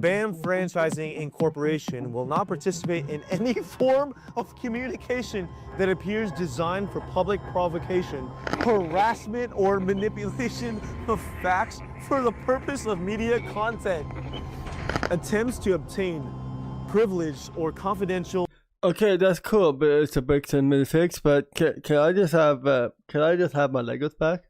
BAM Franchising Incorporation will not participate in any form of communication that appears designed for public provocation, harassment, or manipulation of facts for the purpose of media content. Attempts to obtain privileged or confidential. Okay, that's cool, but it's a bricks and minifix. But can I just have my Legos back?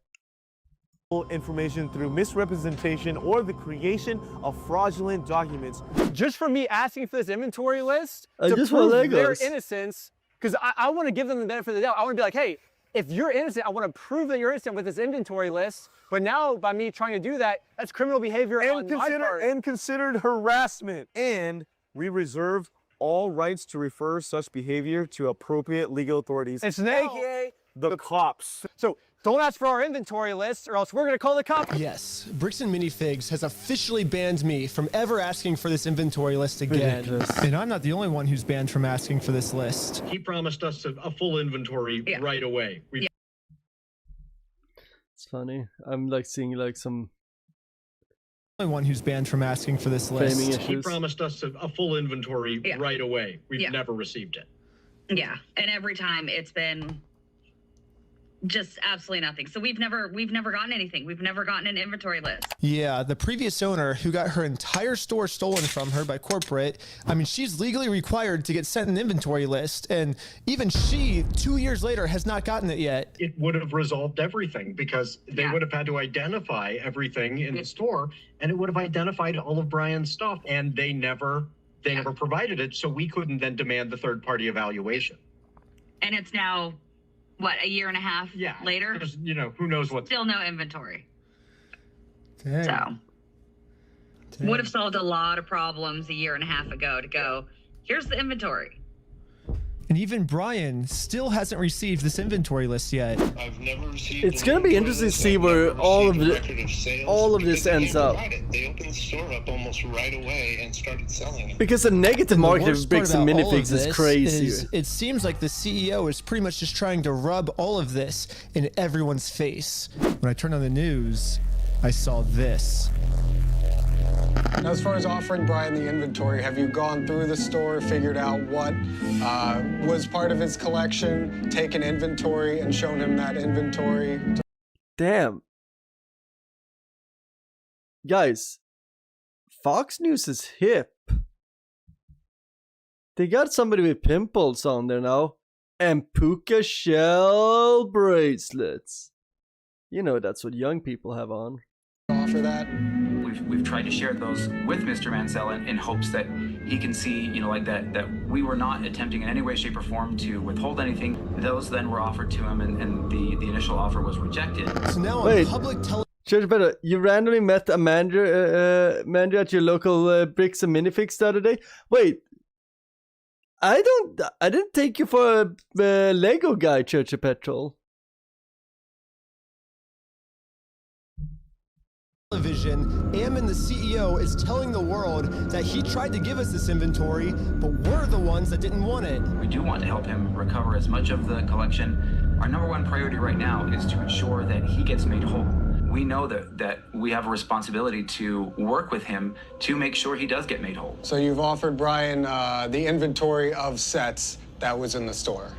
Information through misrepresentation or the creation of fraudulent documents. Just for me asking for this inventory list I to just want prove their Legos. innocence, because I want to give them the benefit of the doubt. I want to be like, hey, if you're innocent, I want to prove that you're innocent with this inventory list. But now, by me trying to do that, that's criminal behavior on my part. And considered harassment. And we reserve all rights to refer such behavior to appropriate legal authorities, It's now, aka the cops. So don't ask for our inventory list, or else we're going to call the cops. Yes, Bricks and Minifigs has officially banned me from ever asking for this inventory list again. Ridiculous. And I'm not the only one who's banned from asking for this list. He promised us a full inventory right away. It's funny. I'm like seeing like some Only one who's banned from asking for this list. issues. He promised us a full inventory right away. We've never received it. Yeah, and every time it's been just absolutely nothing. So we've never gotten anything. We've never gotten an inventory list. Yeah, the previous owner who got her entire store stolen from her by corporate, I mean, she's legally required to get sent an inventory list, and even she, 2 years later, has not gotten it yet. It would have resolved everything because they would have had to identify everything in the store, and it would have identified all of Brian's stuff, and they never provided it, so we couldn't then demand the third-party evaluation. And it's now, what, a year and a half later? There's, who knows what. Still no inventory. Dang. So would have solved a lot of problems a year and a half ago to go, here's the inventory. And even Brian still hasn't received this inventory list yet. I've never received. It's gonna be interesting to see where all of this ends up. They opened the store up almost right away and started selling it. Because the negative And the market worst of bricks part and about all of minifigs is this crazy. It seems like the CEO is pretty much just trying to rub all of this in everyone's face. When I turned on the news, I saw this. Now, as far as offering Brian the inventory, have you gone through the store, figured out what was part of his collection, taken inventory, and shown him that inventory? Damn. Guys, Fox News is hip. They got somebody with pimples on there now. And puka shell bracelets. You know that's what young people have on. Offer that? We've tried to share those with Mr. Mansell in hopes that he can see, that we were not attempting in any way, shape, or form to withhold anything. Those then were offered to him, and the initial offer was rejected. So now Wait, on public television. Church Better, you randomly met Amanda at your local bricks and minifigs the other day? Wait, I didn't take you for a Lego guy, Church of Petrol. Television, Ammon, the CEO, is telling the world that he tried to give us this inventory, but we're the ones that didn't want it. We do want to help him recover as much of the collection. Our number one priority right now is to ensure that he gets made whole. We know that we have a responsibility to work with him to make sure he does get made whole. So you've offered Brian the inventory of sets that was in the store?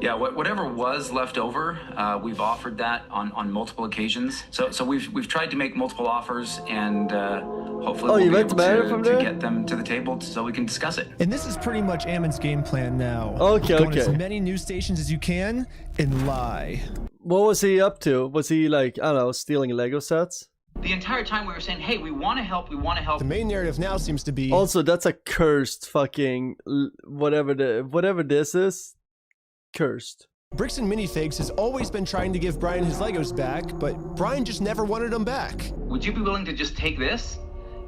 Yeah, whatever was left over, we've offered that on multiple occasions. So we've tried to make multiple offers, and hopefully we'll be able to get them to the table so we can discuss it. And this is pretty much Ammon's game plan now. Okay, Go to okay. as many news stations as you can and lie. What was he up to? Was he like, I don't know, stealing Lego sets? The entire time we were saying, hey, we want to help, we want to help. The main narrative now seems to be... Also, that's a cursed fucking whatever this is. Cursed. Bricks and Minifigs has always been trying to give Brian his Legos back, but Brian just never wanted them back. Would you be willing to just take this?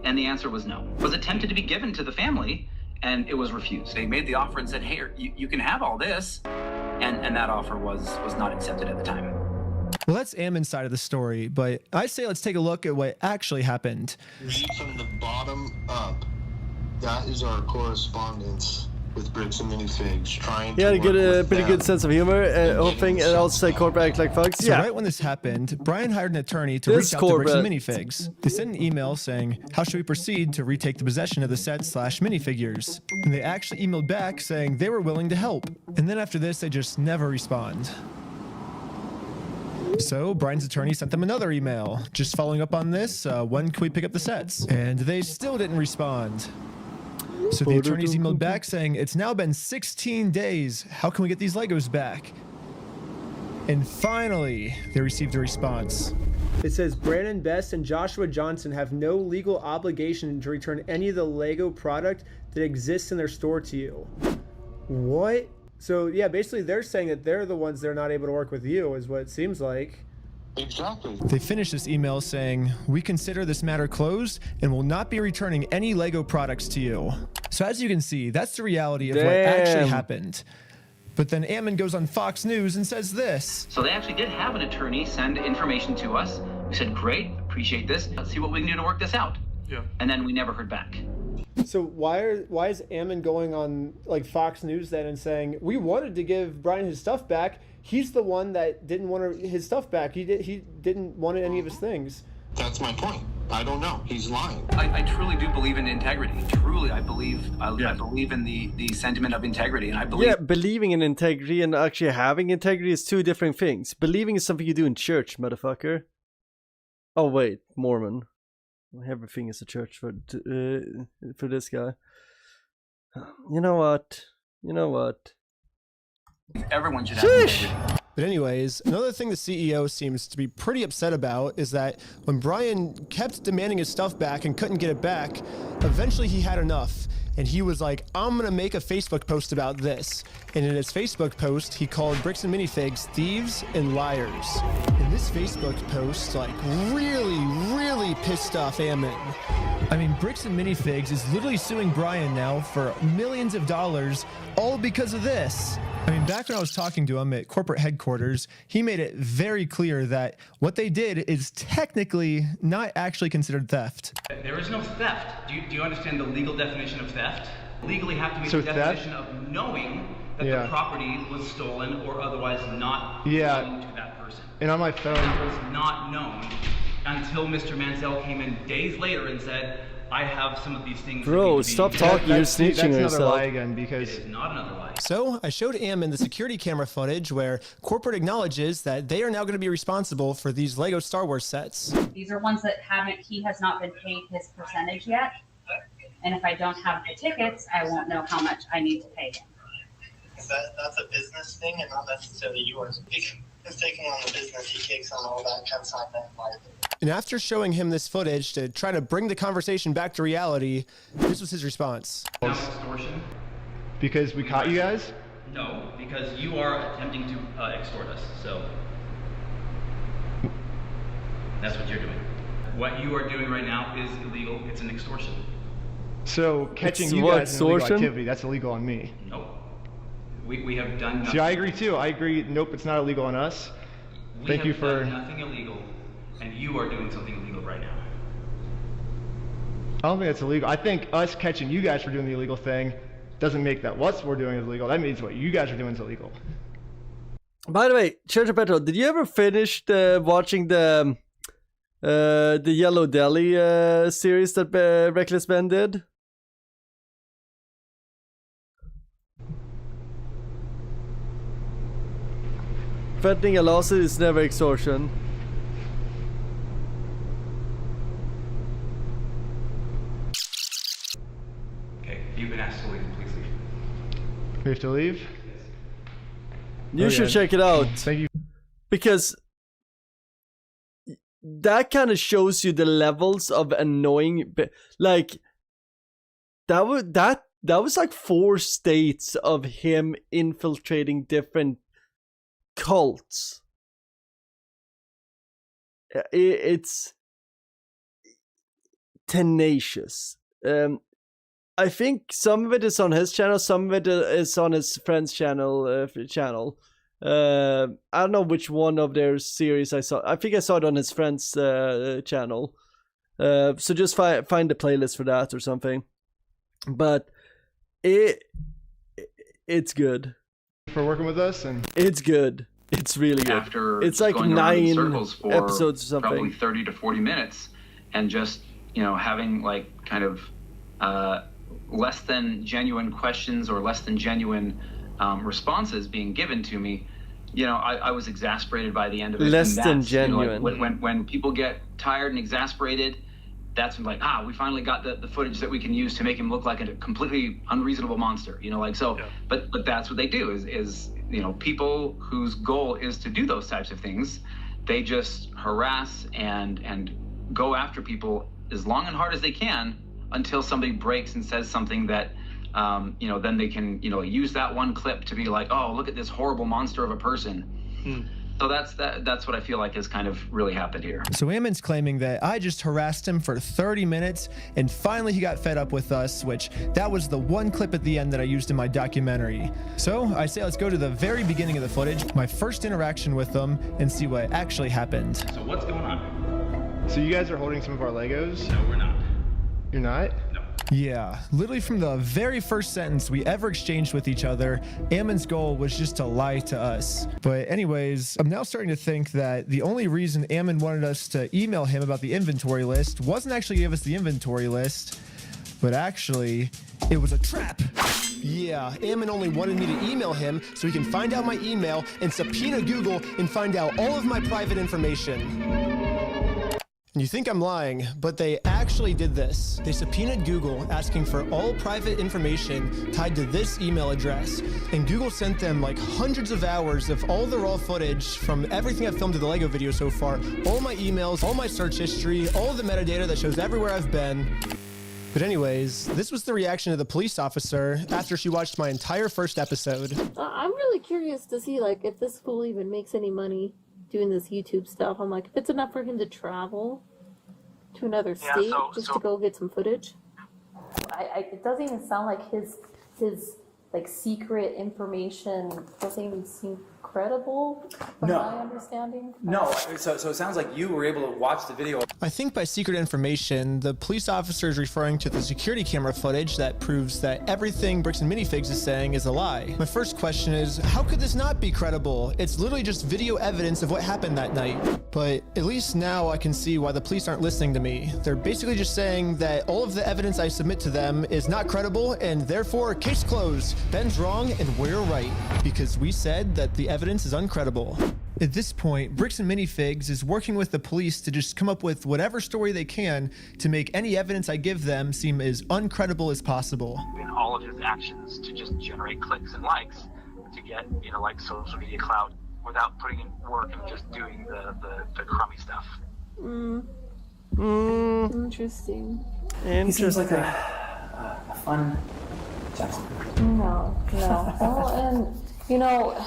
And the answer was no. It was attempted to be given to the family, and it was refused. They made the offer and said, hey, you can have all this. And that offer was not accepted at the time. Well, that's Ammon's side of the story, but I say let's take a look at what actually happened. Read from the bottom up. That is our correspondence with bricks and minifigs, trying He had to a good, work with pretty them. good sense of humor, hoping and also say corporate act like fucks. So Yeah. right when this happened, Brian hired an attorney to This reach out to Bricks and corporate. Minifigs. They sent an email saying, how should we proceed to retake the possession of the set/minifigures? And they actually emailed back saying they were willing to help. And then after this, they just never respond. So Brian's attorney sent them another email, just following up on this, when can we pick up the sets? And they still didn't respond. So the attorneys emailed back saying, it's now been 16 days, how can we get these Legos back? And finally, they received a response. It says Brandon Best and Joshua Johnson have no legal obligation to return any of the Lego product that exists in their store to you. What? So yeah, basically they're saying that they're the ones that are not able to work with you, is what it seems like. Exactly. They finished this email saying, we consider this matter closed and will not be returning any Lego products to you. So as you can see, that's the reality of what actually Damn. happened. But then Ammon goes on Fox News and says this. So they actually did have an attorney send information to us. We said, great, appreciate this. Let's see what we can do to work this out. Yeah. And then we never heard back. So why is Ammon going on like Fox News then and saying we wanted to give Brian his stuff back? He's the one that didn't want his stuff back. He didn't want any of his things. That's my point. I don't know. He's lying. I truly do believe in integrity. Truly, I believe in the sentiment of integrity, and I believe. Yeah, believing in integrity and actually having integrity is two different things. Believing is something you do in church, motherfucker. Oh wait, Mormon. Everything is a church for this guy. You know what? Everyone should have integrity. But anyways, another thing the CEO seems to be pretty upset about is that when Brian kept demanding his stuff back and couldn't get it back, eventually he had enough. And he was like, I'm gonna make a Facebook post about this. And in his Facebook post, he called Bricks and Minifigs thieves and liars. And this Facebook post, like, really pissed off Ammon. I mean, Bricks and Minifigs is literally suing Brian now for millions of dollars, all because of this. I mean, back when I was talking to him at corporate headquarters, he made it very clear that what they did is technically not actually considered theft. There is no theft. Do you understand the legal definition of theft? Legally have to be So the definition of knowing that the property was stolen or otherwise not belonging to that person. And on my phone, That was not known until Mr. Mansell came in days later and said, I have some of these things. Bro, stop talking. You're snitching that's another yourself. lie again because It is not another lie. So I showed Ammon the security camera footage where corporate acknowledges that they are now going to be responsible for these Lego Star Wars sets. These are ones that he has not been paid his percentage yet. And if I don't have the tickets, I won't know how much I need to pay him. That's a business thing and not necessarily yours. He's taking on the business, he takes on all that consignment liability. And after showing him this footage to try to bring the conversation back to reality, this was his response. Now extortion? because we caught you guys. No, because you are attempting to extort us. So that's what you're doing. What you are doing right now is illegal. It's an extortion. So catching It's you what, guys in illegal extortion? activity, that's illegal on me. Nope. We have done nothing. See, I agree too. I agree. Nope, it's not illegal on us. Thank you for. Done nothing illegal, and you are doing something illegal right now. I don't think that's illegal. I think us catching you guys for doing the illegal thing doesn't make that what we're doing is illegal. That means what you guys are doing is illegal. By the way, Church of Petro, did you ever finish watching the Yellow Deli series that Reckless Ben did? Threatening a lawsuit is never extortion. Okay, you've been asked to leave. Please leave. We have to leave? You should Okay. check it out. Thank you. Because that kind of shows you the levels of annoying, like that was like 4 states of him infiltrating different cults. It's tenacious. I think some of it is on his channel, some of it is on his friend's channel. I don't know which one of their series I saw. I think I saw it on his friend's channel. So just find the playlist for that or something. But It's good. For working with us, and it's good. It's really good. After it's like going around in 9 circles for episodes or something. Probably 30 to 40 minutes, and just having like kind of less than genuine questions or less than genuine responses being given to me. I was exasperated by the end of it. Less than genuine. When people get tired and exasperated, that's when we finally got the footage that we can use to make him look like a completely unreasonable monster. But that's what they do is people whose goal is to do those types of things, they just harass and go after people as long and hard as they can until somebody breaks and says something that then they can use that one clip to be like, oh, look at this horrible monster of a person. So that's what I feel like has kind of really happened here. So Ammon's claiming that I just harassed him for 30 minutes and finally he got fed up with us, which that was the one clip at the end that I used in my documentary. So I say let's go to the very beginning of the footage, my first interaction with them, and see what actually happened. So what's going on? So you guys are holding some of our Legos? No, we're not. You're not? No. Yeah, literally from the very first sentence we ever exchanged with each other, Ammon's goal was just to lie to us. But anyways, I'm now starting to think that the only reason Ammon wanted us to email him about the inventory list wasn't actually give us the inventory list, but actually it was a trap. Yeah, Ammon only wanted me to email him so he can find out my email and subpoena Google and find out all of my private information. And you think I'm lying, but they actually did this. They subpoenaed Google asking for all private information tied to this email address. And Google sent them like hundreds of hours of all the raw footage from everything I've filmed to the Lego video so far, all my emails, all my search history, all of the metadata that shows everywhere I've been. But anyways, this was the reaction of the police officer after she watched my entire first episode. I'm really curious to see like if this fool even makes any money doing this YouTube stuff. I'm like, if it's enough for him to travel to another state just to go get some footage. It doesn't even sound like his like secret information doesn't even seem credible from my understanding. No, so it sounds like you were able to watch the video. I think by secret information, the police officer is referring to the security camera footage that proves that everything Bricks and Minifigs is saying is a lie. My first question is, how could this not be credible? It's literally just video evidence of what happened that night. But at least now I can see why the police aren't listening to me. They're basically just saying that all of the evidence I submit to them is not credible and therefore case closed. Ben's wrong and we're right because we said that the evidence is uncredible. At this point, Bricks and Minifigs is working with the police to just come up with whatever story they can to make any evidence I give them seem as uncredible as possible. In all of his actions to just generate clicks and likes to get, like social media clout without putting in work and just doing the crummy stuff. Interesting. He seems like a fun gentleman. No. Oh, and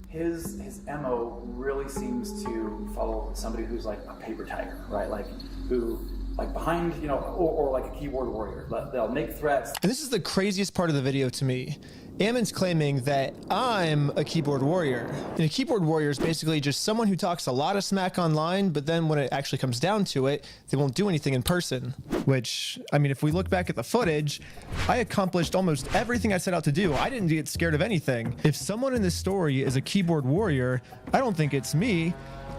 his MO really seems to follow somebody who's like a paper tiger, right? Like who, like behind, or like a keyboard warrior. They'll make threats. And this is the craziest part of the video to me. Ammon's claiming that I'm a keyboard warrior. And a keyboard warrior is basically just someone who talks a lot of smack online, but then when it actually comes down to it, they won't do anything in person. Which, I mean, if we look back at the footage, I accomplished almost everything I set out to do. I didn't get scared of anything. If someone in this story is a keyboard warrior, I don't think it's me.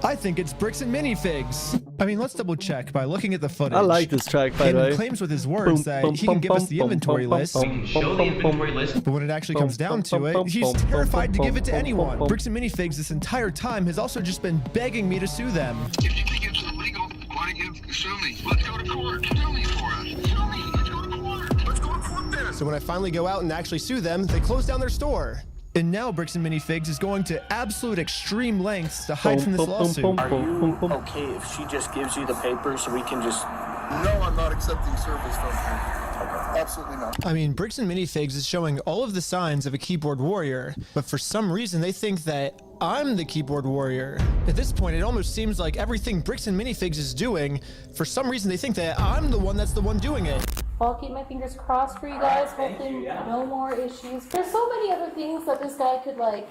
I think it's Bricks and Minifigs. I mean, let's double check by looking at the footage. I like this track, by the way. He claims with his words that he can give us the inventory list. Show the inventory list. But when it actually comes down to it, he's terrified to give it to anyone. Bricks and Minifigs this entire time has also just been begging me to sue them. If you think it's illegal, why don't you sue me? Let's go to court. Sue me for us. Sue me. Let's go to court. Let's go to court then. So when I finally go out and actually sue them, they close down their store. And now Bricks and Minifigs is going to absolute extreme lengths to hide from this lawsuit. Are you okay if she just gives you the papers so we can just... No, I'm not accepting service from her. Absolutely not. I mean, Bricks and Minifigs is showing all of the signs of a keyboard warrior, but for some reason they think that I'm the keyboard warrior. At this point, it almost seems like everything Bricks and Minifigs is doing, for some reason they think that I'm the one that's the one doing it. I'll keep my fingers crossed for you guys. Hopefully no more issues. There's so many other things that this guy could like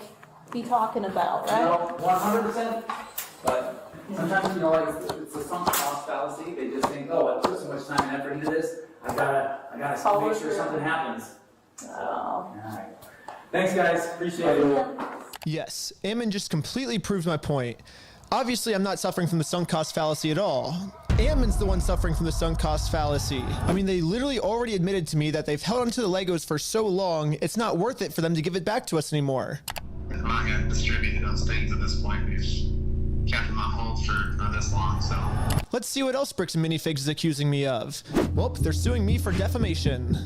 be talking about, right? 100%. But sometimes, like it's a sunk cost fallacy. They just think, oh, I put so much time and effort into this. I gotta make sure something happens. Oh. All right. Thanks, guys. Appreciate it. Yes, Ammon just completely proved my point. Obviously, I'm not suffering from the sunk cost fallacy at all. Ammon's the one suffering from the sunk cost fallacy. I mean, they literally already admitted to me that they've held onto the Legos for so long, it's not worth it for them to give it back to us anymore. I'm not going to distribute those things at this point. We've kept them on hold for this long, so. Let's see what else Bricks and Minifigs is accusing me of. Well, they're suing me for defamation.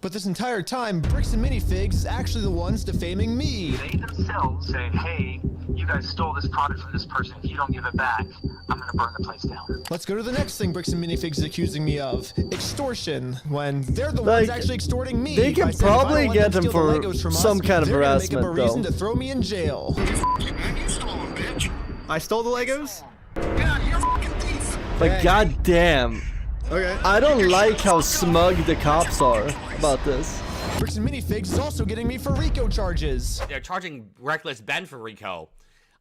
But this entire time, Bricks and Minifigs is actually the ones defaming me. They themselves say, hey, you guys stole this product from this person. If you don't give it back, I'm going to burn the place down. Let's go to the next thing Bricks and Minifigs is accusing me of. Extortion. When they're the ones actually extorting me. They can probably get them for some kind of harassment, though. They're gonna make up a reason to throw me in jail. I stole the Legos? Like, goddamn. Okay. I don't like how smug the cops are about this. Bricks and Minifigs is also getting me for RICO charges. They're charging Reckless Ben for RICO.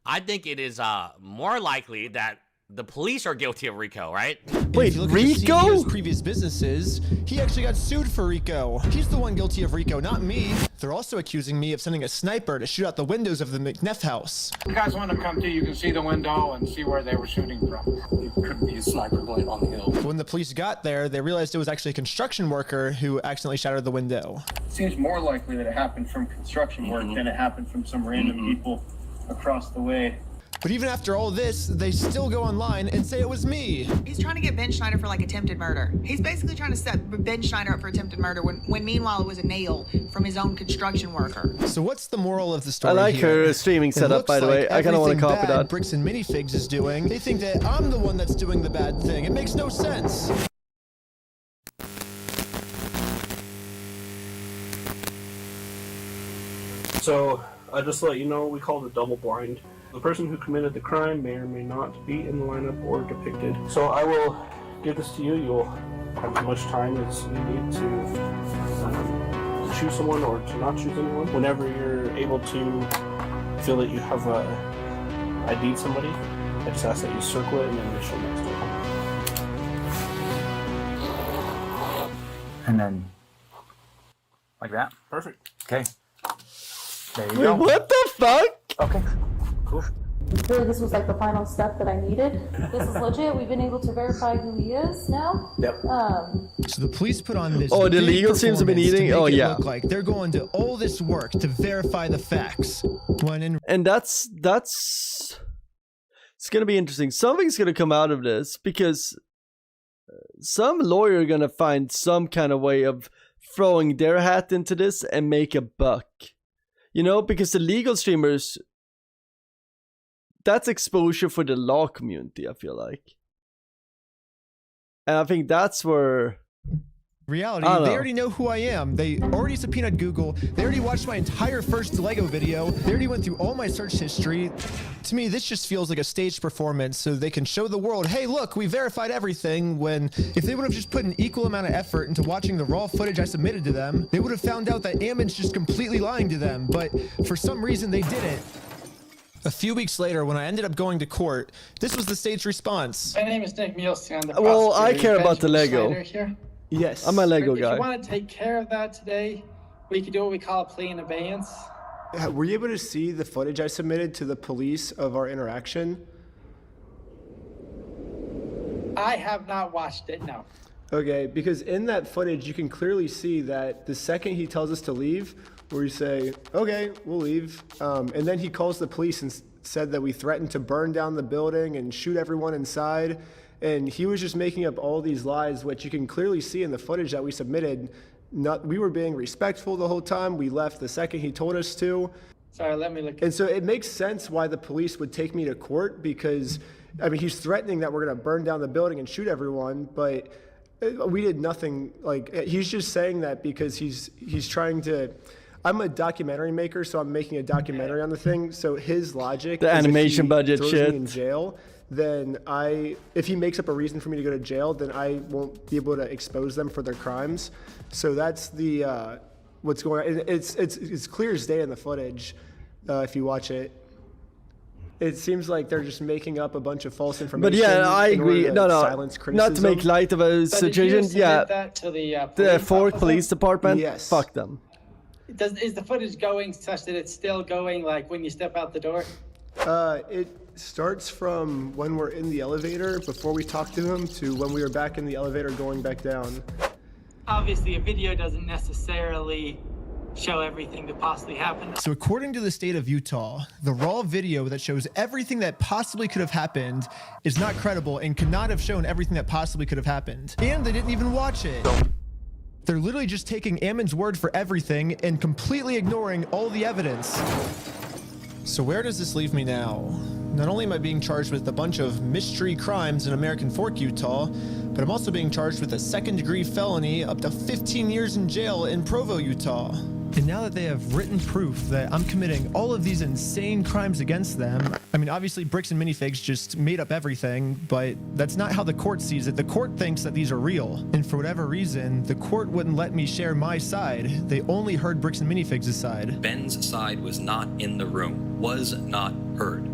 I think it is more likely that the police are guilty of RICO, right? Wait, RICO? Previous businesses, he actually got sued for RICO. He's the one guilty of RICO, not me. They're also accusing me of sending a sniper to shoot out the windows of the McNeff house. If you guys want to come to, you can see the window and see where they were shooting from. It could be a sniper blade on the hill. When the police got there, they realized it was actually a construction worker who accidentally shattered the window. It seems more likely that it happened from construction work than it happened from some random people across the way. But even after all this, they still go online and say it was me. He's trying to get Ben Schneider for like attempted murder. He's basically trying to set Ben Schneider up for attempted murder when meanwhile it was a nail from his own construction worker. So what's the moral of the story? I like here? her streaming setup, by the way. I kind of want to copy that. Bricks and Minifigs is doing. They think that I'm the one that's doing the bad thing. It makes no sense. So, just to let you know, we call it a double blind. The person who committed the crime may or may not be in the lineup or depicted. So I will give this to you. You'll have as much time as you need to choose someone or to not choose anyone. Whenever you're able to feel that you have ID'd somebody, I just ask that you circle it and then initial next to it. And then, like that? Perfect. Okay. There you Wait, go. what the fuck? Okay. Cool. Really, this was like the final step that I needed. This is legit. We've been able to verify who he is now. Yep. So the police put on this. Oh, the legal teams have been eating. Oh, yeah. Look like they're going to all this work to verify the facts. And that's it's gonna be interesting. Something's gonna come out of this because some lawyer gonna find some kind of way of throwing their hat into this and make a buck. You know, because the legal streamers, that's exposure for the law community, I feel like. And I think that's where... Reality, they already know who I am. They already subpoenaed Google. They already watched my entire first Lego video. They already went through all my search history. To me, this just feels like a staged performance so they can show the world, hey, look, we verified everything, when if they would have just put an equal amount of effort into watching the raw footage I submitted to them, they would have found out that Ammon's just completely lying to them. But for some reason, they didn't. A few weeks later, when I ended up going to court, this was the staged response. My name is Nick Mielski. I'm the Well, I prosecutor. care about the Lego. Schneider here. Yes. I'm a Lego If guy. you want to take care of that today, we could do what we call a plea in abeyance. Were you able to see the footage I submitted to the police of our interaction? I have not watched it, no. Okay, because in that footage, you can clearly see that the second he tells us to leave, where we say, okay, we'll leave, and then he calls the police and said that we threatened to burn down the building and shoot everyone inside. And he was just making up all these lies, which you can clearly see in the footage that we submitted. We were being respectful the whole time. We left the second he told us to. Sorry, let me look. And so it makes sense why the police would take me to court because, I mean, he's threatening that we're going to burn down the building and shoot everyone, but we did nothing. Like, he's just saying that because he's trying to... I'm a documentary maker, so I'm making a documentary on the thing. So his logic... The animation budget throws shit. me in jail, then if he makes up a reason for me to go to jail, then I won't be able to expose them for their crimes. So that's the what's going on. It's clear as day in the footage if you watch it. It seems like they're just making up a bunch of false information. But yeah, I agree. No, silence criticism. not to make light of a situation. Yeah, That to the the Fort Police Department. Yes. Fuck them. Is the footage going such that it's still going like when you step out the door? It starts from when we're in the elevator before we talk to him to when we were back in the elevator going back down. Obviously, a video doesn't necessarily show everything that possibly happened. So according to the state of Utah, the raw video that shows everything that possibly could have happened is not credible and could not have shown everything that possibly could have happened. And they didn't even watch it. They're literally just taking Ammon's word for everything and completely ignoring all the evidence. So where does this leave me now? Not only am I being charged with a bunch of mystery crimes in American Fork, Utah, but I'm also being charged with a second-degree felony up to 15 years in jail in Provo, Utah. And now that they have written proof that I'm committing all of these insane crimes against them, I mean, obviously Bricks and Minifigs just made up everything, but that's not how the court sees it. The court thinks that these are real. And for whatever reason, the court wouldn't let me share my side. They only heard Bricks and Minifigs' side. Ben's side was not in the room, was not heard.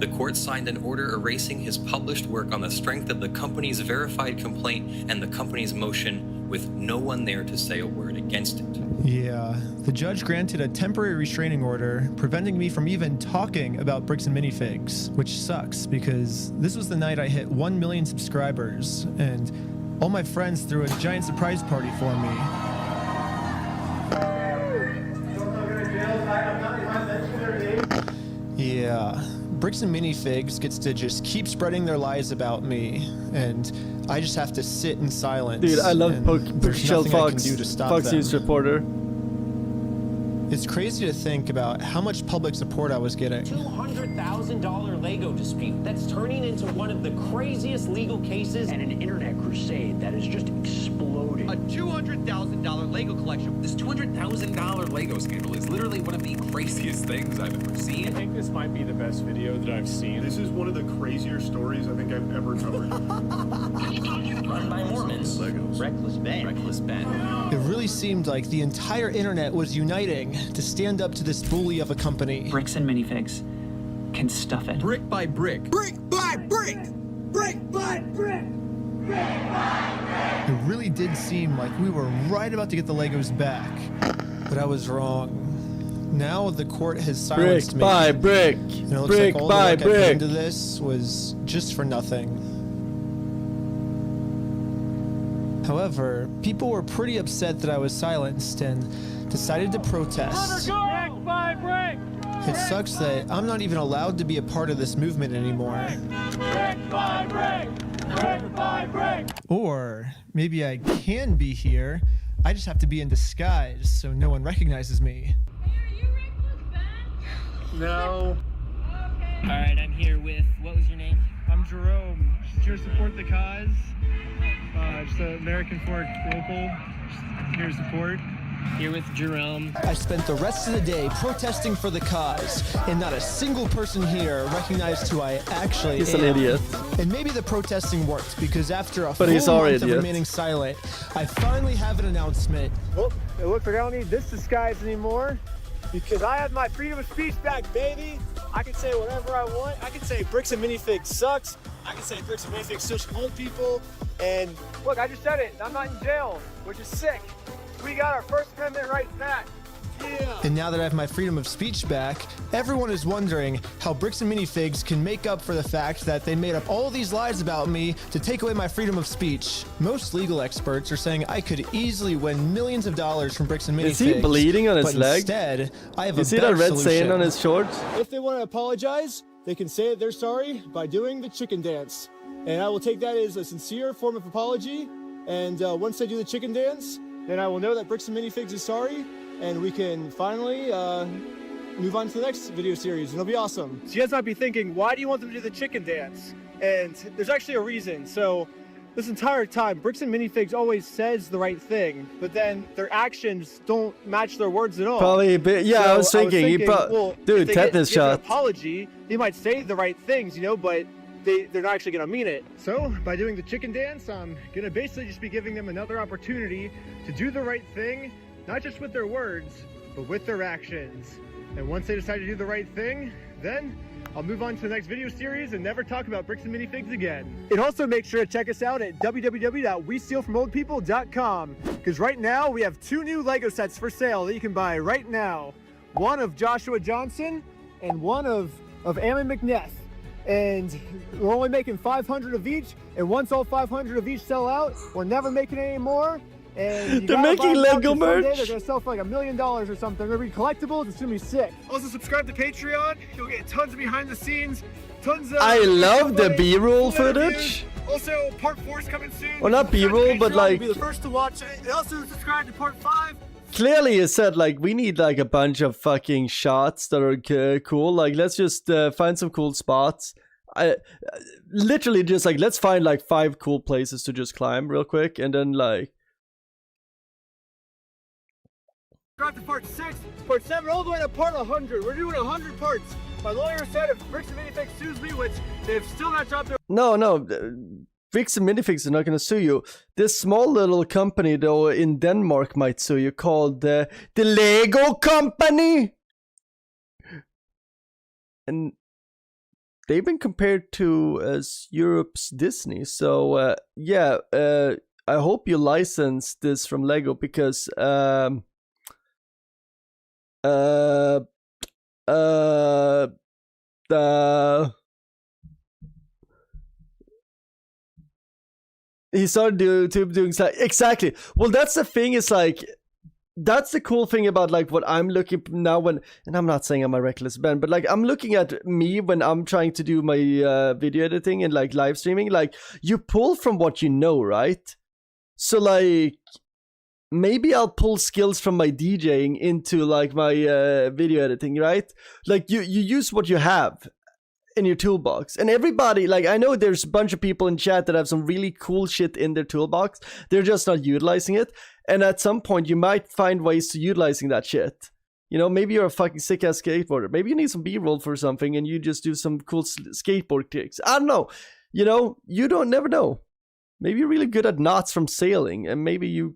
The court signed an order erasing his published work on the strength of the company's verified complaint and the company's motion, with no one there to say a word against it. Yeah, the judge granted a temporary restraining order, preventing me from even talking about Bricks and Minifigs, which sucks because this was the night I hit 1 million subscribers, and all my friends threw a giant surprise party for me. Yeah, Bricks and Minifigs gets to just keep spreading their lies about me, and I just have to sit in silence. Dude, I love Shell Fox, Fox News reporter. It's crazy to think about how much public support I was getting. $200,000 Lego dispute that's turning into one of the craziest legal cases and an internet crusade that is just exploding. A $200,000 Lego collection. This $200,000 Lego scandal is literally one of the craziest things I've ever seen. I think this might be the best video that I've seen. This is one of the crazier stories I think I've ever covered. Run by Mormons. Legos. Reckless Ben. Reckless Ben. It really seemed like the entire internet was uniting to stand up to this bully of a company. Bricks and Minifigs can stuff it. Brick by brick. Brick by brick. Brick by brick. Brick by brick. It really did seem like we were right about to get the Legos back, but I was wrong. Now the court has silenced me. Brick by brick. And it looks Brick like all by the work I put brick. into this was just for nothing. However, people were pretty upset that I was silenced and decided to protest. Brick by brick. It sucks that I'm not even allowed to be a part of this movement anymore. Brick by brick. Brick by brick. Or maybe I can be here, I just have to be in disguise so no one recognizes me. No. All right, I'm here with, what was your name? I'm Jerome. Just here to support the cause. Just an American Fork local. Just here to support. Here with Jerome. I spent the rest of the day protesting for the cause, and not a single person here recognized who I actually He's am. an idiot. And maybe the protesting worked, because after a But he's full already month of idiot. remaining silent, I finally have an announcement. Well, it looks like I don't need this disguise anymore because I have my freedom of speech back, baby. I can say whatever I want. I can say Bricks and Minifigs sucks. I can say Bricks and Minifigs such old people. And look, I just said it. I'm not in jail, which is sick. We got our First Amendment rights back. Yeah. And now that I have my freedom of speech back, everyone is wondering how Bricks and Minifigs can make up for the fact that they made up all these lies about me to take away my freedom of speech. Most legal experts are saying I could easily win millions of dollars from Bricks and Minifigs. Is he bleeding on his but leg? Instead, I have You a see better that red solution. stain on his shorts? If they want to apologize, they can say that they're sorry by doing the chicken dance. And I will take that as a sincere form of apology. And once they do the chicken dance, then I will know that Bricks and Minifigs is sorry. And we can finally move on to the next video series. And it'll be awesome. So you guys might be thinking, why do you want them to do the chicken dance? And there's actually a reason. So this entire time, Bricks and Minifigs always says the right thing, but then their actions don't match their words at all. Probably a bit. Yeah, So I was thinking, well, dude, if they tetanus give an shot. apology, they might say the right things, you know, but they're not actually gonna mean it. So by doing the chicken dance, I'm gonna basically just be giving them another opportunity to do the right thing, not just with their words, but with their actions. And once they decide to do the right thing, then I'll move on to the next video series and never talk about bricks and minifigs again. And also make sure to check us out at www.westealfromoldpeople.com, because right now we have 2 new Lego sets for sale that you can buy right now. One of Joshua Johnson and one of Ammon McNeff. And we're only making 500 of each, and once all 500 of each sell out, we're never making any more. And they're making Lego merch. Someday they're gonna sell for like $1 million or something. They're gonna be collectibles. It's gonna be sick. Also subscribe to Patreon. You'll get tons of behind the scenes, tons of. I love the B-roll footage. Also, part 4 is coming soon. Well, not B-roll, but like. Be the first to watch it. And also subscribe to part 5. Clearly, it said like we need like a bunch of fucking shots that are cool. Like, let's just find some cool spots. I literally just like let's find like 5 cool places to just climb real quick, and then like. Subscribe to part 6, part 7, all the way to part 100. We're doing 100 parts. My lawyer said if Bricks and Minifigs sues me, which they've still not dropped their. No, Bricks and Minifigs are not gonna sue you. This small little company though in Denmark might sue you, called the Lego Company, and they've been compared to as Europe's Disney. So yeah, I hope you license this from Lego, because he started doing exactly. Well, that's the thing. Is like that's the cool thing about like what I'm looking now when, and I'm not saying I'm a reckless Ben, but like I'm looking at me when I'm trying to do my video editing and like live streaming. Like you pull from what you know, right? So like maybe I'll pull skills from my DJing into like my video editing, right? Like you use what you have in your toolbox. And everybody, like I know there's a bunch of people in chat that have some really cool shit in their toolbox. They're just not utilizing it. And at some point you might find ways to utilizing that shit. You know, maybe you're a fucking sick ass skateboarder. Maybe you need some B-roll for something and you just do some cool skateboard kicks. I don't know. You know, you don't never know. Maybe you're really good at knots from sailing, and maybe you'll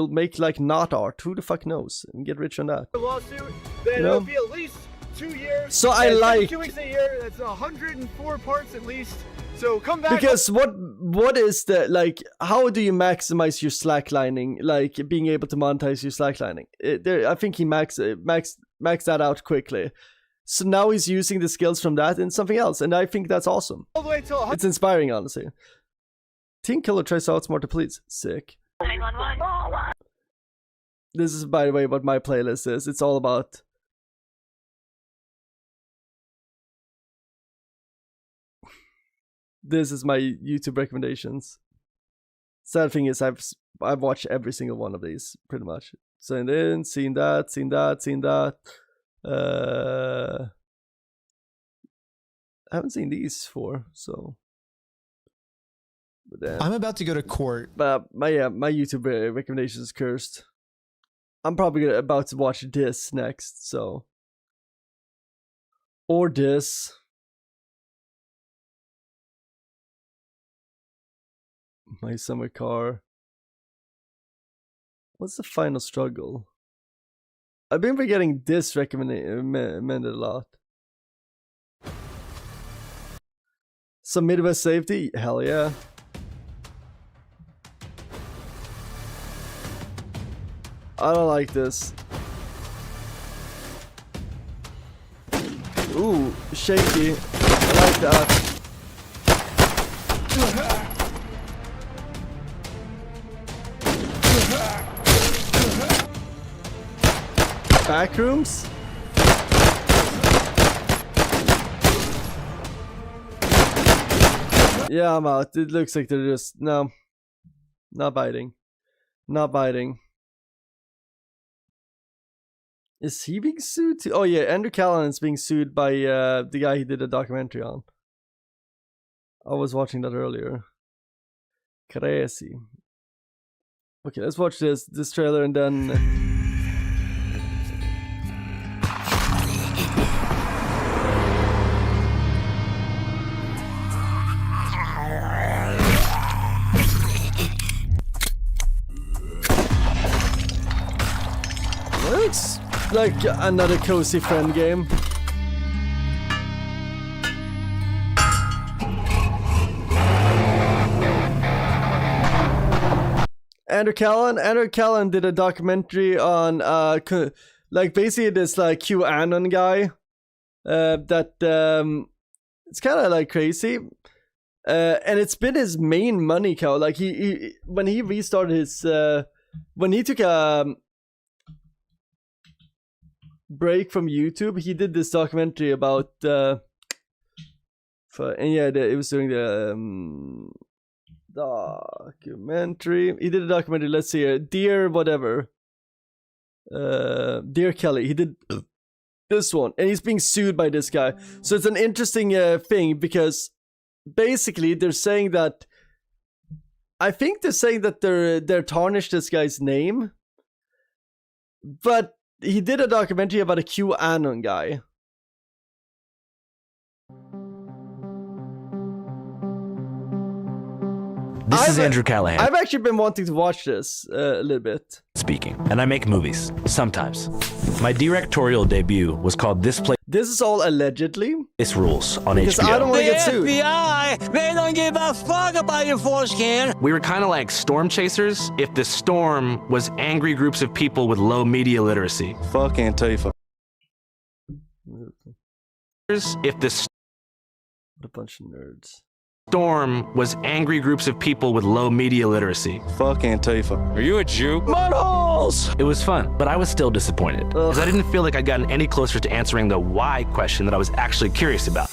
make like knot art. Who the fuck knows? And get rich on that. Lawsuit, then you know? it'll be at least 2 years. So I like 2 weeks a year. That's 104 parts at least. So come back. Because what is the like? How do you maximize your slacklining? Like being able to monetize your slacklining. I think he maxed that out quickly. So now he's using the skills from that in something else, and I think that's awesome. All the way till it's inspiring, honestly. Teen Killer tries to outsmart the police. Sick. This is, by the way, what my playlist is. It's all about. This is my YouTube recommendations. Sad thing is, I've watched every single one of these pretty much. Seen in, seen that, seen that, seen that. I haven't seen these 4, so. But I'm about to go to court. But my YouTube recommendations is cursed. I'm probably about to watch this next, so. Or this. My summer car. What's the final struggle? I've been forgetting this recommended a lot. Some Midwest safety? Hell yeah. I don't like this. Ooh, shaky. I like that. Backrooms? Yeah, I'm out. It looks like they're just... No. Not biting. Not biting. Is he being sued too? Oh yeah, Andrew Callahan's being sued by the guy he did a documentary on. I was watching that earlier. Crazy. Okay, let's watch this trailer and then... Looks Like another cozy friend game. Andrew Callan did a documentary on like basically this like QAnon guy that it's kind of like crazy, and it's been his main money cow. Like he when he restarted his when he took a break from YouTube, he did this documentary about it was doing the documentary. He did a documentary. Let's see here. Dear whatever. Dear Kelly. He did this one, and he's being sued by this guy. So it's an interesting thing because basically they're saying that. I think they're saying that they're tarnished this guy's name, but he did a documentary about a QAnon guy. This is Andrew Callahan. I've actually been wanting to watch this a little bit. Speaking, and I make movies, sometimes. My directorial debut was called This is all allegedly. This Rules on Because HBO. I don't want to get sued. FBI, they don't give a fuck about your foreskin. We were kind of like storm chasers if the storm was angry groups of people with low media literacy. Fuck Antifa. If the What a bunch of nerds. storm was angry groups of people with low media literacy. Fuck Antifa. Are you a Jew? Mudholes! It was fun, but I was still disappointed. Because I didn't feel like I'd gotten any closer to answering the why question that I was actually curious about.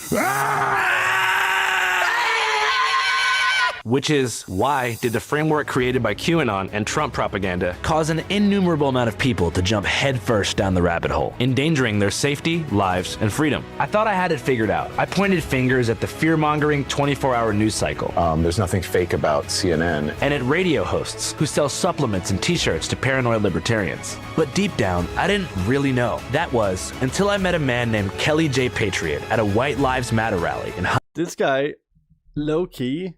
Which is, why did the framework created by QAnon and Trump propaganda cause an innumerable amount of people to jump headfirst down the rabbit hole, endangering their safety, lives, and freedom? I thought I had it figured out. I pointed fingers at the fear-mongering 24-hour news cycle. There's nothing fake about CNN. And at radio hosts who sell supplements and t-shirts to paranoid libertarians. But deep down, I didn't really know. That was until I met a man named Kelly J. Patriot at a White Lives Matter rally in This guy, low-key,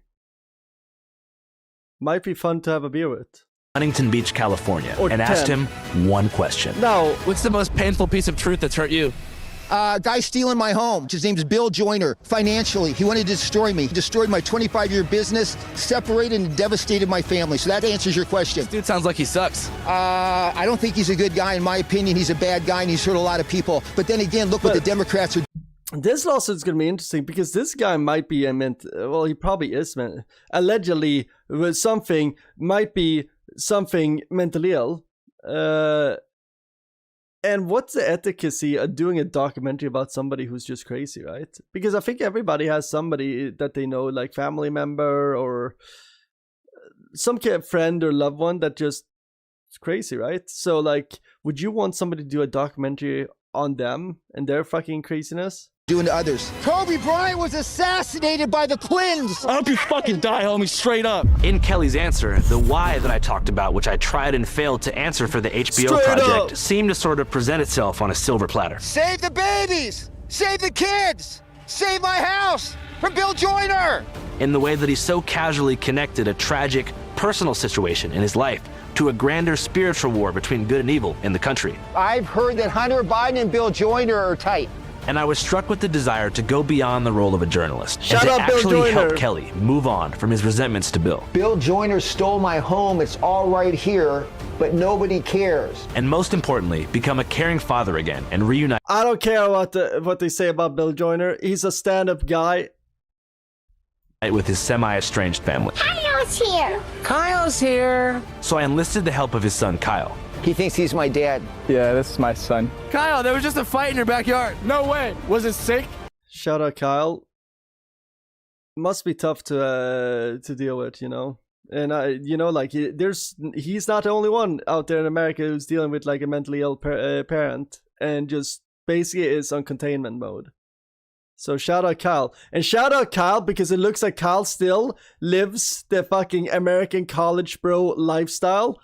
might be fun to have a beer with. Huntington Beach, California, Or and asked 10. him one question. Now, what's the most painful piece of truth that's hurt you? Guy stealing my home. His name's Bill Joyner. Financially, he wanted to destroy me. He destroyed my 25-year business, separated and devastated my family. So that answers your question. This dude sounds like he sucks. I don't think he's a good guy. In my opinion, he's a bad guy, and he's hurt a lot of people. But then again, look what the Democrats are. This lawsuit is going to be interesting because this guy might be well, he probably is allegedly with something, might be something mentally ill. And what's the efficacy of doing a documentary about somebody who's just crazy, right? Because I think everybody has somebody that they know, like family member or some kind of friend or loved one that just is crazy, right? So like, would you want somebody to do a documentary on them and their fucking craziness? Doing to others. Kobe Bryant was assassinated by the Clintons. I hope you fucking die, homie, straight up. In Kelly's answer, the why that I talked about, which I tried and failed to answer for the HBO Straight project, up. seemed to sort of present itself on a silver platter. Save the babies! Save the kids! Save my house from Bill Joyner! In the way that he so casually connected a tragic, personal situation in his life to a grander spiritual war between good and evil in the country. I've heard that Hunter Biden and Bill Joyner are tight. And I was struck with the desire to go beyond the role of a journalist Shut and to up, Bill actually help Joyner. Kelly move on from his resentments to Bill. Bill Joyner stole my home. It's all right here, but nobody cares. And most importantly, become a caring father again and reunite. I don't care what they say about Bill Joyner. He's a stand-up guy. With his semi-estranged family. Kyle's here. Kyle's here. So I enlisted the help of his son, Kyle. He thinks he's my dad. Yeah, this is my son. Kyle, there was just a fight in your backyard. No way. Was it sick? Shout out Kyle. Must be tough to deal with, you know. And like he's not the only one out there in America who's dealing with like a mentally ill parent and just basically is on containment mode. So shout out Kyle. And shout out Kyle because it looks like Kyle still lives the fucking American college bro lifestyle.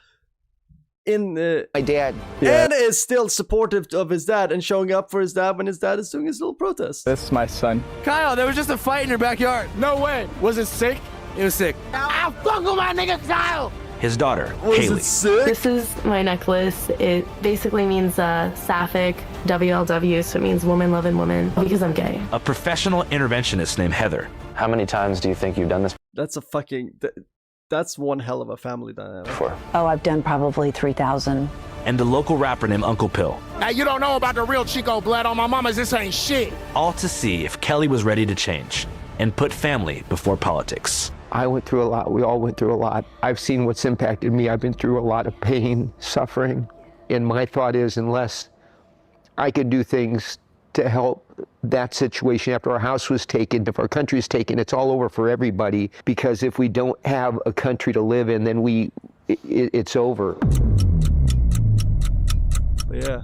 In my dad. And is still supportive of his dad and showing up for his dad when his dad is doing his little protest. This is my son. Kyle, there was just a fight in your backyard. No way. Was it sick? It was sick. I fuck with my nigga Kyle. his daughter, Was Haley. it sick? This is my necklace. It basically means sapphic, WLW, so it means woman loving woman, because I'm gay. A professional interventionist named Heather. How many times do you think you've done this That's a fucking... That's one hell of a family dynamic. before? Oh, I've done probably 3,000. And the local rapper named Uncle Pill. Hey, you don't know about the real Chico blood on my mama's. This ain't shit. All to see if Kelly was ready to change and put family before politics. I went through a lot. We all went through a lot. I've seen what's impacted me. I've been through a lot of pain, suffering. And my thought is, unless I could do things to help that situation after our house was taken, if our country is taken, it's all over for everybody. Because if we don't have a country to live in, then it's over. Yeah.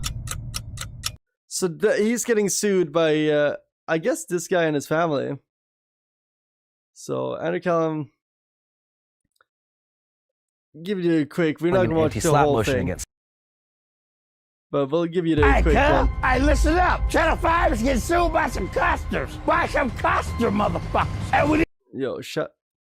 So he's getting sued by, I guess, this guy and his family. So, Andrew Callum, give you a quick, we're not going to watch the whole thing. But we'll give you the quick one. Hey, listen up. Channel 5 is getting sued by some customers. By some customer motherfuckers. And we Yo,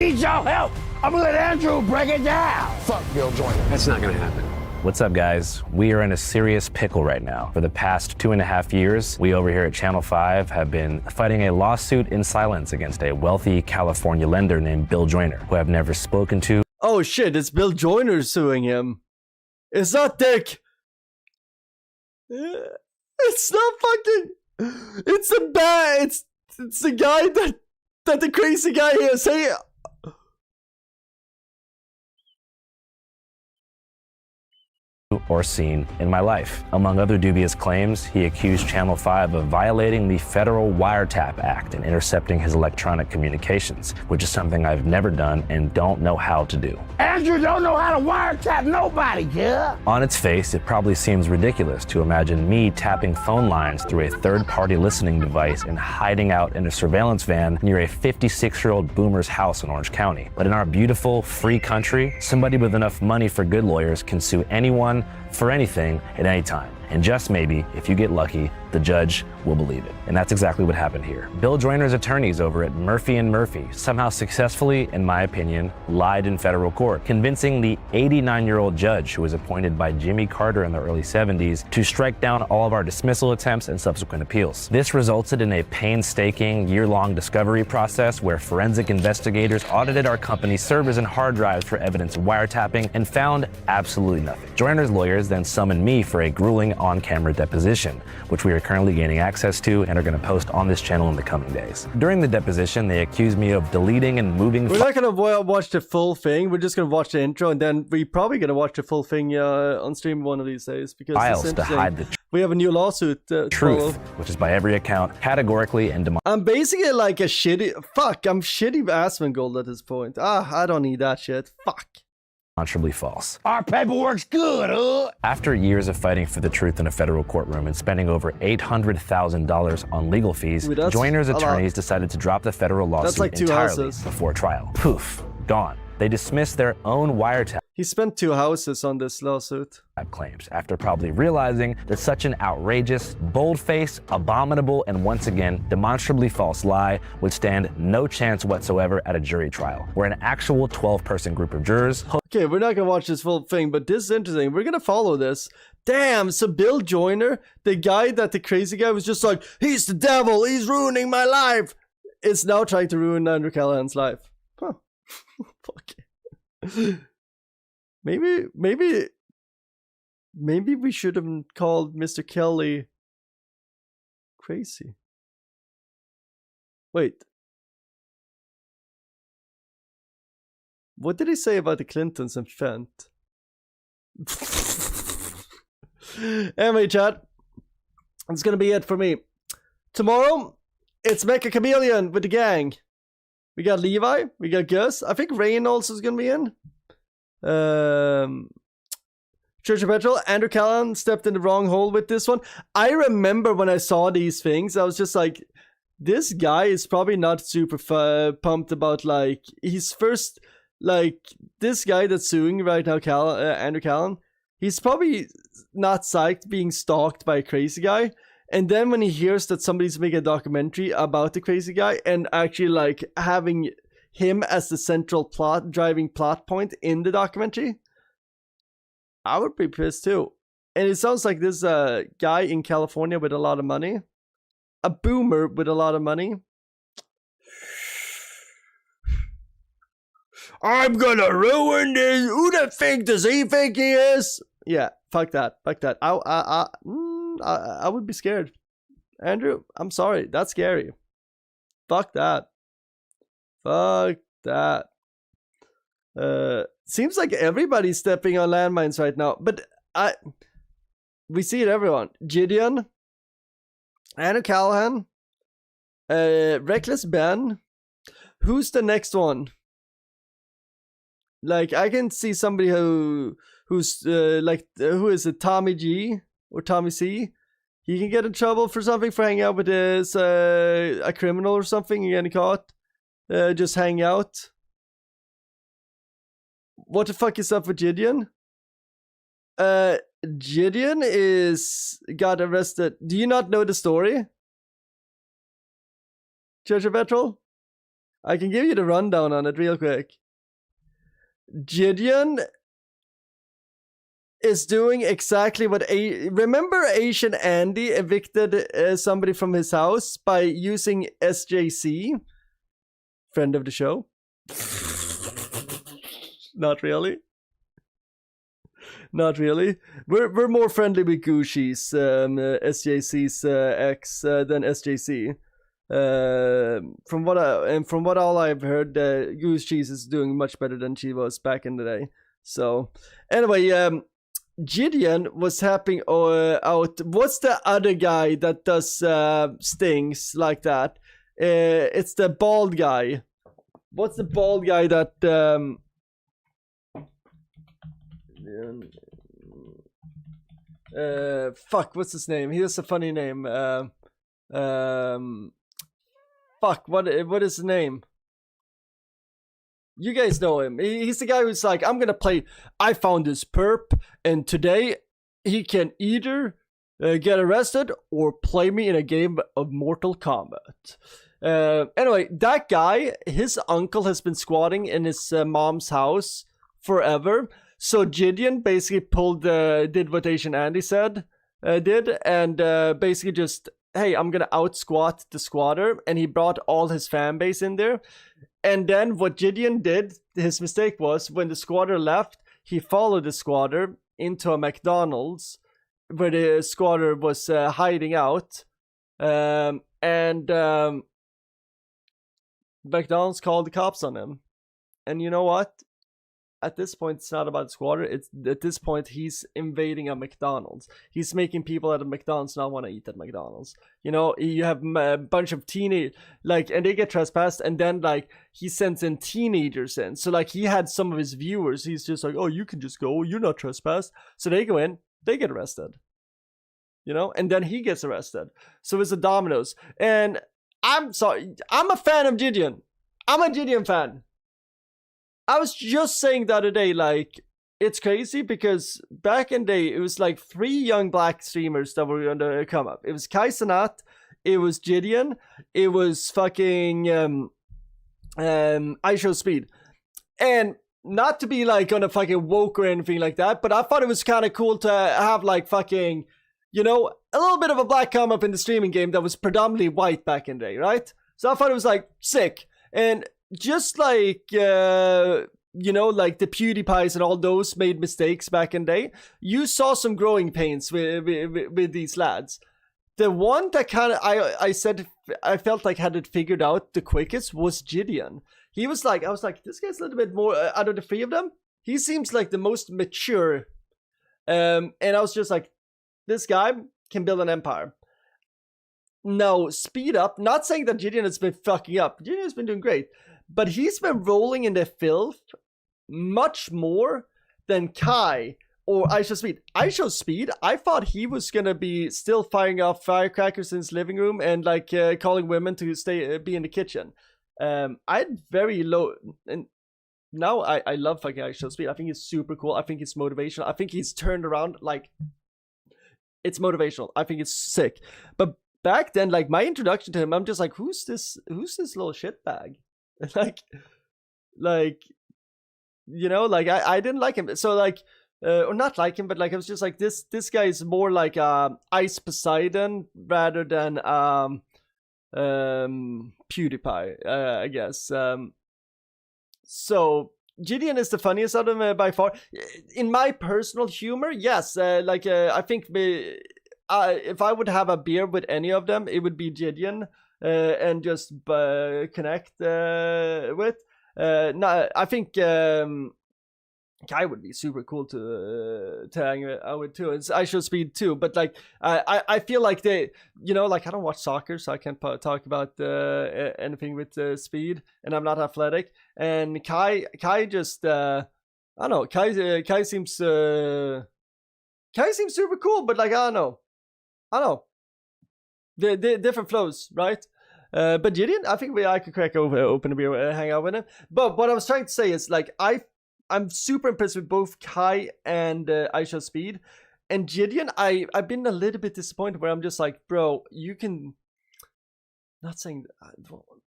need y'all help. I'm going to let Andrew break it down. Fuck Bill Joyner. That's not going to happen. What's up, guys? We are in a serious pickle right now. For the past 2.5 years, we over here at Channel 5 have been fighting a lawsuit in silence against a wealthy California lender named Bill Joyner, who I've never spoken to. Oh shit, it's Bill Joyner suing him. It's not Dick. It's not fucking... It's the guy that the crazy guy here say... or seen in my life. Among other dubious claims, he accused Channel 5 of violating the Federal Wiretap Act and intercepting his electronic communications, which is something I've never done and don't know how to do. Andrew don't know how to wiretap nobody, yeah? On its face, it probably seems ridiculous to imagine me tapping phone lines through a third-party listening device and hiding out in a surveillance van near a 56-year-old boomer's house in Orange County. But in our beautiful, free country, somebody with enough money for good lawyers can sue anyone for anything at any time. And just maybe, if you get lucky, the judge will believe it. And that's exactly what happened here. Bill Joyner's attorneys over at Murphy & Murphy somehow successfully, in my opinion, lied in federal court, convincing the 89-year-old judge who was appointed by Jimmy Carter in the early 70s to strike down all of our dismissal attempts and subsequent appeals. This resulted in a painstaking, year-long discovery process where forensic investigators audited our company's servers and hard drives for evidence of wiretapping and found absolutely nothing. Joyner's lawyers then summoned me for a grueling on-camera deposition, which we are currently gaining access to and are going to post on this channel in the coming days. During the deposition, they accused me of deleting and moving... We're not going to watch the full thing, we're just going to watch the intro, and then we're probably going to watch the full thing on stream one of these days, because files to hide the we have a new lawsuit to truth, follow. Which is by every account, categorically and I'm basically like a shitty... Fuck, I'm shitty Asmongold at this point. I don't need that shit. Fuck. demonstrably false. Our paperwork's good, huh? After years of fighting for the truth in a federal courtroom and spending over $800,000 on legal fees, Joyner's attorneys decided to drop the federal lawsuit entirely before trial. Poof, gone. They dismissed their own wiretap. He spent 2 houses on this lawsuit. Claims after probably realizing that such an outrageous, bold-faced, abominable, and once again demonstrably false lie would stand no chance whatsoever at a jury trial, where an actual 12-person group of jurors. Okay, we're not gonna watch this full thing, but this is interesting. We're gonna follow this. Damn, so Bill Joyner, the guy that the crazy guy was just like, he's the devil, he's ruining my life, is now trying to ruin Andrew Callahan's life. Huh. Fuck. Maybe we should have called Mr. Kelly crazy. Wait. What did he say about the Clintons and Fent? Anyway, chat. That's gonna be it for me. Tomorrow, it's Mecha Chameleon with the gang. We got Levi, we got Gus. I think Rain also is gonna be in. Church of Petrol, Andrew Callahan stepped in the wrong hole with this one. I remember when I saw these things, I was just like, this guy is probably not super pumped about, like, he's first, like, this guy that's suing right now, Andrew Callahan, he's probably not psyched being stalked by a crazy guy. And then when he hears that somebody's making a documentary about the crazy guy and actually, like, him as the central driving plot point in the documentary, I would be pissed too. And it sounds like this guy in California with a lot of money, a boomer with a lot of money. I'm gonna ruin this. Who the fuck does he think he is? Yeah, fuck that. Fuck that. I would be scared. Andrew, I'm sorry. That's scary. Fuck that. Fuck that. Seems like everybody's stepping on landmines right now. But we see it, everyone. Gideon, Andrew Callahan, Reckless Ben. Who's the next one? Like, I can see somebody who's who is it? Tommy G or Tommy C? He can get in trouble for something for hanging out with a criminal or something and getting caught. Just hang out. What the fuck is up with Gideon? Gideon got arrested. Do you not know the story? Church of Petrol? I can give you the rundown on it real quick. Gideon is doing exactly what remember Asian Andy evicted somebody from his house by using SJC, friend of the show. Not really. Not really. We're more friendly with Gushi's SJC's ex than SJC. From what all I've heard, Goose Cheese is doing much better than she was back in the day. So anyway, Gideon was helping out. What's the other guy that does stings like that? It's the bald guy. What's the bald guy that fuck, what's his name? He has a funny name. Fuck, what is his name? You guys know him. He's the guy who's like, I'm gonna play, I found this perp, and today he can either get arrested or play me in a game of Mortal Kombat. Anyway, that guy, his uncle has been squatting in his mom's house forever. So Gideon basically did what Asian Andy did, and basically just, hey, I'm gonna out squat the squatter, and he brought all his fan base in there. And then what Gideon did, his mistake was, when the squatter left, he followed the squatter into a McDonald's where the squatter was hiding out, and McDonald's called the cops on him. And you know what? At this point, it's not about the squatter. It's at this point, he's invading a McDonald's. He's making people at a McDonald's not want to eat at McDonald's. You know, you have a bunch of teenage, and they get trespassed, and then, he sends in teenagers in. So, he had some of his viewers. He's just like, oh, you can just go. You're not trespassed. So they go in. They get arrested. You know? And then he gets arrested. So it's a dominoes. And I'm sorry. I'm a fan of Gideon. I'm a Gideon fan. I was just saying the other day, it's crazy because back in the day, it was 3 young black streamers that were going to come up. It was Kai Cenat, it was Gideon, it was fucking I Show Speed. And not to be on a fucking woke or anything like that, but I thought it was kind of cool to have fucking, a little bit of a black come up in the streaming game that was predominantly white back in the day, right? So I thought it was sick. And just the PewDiePies and all those made mistakes back in the day, you saw some growing pains with these lads. The one that kind of I felt like had it figured out the quickest was Gideon. He was I was like, this guy's a little bit more out of the 3 of them. He seems like the most mature, and I was just like, this guy can build an empire. Now, speed up. Not saying that Gideon has been fucking up. Gideon has been doing great. But he's been rolling in the filth much more than Kai or I Show Speed. I Show Speed, I thought he was going to be still firing off firecrackers in his living room and calling women to be in the kitchen. I had very low... And now I love fucking I Show Speed. I think he's super cool. I think he's motivational. I think he's turned around. It's motivational. I think it's sick. But back then, my introduction to him, I'm just like, who's this little shitbag? Like, you know, like I didn't like him. So like, or not like him, but like I was just like, this guy is more like Ice Poseidon rather than PewDiePie, I guess. So Gideon is the funniest of them by far. In my personal humor, yes. I think if I would have a beer with any of them, it would be Gideon, and just connect with. No, I think Kai would be super cool to hang out with too. It's I Show Speed too, but like I feel like they, you know, like I don't watch soccer, so I can't talk about anything with speed, and I'm not athletic. And Kai just I don't know. Kai seems super cool, but like I don't know. The different flows, right? But Gideon, I think I could crack open a beer, hang out with him. But what I was trying to say is like I'm super impressed with both Kai and I Show Speed. And Gideon, I've been a little bit disappointed where I'm just like, bro, you can... Not saying...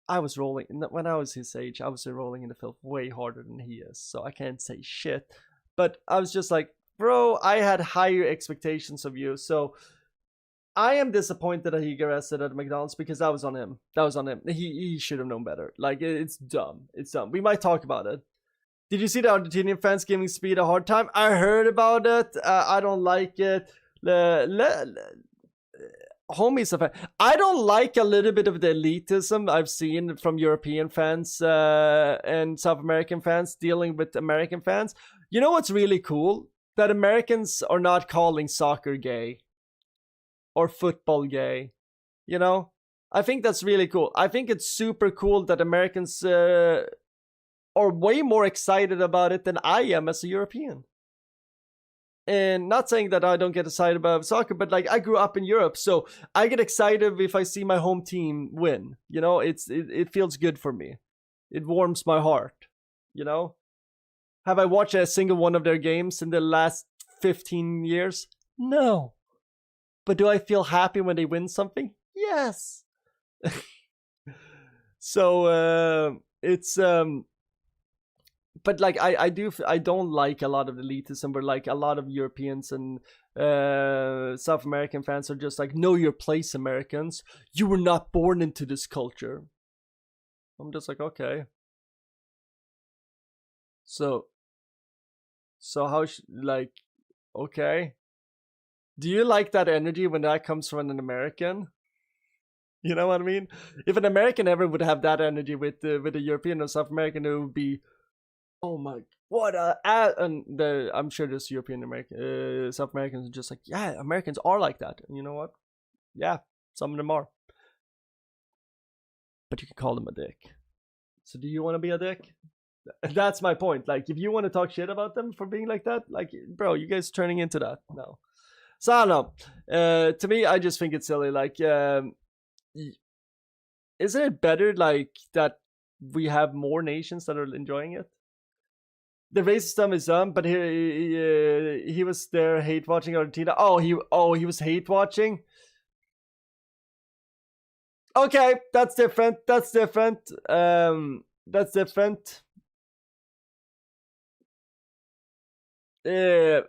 I was rolling... When I was his age, I was rolling in the filth way harder than he is. So I can't say shit. But I was just like, bro, I had higher expectations of you. So I am disappointed that he got arrested at McDonald's because that was on him. He should have known better. Like, it's dumb. It's dumb. We might talk about it. Did you see the Argentinian fans giving Speed a hard time? I heard about it. I don't like it. Homie's a fan. I don't like a little bit of the elitism I've seen from European fans and South American fans dealing with American fans. You know what's really cool? That Americans are not calling soccer gay or football gay. You know? I think that's really cool. I think it's super cool that Americans... are way more excited about it than I am as a European. And not saying that I don't get excited about soccer, but like I grew up in Europe, so I get excited if I see my home team win. You know, it feels good for me. It warms my heart. You know? Have I watched a single one of their games in the last 15 years? No. But do I feel happy when they win something? Yes. So it's but like I don't like a lot of elitism, where like a lot of Europeans and South American fans are just like, know your place, Americans. You were not born into this culture. I'm just like, okay. So how like, okay. Do you like that energy when that comes from an American? You know what I mean? If an American ever would have that energy with a European or South American, it would be, oh my, what and I'm sure there's European American, South Americans are just like, yeah, Americans are like that. And you know what? Yeah, some of them are. But you can call them a dick. So do you want to be a dick? That's my point. Like, if you want to talk shit about them for being like that, like, bro, you guys turning into that. No. So I don't know. To me, I just think it's silly. Like, isn't it better like that we have more nations that are enjoying it? The racism is done, but he was there hate watching Argentina. Oh, he was hate watching. Okay, that's different. That's different. That's different. I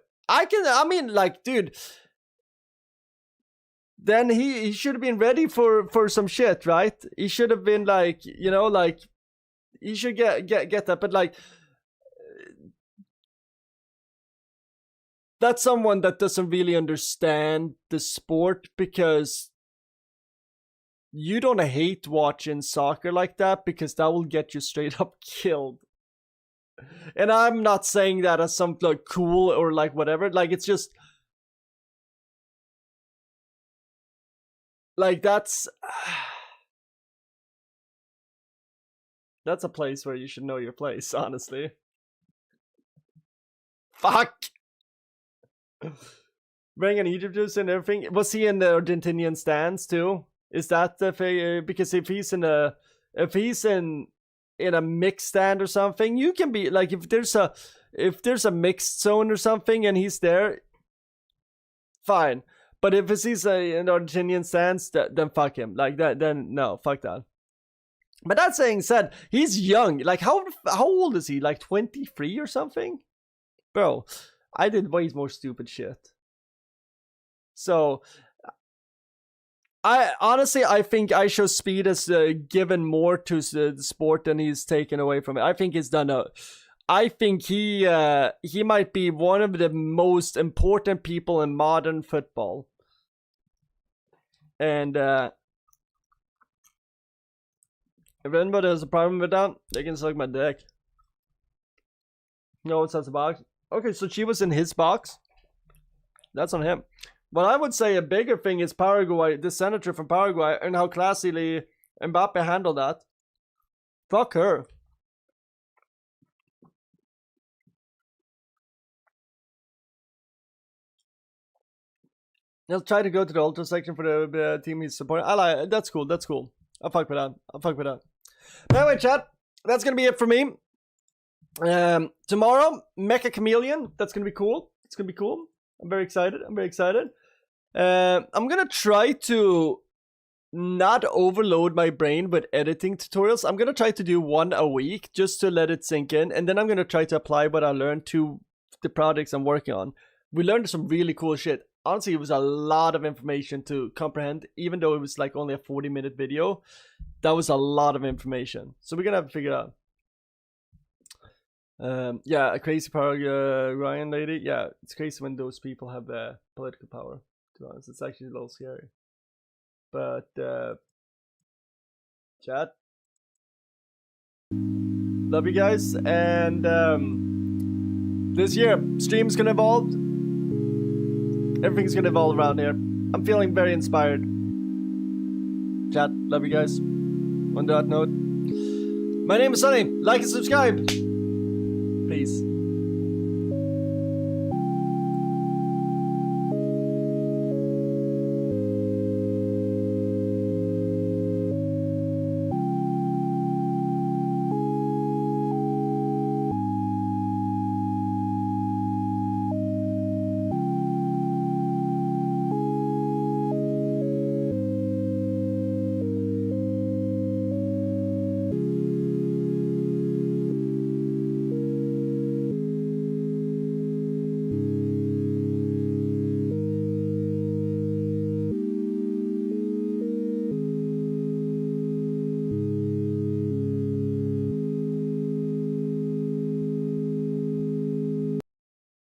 mean, like, dude. Then he should have been ready for some shit, right? He should have been like, you know, like, he should get that, but like. That's someone that doesn't really understand the sport, because you don't hate watching soccer like that, because that will get you straight up killed. And I'm not saying that as something like cool or like whatever. Like, it's just like that's a place where you should know your place, honestly. Fuck. Wearing an Egypt juice and everything. Was he in the Argentinian stands too? Is that the because if he's in a mixed stand or something, you can be like, if there's a mixed zone or something and he's there, fine. But if he's in Argentinian stands, then fuck him. Like that, then no, fuck that. But that saying said, he's young. Like, how old is he? Like 23 or something? Bro, I did way more stupid shit. So, I think IShowSpeed has given more to the sport than he's taken away from it. I think he's done I think he might be one of the most important people in modern football. And if anybody has a problem with that, they can suck my dick. No, it's not the box. Okay, so she was in his box. That's on him. But I would say a bigger thing is Paraguay, the senator from Paraguay, and how classily Mbappe handled that. Fuck her. He'll try to go to the ultra section for the team he's supporting. I like it. That's cool. That's cool. I'll fuck with that. I'll fuck with that. But anyway, chat, that's gonna be it for me. Tomorrow, Mecha Chameleon. That's gonna be cool. It's gonna be cool. I'm very excited. I'm very excited. I'm gonna try to not overload my brain with editing tutorials. I'm gonna try to do one a week just to let it sink in, and then I'm gonna try to apply what I learned to the projects I'm working on. We learned some really cool shit. Honestly, it was a lot of information to comprehend, even though it was like only a 40-minute video. That was a lot of information. So we're gonna have to figure it out. Yeah, a crazy Paraguayan lady. Yeah, it's crazy when those people have political power, to be honest. It's actually a little scary. But, chat. Love you guys. And this year, stream's gonna evolve. Everything's gonna evolve around here. I'm feeling very inspired. Chat, love you guys. On that note, my name is Sonny. Like and subscribe. Peace.